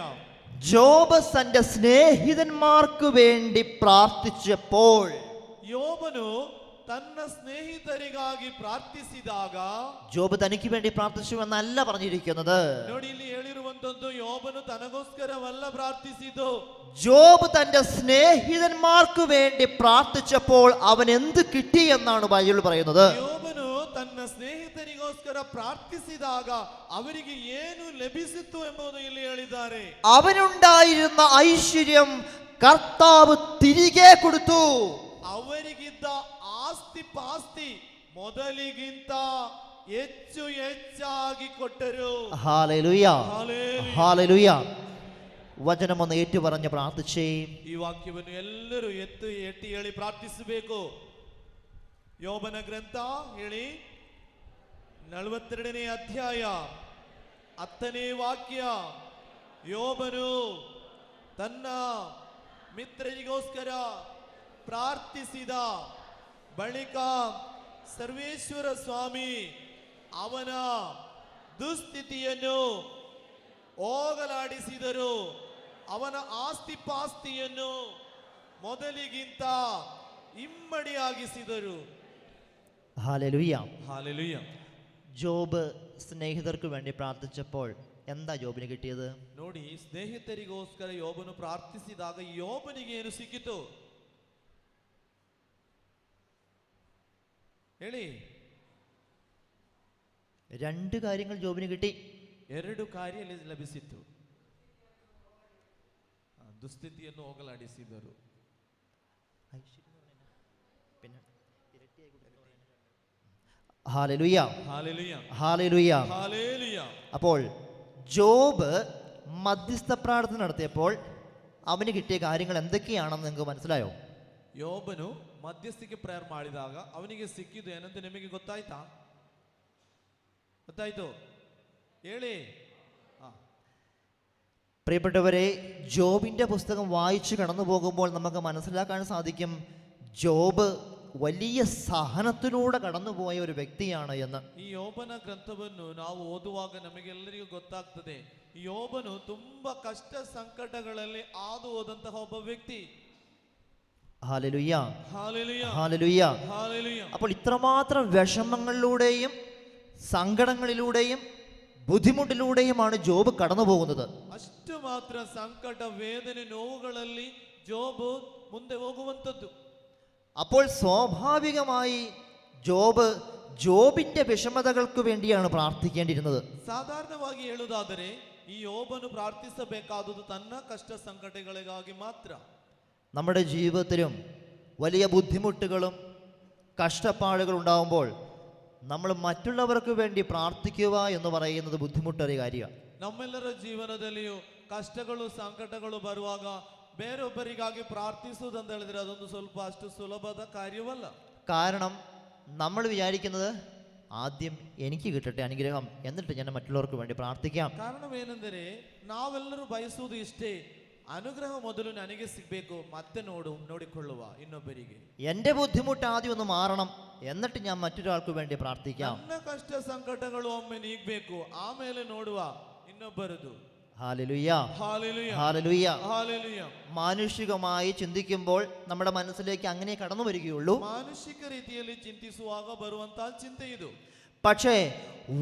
ജോബ് തന്റെ സ്നേഹിതന്മാർക്ക് വേണ്ടി പ്രാർത്ഥിച്ചപ്പോൾ ಯೋಬನು ತನ್ನ ಸ್ನೇಹಿತರಿಗಾಗಿ ಪ್ರಾರ್ಥಿಸಿದಾಗ, ജോബ് തനിക്ക് വേണ്ടി പ്രാർത്ഥിച്ചു എന്നല്ല പറഞ്ഞിരിക്കുന്നത്. ನೋಡಿ, ಇಲ್ಲಿ ಹೇಳಿರುವಂತದ್ದು ಯೋಬನು ತನಗೋಸ್ಕರವಲ್ಲ ಪ್ರಾರ್ಥಿಸಿದ್ದು. ജോബ് തന്റെ സ്നേഹിതന്മാർക്ക് വേണ്ടി പ്രാർത്ഥിച്ചപ്പോൾ അവൻ എന്ത് കിട്ടി എന്നാണ് ബൈബിൾ പറയുന്നത്. ಯೋಬನು ತನ್ನ ಸ್ನೇಹಿತರಿಗೋಸ್ಕರ ಪ್ರಾರ್ಥಿಸಿದಾಗ ಅವರಿಗೆ ಏನು ಲಭಿಸಿತು ಎಂಬುದು ಇಲ್ಲಿ ಹೇಳಿದ್ದಾರೆ. അവനുണ്ടായിരുന്ന ഐശ്വര്യം കർത്താവ് തിരികെ കൊടുത്തു. ಅವರಿಗಿದ್ದ ಆಸ್ತಿ ಪಾಸ್ತಿ ಮೊದಲಿಗಿಂತ ಹೆಚ್ಚು ಹೆಚ್ಚಾಗಿ ಕೊಟ್ಟರು. ഹല്ലേലൂയ. ഹല്ലേലൂയ. ഹല്ലേലൂയ. വചനം ഒന്ന് ഏറ്റു പറഞ്ഞ് പ്രാർത്ഥിച്ചേ. ಈ ವಾಕ್ಯವನ್ನು ಎಲ್ಲರೂ ಎತ್ತಿ ಹೇಳಿ ಪ್ರಾರ್ಥಿಸಬೇಕು. ಯೋಬನ ಗ್ರಂಥ ಹೇಳಿ 42ನೇ ಅಧ್ಯಾಯ 10ನೇ ವಾಕ್ಯ. ಯೋಬನು ತನ್ನ ಮಿತ್ರರಿಗೋಸ್ಕರ ಪ್ರಾರ್ಥಿಸಿದ ಬಳಿಕ ಸರ್ವೇಶ್ವರ ಸ್ವಾಮಿ ಅವನ ದುಸ್ಥಿತಿಯನ್ನು ಹೋಗಲಾಡಿಸಿದರು. ಅವನ ಆಸ್ತಿಪಾಸ್ತಿಯನ್ನು ಮೊದಲಿಗಿಂತ ಇಮ್ಮಡಿಯಾಗಿಸಿದರು. ഹല്ലേലൂയ. ഹല്ലേലൂയ. ജോബ് സ്നേഹിതർക്ക് വേണ്ടി പ്രാർത്ഥിച്ചപ്പോൾ എന്താ ജോബിന് കിട്ടിയത്? ನೋಡಿ, ಸ್ನೇಹಿತರಿಗೋಸ್ಕರ ಯೋಬನು ಪ್ರಾರ್ಥಿಸಿದಾಗ ಯೋಬನಿಗೆ ಏನು ಸಿಕ್ಕಿತು ಹೇಳಿ? 2 കാര്യങ്ങൾ ജോബിന് കിട്ടി. 2 ಕಾರ್ಯ ಲಭಿಸಿತು. ದುಸ್ಥಿತಿಯನ್ನು ಹೋಗಲಾಡಿಸಿದರು. ഹല്ലേലൂയ. ഹല്ലേലൂയ. ഹല്ലേലൂയ. ഹല്ലേലൂയ. അപ്പോൾ ജോബ് മധ്യസ്ഥ പ്രാർത്ഥന നടത്തിയപ്പോൾ അവന് കിട്ടിയ കാര്യങ്ങൾ എന്തൊക്കെയാണെന്ന് നിങ്ങൾക്ക് മനസ്സിലായോ? ಯೋಬನು ಮಧ್ಯಸ್ಥಿಕೆ ಪ್ರೇಯರ್ ಮಾಡಿದಾಗ ಅವನಿಗೆ ಸಿಕ್ಕಿದ್ದು ಏನಂತ ನಿಮಗೆ ಗೊತ್ತಾಯ್ತಾ? ಗೊತ್ತಾಯ್ತು ಹೇಳಿ. പ്രിയപ്പെട്ടവരെ, ജോബിന്റെ പുസ്തകം വായിച്ചു കടന്നു പോകുമ്പോൾ നമുക്ക് മനസ്സിലാക്കാൻ സാധിക്കും ജോബ് വലിയ സഹനത്തിലൂടെ കടന്നുപോയ ഒരു വ്യക്തിയാണ് എന്ന്. ಈ ಯೋಬನ ಗ್ರಂಥವನ್ನು ನಾವು ಓದುವಾಗ ನಮಗೆಲ್ಲರಿಗೂ ಗೊತ್ತಾಗ್ತದೆ, ಯೋಬನು ತುಂಬಾ ಕಷ್ಟ ಸಂಕಟಗಳಲ್ಲಿ ಹಾದು ಹೋದಂತಹ ಒಬ್ಬ ವ್ಯಕ್ತಿ. ഹല്ലേലൂയ. ഹല്ലേലൂയ. ഹല്ലേലൂയ. ഹല്ലേലൂയ. അപ്പോൾ ഇത്രമാത്രം വിഷമങ്ങളിലൂടെയും സങ്കടങ്ങളിലൂടെയും ബുദ്ധിമുട്ടിലൂടെയുമാണ് ജോബ് കടന്നു പോകുന്നത്. ಅಷ್ಟು ಮಾತ್ರ ಸಂಕಟ, ವೇದನೆ, ನೋವುಗಳಲ್ಲಿ ಜೋಬು ಮುಂದೆ ಹೋಗುವಂಥದ್ದು. അപ്പോൾ സ്വാഭാവികമായി ജോബ് ജോബിന്റെ വിഷമതകൾക്ക് വേണ്ടിയാണ് പ്രാർത്ഥിക്കേണ്ടിയിരുന്നത്. ಸಾಧಾರಣವಾಗಿ ಹೇಳುವುದಾದರೆ ಈ ಯೋಬನು ಪ್ರಾರ್ಥಿಸಬೇಕಾದುದು ತನ್ನ ಕಷ್ಟ ಸಂಕಟಗಳಿಗಾಗಿ ಮಾತ್ರ. നമ്മുടെ ജീവിതത്തിലും വലിയ ബുദ്ധിമുട്ടുകളും കഷ്ടപ്പാടുകളും ഉണ്ടാകുമ്പോൾ നമ്മൾ മറ്റുള്ളവർക്ക് വേണ്ടി പ്രാർത്ഥിക്കുക എന്ന് പറയുന്നത് ബുദ്ധിമുട്ടേറിയ കാര്യമാണ്. ನಮ್ಮೆಲ್ಲರ ಜೀವನದಲ್ಲಿಯೂ ಕಷ್ಟಗಳು ಸಂಕಟಗಳು ಬರುವಾಗ ಬೇರೊಬ್ಬರಿಗಾಗಿ ಪ್ರಾರ್ಥಿಸುವುದಂತ ಹೇಳಿದ್ರೆ ಅದೊಂದು ಸ್ವಲ್ಪ ಅಷ್ಟು ಸುಲಭದ ಕಾರ್ಯವಲ್ಲ. കാരണം നമ്മൾ വിചാരിക്കുന്നത് ആദ്യം എനിക്ക് കിട്ടട്ടെ അനുഗ്രഹം, എന്നിട്ട് ഞാൻ മറ്റുള്ളവർക്ക് വേണ്ടി പ്രാർത്ഥിക്കാം. ಕಾರಣವೇನೆಂದರೆ ನಾವೆಲ್ಲರೂ ಬಯಸುವುದು ಇಷ್ಟೇ, ಅನುಗ್ರಹ ಮೊದಲು ನನಗೆ ಸಿಗಬೇಕು, ಮತ್ತೆ ನೋಡಿಕೊಳ್ಳುವ ಇನ್ನೊಬ್ಬರಿಗೆ. എൻ്റെ ബുദ്ധിമുട്ട് ആദ്യം ഒന്ന് മാറണം, എന്നിട്ട് ഞാൻ മറ്റൊരാൾക്ക് വേണ്ടി പ്രാർത്ഥിക്കാം. ನನ್ನ ಕಷ್ಟ ಸಂಕಟಗಳು ಒಮ್ಮೆ ನೀಗಬೇಕು, ಆಮೇಲೆ ನೋಡುವ ಇನ್ನೊಬ್ಬರದು. Hallelujah, hallelujah, hallelujah. ಹಾಲೆಲೂಯ. മാനുഷികമായി ചിന്തിക്കുമ്പോൾ നമ്മുടെ മനസ്സിലേക്ക് അങ്ങനെ കടന്നു വരികയുള്ളൂ. ಮಾನುಷಿಕ ರೀತಿಯಲ್ಲಿ ಚಿಂತಿಸುವಾಗ ಬರುವಂತಹ ಚಿಂತೆ ಇದು. പക്ഷേ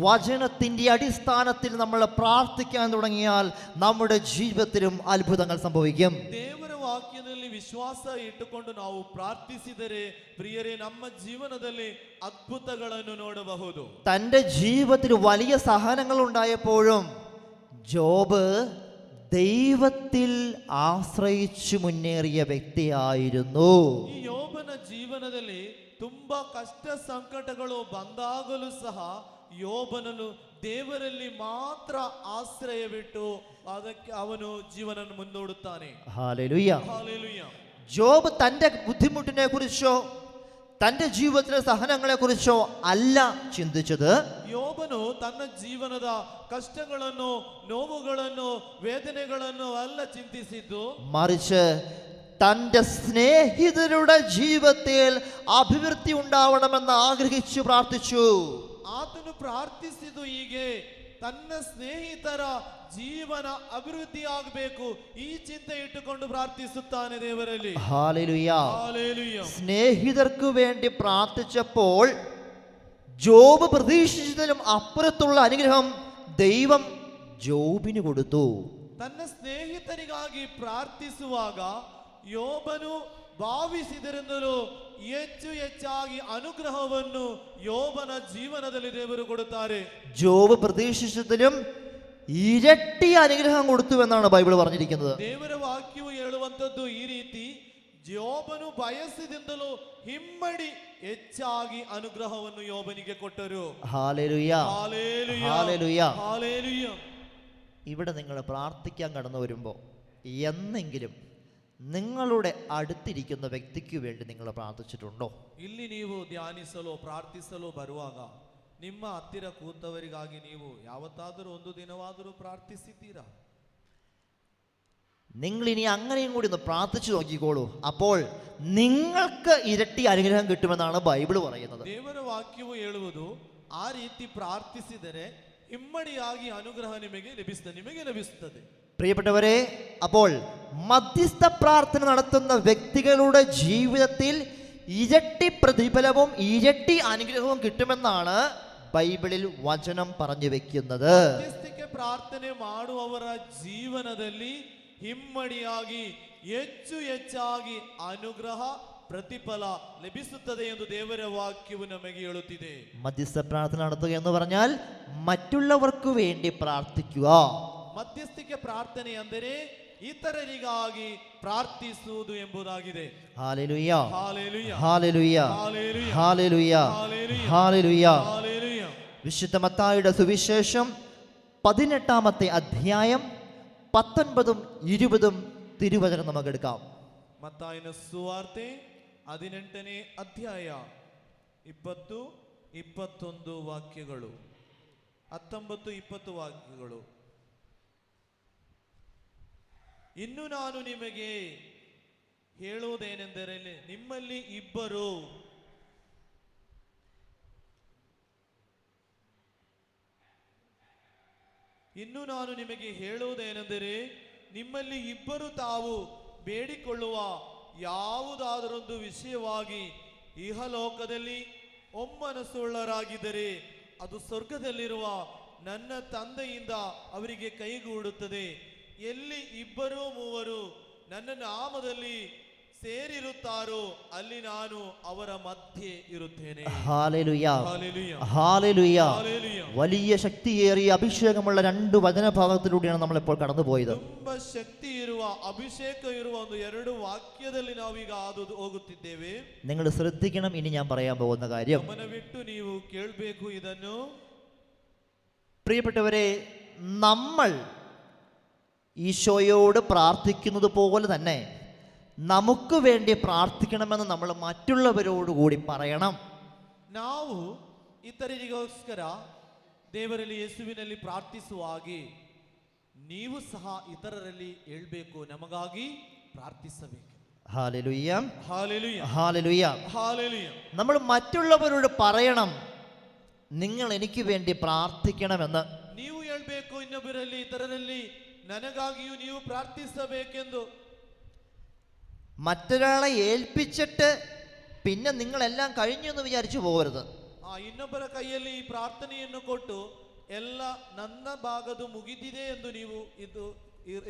വചനത്തിന്റെ അടിസ്ഥാനത്തിൽ നമ്മൾ പ്രാർത്ഥിക്കാൻ തുടങ്ങിയാൽ നമ്മുടെ ജീവിതത്തിലും അത്ഭുതങ്ങൾ സംഭവിക്കും. ದೇವರ ವಾಕ್ಯದಲ್ಲಿ ವಿಶ್ವಾಸ ಇಟ್ಟುಕೊಂಡು ನಾವು ಪ್ರಾರ್ಥಿಸಿದರೆ ಪ್ರಿಯರೇ, ನಮ್ಮ ಜೀವನದಲ್ಲಿ ಅದ್ಭುತಗಳನ್ನು ನೋಡಬಹುದು. തൻ്റെ ജീവിതത്തിൽ വലിയ സഹനങ്ങൾ ഉണ്ടായപ്പോഴും ജോബ് ദൈവത്തിൽ ആശ്രയിച്ചു മുന്നേറിയ വ്യക്തിയായിരുന്നു. ಈ ಯೋಬನ ಜೀವನದಲ್ಲಿ ತುಂಬಾ ಕಷ್ಟ ಸಂಕಟಗಳು ಬಂದಾಗಲೂ ಸಹ ಯೋಬನನು ದೇವರಲ್ಲಿ ಮಾತ್ರ ಆಶ್ರಯವಿಟ್ಟು ಅದಕ್ಕೆ ಅವನು ಜೀವನ ಮುನ್ನೋಡುತ್ತಾನೆ. ഹല്ലേലൂയ. ಹಾಲೆಲೂಯ. ജോബ് തൻ്റെ ബുദ്ധിമുട്ടിനെ കുറിച്ചോ തൻ്റെ ജീവിതത്തിലെ സഹനങ്ങളെ കുറിച്ചോ അല്ല ചിന്തിച്ചത്. ಯೋಬನು ತನ್ನ ಜೀವನದ ಕಷ್ಟಗಳನ್ನು, ನೋವುಗಳನ್ನು, ವೇದನೆಗಳನ್ನು ಅಲ್ಲ ಚಿಂತಿಸಿದ್ದು, മറിച്ച് തൻ്റെ സ്നേഹിതരുടെ ജീവിതത്തിൽ അഭിവൃദ്ധി ഉണ്ടാവണമെന്ന് ആഗ്രഹിച്ചു പ്രാർത്ഥിച്ചു. ಆತನು ಪ್ರಾರ್ಥಿಸಿದ್ದು ಹೀಗೆ, ತನ್ನ ಸ್ನೇಹಿತರ ಜೀವನ ಅಭಿವೃದ್ಧಿ ಆಗಬೇಕು, ಈ ಚಿಂತೆ ಇಟ್ಟುಕೊಂಡು ಪ್ರಾರ್ಥಿಸುತ್ತಾನೆ ದೇವರಲ್ಲಿ. ഹല്ലേലൂയ. ಹಾಲೆಲೂಯ. സ്നേഹിതർക്ക് വേണ്ടി പ്രാർത്ഥിച്ചപ്പോൾ ജോബ് പ്രതീക്ഷിച്ചതിലും അപ്പുറത്തുള്ള അനുഗ്രഹം ദൈവം ജോബിന് കൊടുത്തു. ತನ್ನ ಸ್ನೇಹಿತರಿಗಾಗಿ ಪ್ರಾರ್ಥಿಸುವಾಗ ಯೋಬನು ಭಾವಿಸಿದರಿಂದಲೂ ಹೆಚ್ಚು ಹೆಚ್ಚಾಗಿ ಅನುಗ್ರಹವನ್ನು ಯೋಬನ ಜೀವನದಲ್ಲಿ ದೇವರು ಕೊಡುತ್ತಾರೆ. ജോബ് പ്രതീക്ഷിച്ചതിലും ഇരട്ടി അനുഗ്രഹം കൊടുത്തു എന്നാണ് ബൈബിൾ പറഞ്ഞിരിക്കുന്നത്. ದೇವರ ವಾಕ್ಯವು ಹೇಳುವಂತದ್ದು ಈ ರೀತಿ, ಯೋಬನು ಬಯಸಿದಿಂದಲೂ ಹಿಮ್ಮಡಿ ಹೆಚ್ಚಾಗಿ ಅನುಗ್ರಹವನ್ನು ಯೋಬನಿಗೆ ಕೊಟ್ಟರು. Hallelujah, hallelujah, hallelujah. ಹಾಲೆಲೂಯ. ഇവിടെ നിങ്ങൾ പ്രാർത്ഥിക്കാൻ കടന്നു വരുമ്പോൾ എന്നെങ്കിലും നിങ്ങളുടെ അടുത്തിരിക്കുന്ന വ്യക്തിക്ക് വേണ്ടി നിങ്ങൾ പ്രാർത്ഥിച്ചിട്ടുണ്ടോ? ಇಲ್ಲಿ ನೀವು ಧ್ಯಾನಿಸಲು ಪ್ರಾರ್ಥಿಸಲು ಬರುವಾಗ ನಿಮ್ಮ ಹತ್ತಿರ ಕೂತವರಿಗಾಗಿ ನೀವು ಯಾವತ್ತಾದರೂ ಒಂದು ದಿನವಾದರೂ ಪ್ರಾರ್ಥಿಸಿದ್ದೀರಾ? നിങ്ങൾ ഇനി അങ്ങനെയും കൂടി ഒന്ന് പ്രാർത്ഥിച്ചു നോക്കിക്കോളൂ. അപ്പോൾ നിങ്ങൾക്ക് ഇരട്ടി അനുഗ്രഹം കിട്ടുമെന്നാണ് ബൈബിൾ പറയുന്നത്. ದೇವರ ವಾಕ್ಯವು ಹೇಳುವುದು, ಆ ರೀತಿ ಪ್ರಾರ್ಥಿಸಿದರೆ ಹಿಮ್ಮಡಿಯಾಗಿ ಅನುಗ್ರಹ ನಿಮಗೆ ಲಭಿಸುತ್ತದೆ. പ്രിയപ്പെട്ടവരെ, അപ്പോൾ മധ്യസ്ഥ പ്രാർത്ഥന നടത്തുന്ന വ്യക്തികളുടെ ജീവിതത്തിൽ ഇരട്ടി പ്രതിഫലവും ഇരട്ടി അനുഗ്രഹവും കിട്ടുമെന്നാണ് ബൈബിളിൽ വചനം പറഞ്ഞു വെക്കുന്നത്. ಮಧ್ಯಸ್ಥಿಕೆ ಪ್ರಾರ್ಥನೆ ಮಾಡುವವರ ಜೀವನದಲ್ಲಿ ಹಿಮ್ಮಡಿಯಾಗಿ ಹೆಚ್ಚು ಹೆಚ್ಚಾಗಿ ಅನುಗ್ರಹ ಪ್ರತಿಫಲ ಲಭಿಸುತ್ತದೆ ಎಂದು ದೇವರ ವಾಕ್ಯವು ನಮಗೆ ಹೇಳುತ್ತಿದೆ. മധ്യസ്ഥ പ്രാർത്ഥന നടത്തുക എന്ന് പറഞ്ഞാൽ മറ്റുള്ളവർക്ക് വേണ്ടി പ്രാർത്ഥിക്കുക. ಮಧ್ಯಸ್ಥಿಕೆ ಪ್ರಾರ್ಥನೆ ಅಂದರೆ ಇತರರಿಗಾಗಿ ಪ್ರಾರ್ಥಿಸುವುದು ಎಂಬುದಾಗಿದೆ. Hallelujah, hallelujah, hallelujah, hallelujah, hallelujah, hallelujah, hallelujah. Hallelujah. വിശുദ്ധ മത്തായിയുടെ സുവിശേഷം 18-ാമത്തെ അധ്യായം 19ഉം 20ഉം തിരുവചനം നമുക്ക് എടുക്കാം. ಮತ್ತಾಯನ ಸುವಾರ್ತೆ 18ನೇ ಅಧ್ಯಾಯ 20, 21 ವಾಕ್ಯಗಳು, 19, 20 ವಾಕ್ಯಗಳು. ಇನ್ನು ನಾನು ನಿಮಗೆ ಹೇಳುವುದೇನೆಂದರೆ, ನಿಮ್ಮಲ್ಲಿ ಇಬ್ಬರು ತಾವು ಬೇಡಿಕೊಳ್ಳುವ ಯಾವುದಾದರೊಂದು ವಿಷಯವಾಗಿ ಇಹಲೋಕದಲ್ಲಿ ಒಮ್ಮನಸ್ಸುಳ್ಳರಾಗಿದ್ದರೆ ಅದು ಸ್ವರ್ಗದಲ್ಲಿರುವ ನನ್ನ ತಂದೆಯಿಂದ ಅವರಿಗೆ ಕೈಗೂಡುತ್ತದೆ. ಎಲ್ಲಿ ಇಬ್ಬರು ಮೂವರು ನನ್ನ ನಾಮದಲ್ಲಿ ಸೇರಿರುತ್ತಾರೋ ಅಲ್ಲಿ ನಾನು ಅವರ ಮಧ್ಯೆ ಇರುತ್ತೇನೆ. Hallelujah, hallelujah, hallelujah. ഹല്ലേലൂയ. വലിയ ശക്തിയേറിയ അഭിഷേകമുള്ള 2 വചനഭാഗത്തിലൂടെയാണ് നമ്മൾ ഇപ്പോൾ കടന്നുപോയത്. ತುಂಬಾ ಶಕ್ತಿ ಇರುವ ಅಭಿಷೇಕ ಇರುವ ಒಂದು 2 ವಾಕ್ಯದಲ್ಲಿ ನಾವೀಗ ಹೋಗುತ್ತಿದ್ದೇವೆ. നിങ്ങൾ ശ്രദ്ധിക്കണം, ഇനി ഞാൻ പറയാൻ പോകുന്ന കാര്യം. ಗಮನವಿಟ್ಟು ನೀವು ಕೇಳಬೇಕು ಇದನ್ನು. പ്രിയപ്പെട്ടവരെ, നമ്മൾ ഈശോയോട് പ്രാർത്ഥിക്കുന്നത് പോലെ തന്നെ നമുക്ക് വേണ്ടി പ്രാർത്ഥിക്കണമെന്ന് നമ്മൾ മറ്റുള്ളവരോട് കൂടി പറയണം. ನಾವು ಇತರರಿಗೋಸ್ಕರ ದೇವರಲ್ಲಿ ಯೇಸುವಿನಲ್ಲಿ ಪ್ರಾರ್ಥಿಸುವ ಹಾಗೆ ನೀವು ಸಹ ಇತರರಲ್ಲಿ ಹೇಳ್ಬೇಕು, ನಮಗಾಗಿ ಪ್ರಾರ್ಥಿಸಬೇಕು. Hallelujah, hallelujah, hallelujah. ഹല്ലേലൂയ. നമ്മൾ മറ്റുള്ളവരോട് പറയണം, നിങ്ങൾ എനിക്ക് വേണ്ടി പ്രാർത്ഥിക്കണമെന്ന്. ನೀವು ಹೇಳ್ಬೇಕು ಇನ್ನೊಬ್ಬರಲ್ಲಿ, ಇತರರಲ್ಲಿ ನನಗಾಗಿಯೂ ನೀವು ಪ್ರಾರ್ಥಿಸಬೇಕೆಂದು. മറ്റൊരാളെ ഏൽപ്പിച്ചിട്ട് പിന്നെ നിങ്ങളെല്ലാം കഴിഞ്ഞു എന്ന് വിചാരിച്ചു പോകരുത്. ಇನ್ನೊಬ್ಬರ ಕೈಯಲ್ಲಿ ಈ ಪ್ರಾರ್ಥನೆಯನ್ನು ಕೊಟ್ಟು ಎಲ್ಲ ನನ್ನ ಭಾಗದು ಮುಗಿದಿದೆ ಎಂದು ನೀವು ಇದು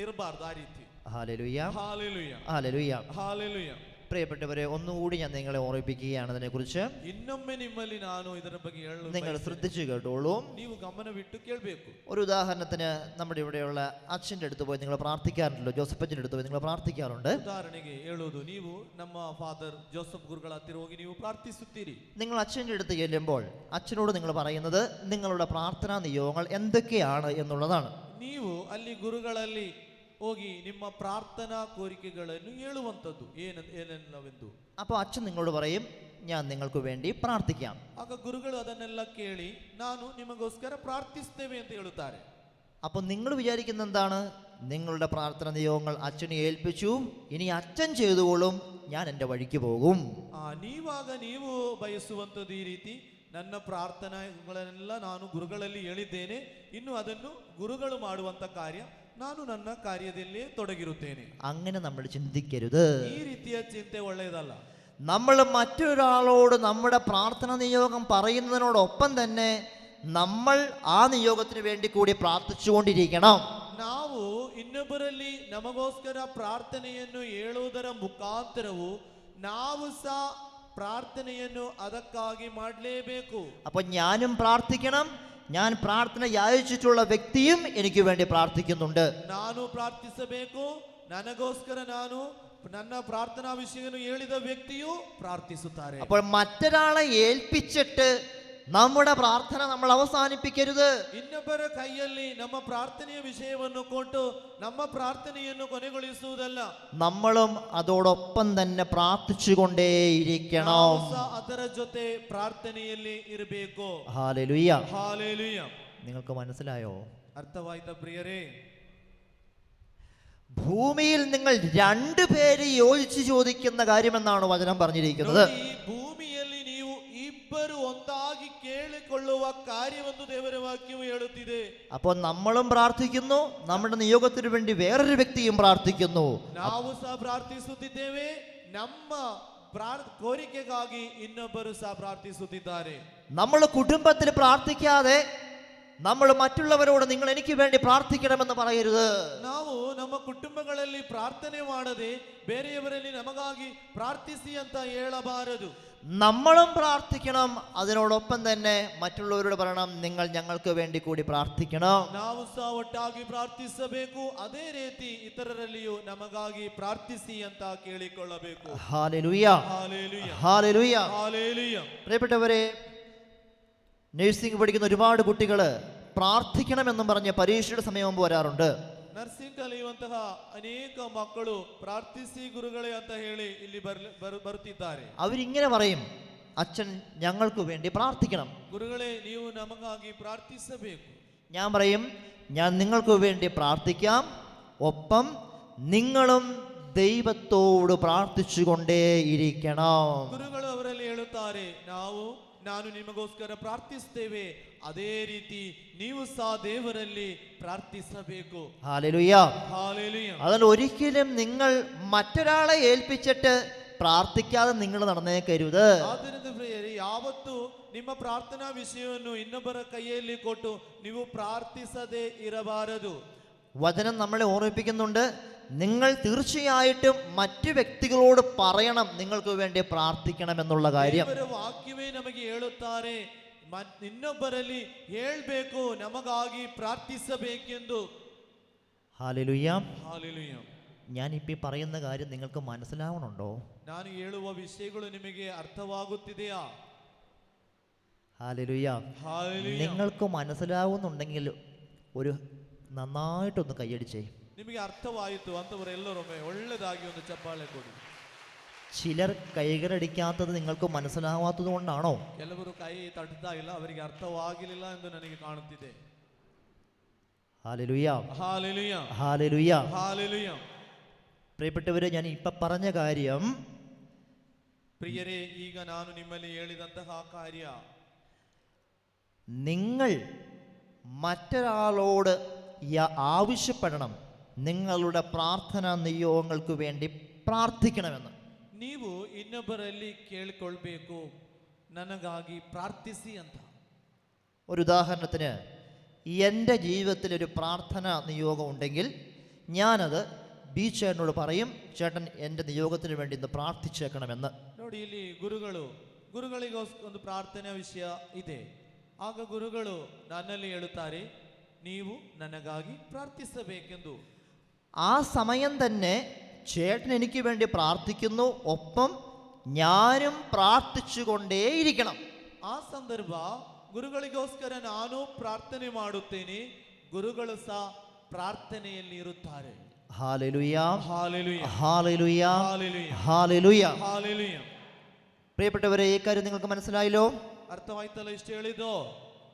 ಇರಬಾರ್ದು, ಆ ರೀತಿ. Hallelujah, hallelujah, hallelujah. ഹല്ലേലൂയ. പ്രിയപ്പെട്ടവരെ, ഒന്നുകൂടി ഞാൻ നിങ്ങളെ ഓർമ്മിപ്പിക്കുകയാണ് ഇതിനെക്കുറിച്ച്. ಇನ್ನೊಮ್ಮೆ ನಿಮ್ಮಲ್ಲಿ ನಾನು ಇದರ ಬಗ್ಗೆ ಹೇಳಲು നിങ്ങൾ ശ്രദ്ധിച്ചു കേട്ടോളൂ. ನೀವು ಗಮನವಿಟ್ಟು ಕೇಳಬೇಕು. ഒരു ഉദാഹരണത്തിന്, നമ്മുടെ ഇവിടെയുള്ള അച്ഛൻ്റെ അടുത്ത് പോയി നിങ്ങൾ പ്രാർത്ഥിക്കാറുണ്ടല്ലോ, ജോസഫച്ചൻ്റെ അടുത്ത് പോയി നിങ്ങൾ പ്രാർത്ഥിക്കാറുണ്ട്. ಉದಾಹರಣೆಗೆ ಹೇಳುವುದು, ನೀವು ನಮ್ಮ ಫಾದರ್ ಜೋಸಫ್ ಗುರುಗಳ ಹತ್ತಿರ ಹೋಗಿ ನೀವು ಪ್ರಾರ್ಥಿಸುತ್ತೀರಿ. നിങ്ങൾ അച്ഛൻ്റെ അടുത്ത് ചെല്ലുമ്പോൾ അച്ഛനോട് നിങ്ങൾ പറയുന്നത് നിങ്ങളുടെ പ്രാർത്ഥനാ നിയോഗങ്ങൾ എന്തൊക്കെയാണ് എന്നുള്ളതാണ്. ನೀವು ಅಲ್ಲಿ ಗುರುಗಳಲ್ಲಿ ಹೋಗಿ ನಿಮ್ಮ ಪ್ರಾರ್ಥನಾ ಕೋರಿಕೆಗಳನ್ನು ಹೇಳುವಂಥದ್ದು ಏನೆಲ್ಲವೆಂದು. അപ്പോൾ അച്ഛൻ നിങ്ങളോട് പറയും, ഞാൻ നിങ്ങൾക്ക് വേണ്ടി പ്രാർത്ഥിക്കാം. ಆಗ ಗುರುಗಳು ಅದನ್ನೆಲ್ಲ ಕೇಳಿ ನಾನು ನಿಮಗೋಸ್ಕರ ಪ್ರಾರ್ಥಿಸ್ತೇವೆ ಅಂತ ಹೇಳುತ್ತಾರೆ. അപ്പോൾ നിങ്ങൾ വിചാരിക്കുന്ന എന്താണ്? നിങ്ങളുടെ പ്രാർത്ഥന നിയോഗങ്ങൾ അച്ഛനെ ഏൽപ്പിച്ചു, ഇനി അച്ഛൻ ചെയ്തുകൊള്ളും, ഞാൻ എൻ്റെ വഴിക്ക് പോകും. ನೀವಾಗ ನೀವು ಬಯಸುವಂಥದ್ದು ಈ ರೀತಿ, ನನ್ನ ಪ್ರಾರ್ಥನೆಗಳನ್ನೆಲ್ಲ ನಾನು ಗುರುಗಳಲ್ಲಿ ಹೇಳಿದ್ದೇನೆ, ಇನ್ನು ಅದನ್ನು ಗುರುಗಳು ಮಾಡುವಂತ ಕಾರ್ಯ, ನಾನು ನನ್ನ ಕಾರ್ಯದಲ್ಲಿ ತೊಡಗಿರುತ್ತೇನೆ. അങ്ങനെ നമ്മൾ ചിന്തിക്കരുത്. ಈ ರೀತಿಯ ಚಿಂತೆ ಒಳ್ಳೆಯದಲ್ಲ. നമ്മൾ മറ്റൊരാളോട് നമ്മുടെ പ്രാർത്ഥന നിയോഗം പറയുന്നതിനോടൊപ്പം തന്നെ നമ്മൾ ആ നിയോഗത്തിന് വേണ്ടി കൂടി പ്രാർത്ഥിച്ചുകൊണ്ടിരിക്കണം. ನಾವು ಇನ್ನೊಬ್ಬರಲ್ಲಿ ನಮಗೋಸ್ಕರ ಪ್ರಾರ್ಥನೆಯನ್ನು ಹೇಳುವುದರ ಮುಖಾಂತರವು ನಾವು ಸಹ ಪ್ರಾರ್ಥನೆಯನ್ನು ಅದಕ್ಕಾಗಿ ಮಾಡಲೇಬೇಕು. അപ്പോൾ ഞാനും പ്രാർത്ഥിക്കണം, ഞാൻ പ്രാർത്ഥന യാചിച്ചിട്ടുള്ള വ്യക്തിയും എനിക്ക് വേണ്ടി പ്രാർത്ഥിക്കുന്നുണ്ട്. ನಾನು ಪ್ರಾರ್ಥಿಸಬೇಕು, ನನಗೋಸ್ಕರ ನಾನು ನನ್ನ ಪ್ರಾರ್ಥನಾ ವಿಷಯವನ್ನು ಹೇಳಿದ ವ್ಯಕ್ತಿಯು ಪ್ರಾರ್ಥಿಸುತ್ತಾರೆ. അപ്പോൾ മറ്റൊരാളെ ഏൽപ്പിച്ചിട്ട് നമ്മുടെ പ്രാർത്ഥന നമ്മൾ അവസാനിപ്പിക്കരുത്. ಇನ್ನೊಬ್ಬರ ಕೈಯಲ್ಲಿ ನಮ್ಮ ಪ್ರಾರ್ಥನೆಯ ವಿಷಯವನ್ನು ಕೊಟ್ಟು ನಮ್ಮ ಪ್ರಾರ್ಥನೆಯನ್ನು ಕೊನೆಗೊಳಿಸುವುದಲ್ಲ, നമ്മളും അതോടൊപ്പം തന്നെ പ്രാർത്ഥിച്ചുകൊണ്ടേയിരിക്കണം. ಅದರ ಜೊತೆ ಪ್ರಾರ್ಥನೆಯಲ್ಲಿ ಇರಬೇಕು. ഹല്ലേലൂയ. ಹಾಲೆಲೂಯ. നിങ്ങൾക്ക് മനസ്സിലായോ? ಅರ್ಥವಾಯ್ತಾ ಪ್ರಿಯರೇ? ഭൂമിയിൽ നിങ്ങൾ 2 പേര് യോജിച്ച് ചോദിക്കുന്ന കാര്യമെന്നാണ് വചനം പറഞ്ഞിരിക്കുന്നത്. ಈ ಭೂಮಿಯಲ್ಲಿ ನೀವು ಇಬ್ಬರು ಒಂದಾಗಿ ಕೇಳಿಕೊಳ್ಳುವ ಕಾರ್ಯವನ್ನು ದೇವರ ವಾಕ್ಯವು ಹೇಳುತ್ತಿದೆ. അപ്പോൾ നമ്മളും പ്രാർത്ഥിക്കുന്നു, നമ്മുടെ നിയോഗത്തിന് വേണ്ടി വേറൊരു വ്യക്തിയും പ്രാർത്ഥിക്കുന്നു. ನಾವು ಸಹ ಪ್ರಾರ್ಥಿಸುತ್ತಿದ್ದೇವೆ, ನಮ್ಮ ಕೋರಿಕೆಗಾಗಿ ಇನ್ನೊಬ್ಬರು ಸಹ ಪ್ರಾರ್ಥಿಸುತ್ತಿದ್ದಾರೆ. നമ്മൾ കുടുംബത്തിൽ പ്രാർത്ഥിക്കാതെ നമ്മൾ മറ്റുള്ളവരോട് നിങ്ങൾ എനിക്ക് വേണ്ടി പ്രാർത്ഥിക്കണമെന്ന് പറയരുത്. ನಾವು ನಮ್ಮ ಕುಟುಂಬಗಳಲ್ಲಿ ಪ್ರಾರ್ಥನೆ ಮಾಡದೆ ಬೇರೆಯವರಲ್ಲಿ ನಮಗಾಗಿ ಪ್ರಾರ್ಥಿಸಿ ಅಂತ ಹೇಳಬಾರದು. നമ്മളും പ്രാർത്ഥിക്കണം, അതിനോടൊപ്പം തന്നെ മറ്റുള്ളവരോട് പറയണം നിങ്ങൾ ഞങ്ങൾക്ക് വേണ്ടി കൂടി പ്രാർത്ഥിക്കണം. ನಾವು ಸಹ ಒಟ್ಟಾಗಿ ಪ್ರಾರ್ಥಿಸಬೇಕು, ಅದೇ ರೀತಿ ಇತರರಲ್ಲಿಯೂ ನಮಗಾಗಿ ಪ್ರಾರ್ಥಿಸಿ ಅಂತ ಕೇಳಿಕೊಳ್ಳಬೇಕು. Hallelujah, hallelujah, hallelujah. ഹല്ലേലൂയ. പ്രിയപ്പെട്ടവരെ, നഴ്സിംഗ് പഠിക്കുന്ന ഒരുപാട് കുട്ടികൾ പ്രാർത്ഥിക്കണമെന്നും പറഞ്ഞ് പരീക്ഷയുടെ സമയം വരാറുണ്ട്. ನರ್ಸಿಂಗ್ ಕಲಿಯುವಂತಹ ಅನೇಕ ಮಕ್ಕಳು ಪ್ರಾರ್ಥಿಸಿ ಗುರುಗಳೇ ಅಂತ ಹೇಳಿ ಇಲ್ಲಿ ಬರುತ್ತಿದ್ದಾರೆ. അവരിങ്ങനെ പറയും, അച്ഛൻ ഞങ്ങൾക്ക് വേണ്ടി പ്രാർത്ഥിക്കണം. ಗುರುಗಳೇ ನೀವು ನಮಗಾಗಿ ಪ್ರಾರ್ಥಿಸಬೇಕು. ഞാൻ പറയും, ഞാൻ നിങ്ങൾക്ക് വേണ്ടി പ്രാർത്ഥിക്കാം, ഒപ്പം നിങ്ങളും ദൈവത്തോട് പ്രാർത്ഥിച്ചുകൊണ്ടേയിരിക്കണം. ಗುರುಗಳು ಅವರಲ್ಲಿ ಹೇಳುತ್ತಾರೆ, ನಾನು ನಿಮಗೋಸ್ಕರ ಪ್ರಾರ್ಥಿಸುತ್ತೇವೆ, ಅದೇ ರೀತಿ ನೀವು ಸಹ ದೇವರಲ್ಲಿ ಪ್ರಾರ್ಥಿಸಬೇಕು. ഹല്ലേലൂയ. ഹല്ലേലൂയ. അതുകൊണ്ട് ഒരിക്കലും നിങ്ങൾ മറ്റൊരാളെ ഏൽപ്പിച്ചിട്ട് പ്രാർത്ഥിക്കാതെ നിങ്ങൾ നടന്നേക്കരുത്. ಆದ್ದರಿಂದ ಪ್ರಿಯರೇ, ಯಾವತ್ತೂ ನಿಮ್ಮ ಪ್ರಾರ್ಥನಾ ವಿಷಯವನ್ನು ಇನ್ನೊಬ್ಬರ ಕೈಯಲ್ಲಿ ಕೊಟ್ಟು ನೀವು ಪ್ರಾರ್ಥಿಸದೇ ಇರಬಾರದು. വചനം നമ്മളെ ഓർമ്മിപ്പിക്കുന്നുണ്ട്, നിങ്ങൾ തീർച്ചയായിട്ടും മറ്റു വ്യക്തികളോട് പറയണം നിങ്ങൾക്ക് വേണ്ടി പ്രാർത്ഥിക്കണം എന്നുള്ള കാര്യം. ದೇವರ ವಾಕ್ಯವೇ ನಮಗೆ ಹೇಳುತ್ತಾರೆ, ಇನ್ನೊಬ್ಬರಲ್ಲಿ ಹೇಳಬೇಕು, ನಮಗಾಗಿ ಪ್ರಾರ್ಥಿಸಬೇಕೆಂದು. ഹല്ലേലൂയ. ಹಾಲೆಲೂಯ. ഞാനിപ്പോൾ ഈ പറയുന്ന കാര്യം നിങ്ങൾക്ക് മനസ്സിലാവണുണ്ടോ? ನಾನು ಹೇಳುವ ವಿಷಯಗಳು ನಿಮಗೆ ಅರ್ಥವಾಗುತ್ತಿದೆಯಾ? ഹല്ലേലൂയ. ಹಾಲೆಲೂಯ. നിങ്ങൾക്ക് മനസ്സിലാവുന്നുണ്ടെങ്കിൽ ഒരു നന്നായിട്ടൊന്ന് കൈയടിച്ചേ. ನಿಮಗೆ ಅರ್ಥವಾಯಿತು ಅಂತವರೆಲ್ಲರೊಮ್ಮೆ ಒಳ್ಳೆದಾಗಿ ಒಂದು ಚಪ್ಪಾಳೆ ಕೊಡಿ. ചിലർ കൈകളടിക്കാത്തത് നിങ്ങൾക്ക് മനസ്സിലാവാത്തത് കൊണ്ടാണോ? ಕೆಲವರು ಕೈ ತಟ್ಟುತ್ತಾ ಇಲ್ಲ, ಅವರಿಗೆ ಅರ್ಥವಾಗಿಲ್ಲ ಎಂದು ನನಗೆ ಕಾಣುತ್ತಿದೆ. ഹല്ലേലൂയ. ಹಾಲೆಲೂಯ. ഹല്ലേലൂയ. ಹಾಲೆಲೂಯ. പ്രിയപ്പെട്ടവരെ, ഞാൻ ഇപ്പൊ പറഞ്ഞ കാര്യം ಪ್ರಿಯರೇ, ಈಗ ನಾನು ನಿಮ್ಮಲ್ಲಿ ಹೇಳಿದಂತಹ ಕಾರ್ಯ, നിങ്ങൾ മറ്റൊരാളോട് ആവശ്യപ്പെടണം നിങ്ങളുടെ പ്രാർത്ഥനാ നിയോഗങ്ങൾക്ക് വേണ്ടി പ്രാർത്ഥിക്കണമെന്ന്. ನೀವು ಇನ್ನೊಬ್ಬರಲ್ಲಿ ಕೇಳಿಕೊಳ್ಬೇಕು, ನನಗಾಗಿ പ്രാർത്ഥിಸಿ ಅಂತ. ഒരു ഉദാഹരണത്തിന്, എൻ്റെ ജീവിതത്തിൽ ഒരു പ്രാർത്ഥന നിയോഗം ഉണ്ടെങ്കിൽ ഞാനത് ബി ചേട്ടനോട് പറയും, ചേട്ടൻ എൻ്റെ നിയോഗത്തിന് വേണ്ടി ഇന്ന് പ്രാർത്ഥിച്ചേക്കണമെന്ന്. ನೋಡಿ, ಇಲ್ಲಿ ಗುರುಗಳಿಗೋಸ್ಕರ ಒಂದು ಪ್ರಾರ್ಥನೆ ವಿಷಯ ಇದೆ. ಆಗ ಗುರುಗಳು ನನ್ನಲ್ಲಿ ಹೇಳುತ್ತಾರೆ, ನೀವು ನನಗಾಗಿ ಪ್ರಾರ್ಥಿಸಬೇಕೆಂದು. ആ സമയം തന്നെ ചേട്ടൻ എനിക്ക് വേണ്ടി പ്രാർത്ഥിക്കുന്നു, ഒപ്പം ഞാനും പ്രാർത്ഥിച്ചുകൊണ്ടേയിരിക്കണം. ಆ ಸಂದರ್ಭ ಗುರುಗಳಿಗೋಸ್ಕರ ನಾನು ಪ್ರಾರ್ಥನೆ ಮಾಡುತ್ತೇನೆ, ಗುರುಗಳು ಸಹ ಪ್ರಾರ್ಥನೆಯಲ್ಲಿ ಇರುತ್ತಾರೆ. Hallelujah. Hallelujah. Hallelujah. Hallelujah. Hallelujah. Hallelujah. പ്രിയപ്പെട്ടവരെ, ഈ കാര്യം നിങ്ങൾക്ക് മനസ്സിലായല്ലോ? ಅರ್ಥವಾಯ್ತಲ್ಲ ಇಷ್ಟು ಹೇಳಿದ್ದು?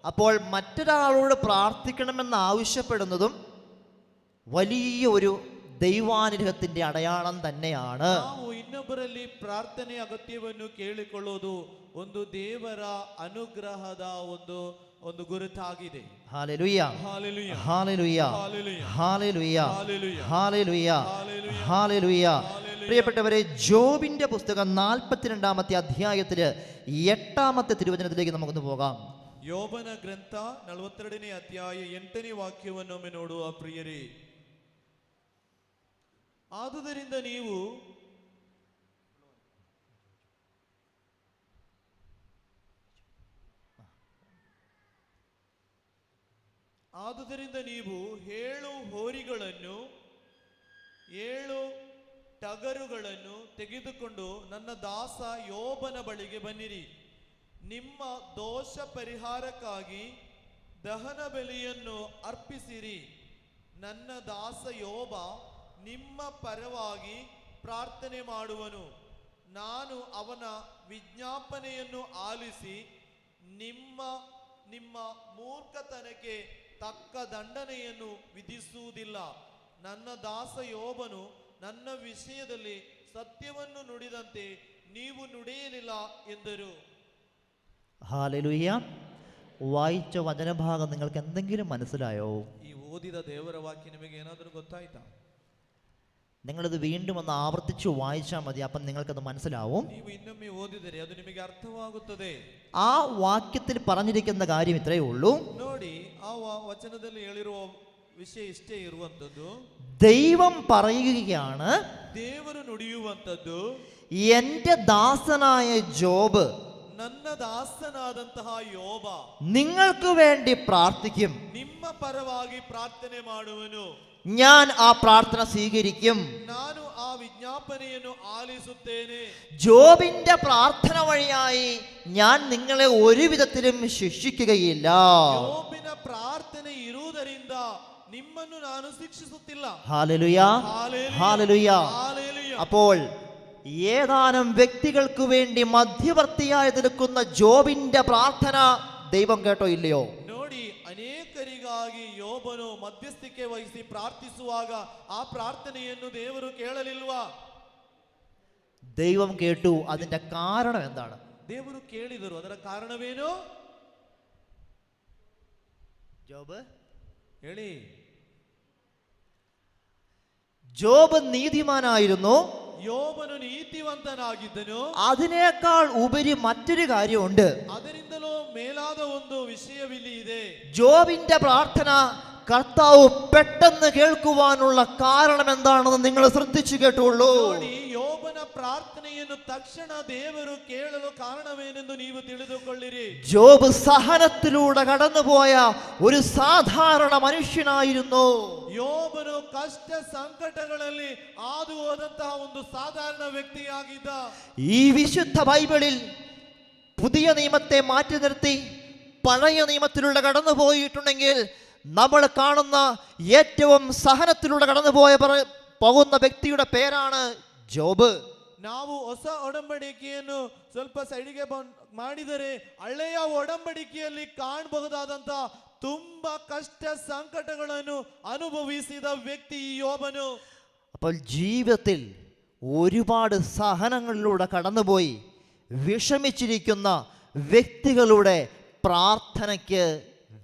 അപ്പോൾ മറ്റൊരാളോട് പ്രാർത്ഥിക്കണമെന്ന് ആവശ്യപ്പെടുന്നതും വലിയ ഒരു ദൈവാനുഗ്രഹത്തിന്റെ അടയാളം തന്നെയാണ്. ನಾವು ಇನ್ನೊಬ್ಬರಲ್ಲಿ ಪ್ರಾರ್ಥನೆ ಅಗತ್ಯವನ್ನು ಕೇಳಿಕೊಳ್ಳುವುದು ಒಂದು ದೇವರ ಅನುಗ್ರಹದ ಒಂದು ಗುರುತಾಗಿದೆ. Hallelujah. Hallelujah. Hallelujah. Hallelujah. Hallelujah. Hallelujah. Hallelujah. Hallelujah. Hallelujah. Hallelujah. പ്രിയപ്പെട്ടവരെ, ജോബിന്റെ പുസ്തകം 42 അധ്യായത്തില് 8 തിരുവചനത്തിലേക്ക് നമുക്കൊന്ന് പോകാം. ಯೋಬನ ಗ್ರಂಥ 42ನೇ ಅಧ್ಯಾಯ 8ನೇ ವಾಕ್ಯವನ್ನೊಮ್ಮೆ ನೋಡುವ ಪ್ರಿಯರೇ. ಆದುದರಿಂದ ನೀವು 7 ಹೋರಿಗಳನ್ನು 7 ಟಗರುಗಳನ್ನು ತೆಗೆದುಕೊಂಡು ನನ್ನ ದಾಸ ಯೋಬನ ಬಳಿಗೆ ಬನ್ನಿರಿ. ನಿಮ್ಮ ದೋಷ ಪರಿಹಾರಕ್ಕಾಗಿ ದಹನ ಬಲಿಯನ್ನು ಅರ್ಪಿಸಿರಿ. ನನ್ನ ದಾಸ ಯೋಬ ನಿಮ್ಮ ಪರವಾಗಿ ಪ್ರಾರ್ಥನೆ ಮಾಡುವನು. ನಾನು ಅವನ ವಿಜ್ಞಾಪನೆಯನ್ನು ಆಲಿಸಿ ನಿಮ್ಮ ಮೂರ್ಖತನಕ್ಕೆ ತಕ್ಕ ದಂಡನೆಯನ್ನು ವಿಧಿಸುವುದಿಲ್ಲ. ನನ್ನ ದಾಸ ಯೋಬನು ನನ್ನ ವಿಷಯದಲ್ಲಿ ಸತ್ಯವನ್ನು ನುಡಿದಂತೆ ನೀವು ನುಡಿಯಲಿಲ್ಲ ಎಂದರು. ഹല്ലേലൂയ. വായിച്ച വചനഭാഗം നിങ്ങൾക്ക് എന്തെങ്കിലും മനസ്സിലായോ? ಈ ಓದಿದ ದೇವರ ವಾಕ್ಯ ನಿಮಗೆ ಏನಾದರೂ ಗೊತ್ತಾಯ್ತಾ? നിങ്ങളിത് വീണ്ടും ഒന്ന് ആവർത്തിച്ച് വായിച്ചാൽ മതി, അപ്പം നിങ്ങൾക്കത് മനസ്സിലാവും. ನೀವು ಇನ್ನೊಮ್ಮೆ ಓದಿದರೆ ಅದು ನಿಮಗೆ ಅರ್ಥವಾಗುತ್ತದೆ. ആ വാക്യത്തിൽ പറഞ്ഞിരിക്കുന്ന കാര്യം ഇത്രയേ ഉള്ളൂ. ನೋಡಿ, ಆ ವಚನದಲ್ಲಿ ಹೇಳಿರುವ ವಿಷಯ ಇಷ್ಟೇ ಇರುವಂತದ್ದು. ദൈവം പറയുകയാണ്, ದೇವರು ನುಡಿಯುವಂತದ್ದು, എൻ്റെ ദാസനായ ജോബ് ನನ್ನ ದಾಸನಾದಂತಹ ಯೋಬ നിങ്ങൾക്ക് വേണ്ടി പ്രാർത്ഥിക്കും, ನಿಮ್ಮ ಪರವಾಗಿ ಪ್ರಾರ್ಥನೆ ಮಾಡುವನು. ഞാൻ ആ പ്രാർത്ഥന സ്വീകരിക്കും. ನಾನು ಆ ವಿಜ್ಞಾಪನೆಯನ್ನು ಆಲಿಸುತ್ತೇನೆ. ജോബിന്റെ പ്രാർത്ഥന വഴിയായി ഞാൻ നിങ്ങളെ ഒരു വിധത്തിലും ശിക്ഷിക്കുകയില്ല. ಯೋಬಿನ ಪ್ರಾರ್ಥನೆ ಇರುವುದರಿಂದ ನಿಮ್ಮನ್ನು ನಾನು ಶಿಕ್ಷಿಸುತ್ತಿಲ್ಲ. ഹല്ലേലൂയ. ಹಾಲೆಲೂಯ. ഹല്ലേലൂയ. ಹಾಲೆಲೂಯ. അപ്പോൾ ഏതാനും വ്യക്തികൾക്ക് വേണ്ടി മധ്യവർത്തിയായി നിൽക്കുന്ന ജോബിന്റെ പ്രാർത്ഥന ദൈവം കേട്ടോ ഇല്ലയോ? ನೋಡಿ, ಅನೇಕರಿಗಾಗಿ ಯೋಬನು ಮಧ್ಯಸ್ಥಿಕೆ ವಹಿಸಿ ಪ್ರಾರ್ಥಿಸುವಾಗ ಆ ಪ್ರಾರ್ಥನೆಯನ್ನು ದೇವರು ಕೇಳಲಿಲ್ವಾ? ദൈവം കേട്ടു. അതിന്റെ കാരണം എന്താണ്? ದೇವರು ಕೇಳಿದರು. ಅದರ ಕಾರಣವೇನು? ജോബ് ಹೇಳಿ. ജോബ് നീതിമാനായിരുന്നു. ಯೋಬನು ನೀತಿವಂತನಾಗಿದ್ದನು. അതിനേക്കാൾ ഉപരി മറ്റൊരു കാര്യമുണ്ട്. ಅದರಿಂದಲೂ ಮೇಲಾದ ಒಂದು ವಿಷಯವಿಲ್ಲಿ ಇದೆ. ജോബിന്റെ പ്രാർത്ഥന കർത്താവ് പെട്ടെന്ന് കേൾക്കുവാനുള്ള കാരണം എന്താണെന്ന് നിങ്ങൾ ശ്രദ്ധിച്ചു കേട്ടുള്ളൂ. ನೋಡಿ ಯೋಬನ ಪ್ರಾರ್ಥನೆಯನ್ನು ತಕ್ಷಣ ದೇವರು ಕೇಳಲು ಕಾರಣವೇನೆಂದು ನೀವು ತಿಳಿದುಕೊಳ್ಳಿರಿ. ജോബ് സഹനത്തിലൂടെ കടന്നുപോയ ഒരു സാധാരണ മനുഷ്യനായിരുന്നു. ಯೋಬನು ಕಷ್ಟ ಸಂಕಟಗಳಲ್ಲಿ ಹಾದು ಹೋದಂತಹ ಒಂದು ಸಾಧಾರಣ ವ್ಯಕ್ತಿಯಾಗಿದ್ದ. ഈ വിശുദ്ധ ബൈബിളിൽ പുതിയ നിയമത്തെ മാറ്റി നിർത്തി പഴയ നിയമത്തിലൂടെ കടന്നു പോയിട്ടുണ്ടെങ്കിൽ നമ്മൾ കാണുന്ന ഏറ്റവും സഹനത്തിലൂടെ കടന്നുപോയ പോകുന്ന വ്യക്തിയുടെ പേരാണ് ജോബ്. ನಾವು ಹೊಸ ಒಡಂಬಡಿಕೆಯನ್ನು ಸ್ವಲ್ಪ ಸೈಡಿಗೆ ಮಾಡಿದರೆ ಹಳೆಯ ಒಡಂಬಡಿಕೆಯಲ್ಲಿ ಕಾಣಬಹುದಾದಂತ ತುಂಬಾ ಕಷ್ಟ ಸಂಕಟಗಳನ್ನು ಅನುಭವಿಸಿದ ವ್ಯಕ್ತಿ ಈ ಯೋಬನು. അപ്പോൾ ജീവിതത്തിൽ ഒരുപാട് സഹനങ്ങളിലൂടെ കടന്നുപോയി വിഷമിച്ചിരിക്കുന്ന വ്യക്തികളുടെ പ്രാർത്ഥനയ്ക്ക്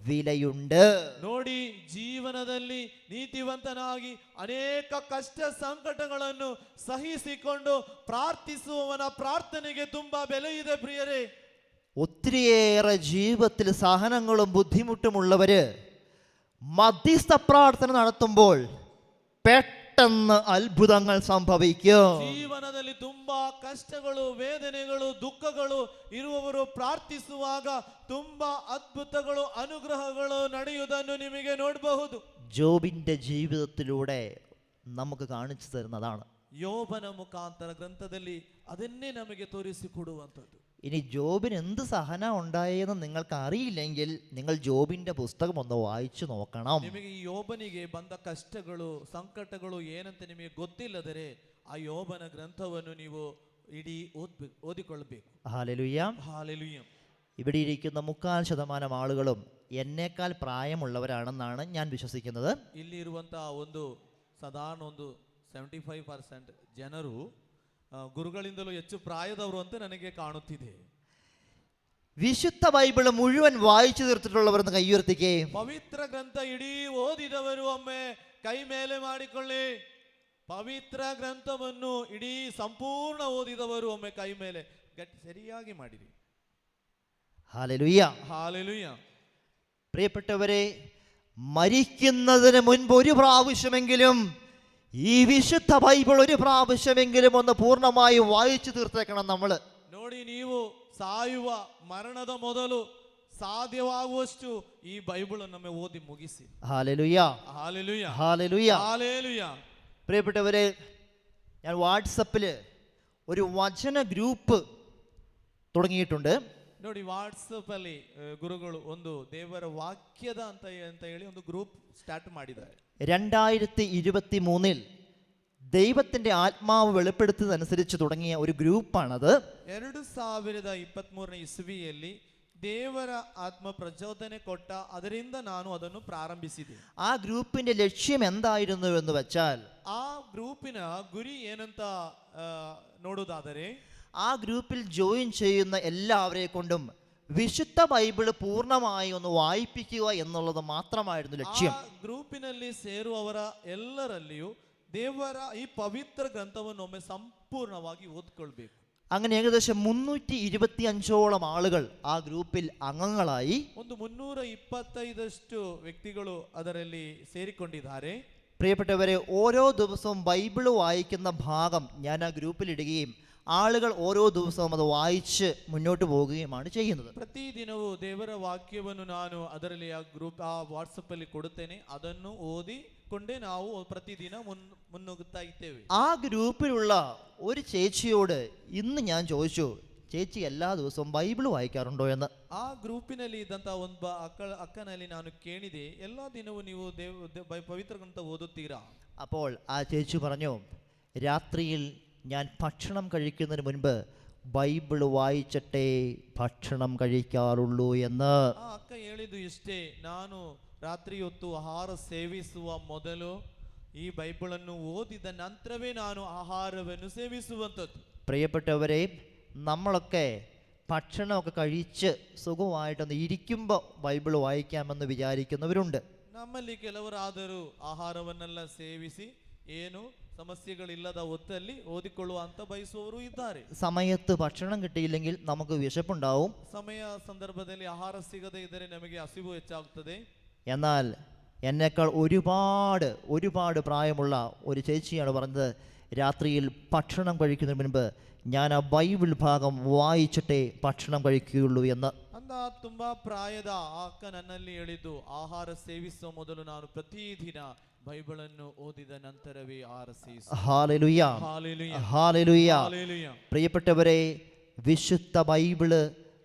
വിലയുണ്ട്. ನೋಡಿ ಜೀವನದಲ್ಲಿ ನೀತಿವಂತನಾಗಿ ಅನೇಕ ಕಷ್ಟ ಸಂಕಟಗಳನ್ನು ಸಹಿಸಿಕೊಂಡು ಪ್ರಾರ್ಥಿಸುವವನ ಪ್ರಾರ್ಥನೆಗೆ ತುಂಬಾ ಬೆಲೆ ಇದೆ ಪ್ರಿಯರೇ. ഒത്തിരിയേറെ ജീവിതത്തിൽ സഹനങ്ങളും ബുദ്ധിമുട്ടുമുള്ളവര് മധ്യസ്ഥ പ്രാർത്ഥന നടത്തുമ്പോൾ പെട്ടെന്ന് അത്ഭുതങ്ങൾ സംഭവിക്കും. ಜೀವನದಲ್ಲಿ ತುಂಬಾ ಕಷ್ಟಗಳು, ವೇದನೆಗಳು, ದುಃಖಗಳು ಇರುವವರು ಪ್ರಾರ್ಥಿಸುವಾಗ ತುಂಬಾ ಅದ್ಭುತಗಳು, ಅನುಗ್ರಹಗಳು ನಡೆಯುವುದನ್ನು ನಿಮಗೆ ನೋಡಬಹುದು. ജോബിന്റെ ജീവിതത്തിലൂടെ നമുക്ക് കാണിച്ചു തരുന്നതാണ്. ಯೋಬನ ಮುಖಾಂತರ ಗ್ರಂಥದಲ್ಲಿ ಅದನ್ನೇ ನಮಗೆ ತೋರಿಸಿಕೊಡುವಂಥದ್ದು. ഇനി ജോബിന് എന്ത് സഹന ഉണ്ടായെന്ന് നിങ്ങൾക്ക് അറിയില്ലെങ്കിൽ നിങ്ങൾ ജോബിന്റെ പുസ്തകം ഒന്ന് വായിച്ചു നോക്കണം. ನಿಮಗೆ ಈ ಯೋಬನಿಗೆ ಬಂದ ಕಷ್ಟಗಳು, ಸಂಕಟಗಳು ಏನಂತ ನಿಮಗೆ ಗೊತ್ತಿಲ್ಲದರೆ ಆ ಯೋಬನ ಗ್ರಂಥವನ್ನು ನೀವು ಇಡೀ ಓದಿಕೊಳ್ಳಬೇಕು. ഹല്ലേലൂയ. ಹಾಲೆಲೂಯ. ഇവിടെ ഇരിക്കുന്ന 3% ആളുകളും എന്നേക്കാൾ പ്രായമുള്ളവരാണെന്നാണ് ഞാൻ വിശ്വസിക്കുന്നത്. ಇಲ್ಲಿ ಇರುವಂತಹ ಒಂದು ಸಾಧಾರಣ ಒಂದು 75% ಜನರು ಗುರುಗಳಿಂದಲೂ ಹೆಚ್ಚು ಪ್ರಾಯದವರು ಅಂತ ನನಗೆ ಕಾಣುತ್ತಿದೆ. വിശുദ്ധ ബൈബിള് മുഴുവൻ വായിച്ചു തീർത്തിട്ടുള്ളവരെന്ന് കൈയുയർത്തിക്കേ. ಪವಿತ್ರ ಗ್ರಂಥ ಇಡೀ ಓದಿದವರು ಒಮ್ಮೆ ಕೈ ಮೇಲೆ ಮಾಡಿಕೊಳ್ಳಿ. ಪವಿತ್ರ ಗ್ರಂಥವನ್ನು ಇಡೀ ಸಂಪೂರ್ಣ ಓದಿದವರು ಒಮ್ಮೆ ಕೈ ಮೇಲೆ ಸರಿಯಾಗಿ ಮಾಡಿರಿ. ഹല്ലേലൂയ. ಹಾಲೆಲೂಯ. പ്രിയപ്പെട്ടവരെ, മരിക്കുന്നതിന് മുൻപ് ഒരു പ്രാവശ്യമെങ്കിലും ഈ വിശുദ്ധ ബൈബിൾ ഒരു പ്രാവശ്യമെങ്കിലും ഒന്ന് പൂർണ്ണമായി വായിച്ചു തീർത്തേക്കണം നമ്മൾ. ನೋಡಿ, ನೀವು ಸಾಯುವ ಮರಣದ ಮೊದಲು ಸಾಧ್ಯವಾಗುವಷ್ಟು ಈ ಬೈಬಲ್ ನಮ್ಮೆ ಓದಿ ಮುಗಿಸಿ. ഹല്ലേലൂയ. ಹಾಲೆಲೂಯ. ഹല്ലേലൂയ. ಹಾಲೆಲೂಯ. പ്രിയപ്പെട്ടവരെ, ഞാൻ വാട്സപ്പിൽ ഒരു വചന ഗ്രൂപ്പ് തുടങ്ങിയിട്ടുണ്ട്. ನೋಡಿ, ವಾಟ್ಸಪ್ ಅಲ್ಲಿ ಗುರುಗಳು ಒಂದು ದೇವರ ವಾಕ್ಯದ ಅಂತ ಹೇಳಿ ಒಂದು ಗ್ರೂಪ್ ಸ್ಟಾರ್ಟ್ ಮಾಡಿದ್ದಾರೆ. 2023 ദൈവത്തിന്റെ ആത്മാവ് വെളിപ്പെടുത്തിയതനുസരിച്ച് തുടങ്ങിയ ഒരു ഗ്രൂപ്പാണത്. 2023 ಇಸವಿಯಲ್ಲಿ ದೇವರ ಆತ್ಮ ಪ್ರಚೋದನೆ ಕೊಟ್ಟ, ಅದರಿಂದ ನಾನು ಅದನ್ನು ಪ್ರಾರಂಭಿಸಿದೆ. ആ ഗ്രൂപ്പിന്റെ ലക്ഷ്യം എന്തായിരുന്നു എന്ന് വെച്ചാൽ, ಆ ಗ್ರೂಪಿನ ಗುರಿ ಏನಂತ ನೋಡುವುದಾದರೆ, ആ ഗ്രൂപ്പിൽ ജോയിൻ ചെയ്യുന്ന എല്ലാവരെ കൊണ്ടും വിശുദ്ധ ബൈബിള് പൂർണ്ണമായി ഒന്ന് വായിപ്പിക്കുക എന്നുള്ളത് മാത്രമായിരുന്നു ലക്ഷ്യം. ಆ ಗ್ರೂಪಿನಲ್ಲಿ ಸೇರುವವರ ಎಲ್ಲರಲ್ಲಿಯೂ ದೇವರ ಈ ಪವಿತ್ರ ಗ್ರಂಥವನ್ನು ಒಮ್ಮೆ ಸಂಪೂರ್ಣವಾಗಿ ಓದ್ಕೊಳ್ಬೇಕು. അങ്ങനെ ഏകദേശം 325ഓളം ആളുകൾ ആ ഗ്രൂപ്പിൽ അംഗങ്ങളായി. ಒಂದು 325 ವ್ಯಕ್ತಿಗಳು ಅದರಲ್ಲಿ ಸೇರಿಕೊಂಡಿದ್ದಾರೆ. പ്രിയപ്പെട്ടവരെ, ഓരോ ദിവസവും ബൈബിള് വായിക്കുന്ന ഭാഗം ഞാൻ ആ ഗ്രൂപ്പിൽ ഇടുകയും ആളുകൾ ഓരോ ദിവസവും അത് വായിച്ച് മുന്നോട്ട് പോവുകയുമാണ് ചെയ്യുന്നത്. ಪ್ರತಿದಿನವೂ ದೇವರ ವಾಕ್ಯವನ್ನು ನಾನು ಅದರಲ್ಲಿ ಆ ವಾಟ್ಸಪ್ ಅಲ್ಲಿ ಕೊಡುತ್ತೇನೆ. ಅದನ್ನು ಓದಿಕೊಂಡೇ ನಾವು ಪ್ರತಿದಿನ ಮುನ್ನುಗ್ಗುತ್ತಾ ಇದ್ದೇವೆ. ആ ഗ്രൂപ്പിലുള്ള ഒരു ചേച്ചിയോട് ഇന്ന് ഞാൻ ചോദിച്ചു, ചേച്ചി എല്ലാ ദിവസവും ബൈബിള് വായിക്കാറുണ്ടോ എന്ന്. ಆ ಗ್ರೂಪಿನಲ್ಲಿ ಇದ್ದಂತ ಒಬ್ಬ ಅಕ್ಕನಲ್ಲಿ ನಾನು ಕೇಳಿದೆ, ಎಲ್ಲಾ ದಿನವೂ ನೀವು ಪವಿತ್ರ ಗ್ರಂಥ ಓದುತ್ತೀರಾ? അപ്പോൾ ആ ചേച്ചി പറഞ്ഞു, രാത്രിയിൽ ഞാൻ ഭക്ഷണം കഴിക്കുന്നതിന് മുൻപ് ബൈബിള് വായിച്ചിട്ടേ ഭക്ഷണം കഴിക്കാറുള്ളൂ എന്ന്. ಆ ಅಕ್ಕ ಹೇಳಿದ್ದು ಇಷ್ಟೇ, ನಾನು ರಾತ್ರಿ ಹೊತ್ತು ಆಹಾರ ಸೇವಿಸುವ ಮೊದಲು ಈ ಬೈಬಲನ್ನು ಓದಿದ ನಂತರವೇ ನಾನು ಆಹಾರವನ್ನು ಸೇವಿಸುವಂಥದ್ದು. പ്രിയപ്പെട്ടവരെ, നമ്മളൊക്കെ ഭക്ഷണമൊക്കെ കഴിച്ച് സുഖമായിട്ടൊന്ന് ഇരിക്കുമ്പോൾ ബൈബിള് വായിക്കാമെന്ന് വിചാരിക്കുന്നവരുണ്ട്. ನಮ್ಮಲ್ಲಿ ಕೆಲವರಾದರೂ ಆಹಾರವನ್ನೆಲ್ಲ ಸೇವಿಸಿ ಏನು ಸಮಸ್ಯೆಗಳಿಲ್ಲದ ಹೊತ್ತಲ್ಲಿ ಓದಿಕೊಳ್ಳುವಂತ ಬಯಸುವವರು ಇದ್ದಾರೆ. സമയത്ത് ഭക്ഷണം കിട്ടിയില്ലെങ്കിൽ നമുക്ക് വിശപ്പുണ്ടാവും. ಸಮಯ ಸಂದರ್ಭದಲ್ಲಿ ಆಹಾರ ಸಿಗದೇ ಇದ್ದರೆ ನಮಗೆ ಹಸಿವು ಹೆಚ್ಚಾಗುತ್ತದೆ. എന്നാൽ എന്നേക്കാൾ ഒരുപാട് പ്രായമുള്ള ഒരു ചേച്ചിയാണ് പറഞ്ഞത്, രാത്രിയിൽ ഭക്ഷണം കഴിക്കുന്നതിന് മുൻപ് ഞാൻ ആ ബൈബിൾ ഭാഗം വായിച്ചിട്ടേ ಭಕ್ಷಣ കഴിക്കുകയുള്ളൂ എന്ന്. ಅಂದ ತುಂಬಾ ಪ್ರಾಯದ ಅಕ್ಕ ನನ್ನಲ್ಲಿ ಹೇಳಿದ್ದು, ಆಹಾರ ಸೇವಿಸುವ ಮೊದಲು ನಾನು ಪ್ರತಿದಿನ ബൈബിളನ್ನು ഓതിದ ನಂತರವೇ ಆಹಾರ ಸೇವಿಸುತ್ತೇನೆ. Hallelujah, hallelujah. പ്രിയപ്പെട്ടവരെ, വിശുദ്ധ ബൈബിള്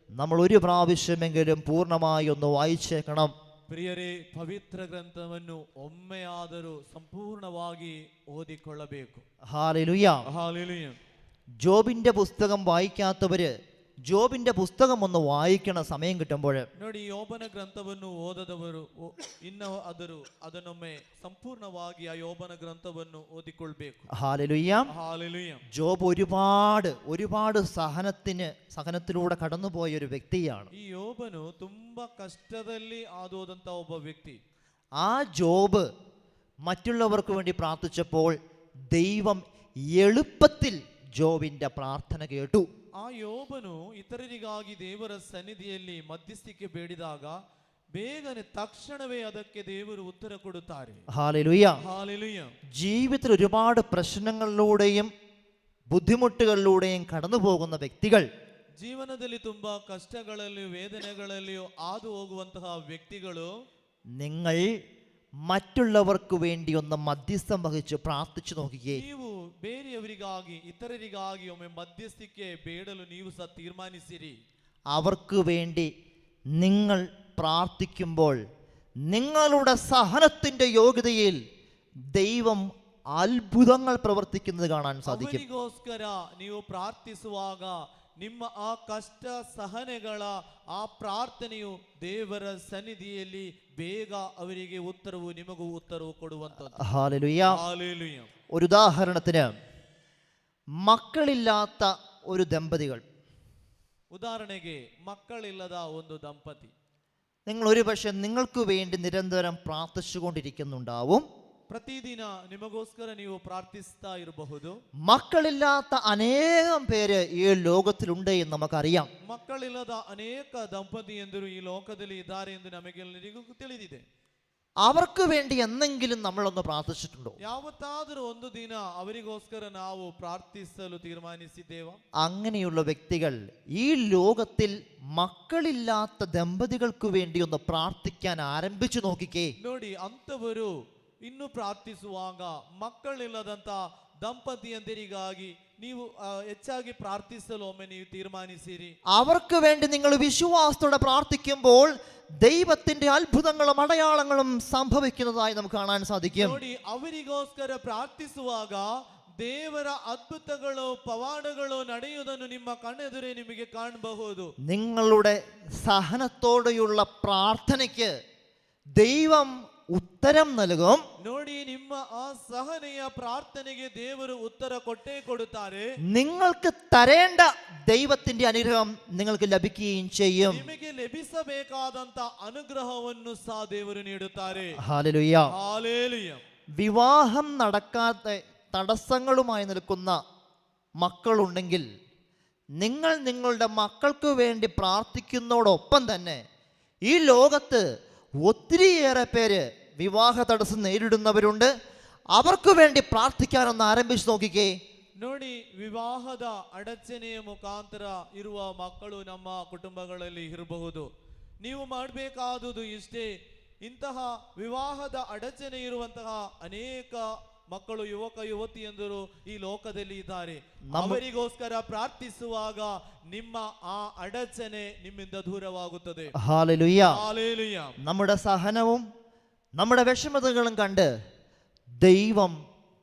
നമ്മൾ ഒരു പ്രാവശ്യമെങ്കിലും പൂർണ്ണമായി ഒന്ന് വായിച്ചേക്കണം. ಪ್ರಿಯರೇ, ಪವಿತ್ರ ಗ್ರಂಥವನ್ನು ಒಮ್ಮೆಯಾದರೂ ಸಂಪೂರ್ಣವಾಗಿ ಓದಿಕೊಳ್ಳಬೇಕು. ഹല്ലേലൂയ. ഹല്ലേലൂയ. ജോബിന്റെ പുസ്തകം വായിക്കാത്തവര് ജോബിന്റെ പുസ്തകം ഒന്ന് വായിക്കണം സമയം കിട്ടുമ്പോൾ. ನೋಡಿ, ಯೋಬನ ಗ್ರಂಥವನ್ನು ಓದದವರು ಇನ್ನೂ ಅದನ್ನೊಮ್ಮೆ ಸಂಪೂರ್ಣವಾಗಿ ಆ ಯೋಬನ ಗ್ರಂಥವನ್ನು ಓದಿಕೊಳ್ಬೇಕು. Hallelujah, hallelujah. ജോബ് ഒരുപാട് സഹനത്തിലൂടെ കടന്നുപോയ ഒരു വ്യക്തിയാണ്. ಈ ಯೋಬನು ತುಂಬಾ ಕಷ್ಟದಲ್ಲಿ ಆದೋದಂತ ಒಬ್ಬ ವ್ಯಕ್ತಿ. ആ ജോബ് മറ്റുള്ളവർക്ക് വേണ്ടി പ്രാർത്ഥിച്ചപ്പോൾ ദൈവം എളുപ്പത്തിൽ ജോബിന്റെ പ്രാർത്ഥന കേട്ടു. ಆ ಯೋಬನು ಇತರರಿಗಾಗಿ ದೇವರ ಸನ್ನಿಧಿಯಲ್ಲಿ ಮಧ್ಯಸ್ಥಿಕೆ ಬೇಡಿದಾಗ ಬೇಗನೆ ತಕ್ಷಣವೇ ಅದಕ್ಕೆ ದೇವರು ಉತ್ತರ ಕೊಡುತ್ತಾರೆ. ഹല്ലേലൂയ. ഹല്ലേലൂയ. ജീവിതത്തിൽ ഒരുപാട് പ്രശ്നങ്ങളിലൂടെയും ബുദ്ധിമുട്ടുകളിലൂടെയും കടന്നു പോകുന്ന വ്യക്തികൾ, ಜೀವನದಲ್ಲಿ ತುಂಬಾ ಕಷ್ಟಗಳಲ್ಲಿಯೂ ವೇದನೆಗಳಲ್ಲಿಯೂ ಹಾದು ಹೋಗುವಂತಹ ವ್ಯಕ್ತಿಗಳು, നിങ്ങൾ മറ്റുള്ളവർക്ക് വേണ്ടി ഒന്ന് മധ്യസ്ഥം വഹിച്ച് പ്രാർത്ഥിച്ചു നോക്കിക്കേ. ನೀವು ಬೇರೆಯವರಿಗಾಗಿ ಇತರರಿಗಾಗಿ ಒಮ್ಮೆ ಮಧ್ಯಸ್ಥಿಕೆ ಬೇಡಲು ನೀವು ಸಹ ತೀರ್ಮಾನಿಸಿರಿ. അവർക്ക് വേണ്ടി നിങ്ങൾ പ്രാർത്ഥിക്കുമ്പോൾ നിങ്ങളുടെ സഹനത്തിന്റെ യോഗ്യതയിൽ ദൈവം അത്ഭുതങ്ങൾ പ്രവർത്തിക്കുന്നത് കാണാൻ സാധിക്കും. ಅವರಿಗೋಸ್ಕರ ನೀವು ಪ್ರಾರ್ಥಿಸುವಾಗ ನಿಮ್ಮ ಆ ಕಷ್ಟ ಸಹನೆಗಳ ಆ ಪ್ರಾರ್ಥನೆಯು ದೇವರ ಸನ್ನಿಧಿಯಲ್ಲಿ ಬೇಗ ಅವರಿಗೆ ಉತ್ತರವು ನಿಮಗೂ ಉತ್ತರವು ಕೊಡುವಂತದ್ದು. ഹല്ലേലൂയ. ഹല്ലേലൂയ. ഒരു ഉദാഹരണത്തിന്, മക്കളില്ലാത്ത ഒരു ദമ്പതികൾ, ಉದಾಹರಣೆಗೆ ಮಕ್ಕಳಿಲ್ಲದ ಒಂದು ದಂಪತಿ, നിങ്ങൾ ഒരു പക്ഷെ നിങ്ങൾക്ക് വേണ്ടി നിരന്തരം പ്രാർത്ഥിച്ചുകൊണ്ടിരിക്കുന്നുണ്ടാവും. ಪ್ರತಿದಿನ ನಿಮಗೋಸ್ಕರ ನೀವು ಪ್ರಾರ್ಥಿಸ್ತಾ ಇರಬಹುದು. മക്കളില്ലാത്ത അനേകം പേര് ഈ ലോകത്തിലുണ്ട് എന്ന് നമുക്കറിയാം. ಮಕ್ಕಳಿಲ್ಲದ ಅನೇಕ ದಂಪತಿಯಂದರು ಈ ಲೋಕದಲ್ಲಿ ಇದ್ದಾರೆ ಎಂದು ನಮಗೆಲ್ಲರಿಗೂ ತಿಳಿದಿದೆ. അവർക്ക് വേണ്ടി എന്തെങ്കിലും നമ്മളൊന്ന് പ്രാർത്ഥിച്ചിട്ടുണ്ടോ? ಯಾವತ್ತಾದರೂ ಒಂದು ದಿನ ಅವರಿಗೋಸ್ಕರ ನಾವು ಪ್ರಾರ್ಥಿಸಲು ತೀರ್ಮಾನಿಸಿದ್ದೇವಾ? അങ്ങനെയുള്ള വ്യക്തികൾ ഈ ലോകത്തിൽ മക്കളില്ലാത്ത ദമ്പതികൾക്ക് വേണ്ടി ഒന്ന് പ്രാർത്ഥിക്കാൻ ആരംഭിച്ചു നോക്കിക്കേ. ನೋಡಿ, ಅಂತವರು ಇನ್ನು ಪ್ರಾರ್ಥಿಸುವಾಗ ಮಕ್ಕಳಿಲ್ಲದಂತ ದಂಪತಿಯಂದರಿಗಾಗಿ ನೀವು ಹೆಚ್ಚಾಗಿ ಪ್ರಾರ್ಥಿಸಲು ಒಮ್ಮೆ ನೀವು ತೀರ್ಮಾನಿಸಿರಿ. അവർക്ക് വേണ്ടി നിങ്ങൾ വിശ്വാസത്തോടെ പ്രാർത്ഥിക്കുമ്പോൾ ദൈവത്തിന്റെ അത്ഭുതങ്ങളും അടയാളങ്ങളും സംഭവിക്കുന്നതായി നമുക്ക് കാണാൻ സാധിക്കും. ನೋಡಿ, ಅವರಿಗೋಸ್ಕರ ಪ್ರಾರ್ಥಿಸುವಾಗ ದೇವರ ಅದ್ಭುತಗಳು ಪವಾಡಗಳು ನಡೆಯುವುದನ್ನು ನಿಮ್ಮ ಕಣ್ಣೆದುರೇ ನಿಮಗೆ ಕಾಣಬಹುದು. നിങ്ങളുടെ സഹനത്തോടെയുള്ള പ്രാർത്ഥനയ്ക്ക് ദൈവം ഉത്തരം നൽകും. ನೋಡಿ, ನಿಮ್ಮ ಆ ಸಹನೆಯ ಪ್ರಾರ್ಥನೆಗೆ ದೇವರು ಉತ್ತರ ಕೊಟ್ಟೇ ಕೊಡುತ್ತಾರೆ. നിങ്ങൾക്ക് തരേണ്ട ദൈവത്തിന്റെ അനുഗ്രഹം നിങ്ങൾക്ക് ലഭിക്കുകയും ചെയ്യും. ನಿಮಗೆ ಲಭಿಸಬೇಕಾದಂತ ಅನುಗ್ರಹವನ್ನು ಸಹ ದೇವರು ನೀಡುತ್ತಾರೆ. ഹല്ലേലൂയ. ഹല്ലേലൂയ. വിവാഹം നടക്കാത്ത തടസ്സങ്ങളുമായി നിൽക്കുന്ന മക്കളുണ്ടെങ്കിൽ നിങ്ങൾ നിങ്ങളുടെ മക്കൾക്ക് വേണ്ടി പ്രാർത്ഥിക്കുന്നതോടൊപ്പം തന്നെ ഈ ലോകത്ത് ഒത്തിരിയേറെ പേര് വിവാഹ തടസ്സം നേരിടുന്നവരുണ്ട്. അവർക്ക് വേണ്ടി പ്രാർത്ഥിക്കാനൊന്ന് ആരംഭിച്ചു നോക്കിക്കേ. ನೋಡಿ, ವಿವಾಹದ ಅಡಚಣೆಯ ಮುಖಾಂತರ ಇರುವ ಮಕ್ಕಳು ನಮ್ಮ ಕುಟುಂಬಗಳಲ್ಲಿ ಇರಬಹುದು. ನೀವು ಮಾಡಬೇಕಾದುದು ಇಷ್ಟೇ, ಇಂತಹ ವಿವಾಹದ ಅಡಚಣೆ ಇರುವಂತಹ ಅನೇಕ ಮಕ್ಕಳು, ಯುವಕ ಯುವತಿಯಂದರು ಈ ಲೋಕದಲ್ಲಿ ಇದ್ದಾರೆ. ಅವರಿಗೋಸ್ಕರ ಪ್ರಾರ್ಥಿಸುವಾಗ ನಿಮ್ಮ ಆ ಅಡಚಣೆ ನಿಮ್ಮಿಂದ ದೂರವಾಗುತ್ತದೆ. ഹല്ലേലൂയ. ഹല്ലേലൂയ. നമ്മുടെ സഹനവും നമ്മുടെ വിഷമതകളും കണ്ട് ദൈവം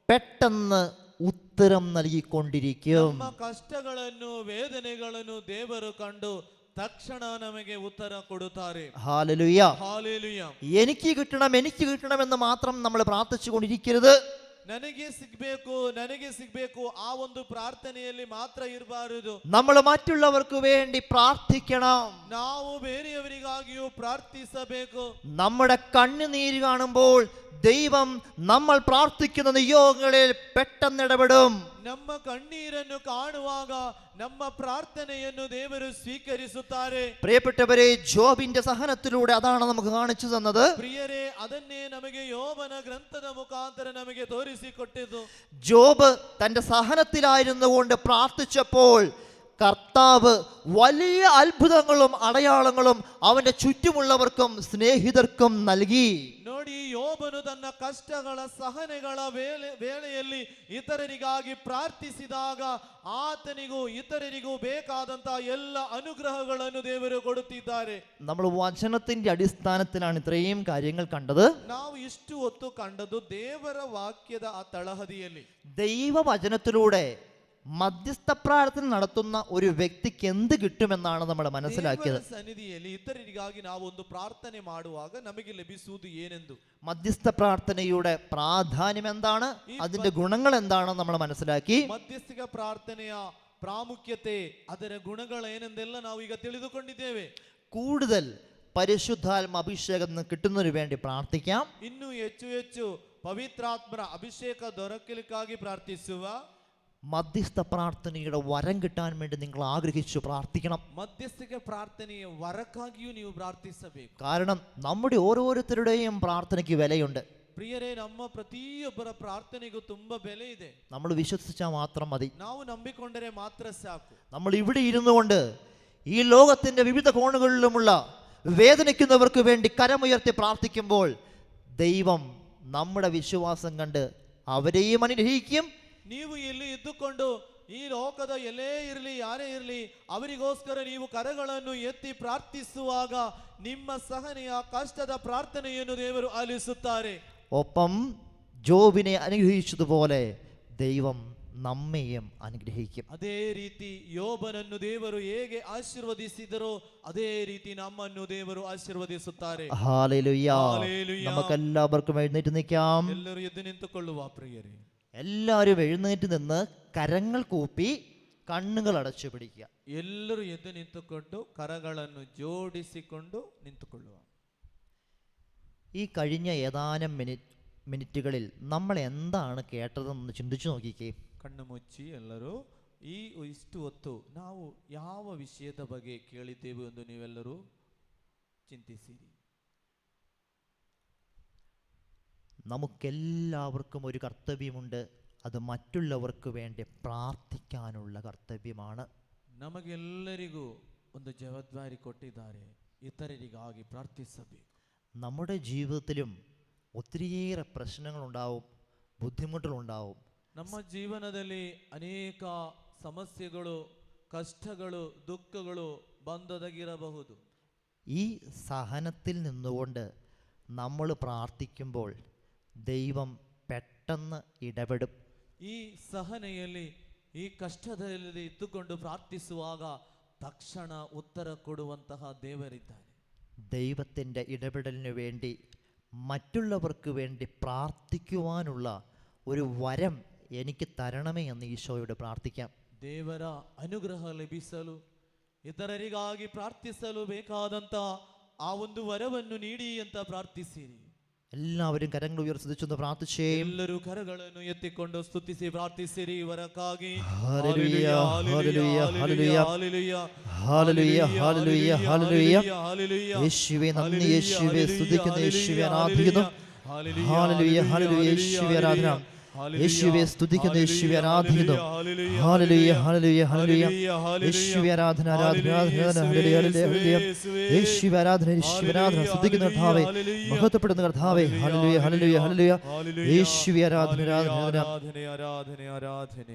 പെട്ടെന്ന് ഉത്തരം നൽകിക്കൊണ്ടിരിക്കും. ನಮ್ಮ ಕಷ್ಟಗಳನ್ನು ವೇದನೆಗಳನ್ನು ದೇವರು ಕಂಡು ತಕ್ಷಣ ನಮಗೆ ಉತ್ತರ ಕೊಡುತ್ತಾರೆ. ഹല്ലേലൂയ. ഹല്ലേലൂയ. എനിക്ക് കിട്ടണം എന്ന് മാത്രം നമ്മൾ പ്രാർത്ഥിച്ചുകൊണ്ടിരിക്കരുത്. ನನಗೆ ಸಿಗ್ಬೇಕು ಆ ಒಂದು ಪ್ರಾರ್ಥನೆಯಲ್ಲಿ ಮಾತ್ರ ಇರಬಾರದು. നമ്മൾ മറ്റുള്ളവർക്ക് വേണ്ടി പ്രാർത്ഥിക്കണം. ನಾವು ಬೇರೆಯವರಿಗಾಗಿಯೂ ಪ್ರಾರ್ಥಿಸಬೇಕು. നമ്മുടെ കണ്ണുനീര് കാണുമ്പോൾ ദൈവം നമ്മൾ പ്രാർത്ഥിക്കുന്ന നിയോഗങ്ങളിൽ പെട്ടെന്ന് ഇടപെടും. ನಮ್ಮ ಕಣ್ಣೀರನ್ನು ಕಾಣುವಾಗ ನಮ್ಮ ಪ್ರಾರ್ಥನೆಯನ್ನು ದೇವರು ಸ್ವೀಕರಿಸುತ್ತಾರೆ. പ്രിയപ്പെട്ടവരെ, ജോബിന്റെ സഹനത്തിലൂടെ അതാണ് നമുക്ക് കാണിച്ചു തന്നത്. ಪ್ರಿಯರೇ, ಅದನ್ನೇ ನಮಗೆ ಯೋಬನ ಗ್ರಂಥದ ಮುಖಾಂತರ ನಮಗೆ ತೋರಿಸಿಕೊಟ್ಟಿದ್ದು. ജോബ് തന്റെ സഹനത്തിലായിരുന്നുകൊണ്ട് പ്രാർത്ഥിച്ചപ്പോൾ കർത്താവ് വലിയ അത്ഭുതങ്ങളും അടയാളങ്ങളും അവന്റെ ചുറ്റുമുള്ളവർക്കും സ്നേഹിതർക്കും നൽകി. ನೋಡಿ, ಯೋಬನು ತನ್ನ ಕಷ್ಟಗಳ ಸಹನೆಗಳ ವೇಳೆಯಲ್ಲಿ ಇತರರಿಗಾಗಿ ಪ್ರಾರ್ಥಿಸಿದಾಗ ಆತನಿಗೂ ಇತರರಿಗೂ ಬೇಕಾದಂತಹ ಎಲ್ಲ ಅನುಗ್ರಹಗಳನ್ನು ದೇವರು ಕೊಡುತ್ತಿದ್ದಾರೆ. നമ്മൾ വചനത്തിന്റെ അടിസ്ഥാനത്തിലാണ് ഇത്രയും കാര്യങ്ങൾ കണ്ടത്. ನಾವು ಇಷ್ಟು ಹೊತ್ತು ಕಂಡದ್ದು ದೇವರ ವಾಕ್ಯದ ಆ ತಳಹದಿಯಲ್ಲಿ. ദൈവവചനത്തിലൂടെ മധ്യസ്ഥ പ്രാർത്ഥന നടത്തുന്ന ഒരു വ്യക്തിക്ക് എന്ത് കിട്ടുമെന്നാണ് നമ്മൾ മനസ്സിലാക്കിയത്. ಸನ್ನಿಧಿಯಲ್ಲಿ ಇತರರಿಗಾಗಿ ನಾವು ಒಂದು ಪ್ರಾರ್ಥನೆ ಮಾಡುವಾಗ ನಮಗೆ ಲಭಿಸುವುದು ಏನೆಂದು, മധ്യസ്ഥ പ്രാർത്ഥനയുടെ പ്രാധാന്യം എന്താണ്, അതിന്റെ ഗുണങ്ങൾ എന്താണെന്ന് നമ്മൾ മനസ്സിലാക്കി. ಮಧ್ಯಸ್ಥಿಕ ಪ್ರಾರ್ಥನೆಯ ಪ್ರಾಮುಖ್ಯತೆ, ಅದರ ಗುಣಗಳೇನೆಂದೆಲ್ಲ ನಾವು ಈಗ ತಿಳಿದುಕೊಂಡಿದ್ದೇವೆ. കൂടുതൽ പരിശുദ്ധാത്മ അഭിഷേകം കിട്ടുന്നതിന് വേണ്ടി പ്രാർത്ഥിക്കാം. ಇನ್ನೂ ಹೆಚ್ಚು ಹೆಚ್ಚು ಪವಿತ್ರಾತ್ಮರ ಅಭಿಷೇಕ ದೊರಕಲಿಕ್ಕಾಗಿ ಪ್ರಾರ್ಥಿಸುವ. മധ്യസ്ഥ പ്രാർത്ഥനയുടെ വരം കിട്ടാൻ വേണ്ടി നിങ്ങൾ ആഗ്രഹിച്ചു പ്രാർത്ഥിക്കണം. ಮಧ್ಯಸ್ಥಿಕ ಪ್ರಾರ್ಥನೆಯ ವರಕ್ಕಾಗಿಯೂ ನೀವು ಪ್ರಾರ್ಥಿಸಬೇಕು. കാരണം നമ്മുടെ ഓരോരുത്തരുടെയും പ്രാർത്ഥനയ്ക്ക് വിലയുണ്ട്. ಪ್ರಿಯರೇ, ನಮ್ಮ ಪ್ರತಿಯೊಬ್ಬರ ಪ್ರಾರ್ಥನೆಗೂ ತುಂಬಾ ಬೆಲೆ ಇದೆ. നമ്മൾ വിശ്വസിച്ചാൽ മാത്രം മതി. ನಾವು ನಂಬಿಕೊಂಡರೆ ಮಾತ್ರ ಸಾಕು. നമ്മൾ ഇവിടെ ഇരുന്നു കൊണ്ട് ഈ ലോകത്തിന്റെ വിവിധ കോണുകളിലുമുള്ള വേദനിക്കുന്നവർക്ക് വേണ്ടി കരമുയർത്തി പ്രാർത്ഥിക്കുമ്പോൾ ദൈവം നമ്മുടെ വിശ്വാസം കണ്ട് അവരെയും അനുഗ്രഹിക്കും. ನೀವು ಇಲ್ಲಿ ಇದ್ದುಕೊಂಡು ಈ ಲೋಕದ ಎಲ್ಲೇ ಇರಲಿ, ಯಾರೇ ಇರಲಿ, ಅವರಿಗೋಸ್ಕರ ನೀವು ಕರಗಳನ್ನು ಎತ್ತಿ ಪ್ರಾರ್ಥಿಸುವಾಗ ನಿಮ್ಮ ಸಹನೆಯ ಕಷ್ಟದ ಪ್ರಾರ್ಥನೆಯನ್ನು ದೇವರು ಆಲಿಸುತ್ತಾರೆ. ഒപ്പം ജോബിനെ അനുഗ്രഹിച്ചതുപോലെ ദൈവം നമ്മെയും അനുഗ്രഹിക്കും. ಅದೇ ರೀತಿ ಯೋಬನನ್ನು ದೇವರು ಹೇಗೆ ಆಶೀರ್ವದಿಸಿದರೋ ಅದೇ ರೀತಿ ನಮ್ಮನ್ನು ದೇವರು ಆಶೀರ್ವದಿಸುತ್ತಾರೆ. ഹല്ലേലൂയ. ഹല്ലേലൂയ. നമുക്കെല്ലാവർക്കും എഴുന്നേറ്റ് നിൽക്കാം. ಎಲ್ಲರೂ ಎದ್ದು ನಿಂತುಕೊಳ್ಳುವ ಪ್ರಿಯರೇ. എല്ലാവരും എഴുന്നേറ്റ് നിന്ന് കരങ്ങൾ കൂപ്പി കണ്ണുകൾ അടച്ചു പിടിക്കുക. ಎಲ್ಲರೂ ಎದ್ದು ನಿಂತುಕೊಂಡು ಕರಗಳನ್ನು ಜೋಡಿಸಿಕೊಂಡು ನಿಂತುಕೊಳ್ಳುವ. ഈ കഴിഞ്ഞ ഏതാനും മിനിറ്റുകളിൽ നമ്മൾ എന്താണ് കേട്ടതെന്ന് ചിന്തിച്ചു നോക്കിക്കേ. ಕಣ್ಣು ಮುಚ್ಚಿ ಎಲ್ಲರೂ ಇಷ್ಟು ಹೊತ್ತು ನಾವು ಯಾವ ವಿಷಯದ ಬಗ್ಗೆ ಕೇಳಿದ್ದೇವೆ ಎಂದು ನೀವೆಲ್ಲರೂ ಚಿಂತಿಸಿರಿ. നമുക്കെല്ലാവർക്കും ഒരു കർത്തവ്യമുണ്ട്. അത് മറ്റുള്ളവർക്ക് വേണ്ടി പ്രാർത്ഥിക്കാനുള്ള കർത്തവ്യമാണ്. ನಮಗೆಲ್ಲರಿಗೂ ಒಂದು ಜವಾಬ್ದಾರಿ ಕೊಟ್ಟಿದ್ದಾರೆ, ಇತರರಿಗಾಗಿ ಪ್ರಾರ್ಥಿಸಬೇಕು. നമ്മുടെ ജീവിതത്തിലും ഒത്തിരിയേറെ പ്രശ്നങ്ങളുണ്ടാവും, ബുദ്ധിമുട്ടുകളുണ്ടാവും. ನಮ್ಮ ಜೀವನದಲ್ಲಿ ಅನೇಕ ಸಮಸ್ಯೆಗಳು, ಕಷ್ಟಗಳು, ದುಃಖಗಳು ಬಂದೊದಗಿರಬಹುದು. ഈ സഹനത്തിൽ നിന്നുകൊണ്ട് നമ്മൾ പ്രാർത്ഥിക്കുമ്പോൾ ദൈവം പെട്ടെന്ന് ഇടപെടും. ಈ ಸಹನೆಯಲ್ಲಿ, ಈ ಕಷ್ಟದಲ್ಲಿ ಇದ್ದುಕೊಂಡು ಪ್ರಾರ್ಥಿಸುವಾಗ ತಕ್ಷಣ ಉತ್ತರ ಕೊಡುವಂತಹ ದೇವರಿದ್ದಾರೆ. ദൈവത്തിൻ്റെ ഇടപെടലിന് വേണ്ടി മറ്റുള്ളവർക്ക് വേണ്ടി പ്രാർത്ഥിക്കുവാനുള്ള ഒരു വരം എനിക്ക് തരണമേ എന്ന് ഈശോയോട് പ്രാർത്ഥിക്കാം. ದೇವರ ಅನುಗ್ರಹ ಲಭಿಸಲು, ಇತರರಿಗಾಗಿ ಪ್ರಾರ್ಥಿಸಲು ಬೇಕಾದಂತ ಆ ಒಂದು ವರವನ್ನು ನೀಡಿ ಅಂತ ಪ್ರಾರ್ಥಿಸಿರಿ. എല്ലാവരും കരങ്ങൾ ഉയർത്തിച്ചൊന്ന് പ്രാർത്ഥിച്ചേ. ಎಲ್ಲರೂ ಕರಗಳನ್ನು ಎತ್ತಿಕೊಂಡು ಸ್ತುತಿಸಿ ಪ್ರಾರ್ಥಿಸಿರಿ ವರಕ್ಕಾಗಿ. Hallelujah, hallelujah, hallelujah, hallelujah, hallelujah, hallelujah, hallelujah. Hallelujah. യേശുവേ നന്ദി, യേശുവേ സ്തുതിക്കുന്നു, യേശുവേ ആരാധിക്കുന്നു. ഹല്ലേലൂയ, ഹല്ലേലൂയ, യേശുവേ ആരാധന. യേശുവേ സ്തുതിക്കുന്നു, യേശുവേ ആരാധിക്കുന്നു. Hallelujah, hallelujah, hallelujah. യേശുവേ ആരാധന, ആരാധന, ആരാധന. Hallelujah, hallelujah. യേശുവേ ആരാധന, യേശുവേ ആരാധന. സ്തുതിക്കുന്നു കർത്താവേ, മഹത്വപ്പെടുന്ന കർത്താവേ. Hallelujah, hallelujah, hallelujah. യേശുവേ ആരാധന, ആരാധന, ആരാധന, ആരാധന.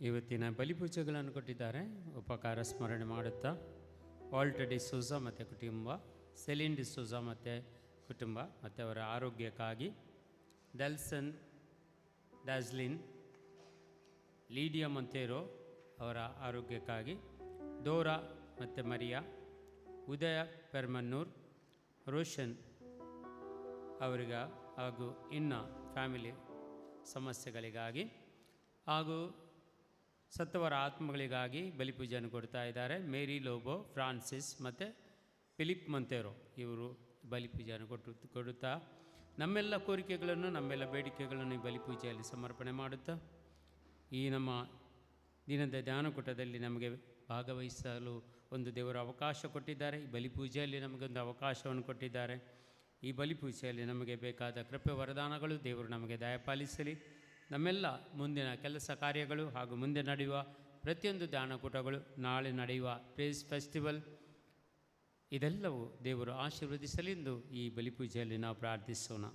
ಇವತ್ತಿನ ಬಲಿಪೂಜೆಗಳನ್ನು ಕೊಟ್ಟಿದ್ದಾರೆ. ಉಪಕಾರ ಸ್ಮರಣೆ ಮಾಡುತ್ತಾ ವಾಲ್ಟರ್ ಡಿಸೋಜಾ ಮತ್ತು ಕುಟುಂಬ, ಸೆಲಿನ್ ಡಿಸೋಜಾ ಮತ್ತು ಕುಟುಂಬ ಮತ್ತು ಅವರ ಆರೋಗ್ಯಕ್ಕಾಗಿ, ಡೆಲ್ಸನ್ ಡ್ಯಾಸ್ಲಿನ್, ಲೀಡಿಯಾ ಮೊಂತೇರೋ ಅವರ ಆರೋಗ್ಯಕ್ಕಾಗಿ, ಡೋರಾ ಮತ್ತು ಮರಿಯಾ, ಉದಯ ಪೆರ್ಮನ್ನೂರ್, ರೋಷನ್ ಅವರಿಗೆ ಹಾಗೂ ಇನ್ನು ಫ್ಯಾಮಿಲಿ ಸಮಸ್ಯೆಗಳಿಗಾಗಿ ಹಾಗೂ ಸತ್ತವರ ಆತ್ಮಗಳಿಗಾಗಿ ಬಲಿಪೂಜೆಯನ್ನು ಕೊಡ್ತಾ ಇದ್ದಾರೆ. ಮೇರಿ ಲೋಬೋ, ಫ್ರಾನ್ಸಿಸ್ ಮತ್ತು ಫಿಲಿಪ್ ಮೊಂತೇರೋ ಇವರು ಬಲಿಪೂಜೆಯನ್ನು ಕೊಡುತ್ತಾ ನಮ್ಮೆಲ್ಲ ಕೋರಿಕೆಗಳನ್ನು, ನಮ್ಮೆಲ್ಲ ಬೇಡಿಕೆಗಳನ್ನು ಈ ಬಲಿಪೂಜೆಯಲ್ಲಿ ಸಮರ್ಪಣೆ ಮಾಡುತ್ತಾ ಈ ನಮ್ಮ ದಿನದ ಧ್ಯಾನಕೂಟದಲ್ಲಿ ನಮಗೆ ಭಾಗವಹಿಸಲು ಒಂದು ದೇವರ ಅವಕಾಶ ಕೊಟ್ಟಿದ್ದಾರೆ. ಈ ಬಲಿಪೂಜೆಯಲ್ಲಿ ನಮಗೊಂದು ಅವಕಾಶವನ್ನು ಕೊಟ್ಟಿದ್ದಾರೆ. ಈ ಬಲಿಪೂಜೆಯಲ್ಲಿ ನಮಗೆ ಬೇಕಾದ ಕೃಪೆ ವರದಾನಗಳು ದೇವರು ನಮಗೆ ದಯಪಾಲಿಸಲಿ. ನಮ್ಮೆಲ್ಲ ಮುಂದಿನ ಕೆಲಸ ಕಾರ್ಯಗಳು ಹಾಗೂ ಮುಂದೆ ನಡೆಯುವ ಪ್ರತಿಯೊಂದು ಧ್ಯಾನಕೂಟಗಳು, ನಾಳೆ ನಡೆಯುವ ಪ್ರೇಸ್ ಫೆಸ್ಟಿವಲ್ ಇದೆಲ್ಲವೂ ದೇವರು ಆಶೀರ್ವದಿಸಲೆಂದು ಈ ಬಲಿಪೂಜೆಯಲ್ಲಿ ನಾವು ಪ್ರಾರ್ಥಿಸೋಣ.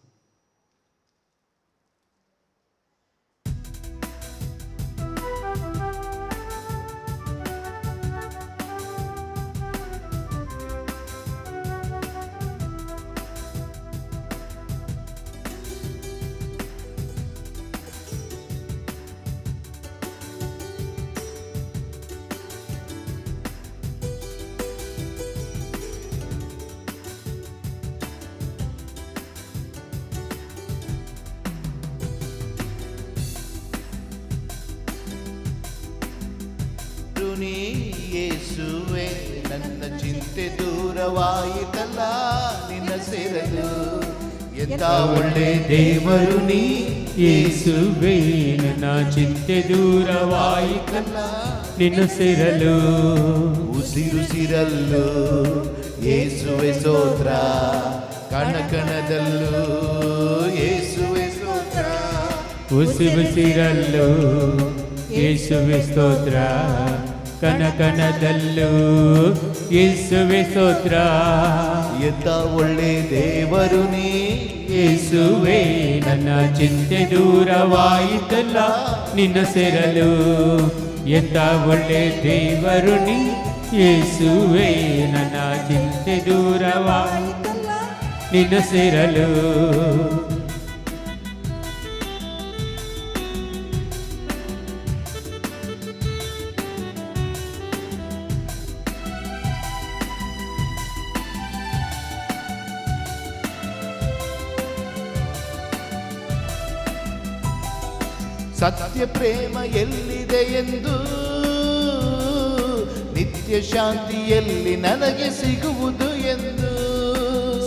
ಯೇಸುವೆ ನನ್ನ ಚಿಂತೆ ದೂರವಾಯಿತಲ್ಲ ನಿನ್ನ ಸೇರಲು, ಎಂತ ಒಳ್ಳೆ ದೇವರು ನೀ. ಯೇಸುವೆ ನನ್ನ ಚಿಂತೆ ದೂರವಾಯಿತಲ್ಲ ನಿನ್ನ ಸೇರಲು, ಉಸಿರುಸಿರಲ್ಲೂ ಯೇಸುವೆ ಸ್ತೋತ್ರ, ಕಣಕಣದಲ್ಲೂ ಯೇಸುವೆ ಸ್ತೋತ್ರ, ಉಸಿರುಸಿರಲ್ಲೂ ಯೇಸುವೆ ಸ್ತೋತ್ರ, ಕನಕನದಲ್ಲೂ ಯೇಸುವೆ ಸ್ತೋತ್ರ. ಎಂತ ಒಳ್ಳೆ ದೇವರು ನೀ. ಯೇಸುವೆ ನನ್ನ ಚಿಂತೆ ದೂರವಾಯಿತಲ್ಲ ನಿನ್ನ ಸೇರಲು, ಎಂತ ಒಳ್ಳೆ ದೇವರು ನೀ. ಯೇಸುವೇ ನನ್ನ ಚಿಂತೆ ದೂರವಾಯಿತಲ್ಲ ನಿನ್ನ ಸೇರಲು. ಸತ್ಯ ಪ್ರೇಮ ಎಲ್ಲಿದೆ ಎಂದು, ನಿತ್ಯ ಶಾಂತಿಯಲ್ಲಿ ನನಗೆ ಸಿಗುವುದು ಎಂದು.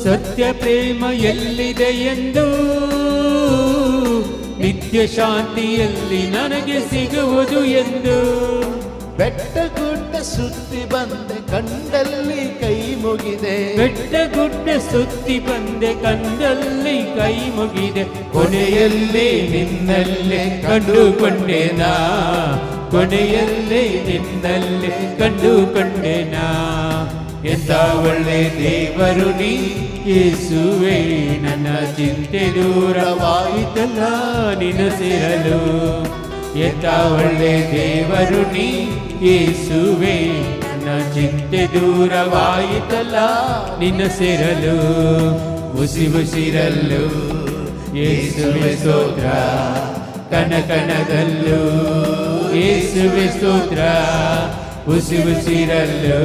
ಸತ್ಯ ಪ್ರೇಮ ಎಲ್ಲಿದೆ ಎಂದು, ನಿತ್ಯ ಶಾಂತಿಯಲ್ಲಿ ನನಗೆ ಸಿಗುವುದು ಎಂದು. ಬೆಟ್ಟ ಗುಡ್ಡ ಸುತ್ತಿ ಬಂದೆ ಕಂಡಲ್ಲಿ ಕೈ ಮುಗಿದೆ. ಬೆಟ್ಟ ಗುಡ್ಡ ಸುತ್ತಿ ಬಂದೆ ಕಂಡಲ್ಲಿ ಕೈ ಮುಗಿದೆ. ಕೊನೆಯಲ್ಲಿ ನಿನ್ನಲ್ಲೇ ಕಂಡುಕೊಂಡೆನಾ, ಕೊನೆಯಲ್ಲಿ ನಿನ್ನಲ್ಲೇ ಕಂಡುಕೊಂಡೆನಾ. ಎಂತ ಒಳ್ಳೆ ದೇವರು ನೀ ಯೇಸುವೇ, ನನ್ನ ಚಿಂತೆ ದೂರವಾಯಿತಲ್ಲ ನಿನ್ನ ಸೇರಲು. ಎಂತ ಒಳ್ಳೆ ದೇವರು ನೀ ಯೇಸುವೇ, ನನ್ನ ಚಿಂತೆ ದೂರವಾಯಿತಲ್ಲ ನಿನ್ನ ಸೇರಲು. ಉಸಿರಲ್ಲೂ ಯೇಸುವೆ ಸ್ತೋತ್ರ, ಕಣ ಕಣದಲ್ಲೂ ಯೇಸುವೆ ಸ್ತೋತ್ರ. ಉಸಿರಲ್ಲೂ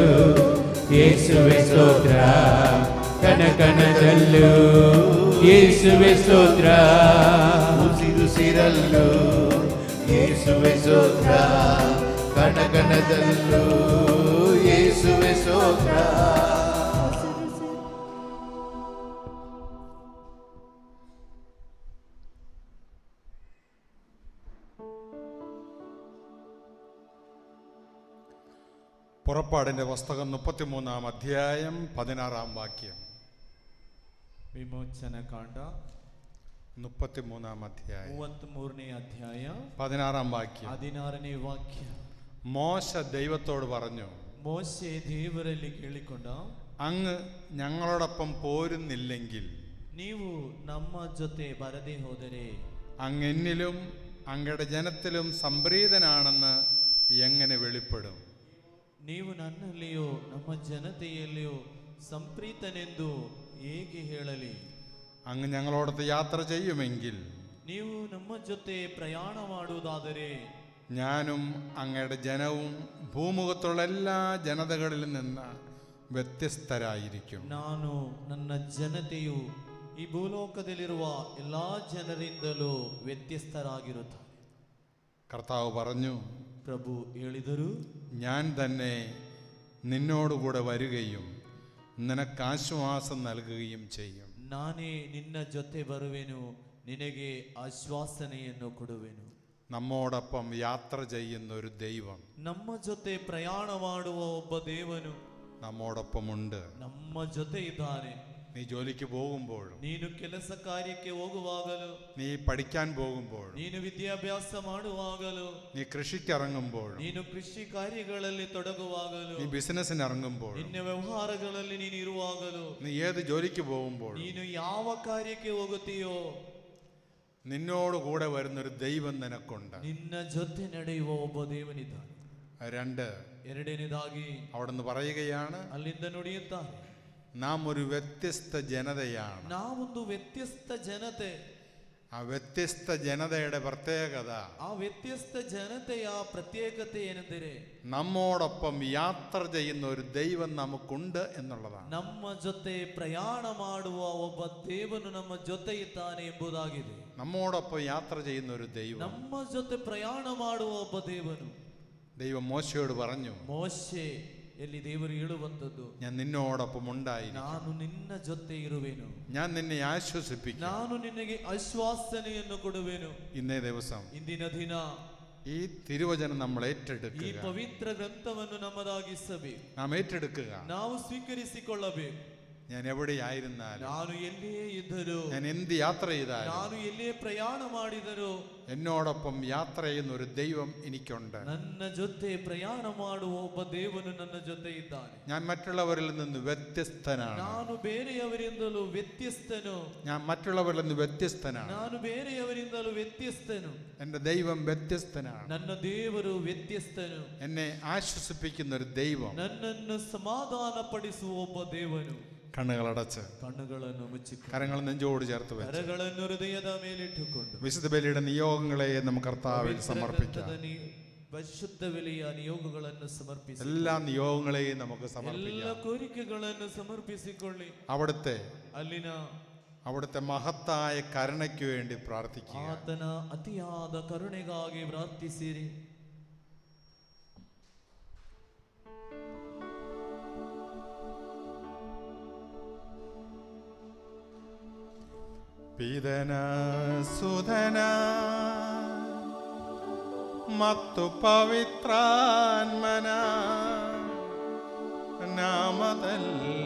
ಯೇಸುವೆ ಸ್ತೋತ್ರ, ಕಣ ಕಣದಲ್ಲೂ ಯೇಸುವೆ ಸ್ತೋತ್ರ. ಉಸಿರಲ್ಲೂ ಯೇಸುವೆ ಸ್ತೋತ್ರ, ಕಣ ಕಣದಲ್ಲೂ ಯೇಸುವೆ ಸ್ತೋತ್ರ. പുറപ്പാടിൻ്റെ പുസ്തകം 33-ാം അധ്യായം 16-ാം വാക്യം. ವಿಮೋಚನ ಕಾಂಡ 33-ാം അധ്യായം 33ನೇ ಅಧ್ಯಾಯ 16-ാം വാക്യം. 16ನೇ ವಾಕ್ಯ. മോശ ദൈവത്തോട് പറഞ്ഞു, ಮೋಶೆ ದೇವರಲ್ಲಿ ಕೇಳಿಕೊಂಡ, അങ്ങ് ഞങ്ങളോടൊപ്പം പോരുന്നില്ലെങ്കിൽ ನೀವು ನಮ್ಮ ಜೊತೆ ಬರದೇ ಹೋದರೆ അങ്ങ് എന്നിലും അങ്ങയുടെ ജനത്തിലും സംപ്രീതനാണെന്ന് എങ്ങനെ വെളിപ്പെടും? ನೀವು ನನ್ನಲ್ಲಿಯೋ ನಮ್ಮ ಜನತೆಯಲ್ಲಿಯೋ ಸಂಪ್ರೀತನೆಂದು ಹೇಗೆ ಹೇಳಲಿ? അങ്ങ് ഞങ്ങളോടൊത്ത് യാത്ര ചെയ്യുമെങ്കിൽ ನೀವು ನಮ್ಮ ಜೊತೆ ಪ್ರಯಾಣ ಮಾಡುವುದಾದರೆ ഞാനും അങ്ങയുടെ ജനവും ഭൂമുഖത്തുള്ള എല്ലാ ജനതകളിൽ നിന്ന് വ്യത്യസ്തരായിരിക്കും. ನಾನು ನನ್ನ ಜನತೆಯು ಈ ಭೂಲೋಕದಲ್ಲಿರುವ ಎಲ್ಲಾ ಜನರಿಂದಲೂ ವ್ಯತ್ಯಸ್ತರಾಗಿರುತ್ತಾರೆ. കർത്താവ് പറഞ്ഞു, ಪ್ರಭು ಹೇಳಿದರು, ഞാൻ തന്നെ നിന്നോടുകൂടെ വരികയും നിനക്ക് ആശ്വാസം നൽകുകയും ചെയ്യും. ನಾನೇ ನಿನ್ನ ಜೊತೆ ಬರುವೆನು, ನಿನಗೆ ಆಶ್ವಾಸನೆಯನ್ನು ಕೊಡುವೆನು. നമ്മോടൊപ്പം യാത്ര ചെയ്യുന്ന ഒരു ദൈവം, ನಮ್ಮ ಜೊತೆ ಪ್ರಯಾಣ ಮಾಡುವ ಒಬ್ಬ ದೇವನು നമ്മോടൊപ്പമുണ്ട്. ನಮ್ಮ ಜೊತೆ ಇದ್ದಾನೆ. നീ ജോലിക്ക് പോകുമ്പോഴും, ನೀನು ಕೆಲಸ ಕಾರ್ಯಕ್ಕೆ ಹೋಗುವಾಗಲೂ, നീ പഠിക്കാൻ പോകുമ്പോഴും, ನೀನು ವಿದ್ಯಾಭ್ಯಾಸ ಮಾಡುವಾಗಲೂ, നീ കൃഷിക്കിറങ്ങുമ്പോഴും, ನೀನು ಕೃಷಿ ಕಾರ್ಯಗಳಲ್ಲಿ ತೊಡಗುವಾಗಲೂ, നീ ബിസിനസ്സിന് ഇറങ്ങുമ്പോഴും, ನಿನ್ನ ವ್ಯವಹಾರಗಳಲ್ಲಿ ನೀನು ಇರುವಾಗಲೂ, നീ ഏത് ജോലിക്ക് പോകുമ്പോഴും ನೀನು ಯಾವ ಕಾರ್ಯಕ್ಕೆ ಹೋಗುತ್ತೀಯೋ നിന്നോട് കൂടെ വരുന്നൊരു ദൈവം നിനക്കുണ്ട്. ನಿನ್ನ ಜೊತೆ ನಡೆಯುವ ಒಬ್ಬ ದೇವನಿದ್ದಾನೆ. 2, ಎರಡನೇದಾಗಿ അവിടുന്ന് പറയുകയാണ്, ಅಲ್ಲಿಂದ ನುಡಿಯುತ್ತಾರೆ, നാം ഒരു വ്യത്യസ്ത ജനതയാണ്. ನಾವೊಂದು ವ್ಯತ್ಯಸ್ತ ಜನತೆ. ആ വ്യത്യസ്ത ജനതയുടെ പ്രത്യേകത, ಆ ವ್ಯತ್ಯಸ್ತ ಜನತೆಯ ಪ್ರತ್ಯೇಕತೆ ಏನೆಂದರೆ നമ്മോടൊപ്പം യാത്ര ചെയ്യുന്ന ഒരു ദൈവം നമുക്കുണ്ട് എന്നുള്ളതാണ്. ನಮ್ಮ ಜೊತೆ ಪ್ರಯಾಣ ಮಾಡುವ ಒಬ್ಬ ದೇವನು ನಮ್ಮ ಜೊತೆ ಇದ್ದಾನೆ ಎಂಬುದಾಗಿದೆ. നമ്മോടൊപ്പം യാത്ര ചെയ്യുന്ന ഒരു ദൈവം. ನಮ್ಮ ಜೊತೆ ಪ್ರಯಾಣ ಮಾಡುವ ಒಬ್ಬ ದೇವನು. ദൈവം മോശയോട് പറഞ്ഞു, ಮೋಶೆ ಎಲ್ಲಿ ದೇವರು ಹೇಳುವಂಥದ್ದು, ഞാൻ നിന്നോടൊപ്പം ഉണ്ടായിരിക്കും, ನಾನು ನಿನ್ನ ಜೊತೆ ಇರುವೆನು, ഞാൻ നിന്നെ ആശ്വസിപ്പിക്കും. ನಾನು ನಿನಗೆ ಆಶ್ವಾಸನೆಯನ್ನು ಕೊಡುವೆನು. ഇന്നേ ദിവസം ಇಂದಿನ ದಿನ ഈ തിരുവചനം നമ്മൾ ಈ ഏറ്റെടുക്കുക. ಪವಿತ್ರ ಗ್ರಂಥವನ್ನು ನಮ್ಮದಾಗಿಸಬೇಕು, നാം ഏറ്റെടുക്കുക. ನಾವು ಸ್ವೀಕರಿಸಿಕೊಳ್ಳಬೇಕು. ഞാൻ എവിടെയായിരുന്നാലും, ನಾನು ಎಲ್ಲಿಯೇ ಇದ್ದರೂ, ഞാൻ എന്ത് യാത്ര ചെയ്താലും, ನಾನು ಎಲ್ಲಿಯೇ ಪ್ರಯಾಣ ಮಾಡಿದರೂ, എന്നോടൊപ്പം യാത്ര ചെയ്യുന്ന ഒരു ദൈവം എനിക്കുണ്ട്. ನನ್ನ ಜೊತೆ ಪ್ರಯಾಣ ಮಾಡುವ ಒಬ್ಬ ದೇವನು ನನ್ನ ಜೊತೆ ಇದ್ದಾನೆ. ഞാൻ മറ്റുള്ളവരിൽ നിന്ന് വ്യത്യസ്തനാണ്. ನಾನು ಬೇರೆಯವರಿಂದಲೂ ವ್ಯತ್ಯಸ್ತನು. ഞാൻ മറ്റുള്ളവരിൽ നിന്ന് വ്യത്യസ്തനാണ്. ನಾನು ಬೇರೆಯವರಿಂದಲೂ ವ್ಯತ್ಯಸ್ತನು. എൻ്റെ ദൈവം വ്യത്യസ്തനാണ്. ನನ್ನ ದೇವರು ವ್ಯತ್ಯಸ್ತನು. എന്നെ ആശ്വസിപ്പിക്കുന്ന ഒരു ദൈവം. ನನ್ನನ್ನು ಸಮಾಧಾನ ಪಡಿಸುವ ಒಬ್ಬ ದೇವನು. കണ്ണുകളടച്ച് ಕಣ್ಣುಗಳನ್ನು ಮುಚ್ಚಿ കരങ്ങൾ നെഞ്ചോട് ചേർത്ത് വെച്ച് ಕರಗಳನ್ನು ಹೃದಯದ ಮೇಲಿಟ್ಟುಕೊಂಡು വിശുദ്ധ ബലിയുടെ നിയോഗങ്ങളെ നമുക്ക് കർത്താവിൽ സമർപ്പിക്കാം. ಪರಿಶುದ್ಧ ಬೆಲೆಯ ನಿಯೋಗಗಳನ್ನು ಸಮರ್ಪಿಸಿ, എല്ലാ നിയോഗങ്ങളെയും നമുക്ക് ಎಲ್ಲ സമർപ്പിക്കാം. ಕೋರಿಕೆಗಳನ್ನು ಸಮರ್ಪಿಸಿಕೊಳ್ಳಿ. അവിടുത്തെ മഹത്തായ കരുണയ്ക്ക് വേണ്ടി പ്രാർത്ഥിക്കുക. ಆತನ ಅತಿಯಾದ ಕರುಣೆಗಾಗಿ ಪ್ರಾರ್ಥಿಸಿರಿ. ಪಿತನ ಸುಧನ ಮತ್ತು ಪವಿತ್ರಾತ್ಮನ ನಾಮದಲ್ಲಿ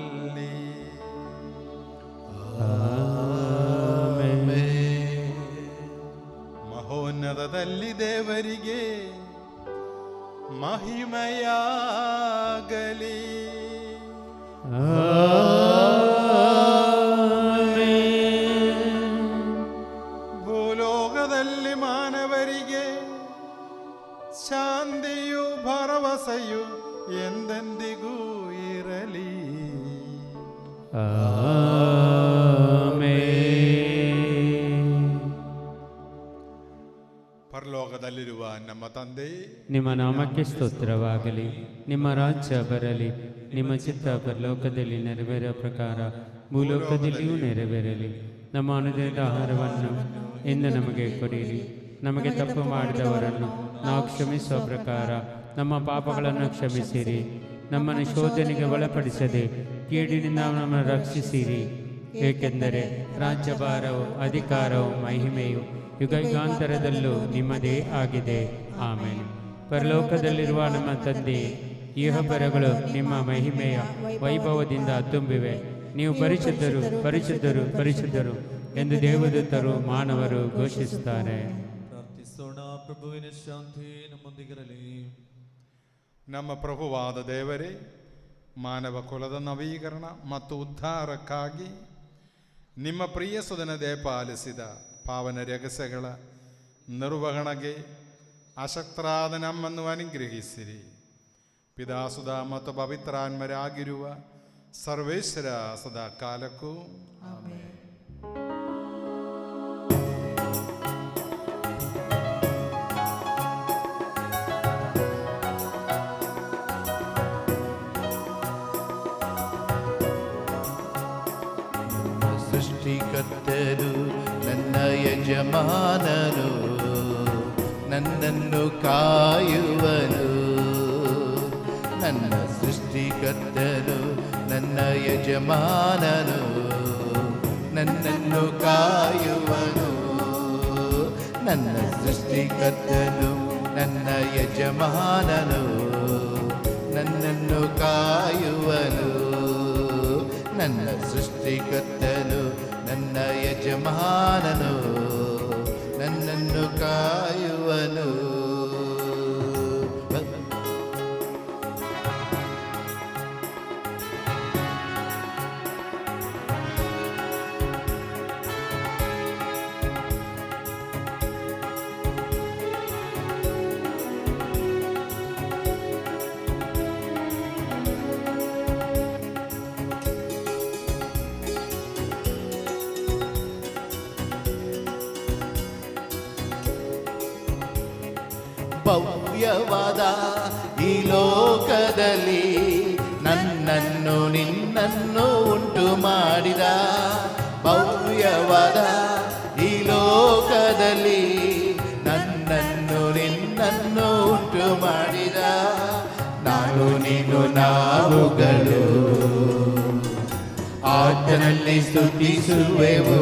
ಮಹೋನ್ನತದಲ್ಲಿ ದೇವರಿಗೆ ಮಹಿಮೆಯಾಗಲಿ. ಭೂಲೋಕದಲ್ಲಿ ಮಾನವರಿಗೆ ಶಾಂತಿಯು ಭರವಸೆಯು ಎಂದೆಂದಿಗೂ ಇರಲಿ. ಪರಲೋಕದಲ್ಲಿರುವ ನಮ್ಮ ತಂದೆ, ನಿಮ್ಮ ನಾಮಕ್ಕೆ ಸ್ತೋತ್ರವಾಗಲಿ. ನಿಮ್ಮ ರಾಜ್ಯ ಬರಲಿ. ನಿಮ್ಮ ಚಿತ್ತ ಪರಲೋಕದಲ್ಲಿ ನೆರವೇರೋ ಪ್ರಕಾರ ಭೂಲೋಕದಲ್ಲಿಯೂ ನೆರವೇರಲಿ. ನಮ್ಮ ಅನುದಿನದ ಆಹಾರವನ್ನು ಇಂದು ನಮಗೆ ಕೊಡಿರಿ. ನಮಗೆ ತಪ್ಪು ಮಾಡಿದವರನ್ನು ನಾವು ಕ್ಷಮಿಸುವ ಪ್ರಕಾರ ನಮ್ಮ ಪಾಪಗಳನ್ನು ಕ್ಷಮಿಸಿರಿ. ನಮ್ಮನ್ನು ಶೋಧನೆಗೆ ಒಳಪಡಿಸದೆ ಕೀಡಿನಿಂದ ನಮ್ಮನ್ನು ರಕ್ಷಿಸಿರಿ. ಏಕೆಂದರೆ ರಾಜ್ಯಭಾರವು, ಅಧಿಕಾರವು, ಮಹಿಮೆಯು ಯುಗಾಂತರದಲ್ಲೂ ನಿಮ್ಮದೇ ಆಗಿದೆ. ಆಮೇಲೆ. ಪರಲೋಕದಲ್ಲಿರುವ ನಮ್ಮ ತಂದೆ, ಇಹಪರಗಳು ನಿಮ್ಮ ಮಹಿಮೆಯ ವೈಭವದಿಂದ ತುಂಬಿವೆ. ನೀವು ಪರಿಶುದ್ಧರು, ಪರಿಶುದ್ಧರು, ಪರಿಶುದ್ಧರು ಎಂದು ದೇವದೂತರು, ಮಾನವರು ಘೋಷಿಸುತ್ತಾರೆ. ಪ್ರಾರ್ಥಿಸೋಣ. ಪ್ರಭುವಿನ ಶಾಂತಿ ನಮ್ಮೊಂದಿಗಿರಲಿ. ನಮ್ಮ ಪ್ರಭುವಾದ ದೇವರೇ, ಮಾನವ ಕುಲದ ನವೀಕರಣ ಮತ್ತು ಉದ್ಧಾರಕ್ಕಾಗಿ ನಿಮ್ಮ ಪ್ರಿಯ ಸುಧನ ದಯಪಾಲಿಸಿದ ಪಾವನ ರಹಸ್ಯಗಳ ನಿರ್ವಹಣೆಗೆ ಅಶಕ್ತರಾದ ನಮ್ಮನ್ನು ಅನುಗ್ರಹಿಸಿರಿ. ಪಿತಾಸುಧ ಮತ್ತು ಪವಿತ್ರಾತ್ಮರಾಗಿರುವ ಸರ್ವೇಶ್ವರ ಸದಾ ಕಾಲಕ್ಕೂ ಆಮೆನ್. ಸೃಷ್ಟಿಕರ್ತನು ನನ್ನ ಯಜಮಾನನು, ನನ್ನನ್ನು ಕಾಯುವನು. ನನ್ನ ಸೃಷ್ಟಿಕರ್ತನು ನನ್ನ ಯಜಮಾನನು, ನನ್ನನ್ನು ಕಾಯುವನು. ನನ್ನ ಸೃಷ್ಟಿಕರ್ತನು ನನ್ನ ಯಜಮಾನನು, ನನ್ನನ್ನು ಕಾಯುವನು. ನನ್ನ ಸೃಷ್ಟಿಕರ್ತನು ನನ್ನ ಯಜಮಾನನು, ನನ್ನನ್ನು ಕಾಯುವನು. ಭವ್ಯವಾದ ಈ ಲೋಕದಲ್ಲಿ ನನ್ನನ್ನು ನಿನ್ನನ್ನು ಉಂಟು ಮಾಡಿದ. ಭವ್ಯವಾದ ಈ ಲೋಕದಲ್ಲಿ ನನ್ನನ್ನು ನಿನ್ನನ್ನು ಉಂಟು ಮಾಡಿದ. ನಾನು ನೀನು ನಾವುಗಳು ಆತನಲ್ಲಿ ಸ್ತುತಿಸುವೆವು.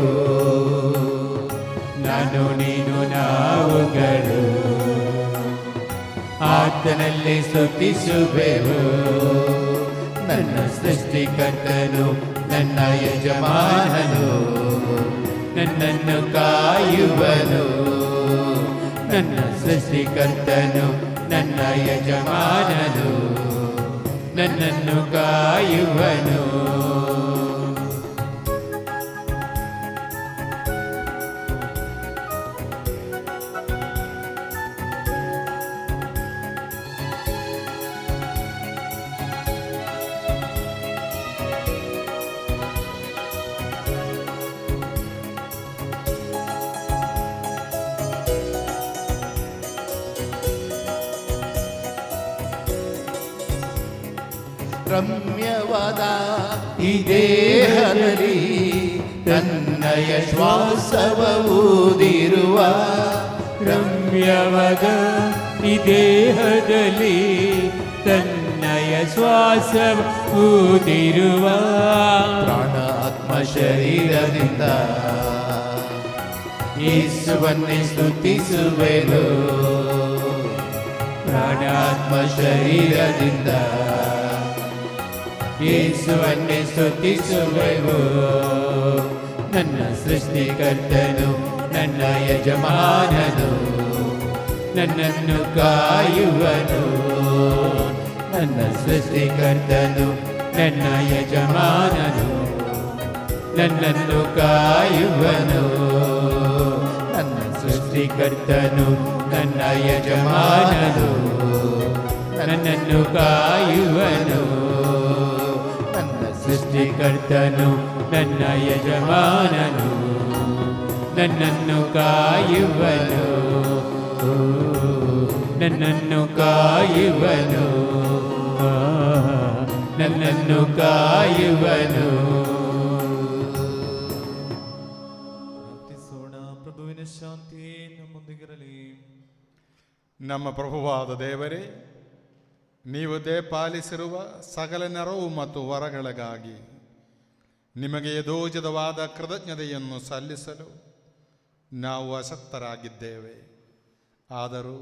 ನಾನು ನೀನು ನಾವುಗಳು ಆತನಲ್ಲಿ ಸ್ತುತಿಸುವೆವು. ನನ್ನ ಸೃಷ್ಟಿಕರ್ತನು ನನ್ನ ಯಜಮಾನನು ನನ್ನನ್ನು ಕಾಯುವನು ನನ್ನ ಸೃಷ್ಟಿಕರ್ತನು ನನ್ನ ಯಜಮಾನನು ನನ್ನನ್ನು ಕಾಯುವನು ರಮ್ಯವಾದ ಈ ದೇಹದಲ್ಲಿ ತನ್ನಯ ಶ್ವಾಸವ ಊದಿರುವ ರಮ್ಯವಾದ ಈ ದೇಹದಲ್ಲಿ ತನ್ನಯ ಶ್ವಾಸ ಊದಿರುವ ಪ್ರಾಣ ಆತ್ಮ ಶರೀರದಿಂದ ಯೇಸುವನ್ನೇ ಸ್ತುತಿಸುವೆನು ಪ್ರಾಣಾತ್ಮ ಶರೀರದಿಂದ ಯೇಸುವನ್ನೇ ಸ್ತುತಿಸುವೆವು ನನ್ನ ಸೃಷ್ಟಿಕರ್ತನು ನನ್ನ ಯಜಮಾನನು ನನ್ನನ್ನು ಕಾಯುವನು ನನ್ನ ಸೃಷ್ಟಿಕರ್ತನು ನನ್ನ ಯಜಮಾನನು ನನ್ನನ್ನು ಕಾಯುವನು ನನ್ನ ಸೃಷ್ಟಿಕರ್ತನು ನನ್ನ ಯಜಮಾನನು ನನ್ನನ್ನು ಕಾಯುವನು ನನ್ನ ಸೃಷ್ಟಿಕರ್ತನು ನನ್ನ ಯಜಮಾನನು ನನ್ನನ್ನು ಕಾಯುವನು ನನ್ನನ್ನು ಕಾಯುವನು ನನ್ನನ್ನು ಕಾಯುವನು ಪ್ರಾರ್ಥಿಸೋಣ. ಪ್ರಭುವಿನ ಶಾಂತಿ ನಮ್ಮೊಂದಿಗಿರಲಿ. ನಮ್ಮ ಪ್ರಭುವಾದ ದೇವರೇ, ನೀವು ದಯಪಾಲಿಸಿರುವ ಸಕಲ ನೆರವು ಮತ್ತು ವರಗಳಿಗಾಗಿ ನಿಮಗೆ ಯಥೋಚಿತವಾದ ಕೃತಜ್ಞತೆಯನ್ನು ಸಲ್ಲಿಸಲು ನಾವು ಅಶಕ್ತರಾಗಿದ್ದೇವೆ. ಆದರೂ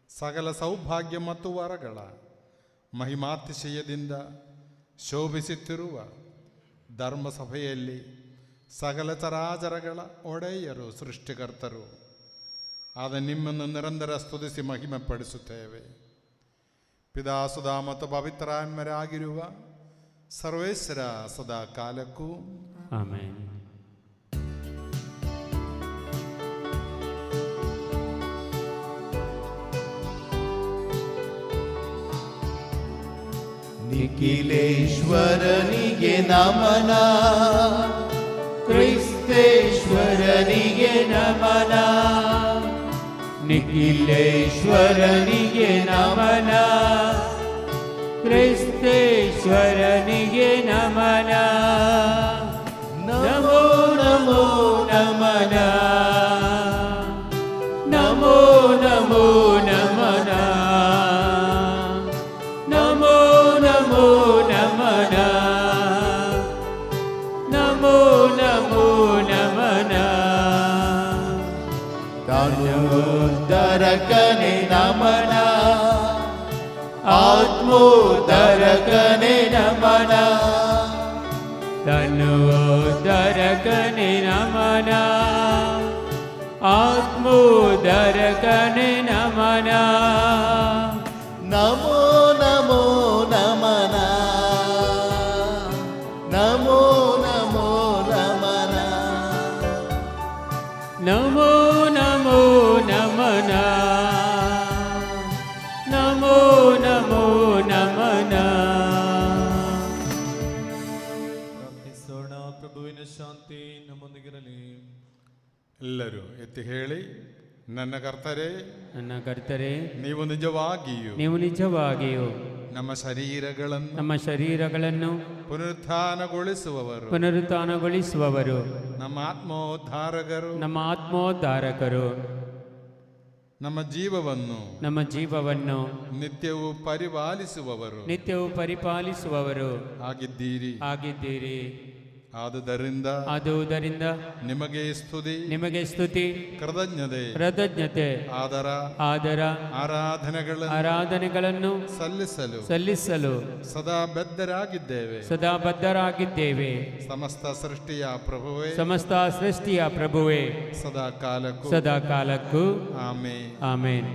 ಸಕಲ ಸೌಭಾಗ್ಯ ಮತ್ತು ವರಗಳ ಮಹಿಮಾತಿಶಯದಿಂದ ಶೋಭಿಸುತ್ತಿರುವ ಧರ್ಮಸಭೆಯಲ್ಲಿ ಸಕಲ ಚರಾಚರಗಳ ಒಡೆಯರು ಸೃಷ್ಟಿಕರ್ತರು ಆದ ನಿಮ್ಮನ್ನು ನಿರಂತರ ಸ್ತುತಿಸಿ ಮಹಿಮೆಪಡಿಸುತ್ತೇವೆ. ಪಿತಾಸುಧ ಮತ್ತು ಪವಿತ್ರಾತ್ಮರಾಗಿರುವ ಸರ್ವೇಶ್ವರ ಸದಾ ಕಾಲಕ್ಕೂ ಆಮೆನ್. ನಿಖಿಲೇಶ್ವರನಿಗೆ ನಮನ, ಕ್ರಿಸ್ತೇಶ್ವರನಿಗೆ ನಮನ, ನಿಖಿಲೇಶ್ವರನಿಗೆ ನಮನ, ಕ್ರಿಸ್ತೇಶ್ವರನಿಗೆ ನಮನ, ನಮೋ ನಮೋ ನಮನ, ನಮೋ ನಮೋ ನಮನ, ನಮೋ ನಮೋ ನಮನ, ನಮೋ ನಮೋ ನಮನ. ಆತ್ಮೋದ್ಧಾರಕನೇ ನಮನ, ಆತ್ಮೋದ್ಧಾರಕನೇ ನಮನ, ತನುೋದ್ಧಾರಕನೇ ನಮನ, ಆತ್ಮೋದ್ಧಾರಕನೇ ನಮನ, ನಮೋ ನಮೋ ನಮನ, ನಮೋ ನಮೋ ನಮನ, ನಮೋ ನಮೋ ನಮನ, ನಮೋ ನಮೋ ನಮನ. ಪ್ರಾರ್ಥಿಸೋಣ. ಪ್ರಭುವಿನ ಶಾಂತಿ ನಮ್ಮೊಂದಿಗಿರಲಿ. ಎಲ್ಲರೂ ಎತ್ತಿ ಹೇಳಿ, ನನ್ನ ಕರ್ತರೇ, ನನ್ನ ಕರ್ತರೇ, ನೀವು ನಿಜವಾಗಿಯೂ ನೀವು ನಿಜವಾಗಿಯೂ ನಮ್ಮ ಶರೀರಗಳನ್ನು ಪುನರುತ್ಥಾನಗೊಳಿಸುವವರು, ಪುನರುತ್ಥಾನಗೊಳಿಸುವವರು, ನಮ್ಮ ಆತ್ಮೋದ್ಧಾರಕರು, ನಮ್ಮ ಆತ್ಮೋದ್ಧಾರಕರು, ನಮ್ಮ ಜೀವವನ್ನು ನಿತ್ಯವೂ ಪರಿಪಾಲಿಸುವವರು ಆಗಿದ್ದೀರಿ. ಆದುದರಿಂದ ನಿಮಗೆ ಸ್ತುತಿ, ನಿಮಗೆ ಸ್ತುತಿ, ಕೃತಜ್ಞತೆ, ಆದರ ಆರಾಧನೆಗಳನ್ನು ಸಲ್ಲಿಸಲು ಸದಾ ಬದ್ಧರಾಗಿದ್ದೇವೆ. ಸಮಸ್ತ ಸೃಷ್ಟಿಯ ಪ್ರಭುವೇ ಸದಾ ಕಾಲಕ್ಕೂ ಆಮೆನ್.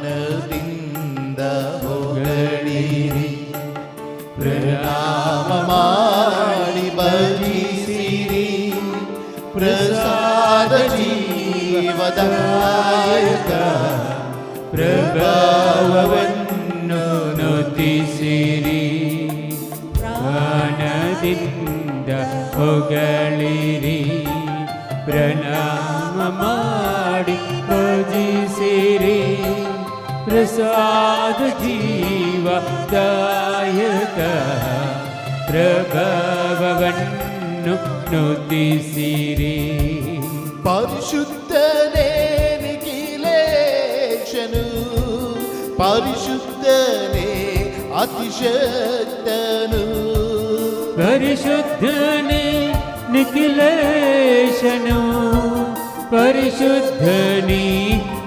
ಪ್ರಾಣದಿಂದ ಹೊಗಳಿರಿ, ಪ್ರಣಾಮ ಮಾಡಿ ಭಜಿಸಿರಿ, ಪ್ರಸಾದ ಜೀವದಾಯಕ ಪ್ರಭಾವವನ್ನು ನುತಿಸಿರಿ. ಪ್ರಾಣದಿಂದ ಹೊಗಳಿರಿ, ಪ್ರಣಾಮ ಮಾಡಿ ಭಜಿಸಿರಿ, ಪ್ರಸಾದ ಜೀವದಾಯಕ ಪ್ರಭಾವವನ್ನು ನುತಿಸಿರಿ. ಪರಿಶುದ್ಧನೇ ನಿಖಿಲೇಶನು, ಪರಿಶುದ್ಧನೇ ಅತಿಶಕ್ತನು, ಪರಿಶುದ್ಧನೇ ನಿಖಿಲೇಶನು, ಪರಿಶುದ್ಧನೇ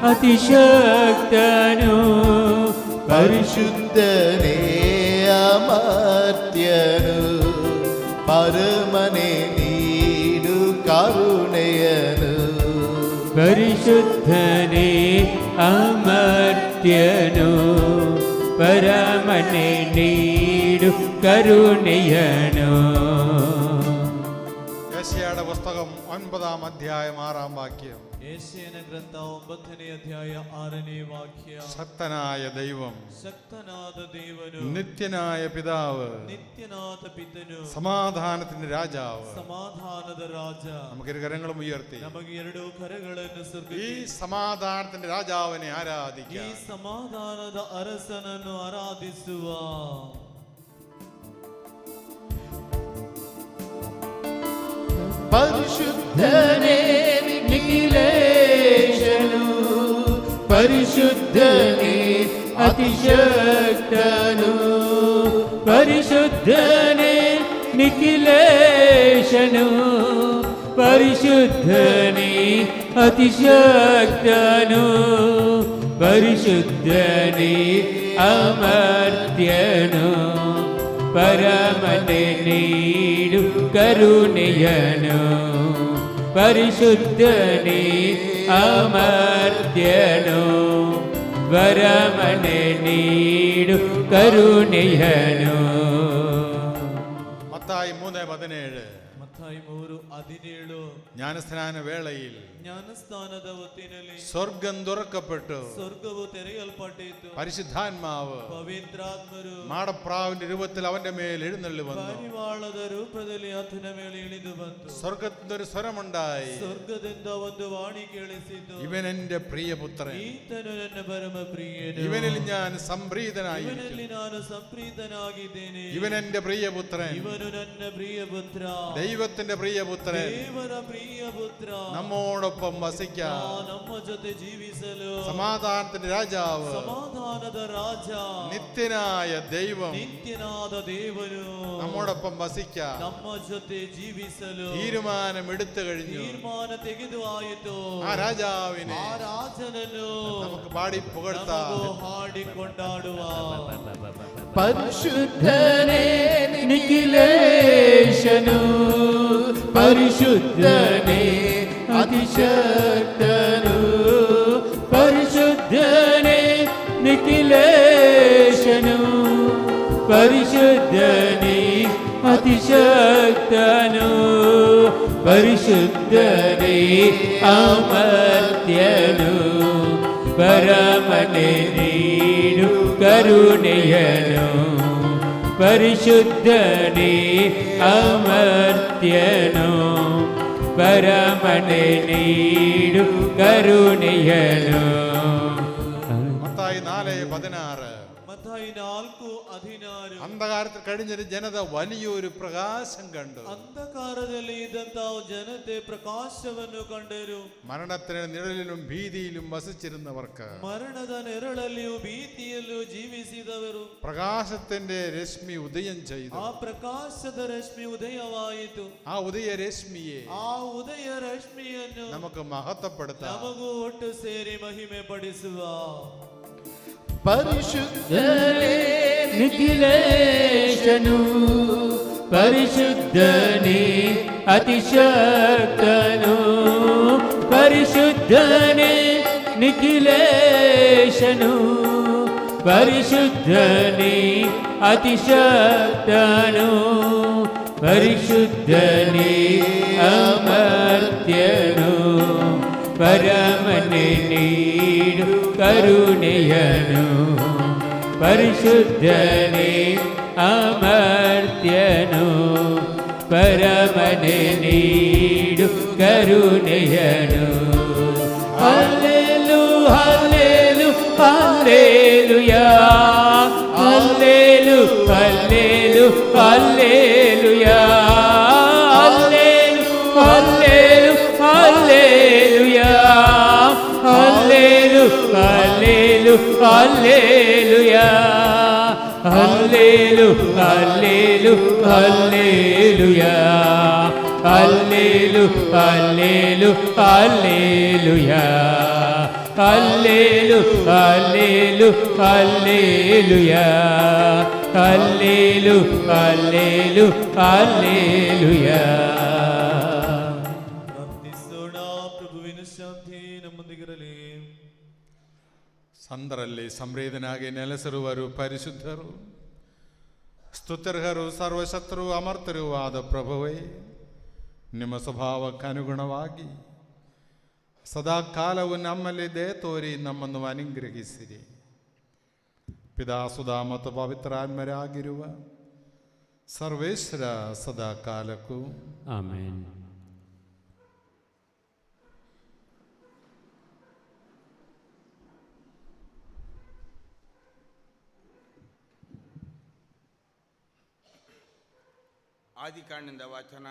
ಅತಿಶಕ್ತನು, ಪರಿಶುದ್ಧನೇ ಅಮರ್ತ್ಯನು, ಪರಮನೆ ನೀಡು ಕರುಣೆಯನು, ಪರಿಶುದ್ಧನೇ ಅಮರ್ತ್ಯನು, ಪರಮನೆ ನೀಡು ಕರುಣೆಯನು. യശയ്യായുടെ പുസ്തകം 9-ാം അധ്യായം 6-ാം വാക്യം. ಯೆಶಾಯನ ಗ್ರಂಥ 9ನೇ ಅಧ್ಯಾಯ 6ನೇ ವಾಕ್ಯ. ശക്തനായ ദൈവം, ಶಕ್ತನಾದ ದೇವನು, നിത്യനായ പിതാവ്, ನಿತ್ಯನಾದ ಪಿತನು, സമാധാനത്തിന്റെ രാജാവ്. ಸಮಾಧಾನದ ರಾಜ. നമുക്ക് കരങ്ങളും ഉയർത്തി ನಮಗೆ ಎರಡು ಕರಗಳನ್ನು ഈ ಸುರ್ಗಿಸಿ സമാധാനത്തിന്റെ രാജാവിനെ ಈ ആരാധിക്കാം. ಸಮಾಧಾನದ ಅರಸನನ್ನು ಆರಾಧಿಸುವ. ಪರಿಶುದ್ಧನೇ ನಿಖಿಲೇಶನು, ಪರಿಶುದ್ಧನೇ ಅತಿಶಕ್ತನು, ಪರಿಶುದ್ಧನೇ ನಿಖಿಲೇಶನು, ಪರಿಶುದ್ಧನೇ ಅತಿಶಕ್ತನು, ಪರಿಶುದ್ಧನೇ ಅಮರ್ತ್ಯನು, ಪರಮನೆ ನೀಡು ಕರುಣೆಯನು, ಪರಿಶುದ್ಧನೇ ಅಮರ್ತ್ಯನು, ಪರಮನೆ ನೀಡು ಕರುಣೆಯನು. മത്തായി 3:17. ಮತ್ತಾಯಿ 3:17. ജ്ഞാനസ്നാന വേളയിൽ ಜ್ಞಾನಸ್ನಾನದ ಹೊತ್ತಿನಲ್ಲಿ സ്വർഗം തുറക്കപ്പെട്ടു, ಸ್ವರ್ಗವು ತೆರೆಯಲ್ಪಟ್ಟಿತು, പരിശുദ്ധാത്മാവ് ಪವಿತ್ರಾತ್ಮರು മാടപ്രാവിന്റെ രൂപത്തിൽ അവന്റെ മേൽ എഴുന്നള്ളി വന്നു. ಪಾರಿವಾಳದ ರೂಪದಲ್ಲಿ ಆತನ ಮೇಲೆ ಇಳಿದು ಬಂತು. സ്വർഗത്തിന്റെ ഒരു സ്വരമുണ്ടായി, ಸ್ವರ್ಗದಿಂದ ಒಂದು ವಾಣಿ ಕೇಳಿಸಿತು, ഇവൻ എന്റെ പ്രിയപുത്രൻ, ಈತನು ನನ್ನ ಪರಮ ಪ್ರಿಯನು, ഇവനിൽ ഞാൻ സംപ്രീതനായി, ಇವನಲ್ಲಿ ನಾನು ಸಂಪ್ರೀತನಾಗಿದ್ದೇನೆ, ഇവൻ എന്റെ പ്രിയപുത്രൻ, ಇವನು ನನ್ನ ಪ್ರಿಯ ಪುತ್ರ, ദൈവത്തിന്റെ പ്രിയപുത്രൻ. ದೇವರ ಪ್ರಿಯ ಪುತ್ರ, നമ്മോടൊപ്പം വസിക്കാൻ, ನಮ್ಮ ಜೊತೆ ಜೀವಿಸಲು, സമാധാനത്തിന്റെ രാജാവ്, ಸಮಾಧಾನದ ರಾಜ, നിത്യനായ ദൈവം ನಿತ್ಯನಾದ ದೇವನು നമ്മോടൊപ്പം വസിക്കാൻ ನಮ್ಮ ಜೊತೆ ಜೀವಿಸಲು തീരുമാനം എടുത്തു കഴിഞ്ഞു. ತೀರ್ಮಾನ ತೆಗೆದು ಆಯಿತು. ആ രാജാവിനെ ಆ ರಾಜನನ್ನು നമുക്ക് പാടി പുകഴ്ത്താം. ನಮಗೂ ಹಾಡಿ ಕೊಂಡಾಡುವ. ಪರಿಶುದ್ಧನೇ ನಿಖಿಲೇಶನು, ಪರಿಶುದ್ಧನೇ ಅತಿಶಕ್ತನು, ಪರಿಶುದ್ಧನೇ ನಿಖಿಲೇಶನು, ಪರಿಶುದ್ಧನೇ ಅತಿಶಕ್ತನು, ಪರಿಶುದ್ಧನೇ ಅಮರ್ತ್ಯನು, ಪರಮನೆ ನೀಡು ಕರುಣೆಯನು, ಪರಿಶುದ್ಧನೇ ಅಮರ್ತ್ಯನು, ಪರಮನೆ ನೀಡು ಕರುಣೆಯನು. മത്തായി 4:16. മത്തായി 4:16. അന്ധകാരത്തിൽ കഴിഞ്ഞൊരു ജനത വലിയൊരു പ്രകാശം കണ്ടു. ಅಂಧಕಾರದಲ್ಲಿ ಇದ್ದಂತ ಜನತೆ ಪ್ರಕಾಶವನ್ನು ಕಂಡರು. മരണത്തിന് നിഴലിലും ഭീതിയിലും വസിച്ചിരുന്നവർക്ക് ಮರಣದ ನೆರಳಲ್ಲಿಯೂ ಭೀತಿಯಲ್ಲೂ ಜೀವಿಸಿದವರು പ്രകാശത്തിന്റെ രശ്മി ഉദയം ചെയ്തു. ಆ ಪ್ರಕಾಶದ ರಶ್ಮಿ ಉದಯವಾಯಿತು. ആ ഉദയ രശ്മിയെ ಆ ಉದಯ ರಶ್ಮಿಯನ್ನು നമുക്ക് മഹത്വപ്പെടുത്താം. ನಮಗೂ ಒಟ್ಟು ಸೇರಿ ಮಹಿಮೆ ಪಡಿಸುವ. പരിശുദ്ധനേ ನಿಖಿಲೇಶನು ಪರಿಶುದ್ಧನೇ ಅತಿಶಕ್ತನು ಪರಿಶುದ್ಧನೇ ನಿಖಿಲೇಶನು ಪರಿಶುದ್ಧನೇ ಅತಿಶಕ್ತನು ಪರಿಶುದ್ಧನೇ ಅಮರ್ತ್ಯನು ಪರಮನೆ ನೀಡು ಕರುಣೆಯನು ಪರಿಶುದ್ಧನೇ ಅಮರ್ತ್ಯನು ಪರಮನೆ ನೀಡು ಕರುಣೆಯನು hallelu hallelu hallelujah hallelu hallelu hallelujah hallelu hallelu hallelujah hallelu hallelu hallelujah hallelu hallelu hallelujah hallelu hallelu hallelujah hallelu hallelu hallelujah hallelu hallelu hallelujah. ಪ್ರಾರ್ಥಿಸೋಣ. ಪ್ರಭುವಿನ ಶಾಂತಿ ನಮ್ಮೊಂದಿಗಿರಲಿ. ಸಂದರಲ್ಲಿ ಸಂಪ್ರೀತನಾಗಿ ನೆಲೆಸಿರುವರು ಪರಿಶುದ್ಧರು ಸ್ತುತ್ಯರ್ಹರು ಸರ್ವಶತ್ರು ಅಮರ್ತರೂ ಆದ ಪ್ರಭುವೇ, ನಿಮ್ಮ ಸ್ವಭಾವಕ್ಕನುಗುಣವಾಗಿ ಸದಾಕಾಲವು ನಮ್ಮಲ್ಲಿ ದಯೆ ತೋರಿ ನಮ್ಮನ್ನು ಅನುಗ್ರಹಿಸಿರಿ. ಪಿತಾಸುಧ ಮತ್ತು ಪವಿತ್ರಾತ್ಮರಾಗಿರುವ ಸರ್ವೇಶ್ವರ ಸದಾಕಾಲಕ್ಕೂ ಆಮೆನ್. ಆದಿಕಾಂಡದ ವಾಚನ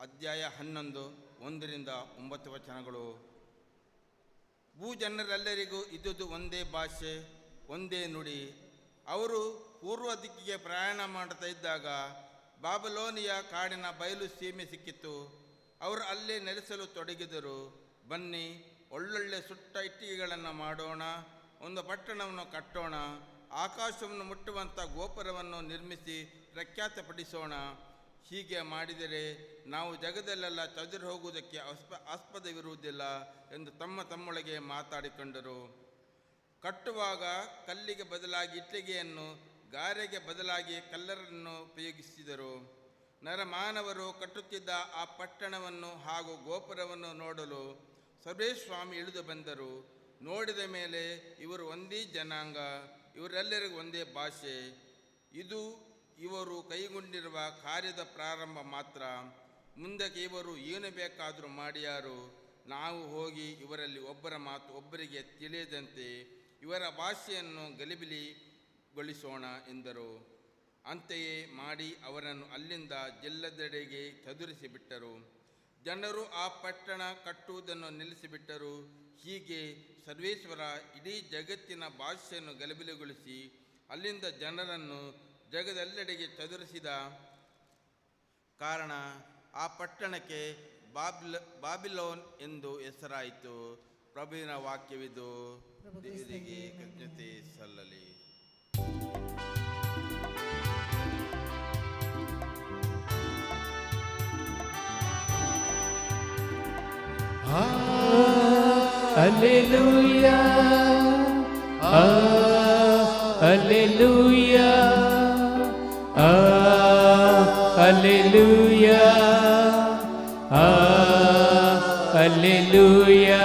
ಅಧ್ಯಾಯ 11 1-9 ಭೂಜನರೆಲ್ಲರಿಗೂ ಇದ್ದುದು ಒಂದೇ ಭಾಷೆ, ಒಂದೇ ನುಡಿ. ಅವರು ಪೂರ್ವ ದಿಕ್ಕಿಗೆ ಪ್ರಯಾಣ ಮಾಡುತ್ತಾ ಇದ್ದಾಗ ಬಾಬಿಲೋನಿಯ ಕಾಡಿನ ಬಯಲು ಸೀಮೆ ಸಿಕ್ಕಿತು. ಅವರು ಅಲ್ಲೇ ನೆಲೆಸಲು ತೊಡಗಿದರು. ಬನ್ನಿ, ಒಳ್ಳೊಳ್ಳೆ ಸುಟ್ಟ ಇಟ್ಟಿಗೆಗಳನ್ನು ಮಾಡೋಣ, ಒಂದು ಪಟ್ಟಣವನ್ನು ಕಟ್ಟೋಣ, ಆಕಾಶವನ್ನು ಮುಟ್ಟುವಂಥ ಗೋಪುರವನ್ನು ನಿರ್ಮಿಸಿ ಪ್ರಖ್ಯಾತಪಡಿಸೋಣ. ಹೀಗೆ ಮಾಡಿದರೆ ನಾವು ಜಗದಲ್ಲೆಲ್ಲ ಚದುರಿ ಹೋಗುವುದಕ್ಕೆ ಆಸ್ಪದವಿರುವುದಿಲ್ಲ ಎಂದು ತಮ್ಮೊಳಗೆ ಮಾತಾಡಿಕೊಂಡರು. ಕಟ್ಟುವಾಗ ಕಲ್ಲಿಗೆ ಬದಲಾಗಿ ಇಟ್ಟಿಗೆಯನ್ನು, ಗಾರೆಗೆ ಬದಲಾಗಿ ಕಲ್ಲರನ್ನು ಉಪಯೋಗಿಸಿದರು. ನರಮಾನವರು ಕಟ್ಟುತ್ತಿದ್ದ ಆ ಪಟ್ಟಣವನ್ನು ಹಾಗೂ ಗೋಪುರವನ್ನು ನೋಡಲು ಸರ್ವೇಸ್ವಾಮಿ ಇಳಿದು ಬಂದರು. ನೋಡಿದ ಮೇಲೆ ಇವರು ಒಂದೇ ಜನಾಂಗ, ಇವರೆಲ್ಲರಿಗೂ ಒಂದೇ ಭಾಷೆ. ಇದು ಇವರು ಕೈಗೊಂಡಿರುವ ಕಾರ್ಯದ ಪ್ರಾರಂಭ ಮಾತ್ರ. ಮುಂದಕ್ಕೆ ಇವರು ಏನು ಬೇಕಾದರೂ ಮಾಡಿಯಾರು. ನಾವು ಹೋಗಿ ಇವರಲ್ಲಿ ಒಬ್ಬರ ಮಾತು ಒಬ್ಬರಿಗೆ ತಿಳಿಯದಂತೆ ಇವರ ಭಾಷೆಯನ್ನು ಗಲಿಬಿಲಿಗೊಳಿಸೋಣ ಎಂದರು. ಅಂತೆಯೇ ಮಾಡಿ ಅವರನ್ನು ಅಲ್ಲಿಂದ ಜಿಲ್ಲದೆಡೆಗೆ ಚದುರಿಸಿಬಿಟ್ಟರು. ಜನರು ಆ ಪಟ್ಟಣ ಕಟ್ಟುವುದನ್ನು ನಿಲ್ಲಿಸಿಬಿಟ್ಟರು. ಹೀಗೆ ಸರ್ವೇಶ್ವರ ಇಡೀ ಜಗತ್ತಿನ ಭಾಷೆಯನ್ನು ಗಲಿಬಿಲಿಗೊಳಿಸಿ ಅಲ್ಲಿಂದ ಜನರನ್ನು ಜಗದೆಲ್ಲೆಡೆಗೆ ಚದುರಿಸಿದ ಕಾರಣ ಆ ಪಟ್ಟಣಕ್ಕೆ ಬಾಬಿಲೋನ್ ಎಂದು ಹೆಸರಾಯಿತು. ಪ್ರಭುವಿನ ವಾಕ್ಯವಿದು. ದೇವರಿಗೆ ಕೃತಜ್ಞತೆ ಸಲ್ಲಲಿ. Alleluia, Alleluia, Alleluia, Alleluia, Alleluia,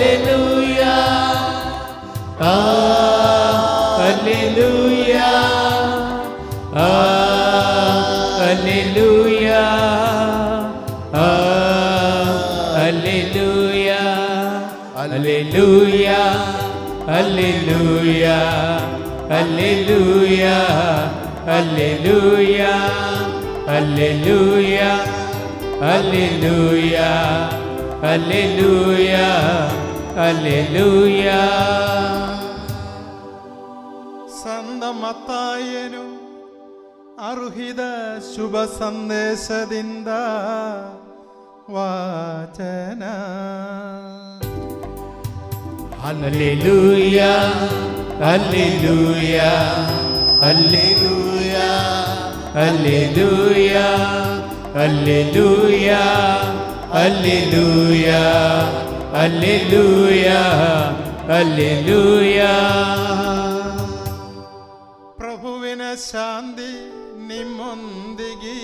Alleluia, Alleluia. Alleluia, Alleluia, Hallelujah, Hallelujah, Hallelujah, Hallelujah, Hallelujah, Hallelujah, Hallelujah, Hallelujah. ಸಂತ ಮತ್ತಾಯನು ಅರುಹಿದ ಶುಭ ಸಂದೇಶದಿಂದ ವಾಚನ. Hallelujah, Hallelujah, Hallelujah, Hallelujah, Hallelujah, Hallelujah, Hallelujah, Hallelujah. ಪ್ರಭುವಿನ ಶಾಂತಿ ನಿಮ್ಮೊಂದಿಗಿರಲಿ.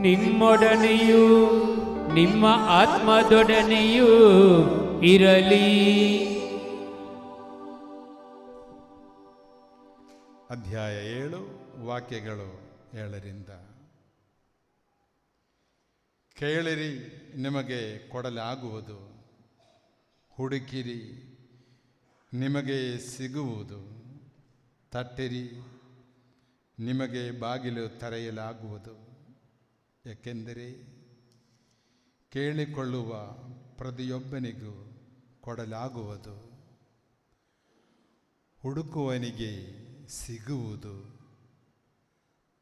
ನಿಮ್ಮೊಡನೆಯೂ ನಿಮ್ಮ ಆತ್ಮದೊಡನೆಯೂ ಇರಲಿ. ಅಧ್ಯಾಯ 7 ವಾಕ್ಯಗಳು 7ರಿಂದ. ಕೇಳಿರಿ, ನಿಮಗೆ ಕೊಡಲಾಗುವುದು, ಹುಡುಕಿರಿ, ನಿಮಗೆ ಸಿಗುವುದು, ತಟ್ಟಿರಿ, ನಿಮಗೆ ಬಾಗಿಲು ತೆರೆಯಲಾಗುವುದು. ಏಕೆಂದರೆ ಕೇಳಿಕೊಳ್ಳುವ ಪ್ರತಿಯೊಬ್ಬನಿಗೂ ಕೊಡಲಾಗುವುದು, ಹುಡುಕುವವನಿಗೆ ಸಿಗುವುದು,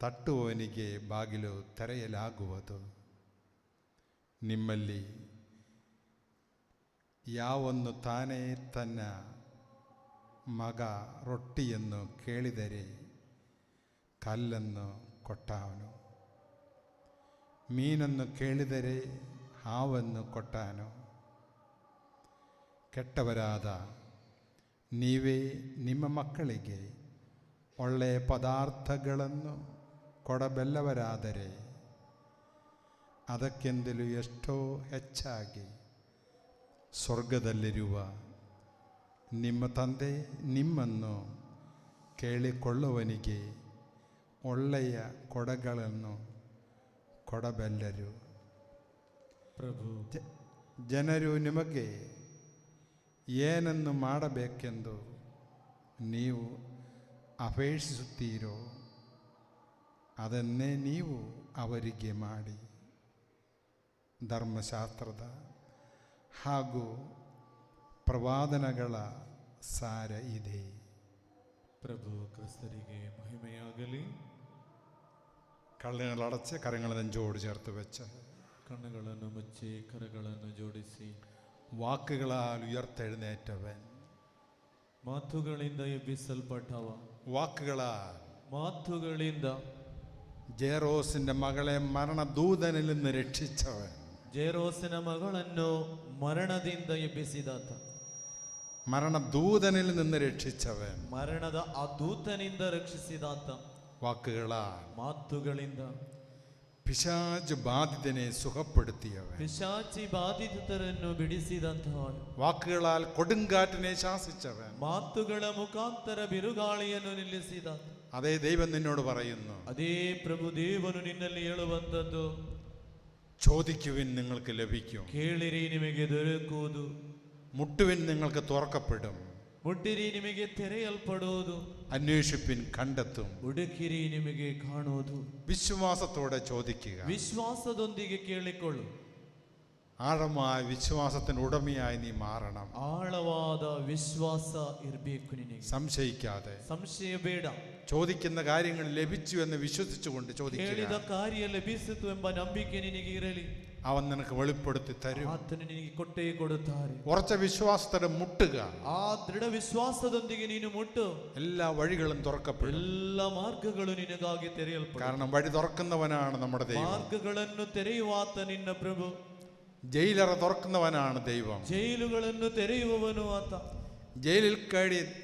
ತಟ್ಟುವವನಿಗೆ ಬಾಗಿಲು ತೆರೆಯಲಾಗುವುದು. ನಿಮ್ಮಲ್ಲಿ ಯಾವನ್ನು ತಾನೇ ತನ್ನ ಮಗ ರೊಟ್ಟಿಯನ್ನು ಕೇಳಿದರೆ ಕಲ್ಲನ್ನು ಕೊಟ್ಟಾನು, ಮೀನನ್ನು ಕೇಳಿದರೆ ಹಾವನ್ನು ಕೊಟ್ಟಾನು. ಕೆಟ್ಟವರಾದ ನೀವೇ ನಿಮ್ಮ ಮಕ್ಕಳಿಗೆ ಒಳ್ಳೆಯ ಪದಾರ್ಥಗಳನ್ನು ಕೊಡಬಲ್ಲವರಾದರೆ ಅದಕ್ಕೆಂದಲೂ ಎಷ್ಟೋ ಹೆಚ್ಚಾಗಿ ಸ್ವರ್ಗದಲ್ಲಿರುವ ನಿಮ್ಮ ತಂದೆ ನಿಮ್ಮನ್ನು ಕೇಳಿಕೊಳ್ಳುವವನಿಗೆ ಒಳ್ಳೆಯ ಕೊಡಗಳನ್ನು ಕೊಡಬಲ್ಲರು. ಪ್ರಭು, ಜನರು ನಿಮಗೆ ಏನನ್ನು ಮಾಡಬೇಕೆಂದು ನೀವು ಅಪೇಕ್ಷಿಸುತ್ತೀರೋ ಅದನ್ನೇ ನೀವು ಅವರಿಗೆ ಮಾಡಿ. ಧರ್ಮಶಾಸ್ತ್ರದ ಹಾಗೂ ಪ್ರವಾದನಗಳ ಸಾರ ಇದೆ. ಪ್ರಭು ക്രിസ്തರಿಗೆ മഹിമയാകಲಿ. കണ്ണുകളടച്ച് കരങ്ങൾ നെഞ്ചോട് ചേർത്ത് വെച്ച് കണ്ണുಗಳನ್ನು ಮುಚ್ಚಿ ಕರಗಳನ್ನು ಜೋಡಿಸಿ വാക്കുകളാൽ ഉയർത്തെഴുന്നേറ്റവൻ, ಮಾತುಗಳಿಂದ ಎಬ್ಬಿಸಲ್ಪಟ್ಟವ, മാത്തുകളിಂದ ജേറോസിന്റെ മകളെ മരണദൂതനിൽ നിന്ന് രക്ഷിച്ചവൻ, ಜೇರೋಸಿನ ಮಗಳನ್ನು ಮರಣದಿಂದ ಎಬ್ಬಿಸಿದಾತ, മരണദൂതനിൽ നിന്ന് രക്ഷിച്ചവൻ, ಮರಣದ ಆ ದೂತನಿಂದ ರಕ್ಷಿಸಿದಾತ, വാക്കുകളാൽ ಮಾತುಗಳಿಂದ പിശാച് ബാധിതനെ സുഖപ്പെടുത്തിയവൻ, ಪಿಶಾಚಿ ಬಾಧಿತರನ್ನು ಬಿಡಿಸಿದಂತಹವನು, വാക്കുകളാൽ കൊടുങ്കാറ്റിനെ ശാസിച്ചവൻ. ಮಾತುಗಳ ಮುಖಾಂತರ ಬಿರುಗಾಳಿಯನ್ನು ನಿಲ್ಲಿಸಿದ അതേ ദൈവം നിന്നോട് പറയുന്നു, ಅದೇ ಪ್ರಭು ದೇವನು ನಿನ್ನಲ್ಲಿ ಹೇಳುವಂತದ್ದು, ചോദിക്കുവിൻ നിങ്ങൾക്ക് ലഭിക്കും, ಕೇಳಿರಿ ನಿಮಗೆ ದೊರಕುವುದು, മുട്ടുവിൻ നിങ്ങൾക്ക് തുറക്കപ്പെടും, ಮುಟ್ಟಿರಿ ನಿಮಗೆ ತೆರೆಯಲ್ಪಡುವುದು, അന്വേഷിപ്പിൻ കണ്ടെത്തും. ಹುಡುಕಿರಿ ನಿಮಗೆ ಕಾಣುವುದು. വിശ്വാസത്തോടെ ചോദിക്കുക, ವಿಶ್ವಾಸದೊಂದಿಗೆ ಕೇಳಿಕೊಳ್ಳು. ആഴമായ വിശ്വാസത്തിന് ഉടമയായി നീ മാറണം. ಆಳವಾದ ವಿಶ್ವಾಸ ಇರಬೇಕು ನಿನಗೆ, സംശയിക്കാതെ. ಸಂಶಯ ಬೇಡ. ചോദിക്കുന്ന കാര്യങ്ങൾ ലഭിച്ചു എന്ന് വിശ്വസിച്ചുകൊണ്ട് ചോദിക്കുക. ಕೇಳಿದ ಕಾರ್ಯ ಲಭಿಸಿತು ಎಂಬ ನಂಬಿಕೆ ನಿನಗೆ ಇರಲಿ. അവൻ നിനക്ക് വെളിപ്പെടുത്തി തരും. ಆತನು ನಿನಗೆ ಕೊಟ್ಟೇ ಕೊಡುತ್ತಾರೆ. ഉറച്ച വിശ്വാസത്തോടെ മുട്ടുക. ಆ ದೃಢ ವಿಶ್ವಾಸದೊಂದಿಗೆ ನೀನು ಮುಟ್ಟು, എല്ലാ വഴികളും തുറക്കപ്പെടും. ಎಲ್ಲ ಮಾರ್ಗಗಳು ನಿನಗಾಗಿ ತೆರೆಯಲ್ಪಡುತ್ತವೆ. കാരണം വഴി തുറക്കുന്നവനാണ് നമ്മുടെ ദൈവം. ಮಾರ್ಗಗಳನ್ನು ತೆರೆಯುವಾತ ನಿನ್ನ ಪ್ರಭು. ജയിലറ തുറക്കുന്നവനാണ് ദൈവം. ಜೈಲುಗಳನ್ನು ತೆರೆಯುವವನು ಆತ.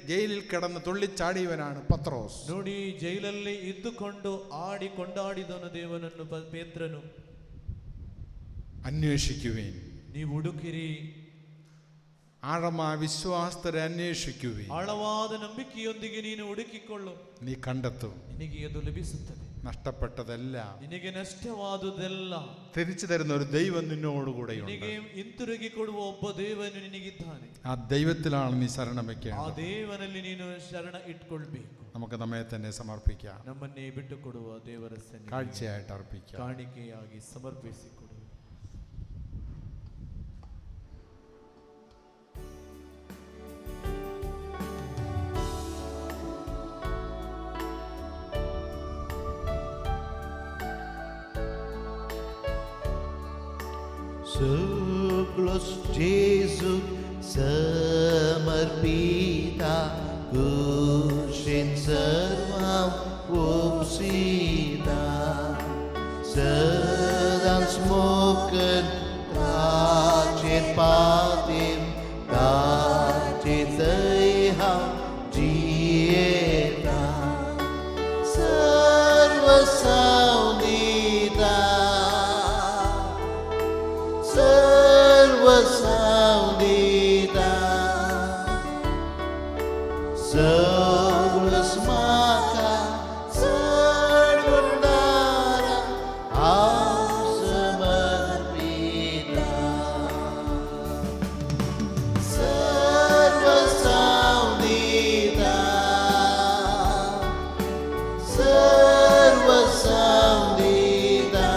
ജയിലിൽ കിടന്ന് തുള്ളിച്ചാടിയവനാണ് പത്രോസ്. ನೋಡಿ, ಜೈಲಲ್ಲಿ ಇದ್ದುಕೊಂಡು ಆಡಿ ಕೊಂಡಾಡಿದನು ದೇವನನ್ನು ആഴമായ വിശ്വാസത്തെ അന്വേഷിക്കുവി. ಆಳವಾದ ನಂಬಿಕೆಯೊಂದಿಗೆ ನೀನು ಹುಡುಕಿಕೊಳ್ಳು, നീ കണ്ടെത്തും. ನಿನಗೆ ಅದು ಲಭಿಸುತ್ತದೆ. നഷ്ടപ്പെട്ടതെല്ലാം ನಿನಗೆ ನಷ್ಟವಾದುದೆಲ್ಲ തിരിച്ചു തരുന്ന ഒരു ദൈവം നിന്നോടുകൂടെയുണ്ട്. ನಿನಗೆ ಹಿಂತಿರುಗಿ ಕೊಡುವ ಒಬ್ಬ ದೇವನು ನಿನಗಿದ್ದಾನೆ. ആ ദൈവത്തിലാണ് നീ ശരണം ಆ വെക്കേണ്ടത്. ದೇವನಲ್ಲಿ ನೀನು ಶರಣ ಇಟ್ಕೊಳ್ಬೇಕು. നമുക്ക് നമ്മെ തന്നെ സമർപ്പിക്കാം. ನಮ್ಮನ್ನೇ ಬಿಟ್ಟು ಕೊಡುವ ದೇವರ ಸನ್ನಿಧಿಗೆ കാഴ്ചയായിട്ട് അർപ്പിക്കാം. ಕಾಣಿಕೆಯಾಗಿ ಸಮರ್ಪಿಸಿಕೊಡು. Suklos Jesu samarpita kushin sarvam upsita sedan smoken tacit patim tacit seiham jieta sarva saunita Saudita Saulas maka Sarvandara Samarpita Sarva Saudita Sarva Saudita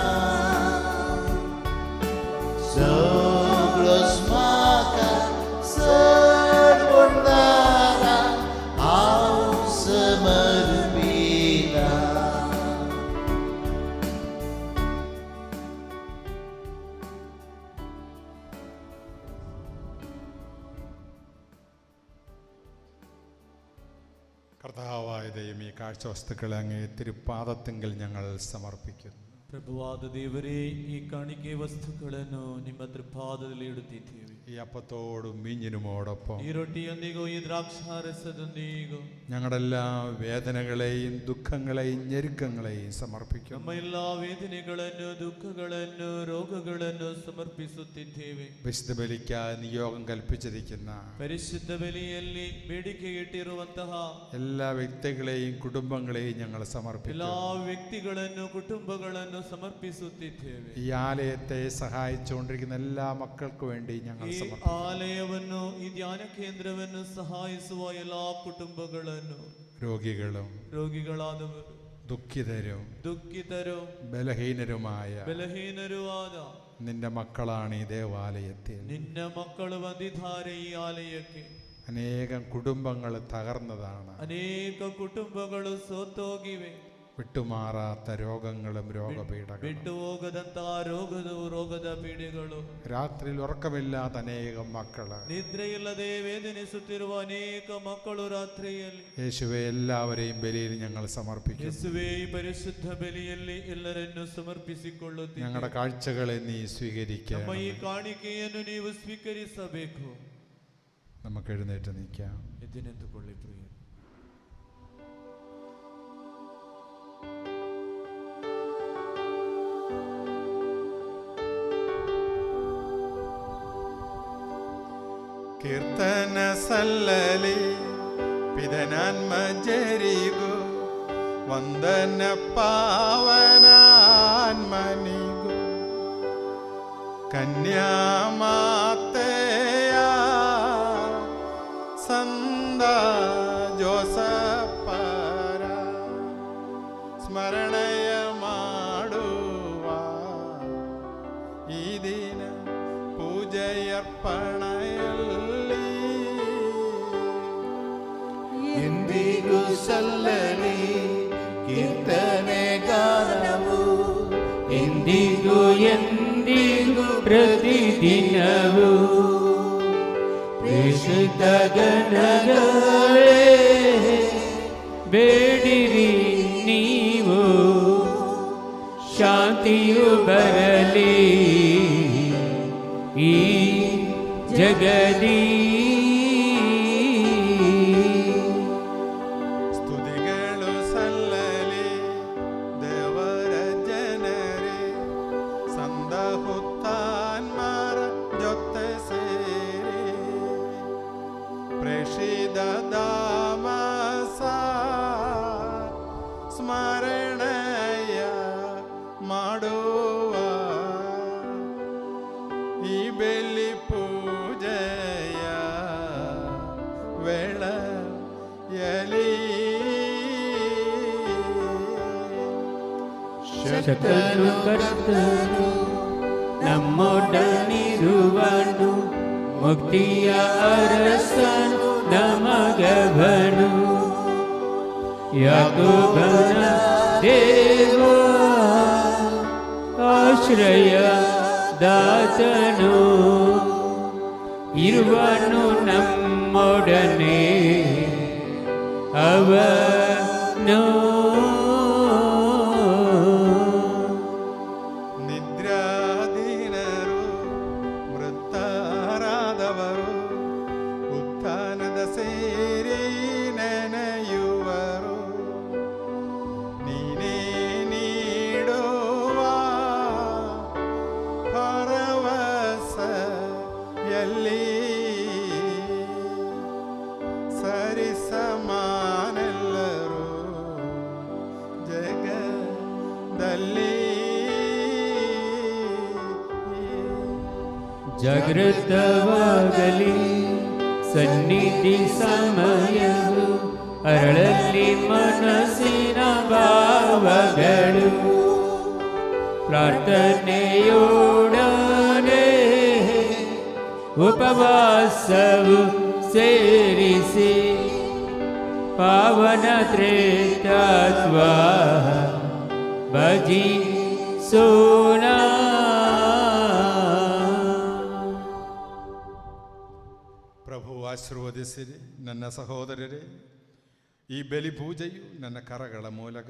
കർത്താവായ ദൈവം, ഈ കാഴ്ചവസ്തുക്കളെ അങ്ങേ തിരുപ്പാദത്തിങ്കൽ ഞങ്ങൾ സമർപ്പിക്കുന്നു. ಪ್ರಭುವಾದ ದೇವರೇ, ಈ ಕಾಣಿಕೆ ವಸ್ತುಗಳನ್ನು ನಿಮ್ಮ ತೃಪಾದದಲ್ಲಿ ಇಡುತ್ತಿದ್ದೇವೆ. ഈ അപ്പത്തോടും മീഞ്ഞിനുമോടൊപ്പം ಈ ರೊಟ್ಟಿಯೊಂದಿಗೂ ಈ ದ್ರಾಕ್ಷಾರಸದೊಂದಿಗೂ ഞങ്ങളുടെ എല്ലാ വേദനകളെയും ദുഃഖങ്ങളെയും ഞെരുക്കങ്ങളെയും സമർപ്പിക്കുന്നു. ನಮ್ಮ ಎಲ್ಲಾ ವೇದನೆಗಳನ್ನು, ದುಃಖಗಳನ್ನು, ರೋಗಗಳನ್ನು ಸಮರ್ಪಿಸುತ್ತಿದ್ದೇವೆ. വിശുദ്ധ ബലിക്കായി നിയോഗം കൽപ്പിച്ചിരിക്കുന്ന ಪರಿಶುದ್ಧ ಬಲಿಯಲ್ಲಿ ಬೇಡಿಕೆ ಇಟ್ಟಿರುವಂತಹ എല്ലാ വ്യക്തികളെയും കുടുംബങ്ങളെയും ഞങ്ങൾ സമർപ്പിക്കുന്നു. ಎಲ್ಲಾ ವ್ಯಕ್ತಿಗಳನ್ನು, ಕುಟುಂಬಗಳನ್ನು ಸಮರ್ಪಿಸುತ್ತಿದ್ದೇವೆ. ഈ ആലയത്തെ സഹായിച്ചുകൊണ്ടിരിക്കുന്ന എല്ലാ മക്കൾക്ക് വേണ്ടി ഞങ്ങൾ ಈ ಆಲಯವನ್ನು, ಈ ಧ್ಯಾನ ಕೇಂದ್ರವನ್ನು ಸಹಾಯಿಸುವ ಎಲ್ಲಾ ಕುಟುಂಬಗಳನ್ನು, ರೋಗಿಗಳಾದವರು, ದುಃಖಿತರು, ಬಲಹೀನರೂ ಆದ നിന്റെ മക്കളാണ് ഈ ദേവാലയത്തിൽ. ನಿನ್ನ ಮಕ್ಕಳು ಬಂದಿದ್ದಾರೆ ಈ ಆಲಯಕ್ಕೆ. അനേകം കുടുംബങ്ങൾ തകർന്നതാണ്. ಅನೇಕ ಕುಟುಂಬಗಳು ಸೋತೋಗಿವೆ. വിട്ടുമാറാത്ത രോഗങ്ങളും രോഗപീഠകളും, ಬಿಟ್ಟು ಹೋಗದಂತಹ ರೋಗದ ಪೀಡೆಗಳು, രാത്രിയിൽ ഉറക്കമില്ലാത്ത അനേകം മക്കള്, ನಿದ್ರೆಯಿಲ್ಲದೆ ವೇದನಿಸುತ್ತಿರುವ ಅನೇಕ ಮಕ್ಕಳು ರಾತ್ರಿಯಲ್ಲಿ. യേശുവേ, എല്ലാവരെയും ബലിയിൽ ഞങ്ങൾ സമർപ്പിക്കുന്നു. ಯೇಸುವೇ, ಈ ಪರಿಶುದ್ಧ ಬಲಿಯಲ್ಲಿ ಎಲ್ಲರನ್ನು ಸಮರ್ಪಿಸಿಕೊಳ್ಳುತ್ತೇವೆ. ഞങ്ങളുടെ കാഴ്ചകളെ നീ സ്വീകരിക്കുക. ನಮ್ಮ ಈ ಕಾಣಿಕೆಯನ್ನು ನೀವು ಸ್ವೀಕರಿಸಬೇಕು. നമുക്ക് എഴുന്നേറ്റ് നിൽക്കാം. ಎದ್ದು ನಿಂತುಕೊಳ್ಳಿ ಪ್ರಿಯ. കീർത്തന സല്ലലി പിതനാൻമജരിഗു വന്ദന പാവനാൻമനിഗു കന്യാമാതയ സന്ദ ജോസപ്പര സ്മരണയ ಮಾಡುವ ಈ ದಿನ ಪೂಜೆಯರ್ಪಣೆಯಲ್ಲಿ ಎಂದಿಗೂ ಸಲ್ಲಲಿ ಕೀರ್ತನೆ ಗಾನವು, ಎಂದಿಗೂ ಎಂದಿಗೂ ಪ್ರತಿದಿನವೂ ಪರಿಶುದ್ಧ ಗಣಗಳೇ ಬೇಡಿರಿ ನೀವು, ಶಾಂತಿಯು ಬರಲಿ ಈ ಜಗದಿ. ಸ್ತುತಿಗಳು ಸಲ್ಲಲಿ ದೇವರ ಜನರೇ, ಸಂದ ಹುತ್ತಾನ್ಮಾರ ಜೊತೆ ಸೇರಿ ದಾಮಸ ಸ್ಮರಣೆಯ ಮಾಡುವ ಈ ಬೆಲಿ ಪೂಜೆಯ ವೇಳೆಯಲ್ಲಿ ಶಕ್ತನು ಕರ್ತನು ನಮ್ಮೊಡನಿರುವನು, ಮುಕ್ತಿಯ ಅರಸನು ನಮಗವನು. ಯಾಕೋಬನ ದೇವ ಆಶ್ರಯ ದಾತನು ಇರುವನು ನಮ್ಮೊಡನೆ, ಅವನು ನಿದ್ರಾಧೀನರು ಮೃತರಾದವರು ಉತ್ಥಾನದ ಸೇರಿ ನೆನೆಯುವರು. ನೀನೇ ನೀಡುವ ಭರವಸೆಯಲ್ಲಿ ಸರಿಸಮಾನೆಲ್ಲರೂ ಜಗದಲ್ಲಿ ಜಾಗೃತವಾಗಲಿ ಸನ್ನಿಧಿ ಸಮಯವು, ಅರಳಲ್ಲಿ ಮನಸ್ಸಿನ ಭಾವಗಳು. ಪ್ರಾರ್ಥನೆಯೋಡನೆ ಉಪವಾಸವು ಸೇರಿಸಿ, ಪಾವನ ತ್ರೇತಾತ್ವ ಭಜಿಸೋಣ. ಪ್ರಭು ಆಶೀರ್ವದಿಸಿರಿ. ನನ್ನ ಸಹೋದರರೇ, ಈ ಬಲಿ ಪೂಜೆಯು ನನ್ನ ಕರಗಳ ಮೂಲಕ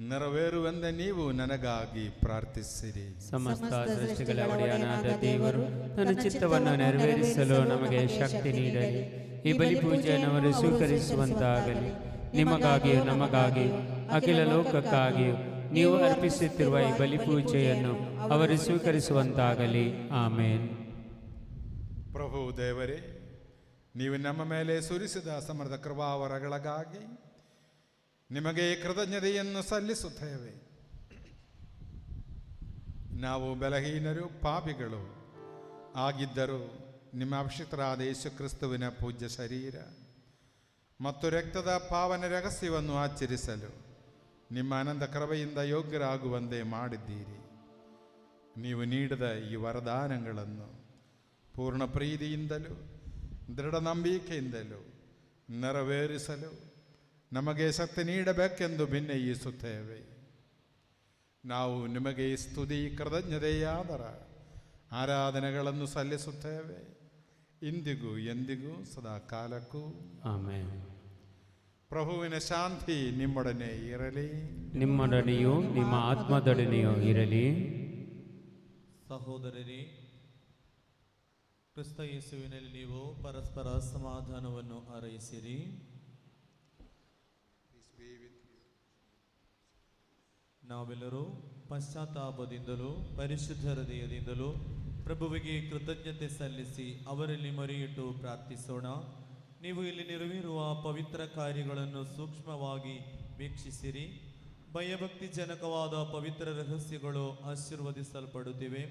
ನೆರವೇರುವೆಂದು ನೀವು ನನಗಾಗಿ ಪ್ರಾರ್ಥಿಸಿರಿ. ಸಮಸ್ತ ಸೃಷ್ಟಿಗಳ ಒಡೆಯನಾದ ದೇವರು ನನ್ನ ಚಿತ್ತವನ್ನು ನೆರವೇರಿಸಲು ನಮಗೆ ಶಕ್ತಿ ನೀಡಲಿ. ಈ ಬಲಿ ಪೂಜೆಯನ್ನು ಅವರು ಸ್ವೀಕರಿಸುವಂತಾಗಲಿ. ನಿಮಗಾಗಿಯೂ ನಮಗಾಗಿಯೂ ಅಖಿಲ ಲೋಕಕ್ಕಾಗಿಯೂ ನೀವು ಅರ್ಪಿಸುತ್ತಿರುವ ಈ ಬಲಿ ಪೂಜೆಯನ್ನು ಅವರು ಸ್ವೀಕರಿಸುವಂತಾಗಲಿ. ಆಮೇನ್. ಪ್ರಭು ದೇವರೇ, ನೀವು ನಮ್ಮ ಮೇಲೆ ಸುರಿಸಿದ ಸಮರ್ಥ ಕೃಪಾವರಗಳಿಗಾಗಿ ನಿಮಗೆ ಕೃತಜ್ಞತೆಯನ್ನು ಸಲ್ಲಿಸುತ್ತೇವೆ. ನಾವು ಬಲಹೀನರು, ಪಾಪಿಗಳು ಆಗಿದ್ದರೂ ನಿಮ್ಮ ಅಭಿಷಿಕ್ತರಾದ ಯೇಸು ಕ್ರಿಸ್ತುವಿನ ಪೂಜ್ಯ ಶರೀರ ಮತ್ತು ರಕ್ತದ ಪಾವನ ರಹಸ್ಯವನ್ನು ಆಚರಿಸಲು ನಿಮ್ಮ ಅನಂತ ಕೃಪೆಯಿಂದ ಯೋಗ್ಯರಾಗುವಂತೆ ಮಾಡಿದ್ದೀರಿ. ನೀವು ನೀಡಿದ ಈ ವರದಾನಗಳನ್ನು ಪೂರ್ಣ ಪ್ರೀತಿಯಿಂದಲೂ ದೃಢ ನಂಬಿಕೆಯಿಂದಲೂ ನೆರವೇರಿಸಲು ನಮಗೆ ಶಕ್ತಿ ನೀಡಬೇಕೆಂದು ಭಿನ್ನಯಿಸುತ್ತೇವೆ. ನಾವು ನಿಮಗೆ ಸ್ತುತಿ ಕೃತಜ್ಞತೆಯಾದರ ಆರಾಧನೆಗಳನ್ನು ಸಲ್ಲಿಸುತ್ತೇವೆ, ಇಂದಿಗೂ ಎಂದಿಗೂ ಸದಾ ಕಾಲಕ್ಕೂ. ಆಮೇನ್. ಪ್ರಭುವಿನ ಶಾಂತಿ ನಿಮ್ಮೊಡನೆ ಇರಲಿ. ನಿಮ್ಮೊಡನೆಯೂ ನಿಮ್ಮ ಆತ್ಮದೊಡನೆಯೂ ಇರಲಿ. ಸಹೋದರರೇ, ಕ್ರಿಸ್ತ ಯೇಸುವಿನಲ್ಲಿ ನೀವು ಪರಸ್ಪರ ಸಮಾಧಾನವನ್ನು ಹಾರೈಸಿರಿ. ನಾವೆಲ್ಲರೂ ಪಶ್ಚಾತ್ತಾಪದಿಂದಲೂ ಪರಿಶುದ್ಧ ಹೃದಯದಿಂದಲೂ ಪ್ರಭುವಿಗೆ ಕೃತಜ್ಞತೆ ಸಲ್ಲಿಸಿ ಅವರಲ್ಲಿ ಮೊರೆಯಿಟ್ಟು ಪ್ರಾರ್ಥಿಸೋಣ. ನೀವು ಇಲ್ಲಿ ನೆರವೇರುವ ಪವಿತ್ರ ಕಾರ್ಯಗಳನ್ನು ಸೂಕ್ಷ್ಮವಾಗಿ ವೀಕ್ಷಿಸಿರಿ. ಭಯಭಕ್ತಿ ಜನಕವಾದ ಪವಿತ್ರ ರಹಸ್ಯಗಳು ಆಶೀರ್ವದಿಸಲ್ಪಡುತ್ತಿವೆ.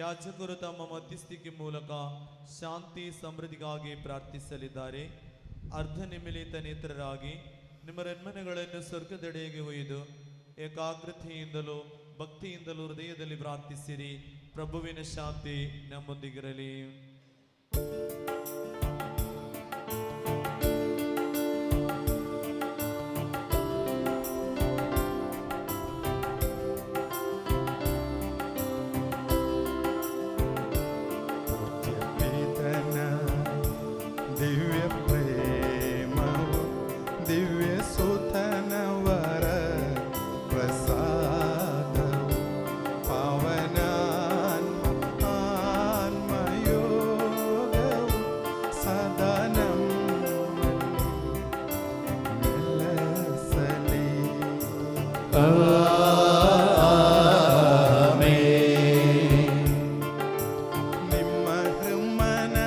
ಯಾಜಕರು ತಮ್ಮ ಮಧ್ಯಸ್ಥಿಕೆ ಮೂಲಕ ಶಾಂತಿ ಸಮೃದ್ಧಿಗಾಗಿ ಪ್ರಾರ್ಥಿಸಲಿದ್ದಾರೆ. ಅರ್ಧ ನಿಮಿಲಿತ ನೇತ್ರರಾಗಿ ನಿಮ್ಮ ರೆನ್ಮನೆಗಳನ್ನು ಸ್ವರ್ಗದೆಡೆಗೆ ಒಯ್ದು ಏಕಾಗ್ರತೆಯಿಂದಲೂ ಭಕ್ತಿಯಿಂದಲೂ ಹೃದಯದಲ್ಲಿ ಪ್ರಾರ್ಥಿಸಿರಿ. ಪ್ರಭುವಿನ ಶಾಂತಿ ನಮ್ಮೊಂದಿಗಿರಲಿ. ದಿವ್ಯ ಪ್ರೇಮವು ದಿವ್ಯ ಸುತನವರ ಪ್ರಸಾದವು ಪಾವನಾನ್ಮಯೋಗವು ಸದಾ ನೆಲೆಸಲಿ. ನಿಮ್ಮ ಹೃಮನ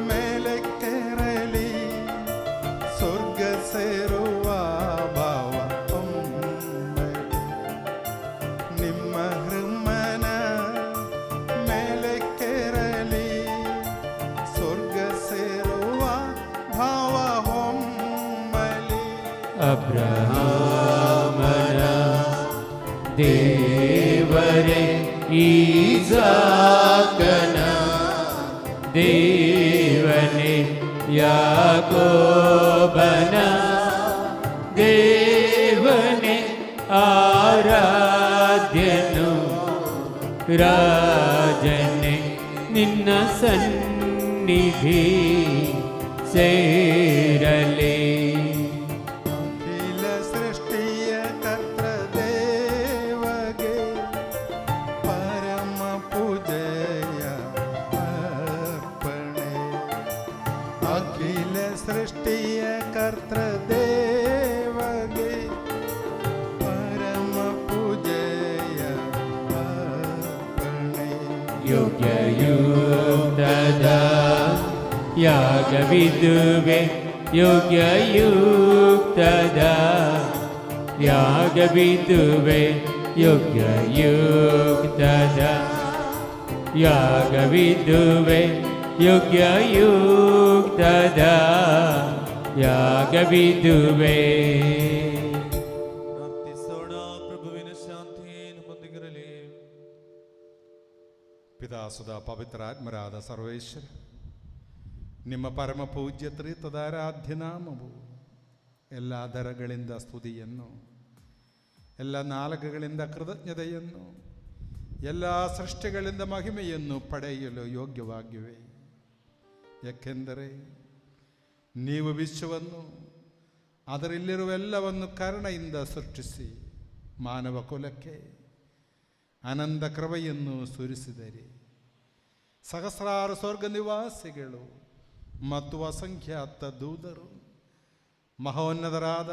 ಮೇಲೆ ಕೆರೆ ಅಬ್ರಹಾಮನ ದೇವರೇ, ಈಸಾಕನ ದೇವನೇ, ಯಾಕೋಬನ ದೇವನೇ, ಆರಾಧ್ಯನು ರಾಜನೇ, ನಿನ್ನ ಸನ್ನಿಧಿ ಸೇರಲಿ. ಅಖಿಲ ಸೃಷ್ಟಿಯ ಕರ್ತ ದೇವಗೆ ಪರಮ ಪೂಜೆಯ ಅರ್ಪಣೆ. ಅಖಿಲ ಸೃಷ್ಟಿಯ ಕರ್ತ ದೇವಗೆ ಪರಮ ಪೂಜೆಯ ಅರ್ಪಣೆ. ಯೋಗ್ಯಯುಕ್ತದ ಯಾಗವಿದುವೆ, ಯೋಗ್ಯಯುಕ್ತದ ಯಾಗವಿದುವೆ, ಯೋಗ್ಯಯುಕ್ತದ ಯಾಗವಿದುವೆ, ಯೋಗ್ಯಯುಕ್ತದ ಯಾಗವಿದುವೆ. ಪ್ರಾರ್ಥಿಸೋಣ. ಪ್ರಭುವಿನ ಶಾಂತಿ ನಮ್ಮೊಂದಿಗಿರಲಿ. ಪಿತಾಸುಧ ಪವಿತ್ರಾತ್ಮರಾದ ಸರ್ವೇಶ್ವರ, ನಿಮ್ಮ ಪರಮ ಪೂಜ್ಯ ತ್ರಿತ್ವದಾರಾಧ್ಯ ನಾಮವು ಎಲ್ಲ ದರಗಳಿಂದ ಸ್ತುತಿಯನ್ನು, ಎಲ್ಲ ನಾಲ್ಕುಗಳಿಂದ ಕೃತಜ್ಞತೆಯನ್ನು, ಎಲ್ಲ ಸೃಷ್ಟಿಗಳಿಂದ ಮಹಿಮೆಯನ್ನು ಪಡೆಯಲು ಯೋಗ್ಯವಾಗಿವೆ. ಏಕೆಂದರೆ ನೀವು ವಿಶ್ವವನ್ನು ಅದರಲ್ಲಿರುವೆಲ್ಲವನ್ನು ಕರುಣೆಯಿಂದ ಸೃಷ್ಟಿಸಿ ಮಾನವ ಕುಲಕ್ಕೆ ಅನಂತ ಕೃಪೆಯನ್ನು ಸುರಿಸಿದರೆ, ಸಹಸ್ರಾರು ಸ್ವರ್ಗ ನಿವಾಸಿಗಳು ಮತ್ತು ಅಸಂಖ್ಯಾತ ದೂತರು ಮಹೋನ್ನತರಾದ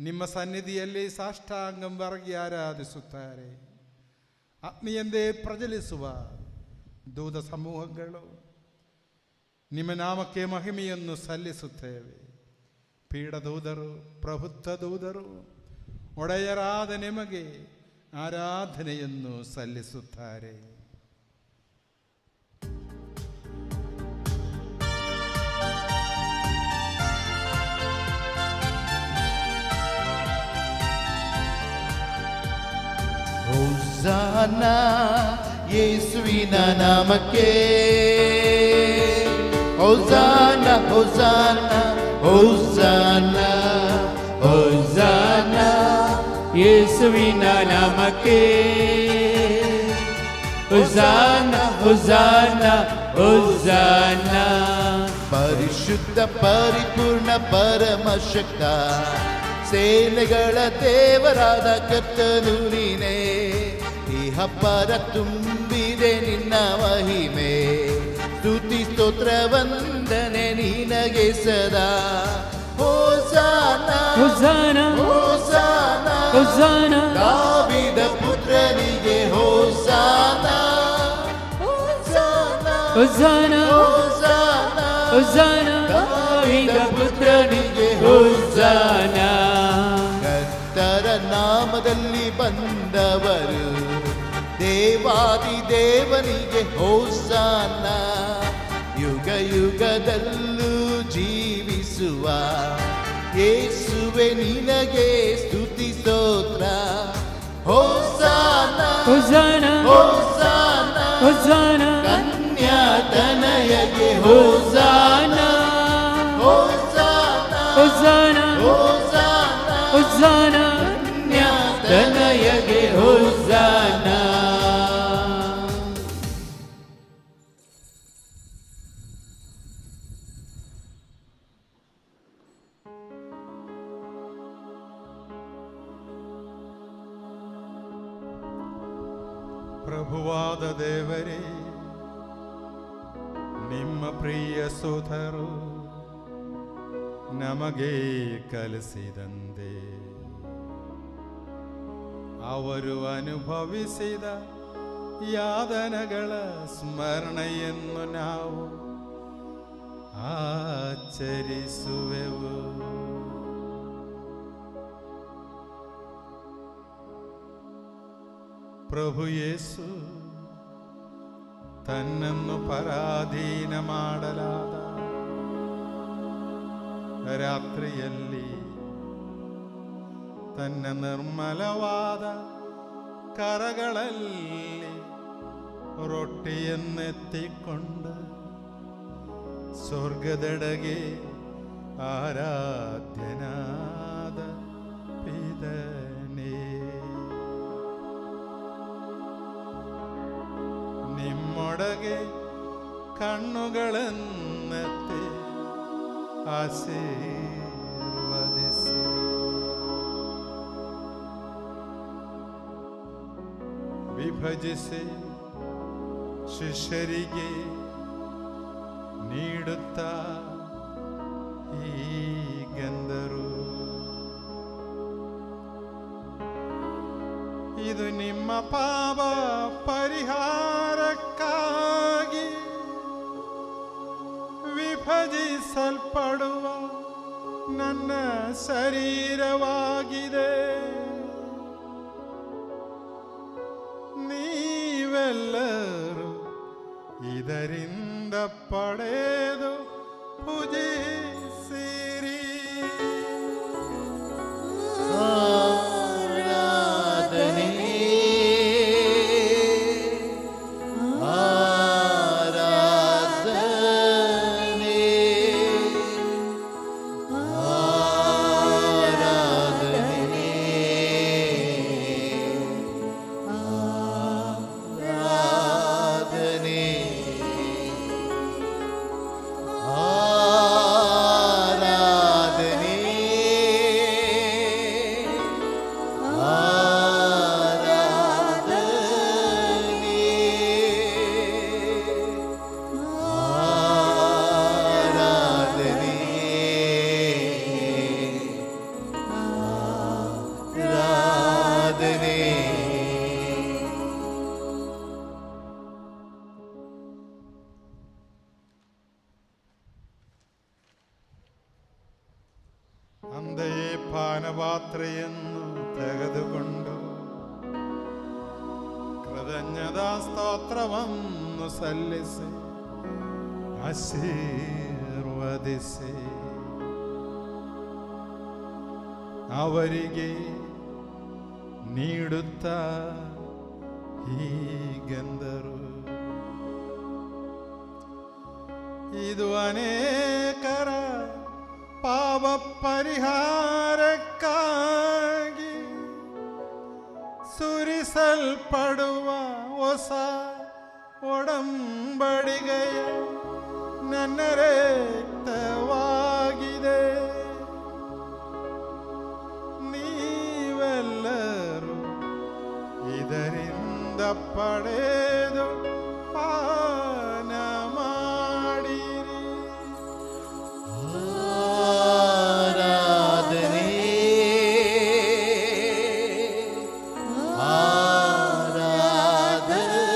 ನಿಮ್ಮ ಸನ್ನಿಧಿಯಲ್ಲಿ ಸಾಷ್ಟಾಂಗವಾಗಿ ಆರಾಧಿಸುತ್ತಾರೆ. ಅಗ್ನಿಯೆಂದೇ ಪ್ರಜ್ವಲಿಸುವ ದೂತ ಸಮೂಹಗಳು ನಿಮ್ಮ ನಾಮಕ್ಕೆ ಮಹಿಮೆಯನ್ನು ಸಲ್ಲಿಸುತ್ತೇವೆ. ಪೀಡದೂತರು, ಪ್ರಬುದ್ಧ ದೂತರು ಒಡೆಯರಾದ ನಿಮಗೆ ಆರಾಧನೆಯನ್ನು ಸಲ್ಲಿಸುತ್ತಾರೆ. ಹೋಸನ್ನ ಯೇಸುವಿನ ನಾಮಕ್ಕೆ, ಹೋಸನ್ನ ಹೋಸನ್ನ ಹೋಸನ್ನ ಹೋಸನ್ನ ಯೇಸುವಿನ ನಾಮಕ್ಕೆ, ಹೋಸನ್ನ ಹೋಸನ್ನ ಹೋಸನ್ನ. ಪರಿಶುದ್ಧ ಪರಿಪೂರ್ಣ ಪರಮಶಕ್ತ ಸೇನೆಗಳ ದೇವರಾದ ಕರ್ತನು ನೀನೇ. ಇಹ ಪರ ತುಂಬಿದೆ ನಿನ್ನ ಮಹಿಮೆ, ಸ್ತುತಿ ಸ್ತೋತ್ರ ವಂದನೆ ನಿನಗೆ ಸದಾ. ಹೋಸನ್ನ ಹೋಸನ್ನ ಹೋಸನ್ನ ಹೋಸನ್ನ ದಾವೀದ ಪುತ್ರನಿಗೆ ಹೋಸನ್ನ ಹೋಸನ್ನ ಹೋಸನ್ನ ಹೋಸನ್ನ ಹೋಸನ್ನ ದಾವೀದ ಪುತ್ರನಿಗೆ ಹೋಸನ್ನ. ಕರ್ತರ ನಾಮದಲ್ಲಿ ಬಂದವರು ದೇವಾದಿ ದೇವನಿಗೆ ಹೋಸನ್ನ. ಯುಗ ಯುಗದಲ್ಲೂ ಜೀವಿಸುವ ಯೇಸುವೆ ನಿನಗೆ ಸ್ತುತಿ ಸ್ತೋತ್ರ. ಹೋಸನ್ನ ಹೋಸನ್ನ ಹೋಸನ್ನ ಹೋಸನ್ನ ಕನ್ಯಾತನಯಗೆ ಹೋಸನ್ನ ಹೋಸನ್ನ ಹೋಸನ್ನ ಹೋಸನ್ನ ಹೋಸನ್ನ ತನಯಗೆ ಹೋಸನ್ನ. ಪ್ರಭುವಾದ ದೇವರೇ, ನಿಮ್ಮ ಪ್ರಿಯ ಸೋದರು ನಮಗೆ ಕಲಿಸಿದಂತೆ ಅವರು ಅನುಭವಿಸಿದ ಯಾತನೆಗಳ ಸ್ಮರಣೆಯನ್ನು ನಾವು ಆಚರಿಸುವೆವು. ಪ್ರಭು ಯೇಸು ತನ್ನನ್ನು ಪರಾಧೀನ ಮಾಡಲಾದ ರಾತ್ರಿಯಲ್ಲಿ ತನ್ನ ನಿರ್ಮಲವಾದ ಕರಗಳಲ್ಲಿ ರೊಟ್ಟಿಯನ್ನೆತ್ತಿಕೊಂಡು ಸ್ವರ್ಗದೆಡೆಗೆ ಆರಾಧ್ಯನಾದ ಪಿತನೇ, ನಿಮ್ಮೊಳಗೆ ಕಣ್ಣುಗಳನ್ನೆತ್ತಿ ಆಶೀರ್ವದಿಸಿ ವಿಭಜಿಸಿ ಶಿಷ್ಯರಿಗೆ ನೀಡುತ್ತಾ ಹೀಗೆಂದರು, ಇದು ನಿಮ್ಮ ಪಾಪ ಪರಿಹಾರಕ್ಕಾಗಿ ವಿಭಜಿಸಲ್ಪಡುವ ನನ್ನ ಶರೀರವಾಗಿದೆ. ನೀವೆಲ್ಲರೂ ಇದರಿಂದ ಪಡೆದು ಪೂಜಿಸಿರಿ. ಆರಾಧನೆ ಆರಾಧನೆ ಆರಾಧನೆ ಆರಾಧನೆ ಆರಾಧನೆ ಅಂತೆಯೇ ಪಾನಪಾತ್ರೆಯನ್ನು ತೆಗೆದುಕೊಂಡು ಕೃತಜ್ಞತಾ ಸ್ತೋತ್ರವನ್ನು ಸಲ್ಲಿಸಿ ಆಶೀರ್ವದಿಸಿ ಅವರಿಗೆ ನೀಡುತ್ತಾ ಹೀಗೆಂದರು, ಇದು ಅನೇಕರ ಪಾಪ ಪರಿಹಾರಕ್ಕಾಗಿ ಸುರಿಸಲ್ಪಡುವ ಹೊಸ ಒಡಂಬಡಿಕೆಯ ನನ್ನ ರಕ್ತವಾಗಿದೆ. ನೀವೆಲ್ಲರೂ ಇದರಿಂದ ಪಡೆದು ಪಾನ ಮಾಡಿರಿ. ಆರಾಧನೆ ಆರಾಧನೆ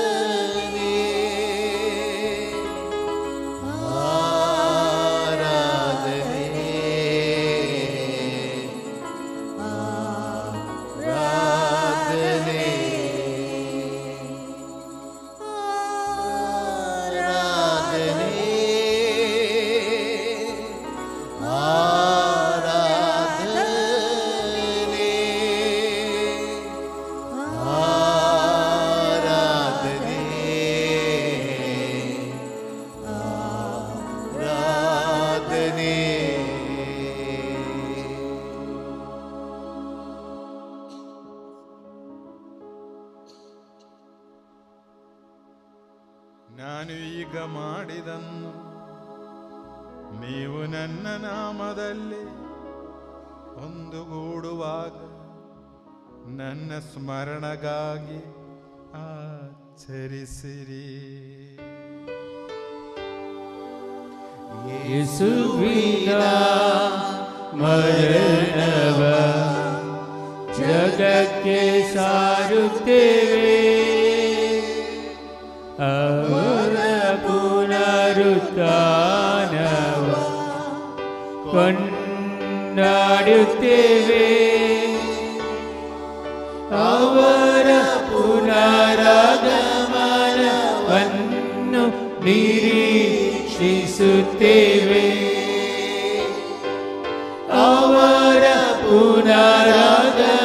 ಆರಾಧನೆ ಆರಾಧನೆ ನಾನು ಈಗ ಮಾಡಿದನ್ನು ನೀವು ನನ್ನ ನಾಮದಲ್ಲಿ ಒಂದುಗೂಡುವಾಗ ನನ್ನ ಸ್ಮರಣಗಾಗಿ ಆಚರಿಸಿರಿ. ಯೇಸುವಿನ ಮರಣವ ಜಗಕ್ಕೆ ಸಾರುತ್ತೇವೆ, ಅವರ ಪುನರುತ್ಥಾನವ ಕೊಂಡಾಡುತ್ತೇವೆ, ಅವರ ಪುನರಾಗಮನವನ್ನು ನಿರೀಕ್ಷಿಸುತ್ತೇವೆ, ಅವರ ಪುನರಾಗಮನ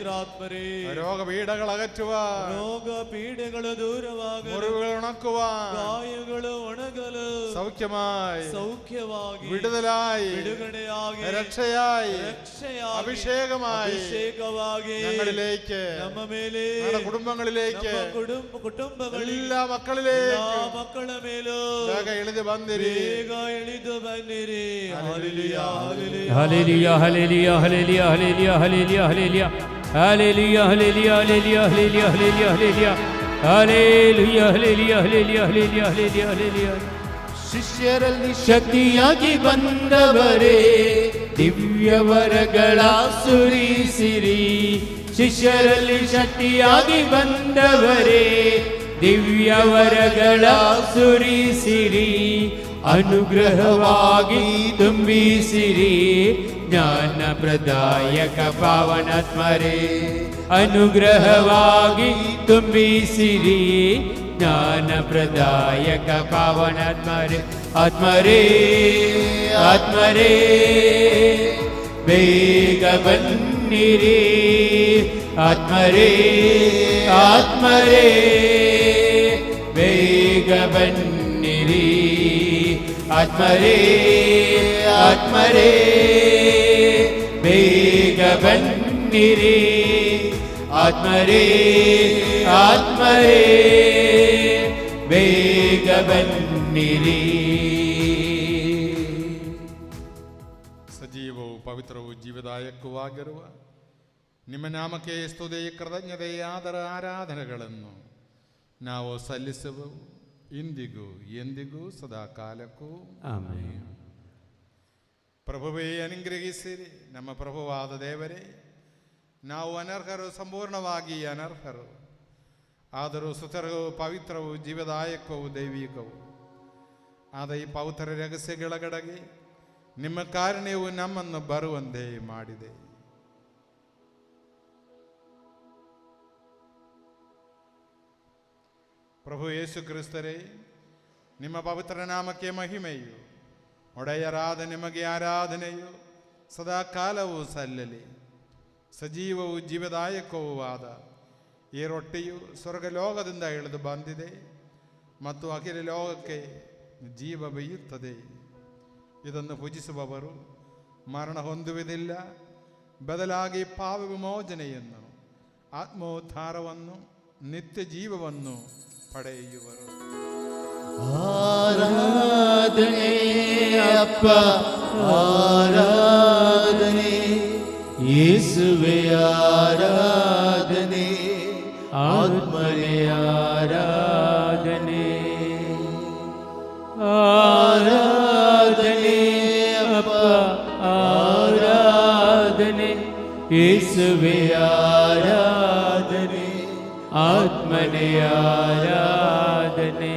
പവിത്രാത്മരേ രോഗപീഠകൾ അകറ്റുവാൻ, രോഗപീഠകള് ദൂരവാകಲು, മുറിവുകൾ ഉണക്കുവാൻ, ಗಾಯಗಳು ಒಣಗಲು, സൗഖ്യമായി, ಸೌಖ್ಯವಾಗಿ, വിടുതലായി, ಬಿಡುಗಡೆಯಾಗಿ, രക്ഷയായി, ರಕ್ಷೆಯಾಗಿ, അഭിഷേകമായി ಅಭಿಷೇಕವಾಗಿ ഞങ്ങളിലേക്ക്, ನಮ್ಮ ಮೇಲೆ, ഞങ്ങളുടെ കുടുംബങ്ങളിലേക്ക്, ನಮ್ಮ ಕುಟುಂಬಗಳಿಗೆ, എല്ലാ മക്കളിലേക്ക് ಎಲ್ಲ ಮಕ್ಕಳ ಮೇಲೂ വേഗ എഴുതി വന്നിരി. ಬೇಗ ಇಳಿದು ಬನ್ನಿರಿ. Hallelujah, hallelujah. Hallelujah hallelujah hallelujah hallelujah hallelujah hallelujah hallelujah hallelujah hallelujah hallelujah hallelujah hallelujah hallelujah hallelujah hallelujah hallelujah hallelujah. ಶಿಷ್ಯರಲ್ಲಿ ಶಕ್ತಿಯಾಗಿ ಬಂದವರೇ ದಿವ್ಯವರಗಳ ಸುರಿಸಿರಿ. ಶಿಷ್ಯರಲ್ಲಿ ಶಕ್ತಿಯಾಗಿ ಬಂದವರೇ ದಿವ್ಯವರಗಳ ಸುರಿಸಿರಿ. ಅನುಗ್ರಹವಾಗಿ ತುಂಬಿಸಿರಿ. ಜ್ಞಾನ ಪ್ರದಾಯಕ ಪಾವನಾತ್ಮರೇ ಅನುಗ್ರಹವಾಗಿ ತುಂಬಿಸಿರಿ. ಜ್ಞಾನ ಪ್ರದಾಯಕ ಪಾವನಾತ್ಮರೇ ಆತ್ಮರೇ ಆತ್ಮರೇ ಬೇಗ ಬನ್ನಿರಿ. ಆತ್ಮರೇ ಆತ್ಮರೇ ಬೇಗ ಬನ್ನಿರಿ. ಆತ್ಮರೇ ಆತ್ಮರೇ ಬೇಗ ಬನ್ನಿರಿ. ಆತ್ಮರೇ ಆತ್ಮರೇ ಬೇಗ ಬನ್ನಿರಿ. ಸಜೀವವು ಪವಿತ್ರವು ಜೀವದಾಯಕವಾಗಿರುವ ನಿಮ್ಮ ನಾಮಕ್ಕೆ ಸ್ತುತಿ, ಕೃತಜ್ಞತೆ, ಆದರ ಆರಾಧನೆಗಳನ್ನು ನಾವು ಸಲ್ಲಿಸುವು ಇಂದಿಗೂ ಎಂದಿಗೂ ಸದಾ ಕಾಲಕ್ಕೂ. ಆಮೆನ್. ಪ್ರಭುವೇ ಅನುಗ್ರಹಿಸಿರಿ. ನಮ್ಮ ಪ್ರಭುವಾದ ದೇವರೇ, ನಾವು ಅನರ್ಹರು, ಸಂಪೂರ್ಣವಾಗಿ ಅನರ್ಹರು. ಆದರೂ ಸುತರವು ಪವಿತ್ರವು ಜೀವದಾಯಕವು ದೈವಿಕವು ಆದ ಈ ಪವಿತ್ರ ರಹಸ್ಯಗಳ ಕಡೆಗೆ ನಿಮ್ಮ ಕಾರುಣ್ಯವು ನಮ್ಮನ್ನು ಬರುವಂತೆ ಮಾಡಿದೆ. ಪ್ರಭು ಯೇಸು ಕ್ರಿಸ್ತರೇ, ನಿಮ್ಮ ಪವಿತ್ರ ನಾಮಕ್ಕೆ ಮಹಿಮೆಯು, ಒಡೆಯರಾದ ನಿಮಗೆ ಆರಾಧನೆಯು ಸದಾ ಕಾಲವೂ ಸಲ್ಲಲಿ. ಸಜೀವವು ಜೀವದಾಯಕವೂ ಆದ ಈ ರೊಟ್ಟಿಯು ಸ್ವರ್ಗಲೋಕದಿಂದ ಇಳಿದು ಬಂದಿದೆ ಮತ್ತು ಅಖಿಲ ಲೋಕಕ್ಕೆ ಜೀವ ಬೀಯುತ್ತದೆ. ಇದನ್ನು ಪೂಜಿಸುವವರು ಮರಣ ಹೊಂದುವುದಿಲ್ಲ, ಬದಲಾಗಿ ಪಾಪ ವಿಮೋಚನೆಯನ್ನು, ಆತ್ಮೋದ್ಧಾರವನ್ನು, ನಿತ್ಯ ಜೀವವನ್ನು ಪಡೆಯುವರು. ಆರಾಧನೆ ಅಪ್ಪ ಆರಾಧನೆ, ಯೇಸುವೆ ಆರಾಧನೆ, ಆತ್ಮನೇ ಆರಾಧನೆ. ಆರಾಧನೆ ಅಪ್ಪ ಆರಾಧನೆ, ಯೇಸುವೆ ಆರಾಧನೆ, ಆತ್ಮನೇ ಆರಾಧನೆ.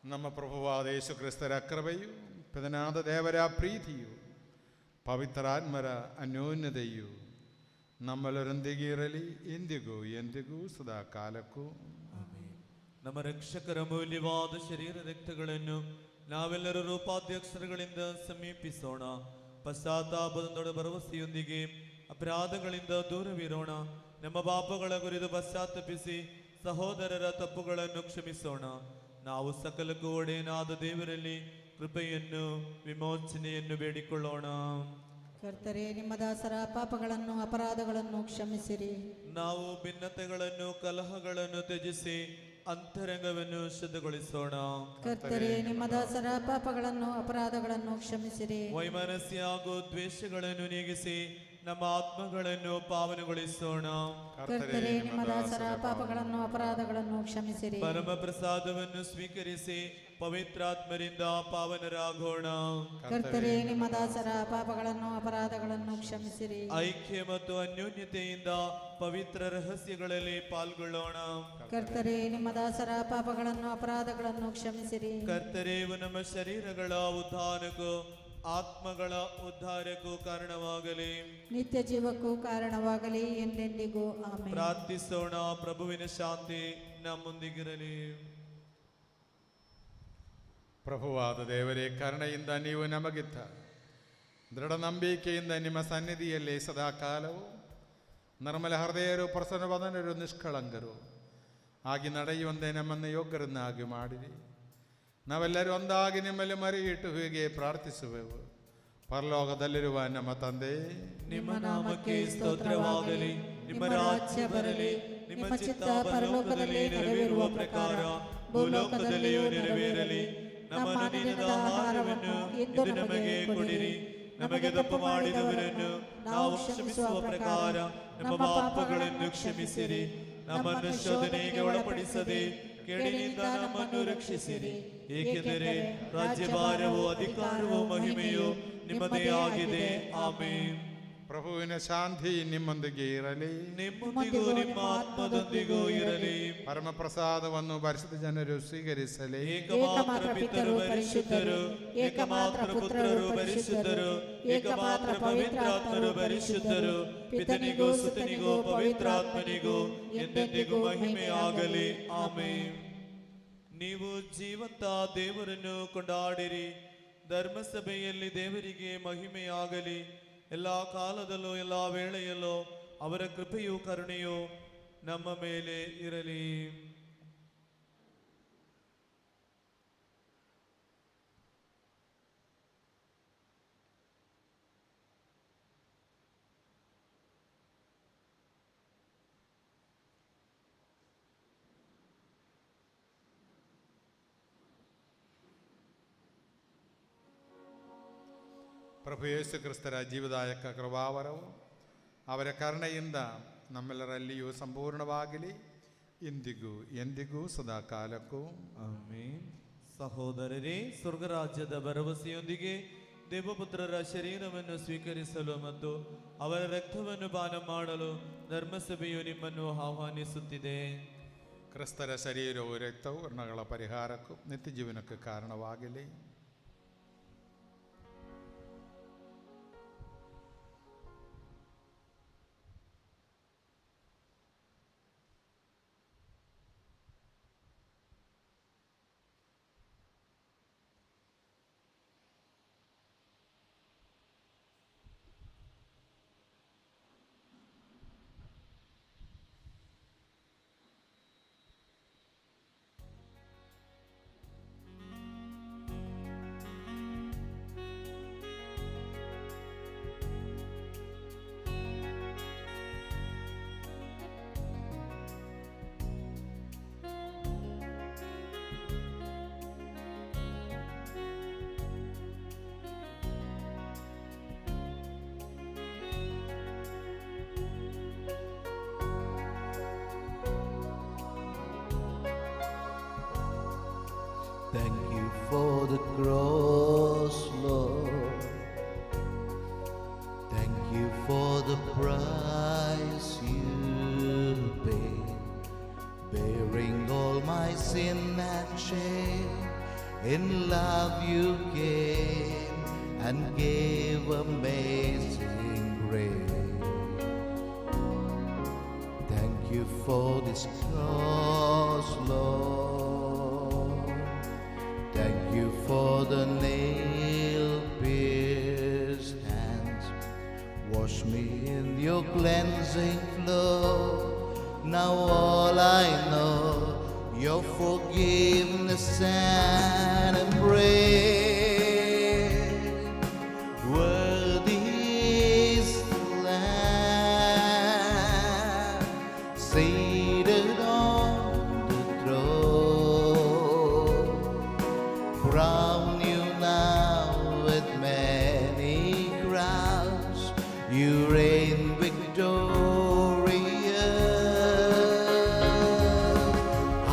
ನಮ್ಮ ಪ್ರಭುವಾದ ಯೇಸು ಕ್ರಿಸ್ತರ ಕೃಪೆಯು, ಪಿತನಾದ ದೇವರ ಪ್ರೀತಿಯು, ಪವಿತ್ರಾತ್ಮರ ಅನ್ಯೋನ್ಯತೆಯು ನಮ್ಮೆಲ್ಲರೊಂದಿಗೆ ಇರಲಿ ಎಂದಿಗೂ ಎಂದಿಗೂ ಸದಾ ಕಾಲಕ್ಕೂ. ನಮ್ಮ ರಕ್ಷಕರ ಮೌಲ್ಯವಾದ ಶರೀರ ರಕ್ತಗಳನ್ನು ನಾವೆಲ್ಲರೂ ರೂಪಾಧ್ಯಕ್ಷರಗಳಿಂದ ಸಮೀಪಿಸೋಣ. ಪಶ್ಚಾತ್ತಾಪದ ಭರವಸೆಯೊಂದಿಗೆ ಅಪರಾಧಗಳಿಂದ ದೂರವಿರೋಣ. ನಮ್ಮ ಪಾಪಗಳ ಕುರಿತು ಪಶ್ಚಾತ್ತಾಪಿಸಿ ಸಹೋದರರ ತಪ್ಪುಗಳನ್ನು ಕ್ಷಮಿಸೋಣ. ನಾವು ಸಕಲಕ್ಕೂ ಒಡೆಯನಾದ ದೇವರಲ್ಲಿ ಕೃಪೆಯನ್ನು, ವಿಮೋಚನೆಯನ್ನು ಬೇಡಿಕೊಳ್ಳೋಣ. ಕರ್ತರೇ, ನಿಮ್ಮ ದಾಸರ ಪಾಪಗಳನ್ನು ಅಪರಾಧಗಳನ್ನು ಕ್ಷಮಿಸಿರಿ. ನಾವು ಭಿನ್ನತೆಗಳನ್ನು, ಕಲಹಗಳನ್ನು ತ್ಯಜಿಸಿ ಅಂತರಂಗವನ್ನು ಶುದ್ಧಗೊಳಿಸೋಣ. ಕರ್ತರೇ, ನಿಮ್ಮ ದಾಸರ ಪಾಪಗಳನ್ನು ಅಪರಾಧಗಳನ್ನು ಕ್ಷಮಿಸಿರಿ. ವೈಮನಸ್ಯ ಹಾಗೂ ದ್ವೇಷಗಳನ್ನು ನೀಗಿಸಿ ನಮ್ಮ ಆತ್ಮಗಳನ್ನು ಪಾವನಗೊಳಿಸೋಣ. ಕರ್ತರೇ, ನಿಮ್ಮ ದಾಸರ ಪಾಪಗಳನ್ನು ಅಪರಾಧಗಳನ್ನು ಕ್ಷಮಿಸಿರಿ. ಪರಮ ಪ್ರಸಾದವನ್ನು ಸ್ವೀಕರಿಸಿ ಪವಿತ್ರಾತ್ಮರಿಂದ ಪಾವನರಾಗೋಣ. ಕರ್ತರೇ, ನಿಮ್ಮ ದಾಸರ ಪಾಪಗಳನ್ನು ಅಪರಾಧಗಳನ್ನು ಕ್ಷಮಿಸಿರಿ. ಐಕ್ಯ ಮತ್ತು ಅನ್ಯೋನ್ಯತೆಯಿಂದ ಪವಿತ್ರ ರಹಸ್ಯಗಳಲ್ಲಿ ಪಾಲ್ಗೊಳ್ಳೋಣ. ಕರ್ತರೇ, ನಿಮ್ಮ ದಾಸರ ಪಾಪಗಳನ್ನು ಅಪರಾಧಗಳನ್ನು ಕ್ಷಮಿಸಿರಿ. ಕರ್ತರೇವು ನಮ್ಮ ಶರೀರಗಳ ಉದ್ಧಾನಕ್ಕೂ ಆತ್ಮಗಳ ಉದ್ಧಾರಕ್ಕೂ ಕಾರಣವಾಗಲಿ. ನಿತ್ಯ ಜೀವಕ್ಕೂ ಕಾರಣವಾಗಲಿ ಎಂದೆಂದಿಗೂ ಆಮೆನ್. ಪ್ರಾರ್ಥಿಸೋಣ. ಪ್ರಭುವಿನ ಶಾಂತಿ ನಮ್ಮೊಂದಿಗಿರಲಿ. ಪ್ರಭುವಾದ ದೇವರೇ, ಕರುಣೆಯಿಂದ ನೀವು ನಮಗಿತ್ತ ದೃಢ ನಂಬಿಕೆಯಿಂದ ನಿಮ್ಮ ಸನ್ನಿಧಿಯಲ್ಲಿ ಸದಾಕಾಲವು ನಿರ್ಮಲ ಹೃದಯರು, ಪ್ರಸನ್ನವದನರು, ನಿಷ್ಕಳಂಕರು ಆಗಿ ನಡೆಯುವಂತೆ ನಮ್ಮನ್ನು ಯೋಗ್ಯರನ್ನಾಗಿ ಮಾಡಿರಿ. ನಾವೆಲ್ಲರೂ ಒಂದಾಗಿ ನಿಮ್ಮಲ್ಲಿ ಮರೆಯಿಟ್ಟು ಹೀಗೆ ಪ್ರಾರ್ಥಿಸುವೆವು. ಪರಲೋಕದಲ್ಲಿರುವ ನಮ್ಮ ತಂದೆ, ನಿಮ್ಮ ನಾಮಕ್ಕೆ ಸ್ತೋತ್ರವಾಗಲಿ. ನಿಮ್ಮ ರಾಜ್ಯ ಬರಲಿ. ನಿಮ್ಮ ಚಿತ್ತ ಪರಲೋಕದಲ್ಲಿ ನೆರವೇರುವ ಪ್ರಕಾರ ಭೂಲೋಕದಲ್ಲಿಯೂ ನೆರವೇರಲಿ. ನಮ್ಮ ಅನುದಿನದ ಆಹಾರವನ್ನು ಇಂದು ನಮಗೆ ಕೊಡಿರಿ. ನಮಗೆ ತಪ್ಪು ಮಾಡಿದವರನ್ನು ನಾವು ಕ್ಷಮಿಸುವ ಪ್ರಕಾರ ನಮ್ಮ ಪಾಪಗಳನ್ನು ಕ್ಷಮಿಸಿರಿ. ನಮ್ಮನ್ನು ಶೋಧನೆಗೆ ಒಳಪಡಿಸದೆ ಕೇಡಿನಿಂದ ನಮ್ಮನ್ನು ರಕ್ಷಿಸಿರಿ. ಏಕೆಂದರೆ ರಾಜ್ಯಭಾರವು, ಅಧಿಕಾರವು, ಮಹಿಮೆಯು ನಿಮ್ಮದೇ ಆಗಿದೆ. ಆಮೆನ್. ಪ್ರಭುವಿನ ಶಾಂತಿ ನಿಮ್ಮೊಂದಿಗೆ ಇರಲಿ, ನಿಮ್ಮೊಂದಿಗೂ ನಿಮ್ಮ ಆತ್ಮದೊಂದಿಗೂ ಇರಲಿ. ಪರಮ ಪ್ರಸಾದವನ್ನು ಭರಿಸಿದ ಜನರು ಸ್ವೀಕರಿಸಲಿ. ಏಕಮಾತ್ರ ಪಿತರು ಪರಿಶುದ್ಧರು, ಏಕಮಾತ್ರ ಪುತ್ರರು ಪರಿಶುದ್ಧರು, ಏಕಮಾತ್ರ ಪವಿತ್ರಾತ್ಮರು ಪರಿಶುದ್ಧರು. ಪಿತನಿಗೂ ಸುತನಿಗೂ ಪವಿತ್ರಾತ್ಮನಿಗೂ ಎಂದೆಂದಿಗೂ ಮಹಿಮೆಯಾಗಲಿ. ಆಮೆನ್. ನೀವು ಜೀವಂತ ದೇವರನ್ನು ಕೊಂಡಾಡಿರಿ. ಧರ್ಮಸಭೆಯಲ್ಲಿ ದೇವರಿಗೆ ಮಹಿಮೆಯಾಗಲಿ. ಎಲ್ಲ ಕಾಲದಲ್ಲೂ ಎಲ್ಲ ವೇಳೆಯಲ್ಲೂ ಅವರ ಕೃಪೆಯೂ ಕರುಣೆಯೂ ನಮ್ಮ ಮೇಲೆ ಇರಲಿ. ಪ್ರಭು ಯೇಸು ಕ್ರಿಸ್ತರ ಜೀವದಾಯಕ ಕೃಪಾವರವು ಅವರ ಕರುಣೆಯಿಂದ ನಮ್ಮೆಲ್ಲರಲ್ಲಿಯೂ ಸಂಪೂರ್ಣವಾಗಲಿ, ಇಂದಿಗೂ ಎಂದಿಗೂ ಸದಾ ಕಾಲಕ್ಕೂ ಆಮೆನ್. ಸಹೋದರರೇ, ಸ್ವರ್ಗರಾಜ್ಯದ ಭರವಸೆಯೊಂದಿಗೆ ದೇವಪುತ್ರರ ಶರೀರವನ್ನು ಸ್ವೀಕರಿಸಲು ಮತ್ತು ಅವರ ರಕ್ತವನ್ನು ಪಾನ ಮಾಡಲು ಧರ್ಮಸಭೆಯು ನಿಮ್ಮನ್ನು ಆಹ್ವಾನಿಸುತ್ತಿದೆ. ಕ್ರಿಸ್ತರ ಶರೀರವು ರಕ್ತವು ಋಣಗಳ ಪರಿಹಾರಕ್ಕೂ ನಿತ್ಯ ಜೀವನಕ್ಕೂ ಕಾರಣವಾಗಲಿ. Thank you for the cross, Lord. Thank you for the price you paid, bearing all my sin and shame. In love you came and gave amazing grace. Thank you for this cross, Lord. Thank you for the nail-pierced hands. Wash me in your cleansing flow. Now all I know, your forgiveness and embrace. Worthy is the Lamb seated on the throne. Crown you now with many crowns. You reign victorious.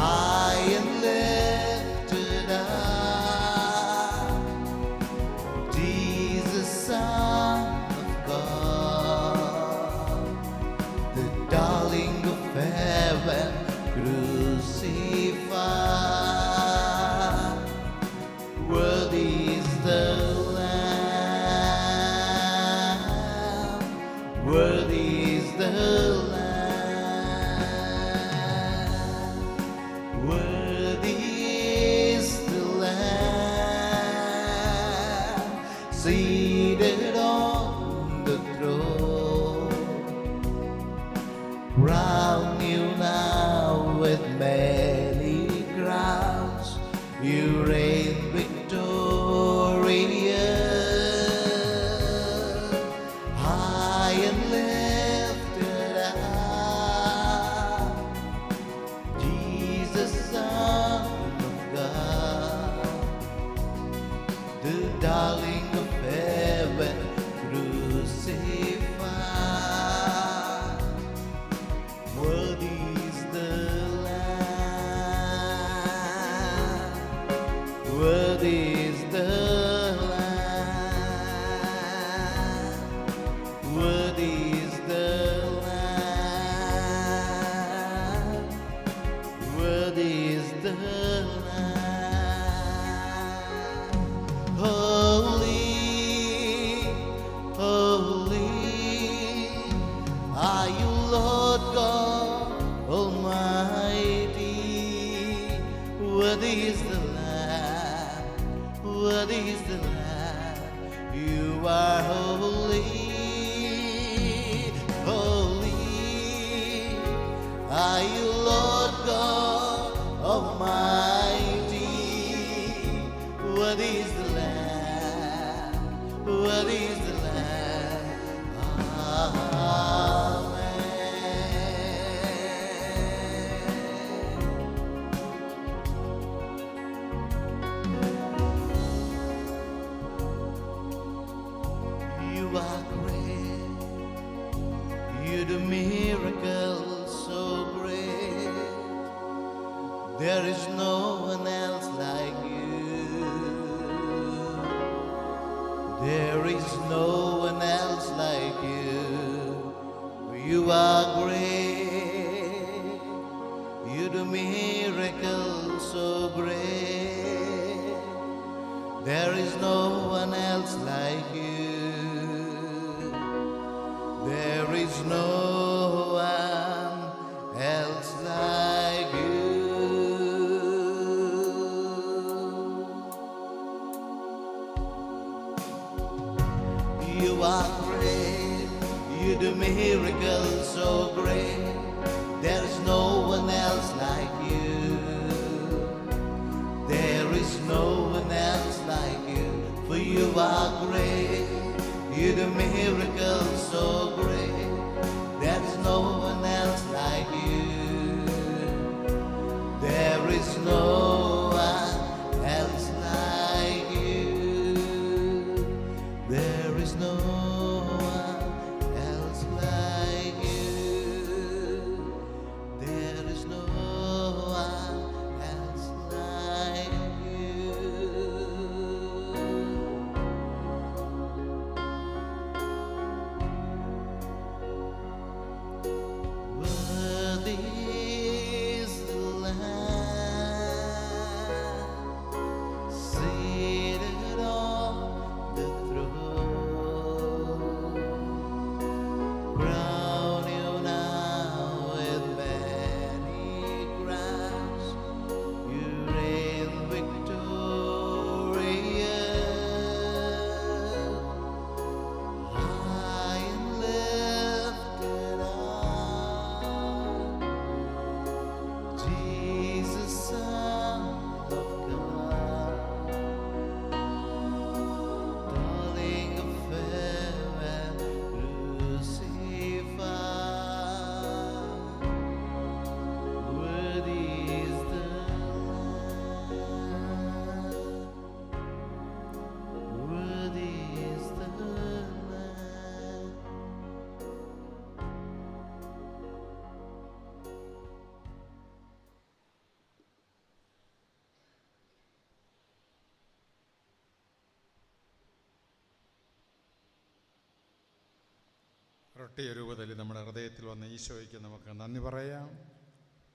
High and lifted up, Jesus, Son of God, the darling of heaven, crucified. Worthy is the Lamb. many crowns, you reign victorious, high and lifted up, Jesus, Son of God, the darling of heaven, crucified. Worthy is the Lamb, worthy is the Lamb, worthy is the Lamb, worthy is the Lamb. Holy, holy are you, Lord God Almighty. Worthy is the Lamb, worthy is the Lamb. You are holy, holy are you, Lord God Almighty. Worthy is the Lamb, worthy is the Lamb. You are great, you do miracles so great. There is no one else like you. There is no one else like you. You are great, you do miracles so great. There is no one else like you. There is no one else like you. You are great, you do miracles so great. There is no one else like you. There is no one else like you. For you are great, you do miracles so great. There is no one else like you. There is no one else like you. There is no one else like you. There is no one else like you. Worthy is the Lamb, seated on the throne. Crown you now with many crowns. You reign victorious, high and lifted up, Jesus, Son of God, darling of heaven, crucified. Worthy is the Lamb, worthy is the Lamb. ರೊಟ್ಟಿಯ ರೂಪದಲ್ಲಿ നമ്മുടെ ಹೃದಯത്തിൽ വന്ന ഈശോയ്ക്ക് നമുക്ക് നന്ദി പറയാം.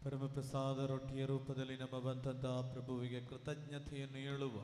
ಪರಮಪ್ರಸಾದ ರೊಟ್ಟಿಯ ರೂಪದಲ್ಲಿ ನಮ್ಮ ಬಂದಂತಹ ಪ್ರಭುವಿಗೆ ಕೃತಜ್ಞತೆಯನ್ನು ಹೇಳುವ.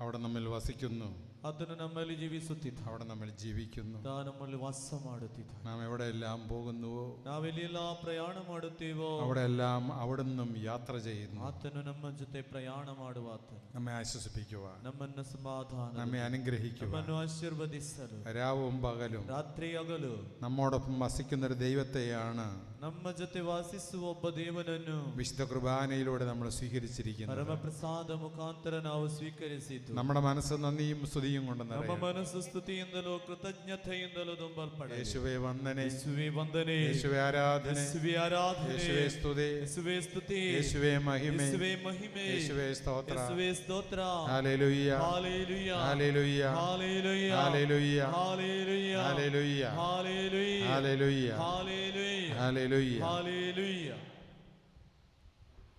അവിടെ നമ്മിൽ വസിക്കുന്നു. ಆತನು ನಮ್ಮಲ್ಲಿ ಜೀವಿಸುತ್ತಿದ್ದ അവിടെ നമ്മൾ ജീവിക്കുന്നു. ನಮ್ಮಲ್ಲಿ ವಾಸ ಮಾಡುತ್ತಿದ್ದ. നാം എവിടെയെല്ലാം പോകുന്നുവോ ನಾವೆಲ್ಲೆಲ್ಲ ಪ್ರಯಾಣ ಮಾಡುತ್ತೇವೋ അവിടെയെല്ലാം അവിടുന്നും യാത്ര ചെയ്യുന്നു. ಆತನು ನಮ್ಮ ಜೊತೆ ಪ್ರಯಾಣ ಮಾಡುವ ಆತನು നമ്മെ ആശ്വസിപ്പിക്കുക, ನಮ್ಮನ್ನು ಸಮಾಧಾನ നമ്മെ അനുഗ്രഹിക്കുക, ನಮ್ಮನ್ನು ಆಶೀರ್ವದಿಸಲು രാവും പകലും ರಾತ್ರಿ ಹಗಲು നമ്മോടൊപ്പം വസിക്കുന്ന ഒരു ദൈവത്തെയാണ് ನಮ್ಮ ಜೊತೆ ವಾಸಿಸುವ ಒಬ್ಬ ದೇವನನ್ನು വിശുദ്ധ കുർബാനയിലൂടെ നമ്മൾ സ്വീകരിച്ചിരിക്കുന്നത്. ಪರಮಪ್ರಸಾದ ಮುಖಾಂತರ ನಾವು ಸ್ವೀಕರಿಸಿದ್ದು. നമ്മുടെ മനസ്സ് നന്ദിയും സ്തുതിയും കൊണ്ട് ನಮ್ಮ നിറയട്ടെ. ಮನಸ್ಸು ಸ್ತುತಿಯಿಂದಲೂ ಕೃತಜ್ಞತೆಯಿಂದಲೂ ತುಂಬಲ್ಪಡಲಿ. യേശുവേ വന്ദനേ, ಯೇಸುವೇ ವಂದನೆ, യേശുവേ ആരാധന, ಯೇಸುವೇ ಆರಾಧನೆ, യേശുവേ സ്തുതി, ಯೇಸುವೇ ಸ್ತುತಿ, യേശുവേ മഹിമ, ಯೇಸುವೇ ಮಹಿಮೆ, യേശുവേ സ്തോത്ര. ಯೇಸುವೇ ಸ್ತೋತ್ರ. Hallelujah, hallelujah, hallelujah, hallelujah, hallelujah, hallelujah, hallelujah, hallelujah, hallelujah, hallelujah, hallelujah. Hallelujah.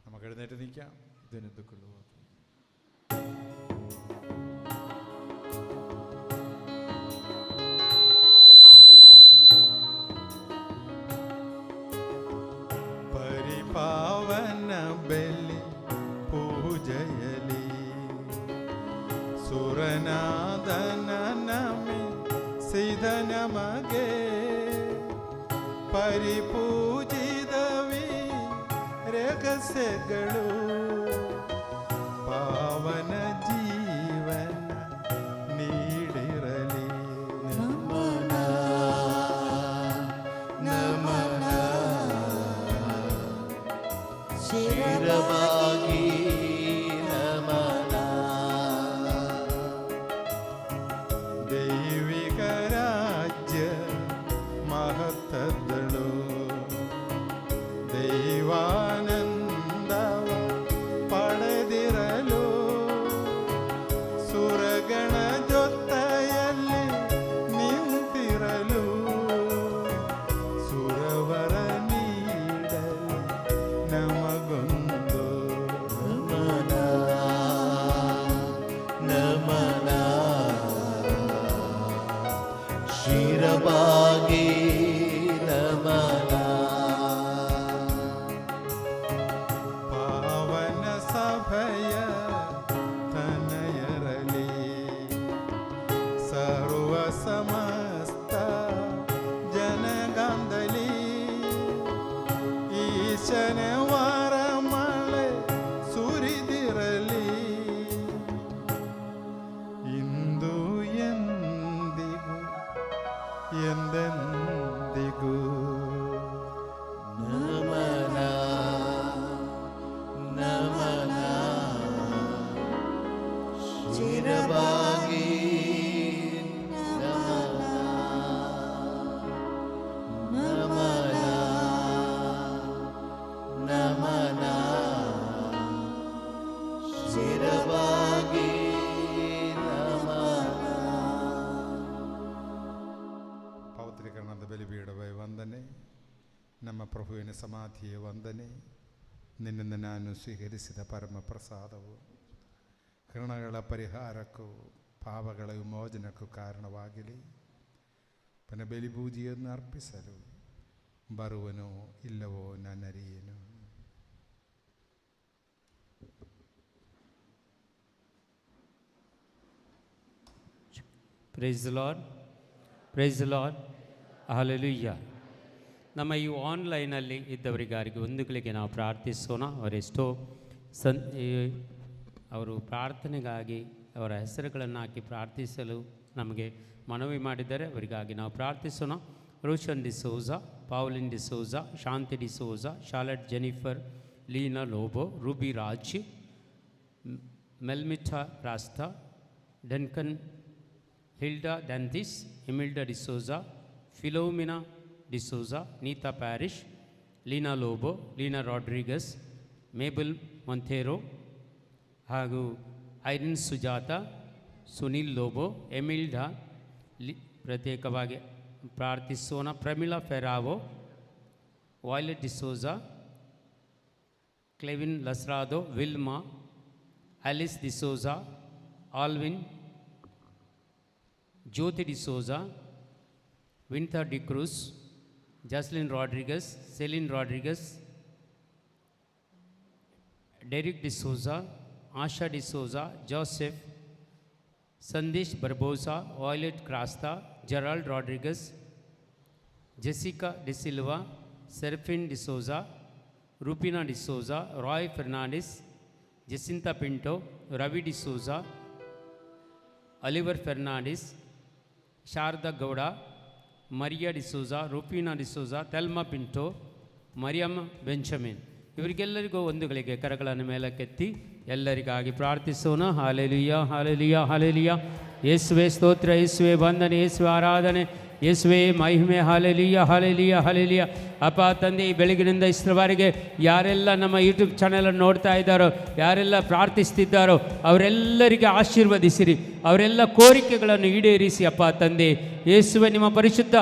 നമുക്ക് എഴുന്നേറ്റ് നിൽക്കാം. ഇതിനെന്തൊക്കെയുള്ളൂ? പരിപാവന ബലി പൂജയലി ಸುರನಾದನ ನಮಿ ಸಿದ ನಮಗೆ ಪರಿಪೂಜಿದವಿ ರಹಸ್ಯಗಳು ಪಾವನ ಜೀವನ ನೀಡಿರಲಿ. ನಮನ ನಮನ ಶಿರವಾಗಿ ನಮನ ದೈವಿಕ ರಾಜ್ಯ ಮಹತ್ತದಳು ದೈವಾನಂದವ ಪಡೆದಿರಲು ಸುರಗಣ ಜೊತೆಯಲ್ಲಿ ನಿಂತಿರಲು ಸುರವರ ನೀಡಲು ನಮಗೊಂದು ನಮನ ನಮನ ಶಿರವಾಗಿ ನಮನ ಪಾವನ ಸಭೆಯ ತನಯರಲಿ ಸರ್ವ ಸಮಸ್ತ ಜನಗಂದಲಿ ಈಶನ ವಾರ ಮಳೆ ಸುರಿದಿರಲಿ ಇಂದು ಎಂದಿಗೂ ಎಂದೆಂದಿಗೂ ನಮನ ನಮನ ಶಿರವಾಗಿ ನಮನ ನಮನ ನಮನ ಶಿರವಾಗಿ ನಮನ. ಪವಿತ್ರೀಕರಣದ ಬಲಿಪೀಠವೇ ವಂದನೆ, ನಮ್ಮ ಪ್ರಭುವಿನ ಸಮಾಧಿಯ ವಂದನೆ, ನಿನ್ನಿಂದ ನಾನು ಸ್ವೀಕರಿಸಿದ ಪರಮ ಪ್ರಸಾದವು ಕೃಣಗಳ ಪರಿಹಾರಕ್ಕೂ ಪಾಪಗಳ ವಿಮೋಚನಕ್ಕೂ ಕಾರಣವಾಗಲಿ. ಪುನಃ ಬಲಿಪೂಜೆಯನ್ನು ಅರ್ಪಿಸಲು ಬರುವನೋ ಇಲ್ಲವೋ ನನ್ನರಿಯೇನು. Praise the Lord, praise the Lord, hallelujah. ನಮ್ಮ ಈ ಆನ್ಲೈನಲ್ಲಿ ಇದ್ದವರಿಗಾರಿಗೆ ಒಂದು ಗಳಿಗೆ ನಾವು ಪ್ರಾರ್ಥಿಸೋಣ. ಅವರೆಷ್ಟೋ ಅವರು ಪ್ರಾರ್ಥನೆಗಾಗಿ ಅವರ ಹೆಸರುಗಳನ್ನು ಹಾಕಿ ಪ್ರಾರ್ಥಿಸಲು ನಮಗೆ ಮನವಿ ಮಾಡಿದ್ದಾರೆ. ಅವರಿಗಾಗಿ ನಾವು ಪ್ರಾರ್ಥಿಸೋಣ. Roshan D'Souza, Pauline D'Souza, Shanti D'Souza, Charlotte Jennifer, Leena Lobo, Ruby Raj, ಮೆಲ್ಮಿಠಾ ರಾಸ್ತಾ, Duncan, Hilda Dantis, Imelda D'Souza, Philomena D'Souza, Neeta Parish, Leena Lobo, Leena Rodrigues, Mabel Monteiro ಹಾಗೂ ಐರಿನ್ ಸುಜಾತ, ಸುನಿಲ್ ಲೋಬೋ, ಎಮಿಲ್ಡಾ ಪ್ರತ್ಯೇಕವಾಗಿ ಪ್ರಾರ್ಥಿಸೋಣ. Pramila Ferrao, Violet D'Souza, Clevin Lasrado, Wilma, Alice D'Souza, Alwin, Jyothi D'Souza, ವಿಂಥಾ D'Cruz, Jaslin Rodrigues, Celine Rodrigues, Derrick D'Souza, Asha D'Souza, Joseph, Sandesh Barboza, Violet Crasta, Gerald Rodrigues, Jessica D'Silva, Seraphine D'Souza, Rupina D'Souza, Roy Fernandes, Jacintha Pinto, Ravi D'Souza, Oliver Fernandes, Sharada Gowda, Maria D'Souza, Rupina D'Souza, Thelma Pinto, Mariyamma Benjamin, ಇವರಿಗೆಲ್ಲರಿಗೂ ಒಂದುಗಳಿಗೆ ಕರಗಳನ್ನು ಮೇಲಕ್ಕೆತ್ತಿ ಎಲ್ಲರಿಗಾಗಿ ಪ್ರಾರ್ಥಿಸೋಣ. Hallelujah, hallelujah, hallelujah. ಯೇಸುವೆ ಸ್ತೋತ್ರ, ಯೇಸುವೆ ವಂದನೆ, ಯೇಸುವೆ ಆರಾಧನೆ, ಯೇಸುವೆ ಮಹಿಮೆ. Hallelujah, hallelujah, hallelujah. ಅಪ್ಪ ತಂದೆ, ಈ ಬೆಳಗಿನಿಂದ ಇಷ್ಟರವರೆಗೆ ಯಾರೆಲ್ಲ ನಮ್ಮ ಯೂಟ್ಯೂಬ್ ಚಾನಲನ್ನು ನೋಡ್ತಾ ಇದ್ದಾರೋ, ಯಾರೆಲ್ಲ ಪ್ರಾರ್ಥಿಸ್ತಿದ್ದಾರೋ ಅವರೆಲ್ಲರಿಗೆ ಆಶೀರ್ವದಿಸಿರಿ, ಅವರೆಲ್ಲ ಕೋರಿಕೆಗಳನ್ನು ಈಡೇರಿಸಿ ಅಪ್ಪ ತಂದೆ. ಯೇಸುವೆ ನಿಮ್ಮ ಪರಿಶುದ್ಧ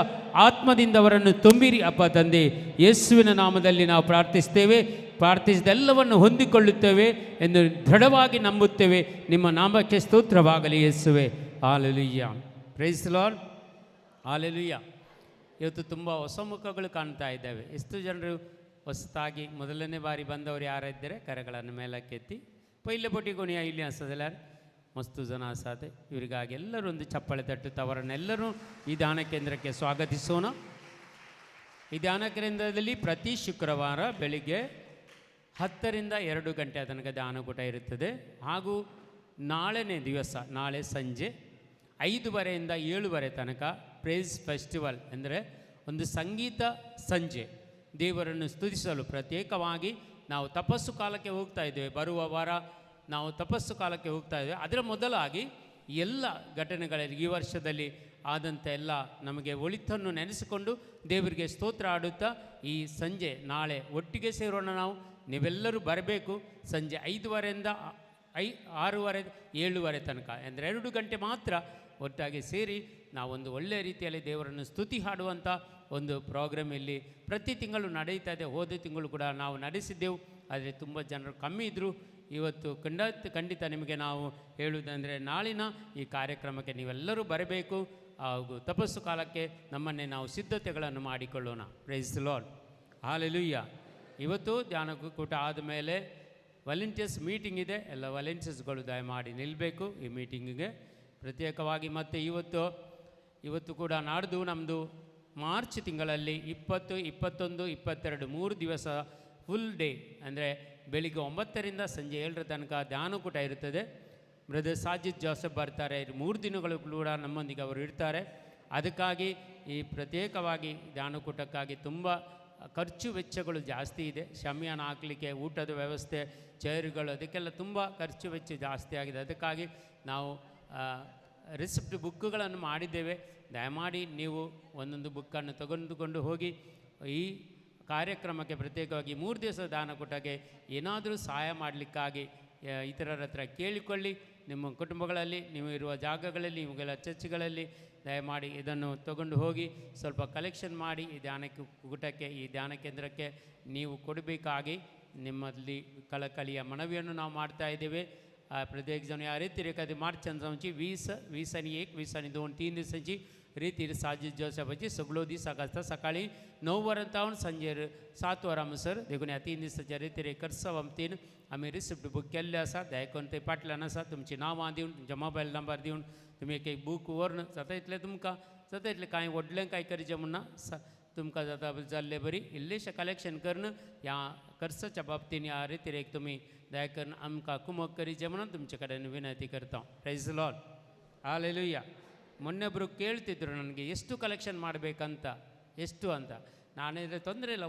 ಆತ್ಮದಿಂದ ಅವರನ್ನು ತುಂಬಿರಿ ಅಪ್ಪ ತಂದೆ. ಯೇಸುವಿನ ನಾಮದಲ್ಲಿ ನಾವು ಪ್ರಾರ್ಥಿಸ್ತೇವೆ, ಪ್ರಾರ್ಥಿಸಿದೆಲ್ಲವನ್ನು ಹೊಂದಿಕೊಳ್ಳುತ್ತೇವೆ ಎಂದು ದೃಢವಾಗಿ ನಂಬುತ್ತೇವೆ. ನಿಮ್ಮ ನಾಮಕ್ಕೆ ಸ್ತೋತ್ರವಾಗಲಿ ಯೇಸುವೆ. Hallelujah. Praise the lord. Hallelujah. ಇವತ್ತು ತುಂಬ ಹೊಸ ಮುಖಗಳು ಕಾಣ್ತಾ ಇದ್ದಾವೆ. ಎಷ್ಟು ಜನರು ಹೊಸತಾಗಿ ಮೊದಲನೇ ಬಾರಿ ಬಂದವರು ಯಾರಿದ್ದರೆ ಕರೆಗಳನ್ನು ಮೇಲಕ್ಕೆತ್ತಿ. ಪೈಲೆ ಪೊಟ್ಟಿ ಕೊನೆಯ ಇಲ್ಲಿ ಅನ್ಸೋದಿಲ್ಲ, ಮಸ್ತು ಜನ ಅಸಾದೆ. ಇವರಿಗಾಗಿ ಎಲ್ಲರೂ ಒಂದು ಚಪ್ಪಳೆ ತಟ್ಟುತ್ತಾ ಅವರನ್ನೆಲ್ಲರೂ ಈ ಧ್ಯಾನ ಕೇಂದ್ರಕ್ಕೆ ಸ್ವಾಗತಿಸೋಣ. ಈ ಧ್ಯಾನ ಕೇಂದ್ರದಲ್ಲಿ ಪ್ರತಿ ಶುಕ್ರವಾರ ಬೆಳಿಗ್ಗೆ 10ರಿಂದ 2 ಗಂಟೆ ತನಕ ಧ್ಯಾನಕೂಟ ಇರುತ್ತದೆ. ಹಾಗೂ ನಾಳೆನೇ ದಿವಸ, ನಾಳೆ ಸಂಜೆ 5:30ಯಿಂದ 7:30 ತನಕ ಪ್ರೇಸ್ ಫೆಸ್ಟಿವಲ್ ಅಂದರೆ ಒಂದು ಸಂಗೀತ ಸಂಜೆ, ದೇವರನ್ನು ಸ್ತುತಿಸಲು ಪ್ರತ್ಯೇಕವಾಗಿ ನಾವು ತಪಸ್ಸು ಕಾಲಕ್ಕೆ ಹೋಗ್ತಾ ಇದ್ದೇವೆ. ಬರುವ ವಾರ ನಾವು ತಪಸ್ಸು ಕಾಲಕ್ಕೆ ಹೋಗ್ತಾ ಇದ್ದೇವೆ. ಅದರ ಮೊದಲಾಗಿ ಎಲ್ಲ ಘಟನೆಗಳಲ್ಲಿ ಈ ವರ್ಷದಲ್ಲಿ ಆದಂಥ ಎಲ್ಲ ನಮಗೆ ಒಳಿತನ್ನು ನೆನೆಸಿಕೊಂಡು ದೇವರಿಗೆ ಸ್ತೋತ್ರ ಆಡುತ್ತಾ ಈ ಸಂಜೆ ನಾಳೆ ಒಟ್ಟಿಗೆ ಸೇರೋಣ. ನಾವು ನೀವೆಲ್ಲರೂ ಬರಬೇಕು. ಸಂಜೆ 5:30ರಿಂದ 6:30, 7:30 ತನಕ ಅಂದರೆ 2 ಗಂಟೆ ಮಾತ್ರ ಒಟ್ಟಾಗಿ ಸೇರಿ ನಾವೊಂದು ಒಳ್ಳೆಯ ರೀತಿಯಲ್ಲಿ ದೇವರನ್ನು ಸ್ತುತಿ ಹಾಡುವಂಥ ಒಂದು ಪ್ರೋಗ್ರಾಮ್ ಇಲ್ಲಿ ಪ್ರತಿ ತಿಂಗಳು ನಡೀತಾ ಇದೆ. ಹೋದ ತಿಂಗಳು ಕೂಡ ನಾವು ನಡೆಸಿದ್ದೆವು, ಆದರೆ ತುಂಬ ಜನರು ಕಮ್ಮಿ ಇದ್ದರು. ಇವತ್ತು ಖಂಡಿತ ನಿಮಗೆ ನಾವು ಹೇಳುವುದಂದರೆ ನಾಳಿನ ಈ ಕಾರ್ಯಕ್ರಮಕ್ಕೆ ನೀವೆಲ್ಲರೂ ಬರಬೇಕು. ಹಾಗೂ ತಪಸ್ಸು ಕಾಲಕ್ಕೆ ನಮ್ಮನ್ನೇ ನಾವು ಸಿದ್ಧತೆಗಳನ್ನು ಮಾಡಿಕೊಳ್ಳೋಣ. Praise the lord. ಹಾಲೆಲುಯ್ಯ. ಇವತ್ತು ಧ್ಯಾನಕೂಟ ಆದಮೇಲೆ ವಾಲಂಟಿಯರ್ಸ್ ಮೀಟಿಂಗ್ ಇದೆ. ಎಲ್ಲ ವಾಲಂಟಿಯರ್ಸ್ಗಳು ದಯಮಾಡಿ ನಿಲ್ಲಬೇಕು ಈ ಮೀಟಿಂಗಿಗೆ ಪ್ರತ್ಯೇಕವಾಗಿ. ಮತ್ತು ಇವತ್ತು ಕೂಡ ನಾಡ್ದು ನಮ್ಮದು ಮಾರ್ಚ್ ತಿಂಗಳಲ್ಲಿ 20, 21, 22 3 ದಿವಸ ಫುಲ್ ಡೇ ಅಂದರೆ ಬೆಳಿಗ್ಗೆ 9ರಿಂದ ಸಂಜೆ 7 ತನಕ ಧ್ಯಾನಕೂಟ ಇರುತ್ತದೆ. ಬ್ರದರ್ ಸಾಜಿದ್ ಜೋಸೆಫ್ ಬರ್ತಾರೆ. 3 ದಿನಗಳು ಕೂಡ ನಮ್ಮೊಂದಿಗೆ ಅವರು ಇರ್ತಾರೆ. ಅದಕ್ಕಾಗಿ ಈ ಪ್ರತ್ಯೇಕವಾಗಿ ಧ್ಯಾನಕೂಟಕ್ಕಾಗಿ ತುಂಬ ಖರ್ಚು ವೆಚ್ಚಗಳು ಜಾಸ್ತಿ ಇದೆ. ಶಮಿಯಾನ ಹಾಕಲಿಕ್ಕೆ, ಊಟದ ವ್ಯವಸ್ಥೆ, ಚೇರುಗಳು, ಅದಕ್ಕೆಲ್ಲ ತುಂಬ ಖರ್ಚು ವೆಚ್ಚ ಜಾಸ್ತಿ ಆಗಿದೆ. ಅದಕ್ಕಾಗಿ ನಾವು ರಿಸಿಪ್ಟ್ ಬುಕ್ಗಳನ್ನು ಮಾಡಿದ್ದೇವೆ. ದಯಮಾಡಿ ನೀವು ಒಂದೊಂದು ಬುಕ್ಕನ್ನು ತೆಗೆದುಕೊಂಡು ಹೋಗಿ ಈ ಕಾರ್ಯಕ್ರಮಕ್ಕೆ ಪ್ರತ್ಯೇಕವಾಗಿ 3 ದಿವಸ ದಾನಕೂಟಕ್ಕೆ ಏನಾದರೂ ಸಹಾಯ ಮಾಡಲಿಕ್ಕಾಗಿ ಇತರರ ಹತ್ರ ಕೇಳಿಕೊಳ್ಳಿ. ನಿಮ್ಮ ಕುಟುಂಬಗಳಲ್ಲಿ, ನೀವು ಇರುವ ಜಾಗಗಳಲ್ಲಿ, ಇವುಗಳ ಚರ್ಚ್ಗಳಲ್ಲಿ ದಯಮಾಡಿ ಇದನ್ನು ತಗೊಂಡು ಹೋಗಿ ಸ್ವಲ್ಪ ಕಲೆಕ್ಷನ್ ಮಾಡಿ ಈ ಧ್ಯಾನಕೂಟಕ್ಕೆ, ಈ ಧ್ಯಾನ ಕೇಂದ್ರಕ್ಕೆ ನೀವು ಕೊಡಬೇಕಾಗಿ ನಿಮ್ಮಲ್ಲಿ ಕಳಕಳಿಯ ಮನವಿಯನ್ನು ನಾವು ಮಾಡ್ತಾ ಇದ್ದೇವೆ. प्रत्येक जण या रीती एखादी मार्च चंद्रांची 20 आणि 1, 20 आणि 2, 3 दिवसांची रीती साजिद जोसेफाची सगळो दीस आसता. सकाळी 9 वरांतावन संजे 7 वरांसर देखून ह्या 3 दिसाच्या रितीर कर्सव अमतीन आमी रिसिप्ट बुक केल्ले आसा. दयकोन ते पाटल्यान आसा. तुमची नांवां दिवन, तुमच्या मोबायल नंबर दिवन तुमी एक बूक व्हरून जाता इतलें तुमकां जाता इतलें कांय व्हडलें कांय करचें म्हणना. तुमकां जाता जाल्लें बरी इल्लेशें कलेक्शन करून ह्या कर्साच्या बाबतीन ह्या रितीर एक तुमी दया करून आमकां कुमक करीचें म्हणून तुमचे कडेन विनंती करता. Praise the lord. ಹಾಲೆಲೂಯಾ. ಮೊನ್ನೆ ಒಬ್ಬರು ಕೇಳ್ತಿದ್ರು ನನಗೆ ಎಷ್ಟು ಕಲೆಕ್ಷನ್ ಮಾಡಬೇಕಂತ, ಎಷ್ಟು ಅಂತ. ನಾನಿದ್ರೆ ತೊಂದರೆ ಇಲ್ಲ,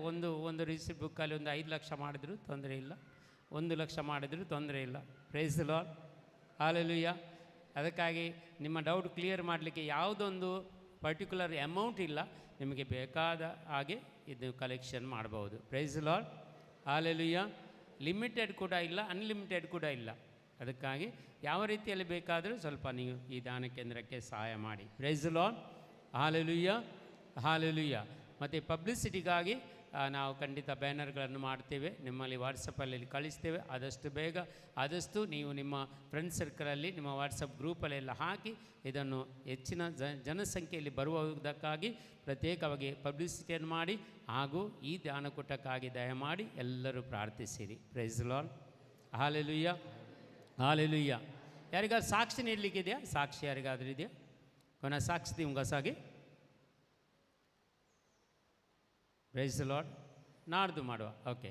ಒಂದು ರಿಸಿಪ್ಟ್ ಬುಕ್ಕಲ್ಲಿ ಒಂದು 5 ಲಕ್ಷ ಮಾಡಿದ್ರು ತೊಂದರೆ ಇಲ್ಲ, 1 ಲಕ್ಷ ಮಾಡಿದ್ರು ತೊಂದರೆ ಇಲ್ಲ. Praise the lord. ಹಾಲೆಲೂಯಾ. ಅದಕ್ಕಾಗಿ ನಿಮ್ಮ ಡೌಟ್ ಕ್ಲಿಯರ್ ಮಾಡಲಿಕ್ಕೆ ಯಾವುದೊಂದು ಪರ್ಟಿಕ್ಯುಲರ್ ಅಮೌಂಟ್ ಇಲ್ಲ, ನಿಮಗೆ ಬೇಕಾದ ಹಾಗೆ ಇದು ಕಲೆಕ್ಷನ್ ಮಾಡ್ಬೋದು. Praise the lord. Hallelujah. Limited ಕೂಡ ಇಲ್ಲ, ಅನ್ಲಿಮಿಟೆಡ್ ಕೂಡ ಇಲ್ಲ. ಅದಕ್ಕಾಗಿ ಯಾವ ರೀತಿಯಲ್ಲಿ ಬೇಕಾದರೂ ಸ್ವಲ್ಪ ನೀವು ಈ ದಾನ ಕೇಂದ್ರಕ್ಕೆ ಸಹಾಯ ಮಾಡಿ. Praise the lord. Hallelujah. Hallelujah. ಮತ್ತು ಪಬ್ಲಿಸಿಟಿಗಾಗಿ ನಾವು ಖಂಡಿತ ಬ್ಯಾನರ್ಗಳನ್ನು ಮಾಡ್ತೇವೆ, ನಿಮ್ಮಲ್ಲಿ ವಾಟ್ಸಪ್ಪಲ್ಲಿ ಕಳಿಸ್ತೇವೆ. ಆದಷ್ಟು ಬೇಗ, ಆದಷ್ಟು ನೀವು ನಿಮ್ಮ ಫ್ರೆಂಡ್ ಸರ್ಕಲಲ್ಲಿ, ನಿಮ್ಮ ವಾಟ್ಸಪ್ ಗ್ರೂಪಲ್ಲೆಲ್ಲ ಹಾಕಿ ಇದನ್ನು ಹೆಚ್ಚಿನ ಜನಸಂಖ್ಯೆಯಲ್ಲಿ ಬರುವುದಕ್ಕಾಗಿ ಪ್ರತ್ಯೇಕವಾಗಿ ಪಬ್ಲಿಸಿಟಿಯನ್ನು ಮಾಡಿ. ಹಾಗೂ ಈ ಧ್ಯಾನಕೂಟಕ್ಕಾಗಿ ದಯಮಾಡಿ ಎಲ್ಲರೂ ಪ್ರಾರ್ಥಿಸಿರಿ. Praise the lord. Hallelujah. Hallelujah. ಯಾರಿಗಾದ್ರು ಸಾಕ್ಷಿ ನೀಡಲಿಕ್ಕಿದೆಯಾ? ಸಾಕ್ಷಿ ಯಾರಿಗಾದ್ರೂ ಇದೆಯಾ? ಕೊನೆ ಸಾಕ್ಷಿ ದಿವಸಾಗಿ ಪ್ರೈಸ್ ದಿ ಲಾರ್ಡ್. ನಾಡ್ದು ಮಾಡುವ. ಓಕೆ,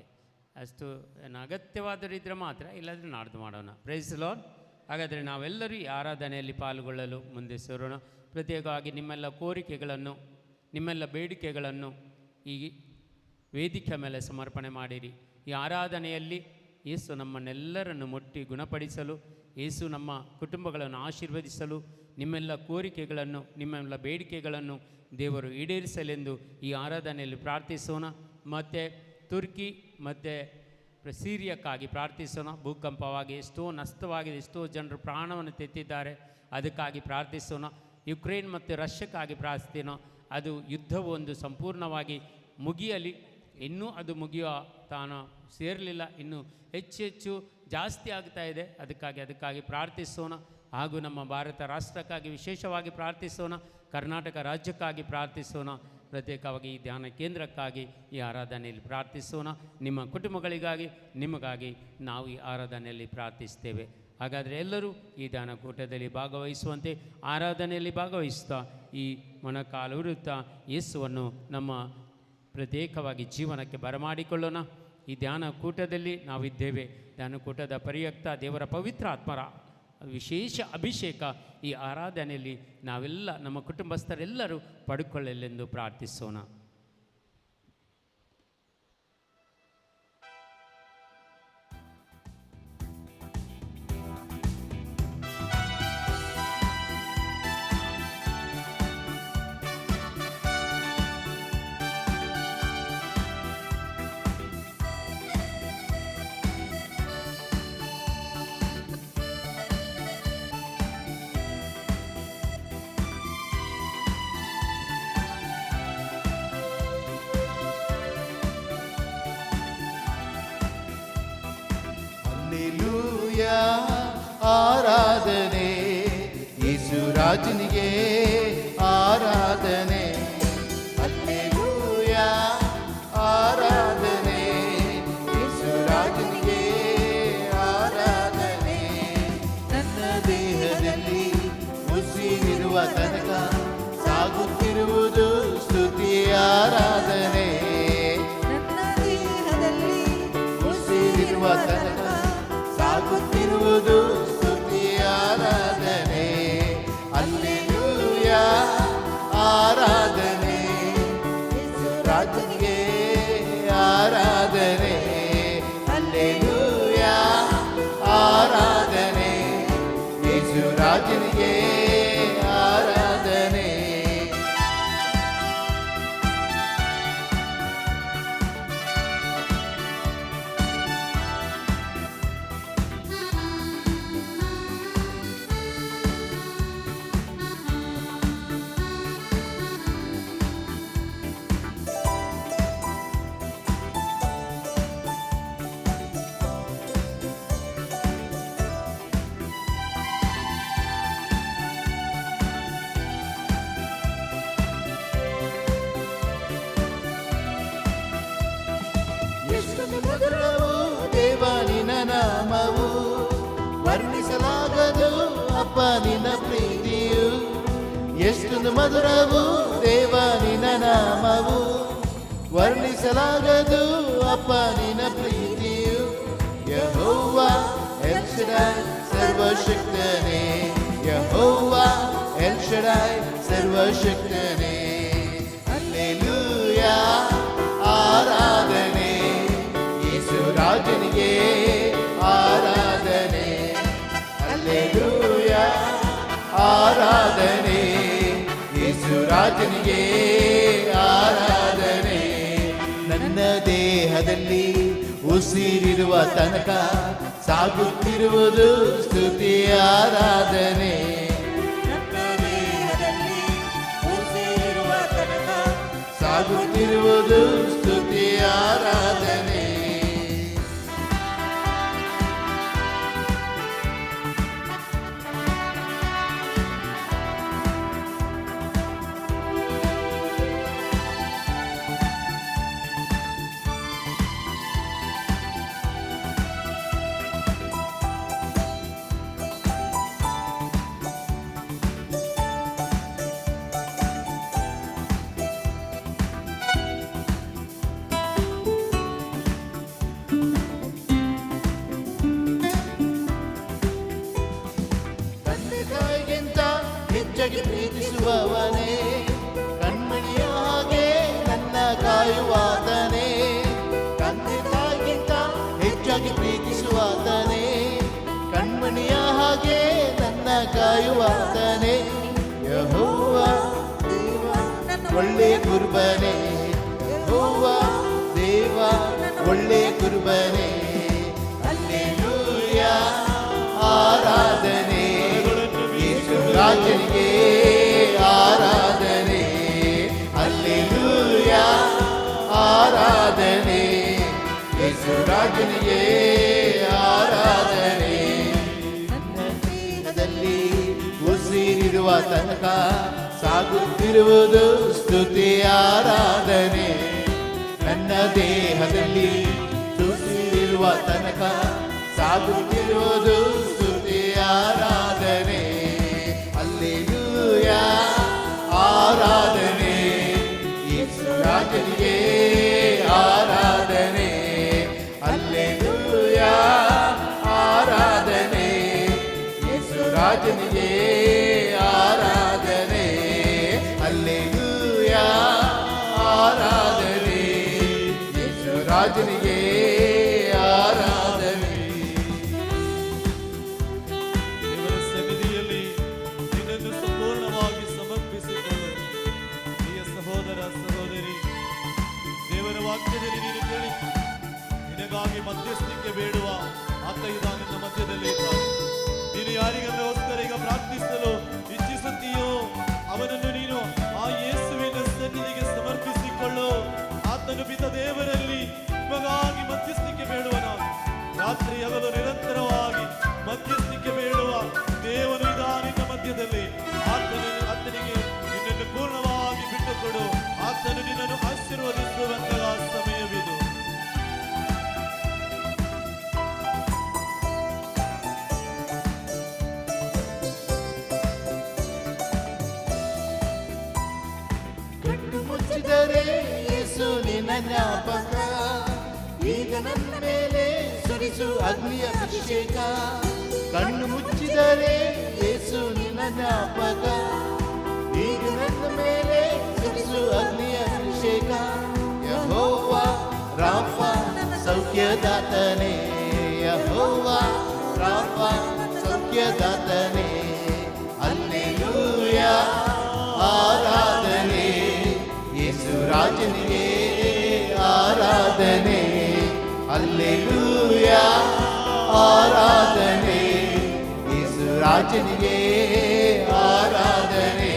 ಅಷ್ಟು ಏನು ಅಗತ್ಯವಾದರಿದ್ದರೆ ಮಾತ್ರ, ಇಲ್ಲಾಂದರೆ ನಾಡ್ದು ಮಾಡೋಣ. Praise the lord. ಹಾಗಾದರೆ ನಾವೆಲ್ಲರೂ ಈ ಆರಾಧನೆಯಲ್ಲಿ ಪಾಲ್ಗೊಳ್ಳಲು ಮುಂದೆ ಸೇರೋಣ. ಪ್ರತ್ಯೇಕವಾಗಿ ನಿಮ್ಮೆಲ್ಲ ಕೋರಿಕೆಗಳನ್ನು, ನಿಮ್ಮೆಲ್ಲ ಬೇಡಿಕೆಗಳನ್ನು ಈ ವೇದಿಕೆ ಮೇಲೆ ಸಮರ್ಪಣೆ ಮಾಡಿರಿ. ಈ ಆರಾಧನೆಯಲ್ಲಿ ಯೇಸು ನಮ್ಮನ್ನೆಲ್ಲರನ್ನು ಮುಟ್ಟಿ ಗುಣಪಡಿಸಲು, ಯೇಸು ನಮ್ಮ ಕುಟುಂಬಗಳನ್ನು ಆಶೀರ್ವದಿಸಲು, ನಿಮ್ಮೆಲ್ಲ ಕೋರಿಕೆಗಳನ್ನು, ನಿಮ್ಮೆಲ್ಲ ಬೇಡಿಕೆಗಳನ್ನು ದೇವರು ಈಡೇರಿಸಲೆಂದು ಈ ಆರಾಧನೆಯಲ್ಲಿ ಪ್ರಾರ್ಥಿಸೋಣ. ಮತ್ತು ತುರ್ಕಿ ಮತ್ತು ಸಿರಿಯಕ್ಕಾಗಿ ಪ್ರಾರ್ಥಿಸೋಣ. ಭೂಕಂಪವಾಗಿ ಎಷ್ಟೋ ನಷ್ಟವಾಗಿದೆ, ಎಷ್ಟೋ ಜನರು ಪ್ರಾಣವನ್ನು ತೆತ್ತಿದ್ದಾರೆ, ಅದಕ್ಕಾಗಿ ಪ್ರಾರ್ಥಿಸೋಣ. ಯುಕ್ರೇನ್ ಮತ್ತು ರಷ್ಯಕ್ಕಾಗಿ ಪ್ರಾರ್ಥಿಸೋಣ. ಅದು ಯುದ್ಧವು ಒಂದು ಸಂಪೂರ್ಣವಾಗಿ ಮುಗಿಯಲಿ. ಇನ್ನೂ ಅದು ಮುಗಿಯುವ ತಾನು ಸೇರಲಿಲ್ಲ, ಇನ್ನೂ ಹೆಚ್ಚು ಜಾಸ್ತಿ ಆಗ್ತಾ ಇದೆ. ಅದಕ್ಕಾಗಿ ಪ್ರಾರ್ಥಿಸೋಣ. ಹಾಗೂ ನಮ್ಮ ಭಾರತ ರಾಷ್ಟ್ರಕ್ಕಾಗಿ ವಿಶೇಷವಾಗಿ ಪ್ರಾರ್ಥಿಸೋಣ. ಕರ್ನಾಟಕ ರಾಜ್ಯಕ್ಕಾಗಿ ಪ್ರಾರ್ಥಿಸೋಣ. ಪ್ರತ್ಯೇಕವಾಗಿ ಈ ಧ್ಯಾನ ಕೇಂದ್ರಕ್ಕಾಗಿ ಈ ಆರಾಧನೆಯಲ್ಲಿ ಪ್ರಾರ್ಥಿಸೋಣ. ನಿಮ್ಮ ಕುಟುಂಬಗಳಿಗಾಗಿ, ನಿಮಗಾಗಿ ನಾವು ಈ ಆರಾಧನೆಯಲ್ಲಿ ಪ್ರಾರ್ಥಿಸ್ತೇವೆ. ಹಾಗಾದರೆ ಎಲ್ಲರೂ ಈ ಧ್ಯಾನಕೂಟದಲ್ಲಿ ಭಾಗವಹಿಸುವಂತೆ, ಆರಾಧನೆಯಲ್ಲಿ ಭಾಗವಹಿಸ್ತಾ ಈ ಮೊಣಕಾಲು ಉರುತ್ತಾ ಯೇಸುವನ್ನು ನಮ್ಮ ಪ್ರತ್ಯೇಕವಾಗಿ ಜೀವನಕ್ಕೆ ಬರಮಾಡಿಕೊಳ್ಳೋಣ. ಈ ಧ್ಯಾನಕೂಟದಲ್ಲಿ ನಾವಿದ್ದೇವೆ. ಧ್ಯಾನಕೂಟದ ಪರ್ಯಕ್ತ ದೇವರ ಪವಿತ್ರ ಆತ್ಮರ ವಿಶೇಷ ಅಭಿಷೇಕ ಈ ಆರಾಧನೆಯಲ್ಲಿ ನಾವೆಲ್ಲ, ನಮ್ಮ ಕುಟುಂಬಸ್ಥರೆಲ್ಲರೂ ಪಡ್ಕೊಳ್ಳಲೆಂದು ಪ್ರಾರ್ಥಿಸೋಣ. ಹಲ್ಲೆಲೂಯಾ, ಆರಾಧನೆ ಯೇಸು ರಾಜನಿಗೆ ಆರಾಧನೆ. ಹಲ್ಲೆಲೂಯಾ, ಆರಾಧನೆ ಯೇಸು ರಾಜನಿಗೆ ಆರಾಧನೆ. ನನ್ನ ದೇಹದಲ್ಲಿ ಉಸಿರಿರುವ ತನಕ ಸಾಗುತ್ತಿರುವುದು ಸ್ತುತಿ ಆರಾಧನೆ. ನನ್ನ ದೇಹದಲ್ಲಿ ಉಸಿರಿರುವ ತನಕ ಸಾಗುತ್ತಿರುವುದು ಸ್ತುತಿ ಆರಾಧನೆ. ಹಲ್ಲೆಲೂಯಾ, ಆರಾಧನೆ ಯೇಸು ರಾಜನಿಗೆ ಆರಾಧನೆ. ಹಲ್ಲೆಲೂಯಾ, ಆರಾಧನೆ ಯೇಸು ರಾಜನಿಗೆ ಆರಾಧನೆ. ಎಷ್ಟೊಂದು ಮಧುರವು ದೇವ ನಿನ್ನ ನಾಮವು, ವರ್ಣಿಸಲಾಗದು ಅಪ್ಪ ನಿನ್ನ ಪ್ರೀತಿಯು. ಎಷ್ಟೊಂದು ಮಧುರವು ದೇವ ನಿನ್ನ ನಾಮವು, ವರ್ಣಿಸಲಾಗದು ಅಪ್ಪ ನಿನ್ನ ಪ್ರೀತಿಯು. ಯೆಹೋವಾ ಎಲ್ ಶಡಾಯ್ ಸರ್ವಶಕ್ತನೇ, ಯೆಹೋವಾ ಎಲ್ ಶಡಾಯ್ ಸರ್ವಶಕ್ತನೇ. ಹಲ್ಲೆಲೂಯಾ, ಆರಾಧನೆ ಯೇಸು ರಾಜನಿಗೆ ಆರಾಧನೆ. ಹಲ್ಲೆಲೂಯಾ, ಆರಾಧನೆ ಯೇಸು ರಾಜನಿಗೆ ಆರಾಧನೆ. ನನ್ನ ದೇಹದಲ್ಲಿ ಉಸಿರಿರುವ ತನಕ ಸಾಗುತ್ತಿರುವುದು ಸ್ತುತಿ ಆರಾಧನೆ. ನನ್ನ ದೇಹದಲ್ಲಿ ಉಸಿರಿರುವ ತನಕ ಸಾಗುತ್ತಿರುವುದು ಸ್ತುತಿ ಆರಾಧನೆ. ಪ್ರೀತಿಸುವಾತನೇ, ಕಣ್ಮಣಿಯ ಹಾಗೆ ನನ್ನ ಕಾಯುವಾತನೇ. ಯೆಹೋವ ದೇವ ಒಳ್ಳೆ ಕುರ್ಬನೆ, ಯೆಹೋವ ದೇವ ಒಳ್ಳೆ ಕುರ್ಬನೆ. ಹಲ್ಲೆಲೂಯಾ ಆರಾಧನೆ, ಯೇಸು ರಾಜನಿಗೆ ಆರಾಧನೆ. ಹಲ್ಲೆಲೂಯಾ ಆರಾಧನೆ, ಯೇಸು ರಾಜನಿಗೆ ಆರಾಧನೆ. ನನ್ನ ದೇಹದಲ್ಲಿ ಉಸಿರಿರುವ ತನಕ ಸಾಗುತ್ತಿರುವುದು ಸ್ತುತಿ ಆರಾಧನೆ. ನನ್ನ ದೇಹದಲ್ಲಿ ಉಸಿರಿರುವ ತನಕ ಸಾಗುತ್ತಿರುವುದು ಸ್ತುತಿ ಆರಾಧನೆ. ಹಲ್ಲೆಲೂಯಾ ಆರಾಧನೆ, ಯೇಸು ರಾಜನಿಗೆ ಆರಾಧನೆ. ಹಲ್ಲೆಲೂಯಾ ಆರಾಧನೆ, ಯೇಸು ರಾಜನಿಗೆ ಆರಾಧನೆ. ಹಲ್ಲೆಲೂಯಾ ಆರಾಧನೆ, ಯೇಸು ರಾಜನಿಗೆ ಆರಾಧನೆ. ದೇವರ ಸನ್ನಿಧಿಯಲ್ಲಿ ನಿನ್ನನ್ನು ಸಂಪೂರ್ಣವಾಗಿ ಸಮರ್ಪಿಸಿಕೊಳ್ಳು. ಪ್ರಿಯ ಸಹೋದರ ಸಹೋದರಿ, ದೇವರ ವಾಕ್ಯದಲ್ಲಿ ನೀನು ಕೇಳಿ ನಿನಗಾಗಿ ಮಧ್ಯಸ್ಥಿಕೆ ಬೇಡುವ ಆತ ಇದ ನಿನ್ನ ಮಧ್ಯದಲ್ಲಿ ಇದ್ದಾನೆ. ನೀನು ಯಾರಿಗೋಸ್ಕರ ಈಗ ಪ್ರಾರ್ಥಿಸಲು ಇಚ್ಛಿಸುತ್ತೀಯೋ ಅವನನ್ನು ನೀನು ಆ ಯೇಸುವಿನ ಸನ್ನಿಧಿಗೆ ಸಮರ್ಪಿಸಿಕೊಳ್ಳು. ಆತನು ಪಿತ ದೇವರಲ್ಲಿ ನಿಮಗಾಗಿ ಮಧ್ಯಸ್ಥಿಕೆ ಬೇಡುವನಾಗಿ, ರಾತ್ರಿ ಹಗಲು ನಿರಂತರವಾಗಿ ಮಧ್ಯಸ್ಥಿಕೆ ಬೇಡುವ ದೇವನು ಇದ ನಿನ್ನ ಮಧ್ಯದಲ್ಲಿ. ಆತನಿಗೆ ನಿನ್ನನ್ನು ಪೂರ್ಣವಾಗಿ ಬಿಟ್ಟುಕೊಡು. ಆತನು ನಿನ್ನನ್ನು ಆಶೀರ್ವದಿಸುವಂತಹ ಸಮಯವಿದು. ಕಣ್ಣು ಮುಚ್ಚಿದರೆ ಯೇಸು ನಿನ್ನ ಜ್ಞಾಪಕ, ಈಗ ನನ್ನ ಮೇಲೆ ಸುರಿಸು ಅಗ್ನಿಯ ಅಭಿಷೇಕ. ಕಣ್ಣು ಮುಚ್ಚಿದರೆ ಯೇಸು ನಿನ್ನ ಜ್ಞಾಪಕ, ಈಗ ನನ್ನ ಮೇಲೆ ಸುರಿಸು ಅಗ್ನಿಯ ಅಭಿಷೇಕ. ಯೆಹೋವ ರಾಫ ಸೌಖ್ಯದಾತನೇ, ಯೆಹೋವ ರಾಫ ಸೌಖ್ಯದಾತನೇ. ಹಲ್ಲೆಲೂಯಾ ಆರಾಧನೆ, ಯೇಸು ರಾಜನಿಗೆ ಆರಾಧನೆ. ಹಲ್ಲೆಲೂಯಾ ಆರಾಧನೆ, ಯೇಸು ರಾಜನಿಗೆ ಆರಾಧನೆ.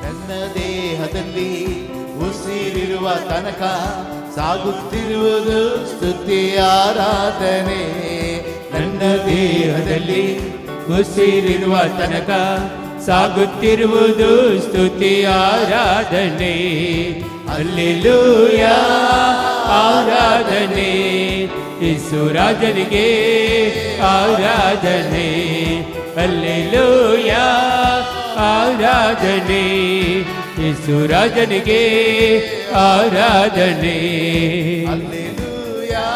ನನ್ನ ದೇಹದಲ್ಲಿ ಉಸಿರಿರುವ ತನಕ ಸಾಗುತ್ತಿರುವುದು ಸ್ತುತಿ ಆರಾಧನೆ. ನನ್ನ ದೇಹದಲ್ಲಿ ಉಸಿರಿರುವ ತನಕ ಸಾಗುತ್ತಿರುವುದು ಸ್ತುತಿ ಆರಾಧನೆ. ಹಲ್ಲೆಲೂಯಾ ಆರಾಧನೆ, ಯೇಸು ರಾಜನಿಗೆ ಆರಾಧನೆ. ಹಲ್ಲೆಲೂಯಾ ಆರಾಧನೆ, ಯೇಸು ರಾಜನಿಗೆ ಆರಾಧನೆ. ಹಲ್ಲೆಲೂಯಾ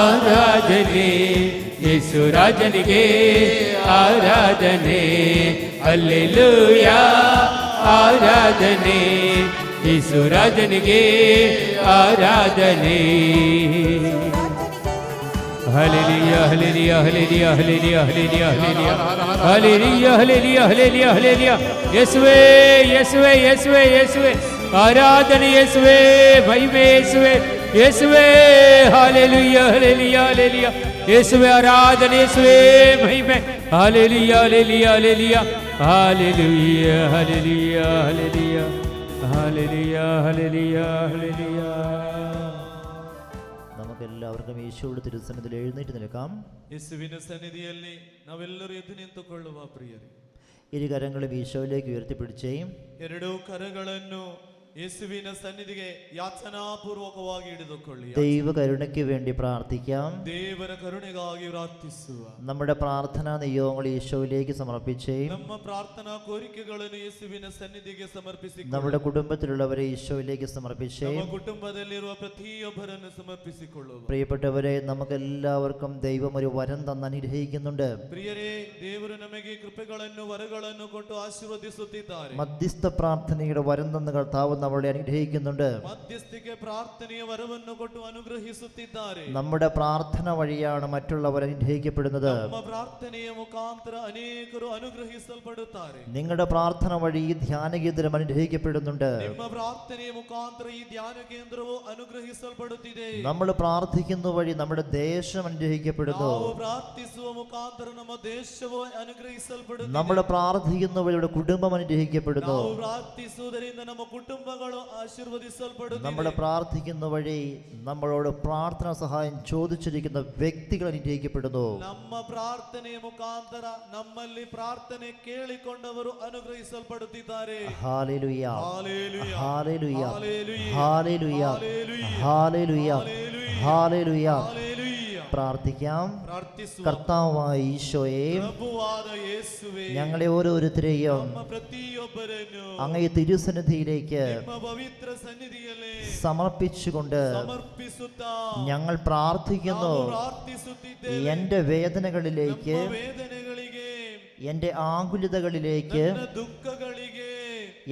ಆರಾಧನೆ, ಯೇಸು ರಾಜನಿಗೆ ಆರಾಧನೆ. ಹಲ್ಲೆಲೂಯಾ ಆರಾಧನೆ, ಯೇಸು ರಾಜನಿಗೆ ಆರಾಧನೆ. Hallelujah hallelujah hallelujah hallelujah hallelujah hallelujah hallelujah hallelujah hallelujah. ಯೇಸುವೇ ಯೇಸುವೇ ಯೇಸುವೇ ಯೇಸುವೇ ಆರಾಧನೆ, ಯೇಸುವೇ ಮಹಿಮೆ, ಯೇಸುವೇ ಯೇಸುವೇ ಹಲ್ಲೆಲೂಯಾ ಹಲ್ಲೆಲೂಯಾ ಹಲ್ಲೆಲೂಯಾ. ಯೇಸುವೇ ಆರಾಧನೆ, ಯೇಸುವೇ ಮಹಿಮೆ. Hallelujah hallelujah hallelujah hallelujah hallelujah hallelujah hallelujah hallelujah hallelujah. നമുക്കെല്ലാവർക്കും ഈശോയുടെ തിരുസന്നിധിയിൽ എഴുന്നേറ്റ് നിൽക്കാം. യേശുവിന്റെ സന്നിധിಯಲ್ಲಿ ನಾವೆಲ್ಲರೂ ಎದ್ದು ನಿಂತುಕೊಳ್ಳುವ ಪ್ರಿಯರೇ, ഇരു കരങ്ങളും ഈശോയിലേക്ക് ഉയർത്തിപ്പിടിച്ചേ. ಎರಡೂ ಕರಗಳನ್ನು യേശുവിನ സന്നിധിಗೆ ಯಾಚನಾಪೂರ್ವಕವಾಗಿ ಹಿಡಿದುಕೊಳ್ಳಿ. ദൈവ കരുണയ്ക്ക് വേണ്ടി പ്രാർത്ഥിക്കാം. ದೇವರ ಕರುಣೆಗಾಗಿ ಪ್ರಾರ್ಥಿಸುವ. നമ്മുടെ പ്രാർത്ഥനാ നിയോഗങ്ങൾ ഈശോയിലേക്ക് സമർപ്പിച്ചേ. ನಮ್ಮ ಪ್ರಾರ್ಥನಾ ಕೋರಿಕೆಗಳನ್ನು യേശുവിನ സന്നിധിಗೆ ಸಮರ್ಪಿಸಿಕೊಳ್ಳಿ. നമ്മുടെ കുടുംബത്തിലുള്ളവരെ ഈശോയിലേക്ക് സമർപ്പിച്ചേ. ನಮ್ಮ ಕುಟುಂಬದಲ್ಲಿರುವ ಪ್ರತಿಯೊಬ್ಬರನ್ನು ಸಮರ್ಪಿಸಿಕೊಳ್ಳುವ. പ്രിയപ്പെട്ടവരെ, നമുക്കെല്ലാവർക്കും ദൈവം ഒരു വരം തന്ന് അനുഗ്രഹിക്കുന്നുണ്ട്. ಪ್ರಿಯರೇ, ದೇವರು ನಮಗೆ ಕೃಪೆಗಳನ್ನು ವರಗಳನ್ನು ಕೊಟ್ಟು ಆಶೀರ್ವದಿಸುತ್ತಿದ್ದಾರೆ. മധ്യസ്ഥ പ്രാർത്ഥനയുടെ വരം തന്ന് കർത്താവ് നമ്മളെ അനുഗ്രഹിക്കുന്നുണ്ട്. ಮಧ್ಯಸ್ಥಿಕೆ ಪ್ರಾರ್ಥನೆಯ ವರವನ್ನು ಕೊಟ್ಟು ಅನುಗ್ರಹಿಸುತ್ತಿದ್ದಾರೆ. നമ്മുടെ പ്രാർത്ഥന വഴിയാണ് മറ്റുള്ളവർ അനുഗ്രഹിക്കപ്പെടുന്നത്. ನಮ್ಮ ಪ್ರಾರ್ಥನೆಯ ಮುಖಾಂತರ ಅನೇಕರು ಅನುಗ್ರಹಿಸಲ್ಪಡುತ್ತಾರೆ. നിങ്ങളുടെ പ്രാർത്ഥന വഴി ഈ ധ്യാന കേന്ദ്രം അനുഗ്രഹിക്കപ്പെടുന്നുണ്ട്. ನಿಮ್ಮ ಪ್ರಾರ್ಥನೆಯ ಮುಖಾಂತರ ಈ ಧ್ಯಾನ ಕೇಂದ್ರವು ಅನುಗ್ರಹಿಸಲ್ಪಡುತ್ತಿದೆ. നമ്മൾ പ്രാർത്ഥിക്കുന്ന വഴി നമ്മുടെ ദേശം അനുഗ്രഹിക്കപ്പെടുന്നു. ನಾವು ಪ್ರಾರ್ಥಿಸುವ ಮುಖಾಂತರ ನಮ್ಮ ದೇಶವು ಅನುಗ್ರಹಿಸಲ್ಪಡುತ್ತಿದೆ. നമ്മൾ പ്രാർത്ഥിക്കുന്ന വഴിയുടെ കുടുംബം അനുഗ്രഹിക്കപ്പെടുന്നു. ನಾವು ಪ್ರಾರ್ಥಿಸುವುದರಿಂದ ನಮ್ಮ ಕುಟುಂಬಗಳು ಆಶೀರ್ವದಿಸಲ್ಪಡುತ್ತಿದೆ. നമ്മൾ പ്രാർത്ഥിക്കുന്ന വഴി നമ്മളോട് പ്രാർത്ഥന സഹായം ചോദിച്ചിരിക്കുന്ന വ്യക്തികൾ അനുഗ്രഹിക്കപ്പെടുന്നു. ನಮ್ಮ ಪ್ರಾರ್ಥನೆಯ ಮುಖಾಂತರ ನಮ್ಮಲ್ಲಿ ಪ್ರಾರ್ಥನೆ ಕೇಳಿಕೊಂಡವರು ಅನುಗ್ರಹಿಸಲ್ಪಡುತ್ತಿದ್ದಾರೆ. Hallelujah hallelujah hallelujah hallelujah hallelujah hallelujah hallelujah. Hallelujah. പ്രാർത്ഥിക്കാം. ಪ್ರಾರ್ಥಿಸುವ കർത്താവായ ഈശോയെ, ಪ್ರಭುವಾದ ಯೇಸುವೇ, ഞങ്ങളെ ഓരോരുത്തരെയും ನಮ್ಮ ಪ್ರತಿಯೊಬ್ಬರನ್ನು അങ്ങേ തിരുസന്നിധിയിലേക്ക് ನಿಮ್ಮ ಪವಿತ್ರ ಸನ್ನಿಧಿಯಲ್ಲಿ സമർപ്പിച്ചുകൊണ്ട് ಸಮರ್ಪಿಸುತ್ತಾ ഞങ്ങൾ പ്രാർത്ഥിക്കുന്നു. ನಾವು ಪ್ರಾರ್ಥಿಸುತ್ತಿದ್ದೇವೆ. എൻ്റെ വേദനകളിലേക്ക്, ನಮ್ಮ ವೇದನೆಗಳಿಗೆ, എൻ്റെ ആകുലതകളിലേക്ക്, ನನ್ನ ದುಃಖಗಳಿಗೆ,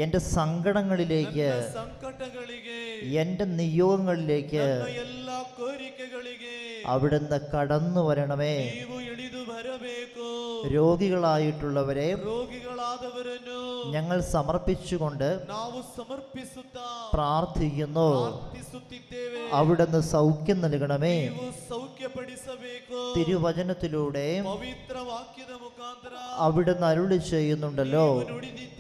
എൻ്റെ സങ്കടങ്ങളിലേക്ക്, ನನ್ನ ಸಂಕಟಗಳಿಗೆ, എൻ്റെ നിയോഗങ്ങളിലേക്ക് ನನ್ನ ಎಲ್ಲ ಕೋರಿಕೆಗಳಿಗೆ അവിടുന്ന് കടന്നു വരണമേ. ನೀವು ಇಳಿದು ಬರಬೇಕು. രോഗികളായിട്ടുള്ളവരെ ರೋಗಿಗಳಾದವರನ್ನು ഞങ്ങൾ സമർപ്പിച്ചുകൊണ്ട് ನಾವು ಸಮರ್ಪಿಸುತ್ತಾ പ്രാർത്ഥിക്കുന്നു. ಪ್ರಾರ್ಥಿಸುತ್ತಿದ್ದೇವೆ. അവിടുന്ന് സൗഖ്യം നൽകണമേ. ನೀವು ಸೌಖ್ಯಪಡಿಸಬೇಕು. തിരുവചനത്തിലൂടെ ಪವಿತ್ರ ವಾಕ್ಯದ ಮುಖಾಂತರ അവിടുന്ന് അരുളി ചെയ്യുന്നുണ്ടല്ലോ. ನೀವು ನುಡಿದಿದ್ದೀರಿ.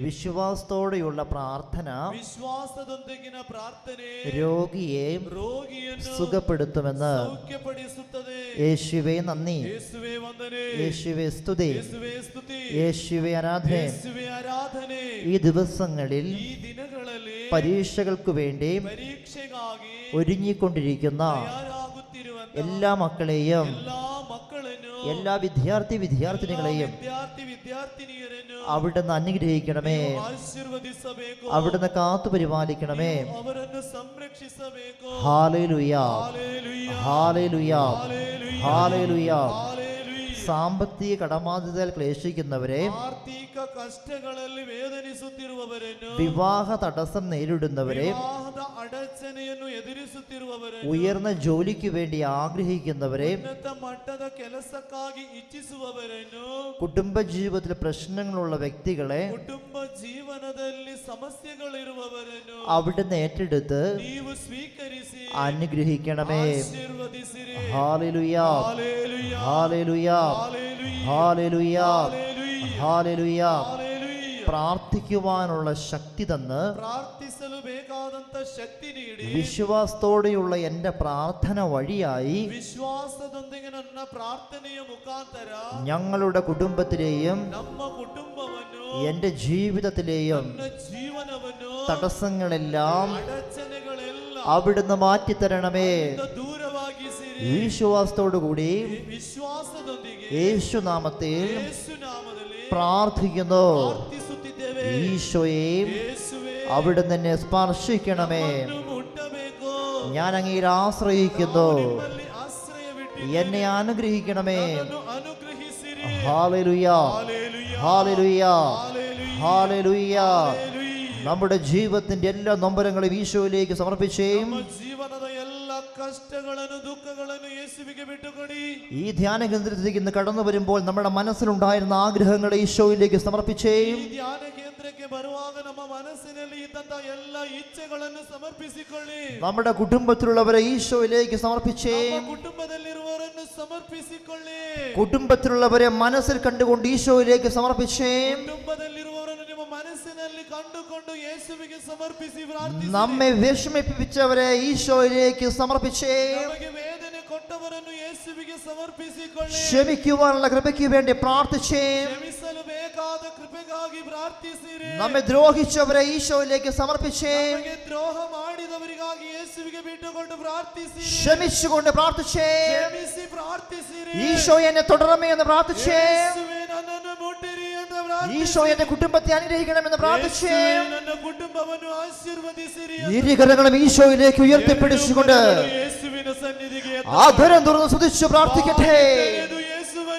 വിശ്വാസത്തോടെയുള്ള പ്രാർത്ഥന ವಿಶ್ವಾಸದೊಂದಿಗಿನ ಪ್ರಾರ್ಥನೆ രോഗിയെ ರೋಗಿಯನ್ನು സുഖപ്പെടുത്തുമെന്ന്. ಸೌಖ್ಯಪಡಿಸುತ್ತದೆ. യേശുവേ നന്ദി, ಯೇಸುವೆ ವಂದನೆ, യേശുവേ സ്തുതി, ಯೇಸುವೆ ಸ್ತುತಿ, യേശുവേ ആരാധന. ಯೇಸುವೆ ಆರಾಧನೆ. ഈ ദിവസങ്ങളിൽ ಈ ದಿನಗಳಲ್ಲಿ പരീക്ഷകൾക്ക് വേണ്ടി ಪರೀಕ್ಷೆಗಾಗಿ ഒരുങ്ങിക്കൊണ്ടിരിക്കുന്ന ತಯಾರಾಗುತ್ತಿರುವಂತಹ എല്ലാ മക്കളെയും, ಎಲ್ಲಾ ಮಕ್ಕಳನ್ನು, എല്ലാ വിദ്യാർത്ഥിനികളെയും ವಿದ್ಯಾರ್ಥಿನಿಯರನ್ನು അവിടുന്ന് അനുഗ്രഹിക്കണമേ. ಆಶೀರ್ವದಿಸಬೇಕು. അവിടുന്ന് കാത്തുപരിപാലിക്കണമേ. ಅವರನ್ನು ಸಂರಕ್ಷಿಸಬೇಕು. Hallelujah hallelujah hallelujah hallelujah hallelujah. Hallelujah. സാമ്പത്തിക കടബാധ്യതയിൽ ക്ലേശിക്കുന്നവരെ, ಆರ್ಥಿಕ ಕಷ್ಟಗಳಲ್ಲಿ ವೇದನಿಸುತ್ತಿರುವವರನ್ನು, വിവാഹ തടസ്സം നേരിടുന്നവരെ, ವಿವಾಹದ ಅಡಚಣೆಯನ್ನು ಎದುರಿಸುತ್ತಿರುವವರನ್ನು, ഉയർന്ന ജോലിക്ക് വേണ്ടി ആഗ്രഹിക്കുന്നവരെ, ಉನ್ನತ ಮಟ್ಟದ ಕೆಲಸಕ್ಕಾಗಿ ಇಚ್ಛಿಸುವವರನ್ನು, കുടുംബജീവിതത്തിൽ പ്രശ്നങ്ങളുള്ള വ്യക്തികളെ ಕುಟುಂಬ ಜೀವನದಲ್ಲಿ ಸಮಸ್ಯೆಗಳಿರುವವರನ್ನು അവിടുന്ന് ഏറ്റെടുത്ത് ನೀವು ಸ್ವೀಕರಿಸಿ അനുഗ്രഹിക്കണമേ. ಆಶೀರ್ವದಿಸಿರಿ. ഹല്ലേലൂയ hallelujah hallelujah hallelujah hallelujah hallelujah hallelujah. ഹല്ലേലൂയ. പ്രാർത്ഥിക്കുവാനുള്ള ശക്തി തന്ന് ಪ್ರಾರ್ಥಿಸಲು ಬೇಕಾದಂತ ಶಕ್ತಿ ನೀಡಿ, വിശ്വാസത്തോടെയുള്ള എൻ്റെ പ്രാർത്ഥന വഴിയായി ವಿಶ್ವಾಸದೊಂದಿಗೆ ನನ್ನ ಪ್ರಾರ್ಥನೆಯ ಮುಖಾಂತರ ഞങ്ങളുടെ കുടുംബത്തിലെയും ನಮ್ಮ ಕುಟುಂಬವನ್ನು, എൻ്റെ ജീവിതത്തിലെയും ನನ್ನ ಜೀವನವನ್ನು, തടസ്സങ്ങളെല്ലാം ಅಡಚಣೆಗಳೆಲ್ಲ അവിടുന്ന് മാറ്റിത്തരണമേ. ದೂರವಾಗಿಸಿರಿ. വിശ്വാസത്തോടുകൂടി ವಿಶ್ವಾಸದೊಂದಿಗೆ യേശുനാമത്തിൽ ಯೇಸು ನಾಮದಲ್ಲಿ പ്രാർത്ഥിക്കുന്നു. ಪ್ರಾರ್ಥಿಸುತ್ತಿದ್ದೇವೆ. ഈശോയെ, ಯೇಸುವೇ, അവിടുന്ന് എന്നെ സ്പർശിക്കണമേ. ನಮ್ಮನ್ನು ಮುಟ್ಟಬೇಕು. ഞാൻ അങ്ങയിൽ ആശ്രയിക്കുന്നു. ನಿಮ್ಮಲ್ಲಿ ಆಶ್ರಯವಿಟ್ಟು എന്നെ അനുഗ്രഹിക്കണമേ. ನನ್ನನ್ನು ಅನುಗ್ರಹಿಸಿರಿ. ഹല്ലേലൂയ ഹല്ലേലൂയ ഹല്ലേലൂയ ഹല്ലേലൂയ ഹല്ലേലൂയ. ഹല്ലേലൂയ. നമ്മുടെ ജീവിതത്തിന്റെ എല്ലാ നൊമ്പരങ്ങളും ഈശോയിലേക്ക് സമർപ്പിച്ചേ. ನಮ್ಮ ಜೀವನದ ಎಲ್ಲ ಕಷ್ಟಗಳನ್ನು, ದುಃಖಗಳನ್ನು ಯೇಸುವಿಗೆ ಬಿಟ್ಟುಕೊಡಿ. ഈ ധ്യാന കേന്ദ്രത്തിലേക്ക് ഇന്ന് കടന്നു വരുമ്പോൾ നമ്മുടെ മനസ്സിലുണ്ടായിരുന്ന ആഗ്രഹങ്ങളെ ഈശോയിലേക്ക് സമർപ്പിച്ചേ. ಈ ಧ್ಯಾನ ಕೇಂದ್ರಕ್ಕೆ ಬರುವಾಗ ನಮ್ಮ ಮನಸ್ಸಿನಲ್ಲಿ ಇದ್ದಂತ ಎಲ್ಲ ಇಚ್ಛೆಗಳನ್ನು ಸಮರ್ಪಿಸಿಕೊಳ್ಳಿ. നമ്മുടെ കുടുംബത്തിലുള്ളവരെ ഈശോയിലേക്ക് സമർപ്പിച്ചേ. ನಮ್ಮ ಕುಟುಂಬದಲ್ಲಿರುವವರನ್ನು ಸಮರ್ಪಿಸಿಕೊಳ್ಳಿ. കുടുംബത്തിലുള്ളവരെ മനസ്സിൽ കണ്ടുകൊണ്ട് ഈശോയിലേക്ക് സമർപ്പിച്ചേ. ಕುಟುಂಬದಲ್ಲಿರುವವರನ್ನು ನಿಮ್ಮ ಮನಸ್ಸಿನಲ್ಲಿ ಕಂಡುಕೊಂಡು ಯೇಸುವಿಗೆ ಸಮರ್ಪಿಸಿ ಪ್ರಾರ್ಥಿಸಿ. നമ്മെ വിഷമിപ്പിച്ചവരെ ഈശോയിലേക്ക് സമർപ്പിച്ചേ. ನಮಗೆ ವೇದನೆ ಕೊಟ್ಟವರನ್ನು ಯೇಸುವಿಗೆ ಸಮರ್ಪಿಸಿಕೊಳ್ಳಿ. ക്ഷമിക്കുവാനുള്ള കൃപയ്ക്ക് വേണ്ടി പ്രാർത്ഥിച്ചേ. ಕ್ಷಮಿಸಲು ಬೇಕಾದ ಕೃಪೆಗಾಗಿ ಪ್ರಾರ್ಥಿಸಿರಿ. നമ്മെ ദ്രോഹിച്ചവരെ ഈശോയിലേക്ക് സമർപ്പിച്ചേ. ನಮಗೆ ದ್ರೋಹ ಮಾಡಿದವರಿಗಾಗಿ ಯೇಸುವಿಗೆ ಬಿಟ್ಟುಕೊಂಡು ಪ್ರಾರ್ಥಿಸಿರಿ. ക്ഷമിച്ചുകൊണ്ട് പ്രാർത്ഥിച്ചേ. ಕ್ಷಮಿಸಿ ಪ್ರಾರ್ಥಿಸಿರಿ. ഈശോ എന്നെ തുടരണമേ എന്ന് പ്രാർത്ഥിച്ചേ. ಯೇಸುವೇ, ನನ್ನನ್ನು ಮುಟ್ಟಿರಿ ಎಂದು ಪ್ರಾರ್ಥಿಸಿರಿ. ഈശോ എന്റെ കുടുംബത്തെ അനുഗ്രഹിക്കണമെന്ന് പ്രാർത്ഥിച്ചേ. ಯೇಸುವೇ, ನನ್ನ ಕುಟುಂಬವನ್ನು ಆಶೀರ್ವದಿಸಿರಿ. ഇരുകരങ്ങളും ഈശോയിലേക്ക് ഉയർത്തിപ്പിടിച്ചുകൊണ്ട് ಯೇಸುವಿನ ಸನ್ನಿಧಿಗೆ ആധരം തുറന്ന് സ്തുതിച്ചു പ്രാർത്ഥിക്കട്ടെ. ಯೇಸುವನ್ನು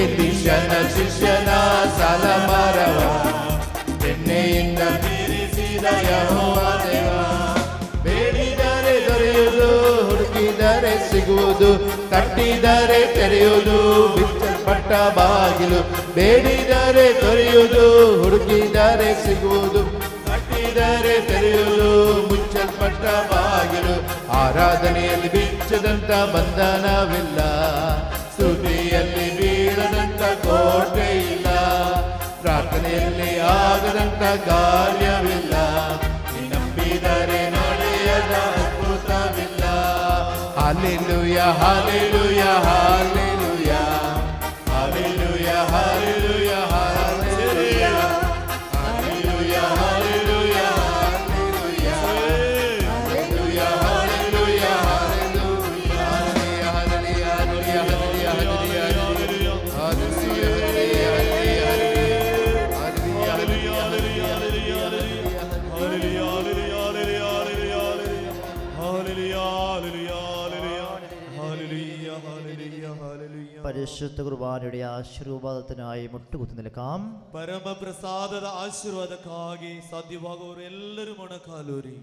ಎಲೀಷನ ಶಿಷ್ಯನ ಸಾಲಮರವ ಎಣ್ಣೆಯಿಂದ ತೀರಿಸಿದ ಯೆಹೋವ ದೇವ. ಬೇಡಿದರೆ ದೊರೆಯುವುದು, ಹುಡುಕಿದರೆ ಸಿಗುವುದು, ತಟ್ಟಿದರೆ ತೆರೆಯುವುದು ಬಿಚ್ಚಲ್ಪಟ್ಟ ಬಾಗಿಲು. ಬೇಡಿದರೆ ದೊರೆಯುವುದು, ಹುಡುಕಿದರೆ ಸಿಗುವುದು, ತಟ್ಟಿದರೆ ತೆರೆಯುವುದು ಮುಚ್ಚಲ್ಪಟ್ಟ ಬಾಗಿಲು. ಆರಾಧನೆಯಲ್ಲಿ ಬಿಚ್ಚದಂತ ಬಂಧನವಿಲ್ಲ, ಸ್ತುತಿಯಲ್ಲಿ ಬೀಳದಂತ ಕೋಟೆ ಇಲ್ಲ, ಪ್ರಾರ್ಥನೆಯಲ್ಲಿ ಆಗದಂತ ಕಾರ್ಯವಿಲ್ಲ, ನಂಬಿದರೆ ನಡೆಯದ ಅದ್ಭುತವಿಲ್ಲ. ಹಾಲೆಲೂಯ hallelujah hallelujah hallelujah hallelujah hallelujah hallelujah hallelujah hallelujah ಹಾಲೆಲೂಯ പരിശുദ്ധ കുർബാനയുടെ ആശീർവാദത്തിനായി മുട്ടുകുത്തി നിൽക്കാം. ಪರಮ ಪ್ರಸಾದದ ಆಶೀರ್ವಾದಕ್ಕಾಗಿ ಸಾಧ್ಯವಾಗುವವರು ಎಲ್ಲರೂ ಮೊಣಕಾಲೂರಿ.